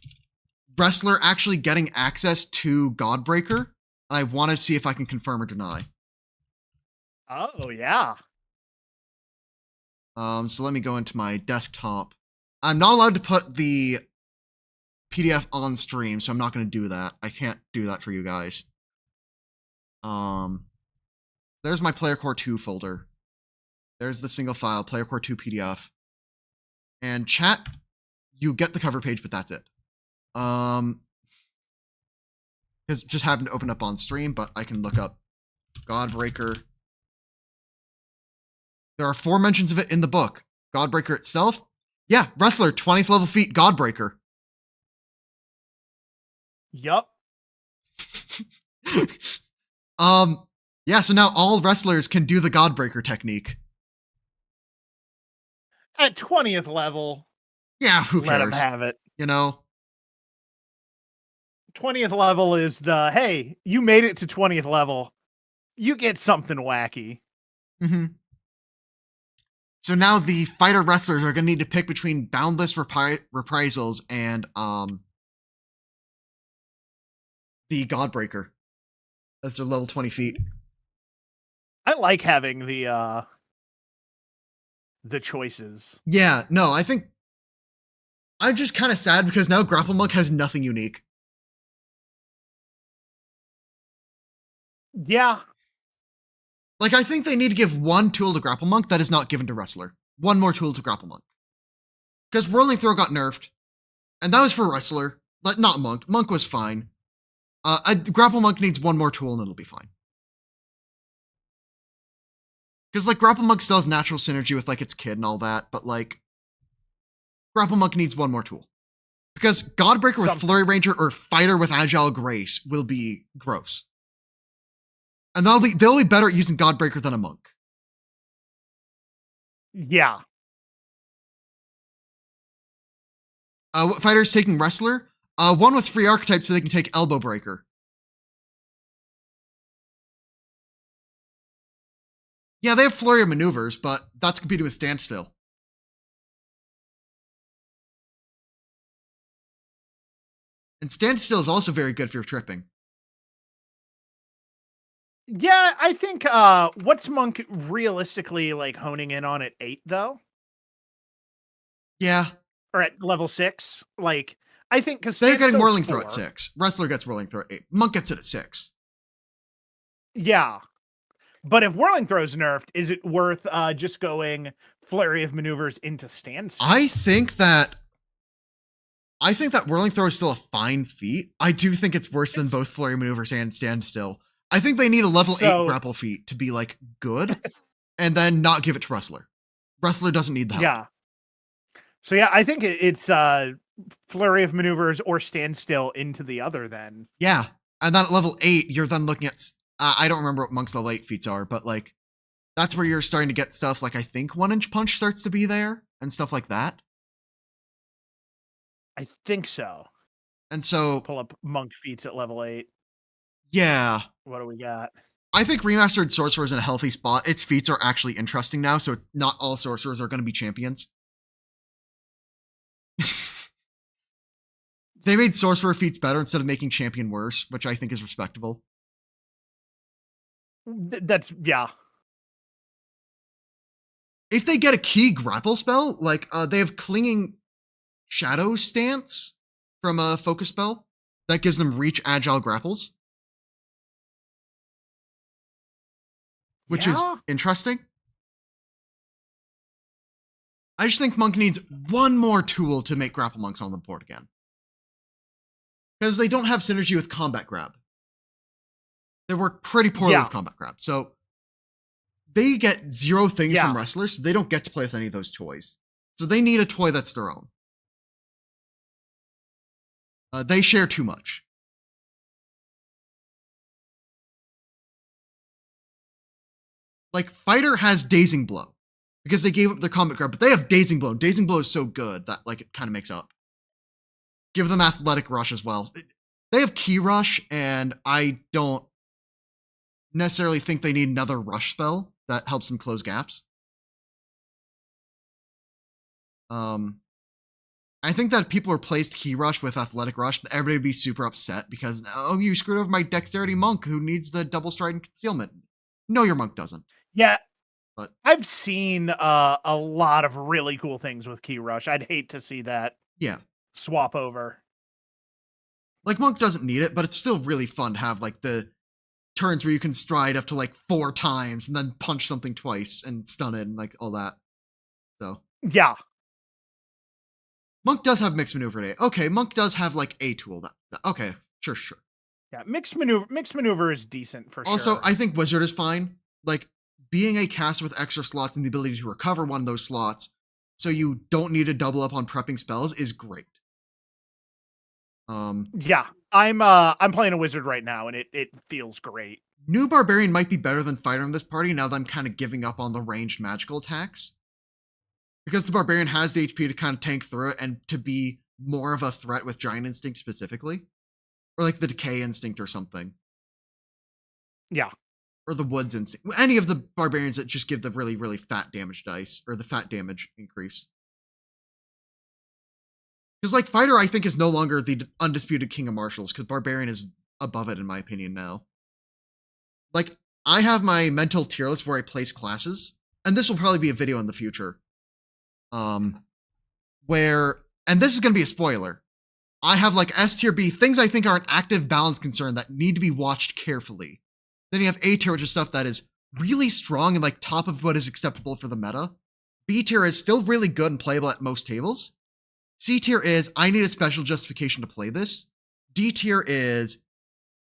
A: Wrestler actually getting access to Godbreaker. I want to see if I can confirm or deny.
B: Oh, yeah.
A: So let me go into my desktop. I'm not allowed to put the PDF on stream, so I'm not going to do that. I can't do that for you guys. There's my Player Core 2 folder. There's the single file, Player Core 2 PDF. And chat, you get the cover page, but that's it. Because it just happened to open up on stream, but I can look up Godbreaker. There are 4 mentions of it in the book. Godbreaker itself? Yeah, Wrestler, 20th level feat, Godbreaker.
B: Yup.
A: Yeah, so now all wrestlers can do the Godbreaker technique.
B: At 20th level.
A: Yeah, who cares?
B: Let them have it.
A: You know?
B: 20th level is the, hey, you made it to 20th level. You get something wacky.
A: Mm-hmm. So now the fighter wrestlers are going to need to pick between Boundless Reprisals and the Godbreaker. That's their level 20 feat.
B: I like having the choices.
A: Yeah, no, I think I'm just kind of sad because now Grapple Monk has nothing unique.
B: Yeah.
A: Like, I think they need to give one tool to Grapple Monk that is not given to Wrestler. One more tool to Grapple Monk. Because Whirling Throw got nerfed, and that was for Wrestler, but not Monk. Monk was fine. Grapple Monk needs one more tool and it'll be fine. Because, like, Grapple Monk still has natural synergy with, like, its kid and all that, but, like, Grapple Monk needs one more tool. Because Godbreaker with Flurry Ranger or Fighter with Agile Grace will be gross. And they'll be better at using Godbreaker than a Monk.
B: Yeah.
A: What fighter's taking Wrestler? One with free archetypes so they can take Elbow Breaker. Yeah, they have flurry of maneuvers, but that's competing with standstill. And standstill is also very good for your tripping.
B: Yeah, I think what's Monk realistically like honing in on at 8 though?
A: Yeah,
B: Or at level 6? Like I think cuz
A: they're getting
B: standstill's
A: whirling throw at
B: 4.
A: 6. Wrestler gets whirling throw at 8. Monk gets it at 6.
B: Yeah. But if whirling throw's nerfed, is it worth just going flurry of maneuvers into standstill?
A: I think that whirling throw is still a fine feat. I do think it's worse than both flurry maneuvers and standstill. I think they need a level 8
B: So
A: grapple feat to be like good and then not give it to Wrestler. Wrestler doesn't need the help.
B: yeah. So yeah, I think it's flurry of maneuvers or standstill into the other then.
A: Yeah. And then at level 8, you're then looking at I don't remember what Monk's level 8 feats are, but like that's where you're starting to get stuff like I think 1-inch punch starts to be there and stuff like that.
B: I think so.
A: And so
B: Pull up monk feats at level 8.
A: yeah,
B: What do we got?
A: I think remastered sorcerer is in a healthy spot. Its feats are actually interesting now, so it's not all sorcerers are going to be champions. They made sorcerer feats better instead of making champion worse, which I think is respectable.
B: That's yeah.
A: If they get a key grapple spell, like they have clinging shadow stance from a focus spell that gives them reach agile grapples, which is
B: Yeah.
A: interesting. I just think Monk needs one more tool to make grapple monks on the board again. Because they don't have synergy with combat grab. They work pretty poorly
B: Yeah.
A: with combat grab. So they get 0 things
B: Yeah.
A: from wrestlers, so they don't get to play with any of those toys. So they need a toy that's their own. They share too much. Like, Fighter has Dazing Blow because they gave up their combat grab, but they have Dazing Blow. Dazing Blow is so good that like it kind of makes up. Give them Athletic Rush as well. They have Key Rush, and I don't necessarily think they need another rush spell that helps them close gaps. I think that if people replaced Key Rush with Athletic Rush, everybody would be super upset because, oh, you screwed over my Dexterity Monk who needs the double stride and concealment. No, your monk doesn't.
B: Yeah.
A: But
B: I've seen a lot of really cool things with Key Rush. I'd hate to see that
A: yeah,
B: swap over.
A: like monk doesn't need it, but it's still really fun to have like the turns where you can stride up to like 4 times and then punch something twice and stun it and like all that. So
B: Yeah.
A: Monk does have mixed maneuver today. Okay, Monk does have like a tool that okay, sure.
B: Yeah. Mixed maneuver is decent for
A: Also,
B: sure.
A: I think Wizard is fine. Like being a caster with extra slots and the ability to recover one of those slots so you don't need to double up on prepping spells is great.
B: Yeah. I'm playing a wizard right now and it feels great.
A: New Barbarian might be better than Fighter in this party now that I'm kind of giving up on the ranged magical attacks. Because the Barbarian has the HP to kind of tank through it and to be more of a threat with Giant Instinct specifically. Or like the Decay Instinct or something.
B: Yeah.
A: Or the Woods Instinct. Any of the Barbarians that just give the really, really fat damage dice. Or the fat damage increase. Because like Fighter, I think, is no longer the undisputed king of martials. Because Barbarian is above it, in my opinion, now. Like, I have my mental tier list where I place classes. And this will probably be a video in the future. Where, and this is going to be a spoiler, I have like S tier B, things I think are an active balance concern that need to be watched carefully. Then you have A tier, which is stuff that is really strong and like top of what is acceptable for the meta. B tier is still really good and playable at most tables. C tier is I need a special justification to play this. D tier is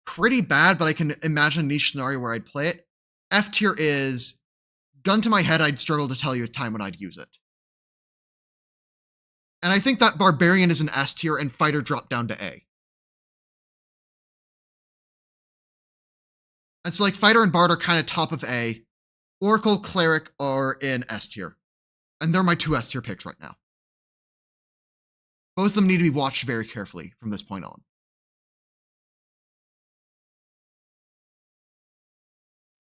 A: pretty bad, but I can imagine a niche scenario where I'd play it. F tier is gun to my head, I'd struggle to tell you a time when I'd use it. And I think that Barbarian is an S tier and Fighter dropped down to A. And so like Fighter and Bard are kind of top of A. Oracle, Cleric are in S tier. And they're my 2 S tier picks right now. Both of them need to be watched very carefully from this point on.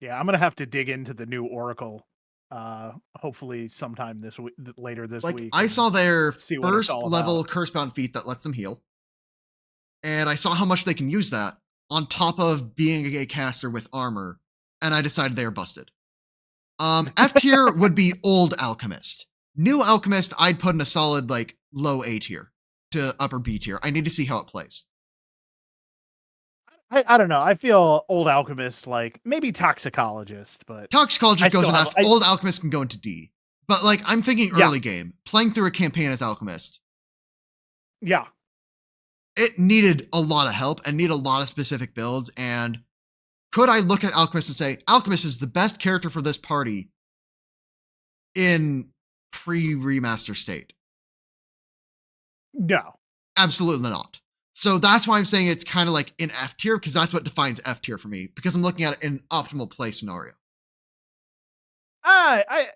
B: Yeah, I'm gonna have to dig into the new Oracle, hopefully sometime this week, later this
A: Like,
B: week,
A: I
B: and
A: saw their
B: see what it's
A: first
B: all about.
A: level Cursebound feat that lets them heal, and I saw how much they can use that on top of being a caster with armor, and I decided they are busted. F tier would be old alchemist. New alchemist, I'd put in a solid like low A tier to upper B tier. I need to see how it plays.
B: I don't know. I feel old alchemist like maybe toxicologist, but I
A: Toxicologist goes
B: still
A: in
B: have
A: F. Old alchemist can go into D. But like I'm thinking
B: yeah,
A: early game, playing through a campaign as alchemist,
B: yeah.
A: it needed a lot of help and need a lot of specific builds. And could I look at alchemist and say alchemist is the best character for this party in pre-remaster state?
B: No.
A: Absolutely not. So that's why I'm saying it's kind of like in F tier, because that's what defines F tier for me, because I'm looking at it in an optimal play scenario.
B: I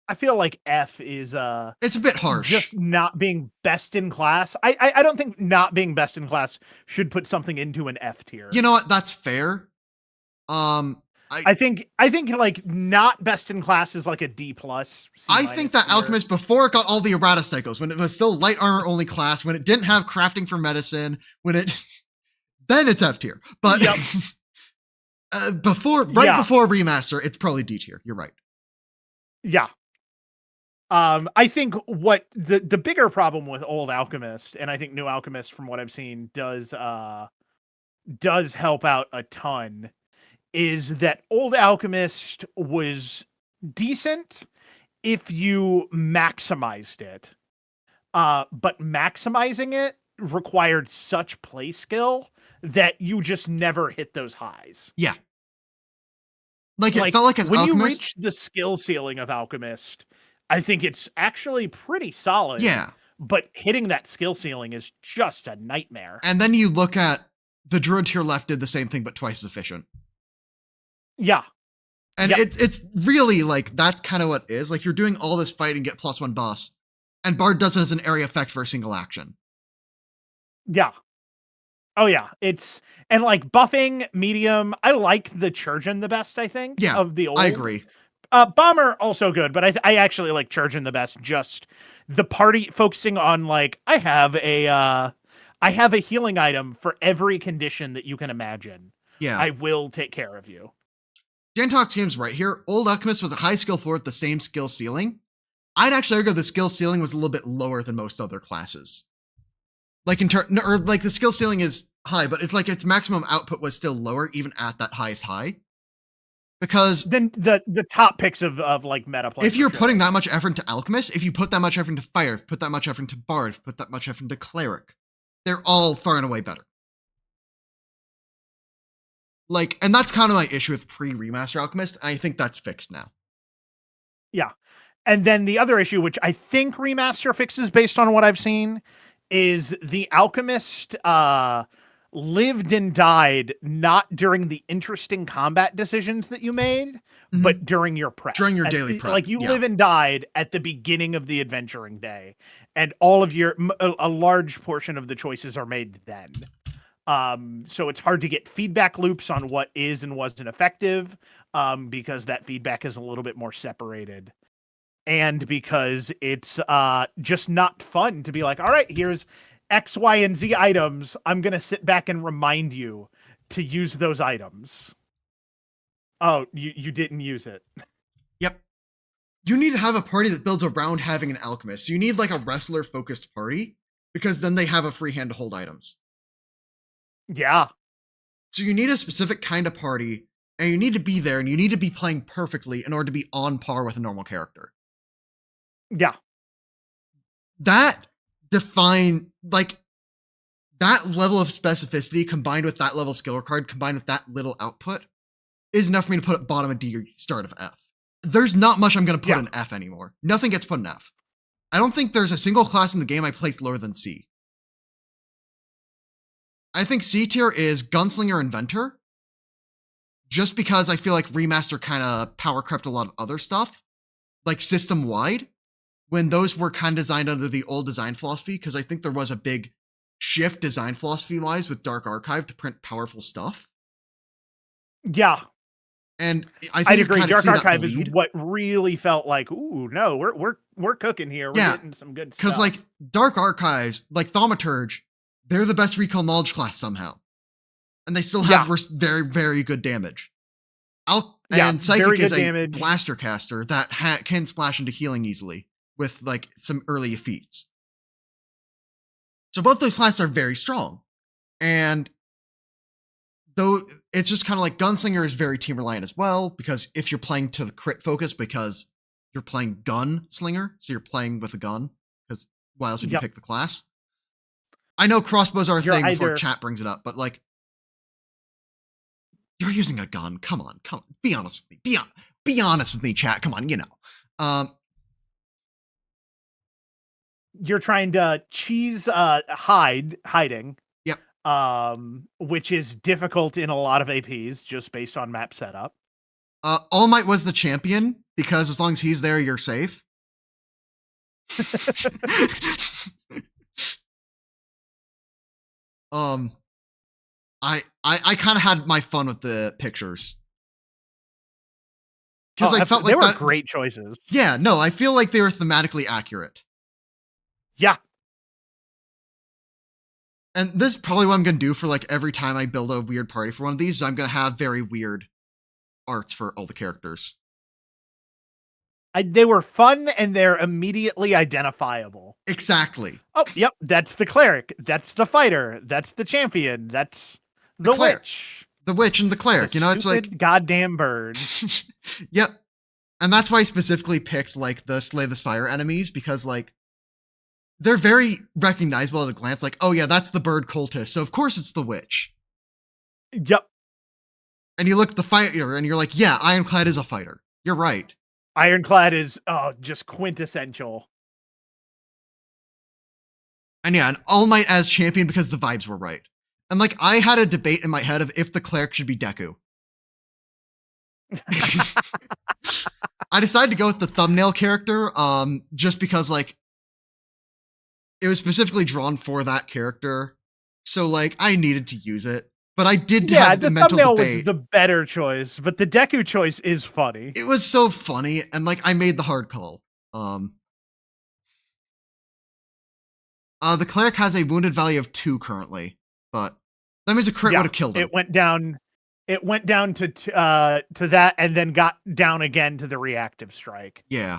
B: I feel like F is
A: It's a bit harsh.
B: just not being best in class. I don't think not being best in class should put something into an F tier.
A: You know what? That's fair. Um, I
B: I think like not best in class is like a D plus, C
A: I think
B: minus
A: that
B: tier.
A: Alchemist, before it got all the errata cycles, when it was still light armor only class, when it didn't have crafting for medicine, when it then it's F tier. But
B: Yep.
A: right
B: Yeah.
A: before remaster, it's probably D tier. You're right.
B: Yeah. I think what the bigger problem with old alchemist, and I think new alchemist from what I've seen does help out a ton, is that old alchemist was decent if you maximized it. But maximizing it required such play skill that you just never hit those highs.
A: Yeah. Like it
B: Like
A: felt like as
B: when you
A: Alchemist.
B: reach the skill ceiling of alchemist, I think it's actually pretty solid,
A: Yeah.
B: but hitting that skill ceiling is just a nightmare.
A: And then you look at the Druid tier left did the same thing, but twice as efficient.
B: Yeah.
A: And
B: Yep.
A: it's really like that's kind of what it is. Like you're doing all this fight and get +1 buffs, and Bard does it as an area effect for a single action.
B: Yeah. Oh yeah. It's and like buffing medium, I like the Churgeon the best, I think,
A: Yeah,
B: of the
A: I
B: old.
A: agree.
B: Bomber also good, but I actually like Churgeon the best. Just the party focusing on like I have a healing item for every condition that you can imagine.
A: Yeah.
B: I will take care of you.
A: Dantok seems right here. Old Alchemist was a high skill floor with the same skill ceiling. I'd actually argue the skill ceiling was a little bit lower than most other classes. Like or like the skill ceiling is high, but it's like its maximum output was still lower even at that highest high. Because
B: Then the top picks of like meta play.
A: if you're putting that much effort into Alchemist, if you put that much effort into Fire, if you put that much effort into Bard, if you put that much effort into Cleric, they're all far and away better. Like, and that's kind of my issue with pre-remaster Alchemist. I think that's fixed now.
B: Yeah. And then the other issue, which I think remaster fixes based on what I've seen, is the Alchemist lived and died not during the interesting combat decisions that you made, but during your prep.
A: During your daily prep.
B: Like you
A: yeah.
B: live and died at the beginning of the adventuring day, and all of a large portion of the choices are made then. So it's hard to get feedback loops on what is and wasn't effective, because that feedback is a little bit more separated. And because it's just not fun to be like, all right, here's X, Y, and Z items. I'm going to sit back and remind you to use those items. Oh, you didn't use it.
A: Yep. You need to have a party that builds around having an alchemist. You need like a wrestler focused party because then they have a free hand to hold items.
B: Yeah.
A: So you need a specific kind of party and you need to be there and you need to be playing perfectly in order to be on par with a normal character.
B: Yeah.
A: That like that level of specificity combined with that level of skill required combined with that little output is enough for me to put at bottom of D or start of F. There's not much I'm going to put in F anymore. Nothing gets put in F. I don't think there's a single class in the game I place lower than C. I think C tier is Gunslinger Inventor, just because I feel like Remaster kind of power crept a lot of other stuff, like system-wide, when those were kind of designed under the old design philosophy, because I think there was a big shift design philosophy-wise with Dark Archive to print powerful stuff.
B: Yeah.
A: And I
B: I'd
A: think you
B: agree.
A: kind of
B: Dark
A: see that
B: Archive is
A: bleed.
B: what really felt like, ooh, no, we're cooking here. We're
A: Yeah,
B: getting some good
A: because
B: stuff.
A: like Dark Archives, like Thaumaturge, they're the best recall knowledge class somehow, and they still have
B: Yeah.
A: very very good damage.
B: Yeah,
A: And
B: very
A: Psychic is
B: good
A: a
B: damage.
A: blaster caster that can splash into healing easily with like some early feats. So both those classes are very strong, and though it's just kind of like Gunslinger is very team reliant as well, because if you're playing to the crit focus, because you're playing Gunslinger, so you're playing with a gun, because why else would you
B: Yep.
A: pick the class? I know crossbows are a
B: You're
A: thing before
B: either
A: chat brings it up, but like, you're using a gun. Come on. Be honest with me. Be honest with me, chat. Come on, you know.
B: you're trying to cheese hiding,
A: Yep.
B: which is difficult in a lot of APs just based on map setup.
A: All Might was the champion because as long as he's there, you're safe. I kind of had my fun with the pictures because I felt like
B: they were
A: that,
B: great choices.
A: Yeah, no, I feel like they were thematically accurate.
B: Yeah.
A: And this is probably what I'm gonna do for like every time I build a weird party for one of these. I'm gonna have very weird arts for all the characters.
B: They were fun and they're immediately identifiable.
A: Exactly.
B: Oh, yep, that's the cleric. That's the fighter. That's the champion. That's the witch.
A: The witch and the cleric.
B: The
A: It's like
B: goddamn bird.
A: Yep. And that's why I specifically picked like the Slay This Fire enemies, because like they're very recognizable at a glance. Like, oh yeah, that's the bird cultist, so of course it's the witch.
B: Yep.
A: And you look at the fighter and you're like, yeah, Ironclad is a fighter. You're right.
B: Ironclad is just quintessential.
A: And yeah, and All Might as champion because the vibes were right. And like I had a debate in my head of if the cleric should be Deku. I decided to go with the thumbnail character, just because like it was specifically drawn for that character. So like I needed to use it. But I did have the mental
B: thumbnail
A: debate.
B: was the better choice, but the Deku choice is funny.
A: It was so funny, and like I made the hard call. The cleric has a wounded value of 2 currently, but that means a crit would have killed him.
B: It went down to that, and then got down again to the reactive strike.
A: Yeah.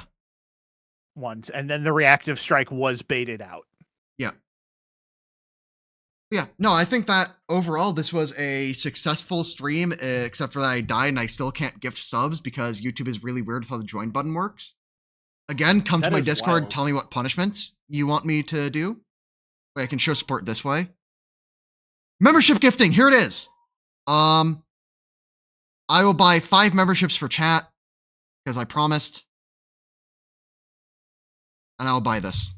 B: Once, and then the reactive strike was baited out.
A: Yeah. Yeah, no, I think that overall this was a successful stream, except for that I died and I still can't gift subs because YouTube is really weird with how the join button works. Again, come to my Discord,
B: wild.
A: tell me what punishments you want me to do. Wait, I can show support this way. Membership gifting, here it is. I will buy 5 memberships for chat, because I promised. And I'll buy this.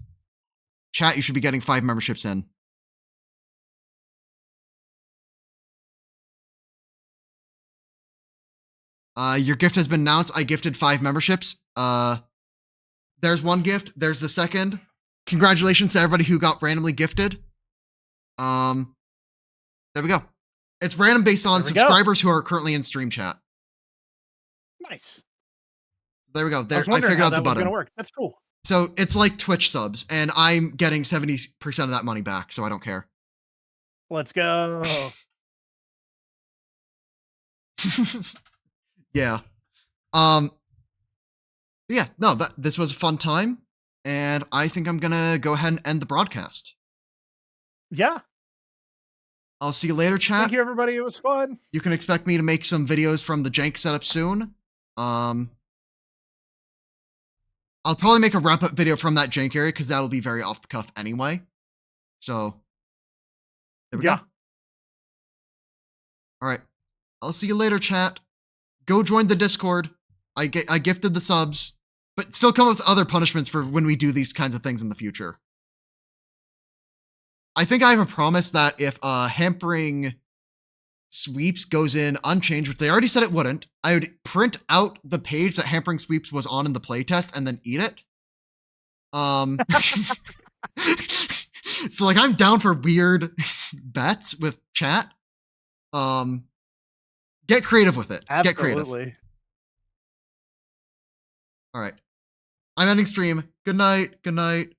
A: Chat, you should be getting 5 memberships in. Your gift has been announced. I gifted 5 memberships. There's one gift. There's the second. Congratulations to everybody who got randomly gifted. There we go. It's random based on subscribers who are currently in stream chat.
B: Nice.
A: There we go. There,
B: I
A: figured out the button.
B: Gonna work. That's cool.
A: So it's like Twitch subs, and I'm getting 70% of that money back, so I don't care.
B: Let's go.
A: Yeah. Yeah, no, this was a fun time, and I think I'm gonna go ahead and end the broadcast.
B: Yeah.
A: I'll see you later, chat.
B: Thank you, everybody. It was fun.
A: You can expect me to make some videos from the jank setup soon. I'll probably make a wrap-up video from that jank area, because that'll be very off the cuff anyway. So, there we go. All right. I'll see you later, chat. Go join the Discord. I gifted the subs, but still come with other punishments for when we do these kinds of things in the future. I think I have a promise that if hampering sweeps goes in unchanged, which they already said it wouldn't, I would print out the page that hampering sweeps was on in the playtest and then eat it. So like I'm down for weird bets with chat. Get creative with it. Get creative.
B: Absolutely.
A: All right. I'm ending stream. Good night. Good night.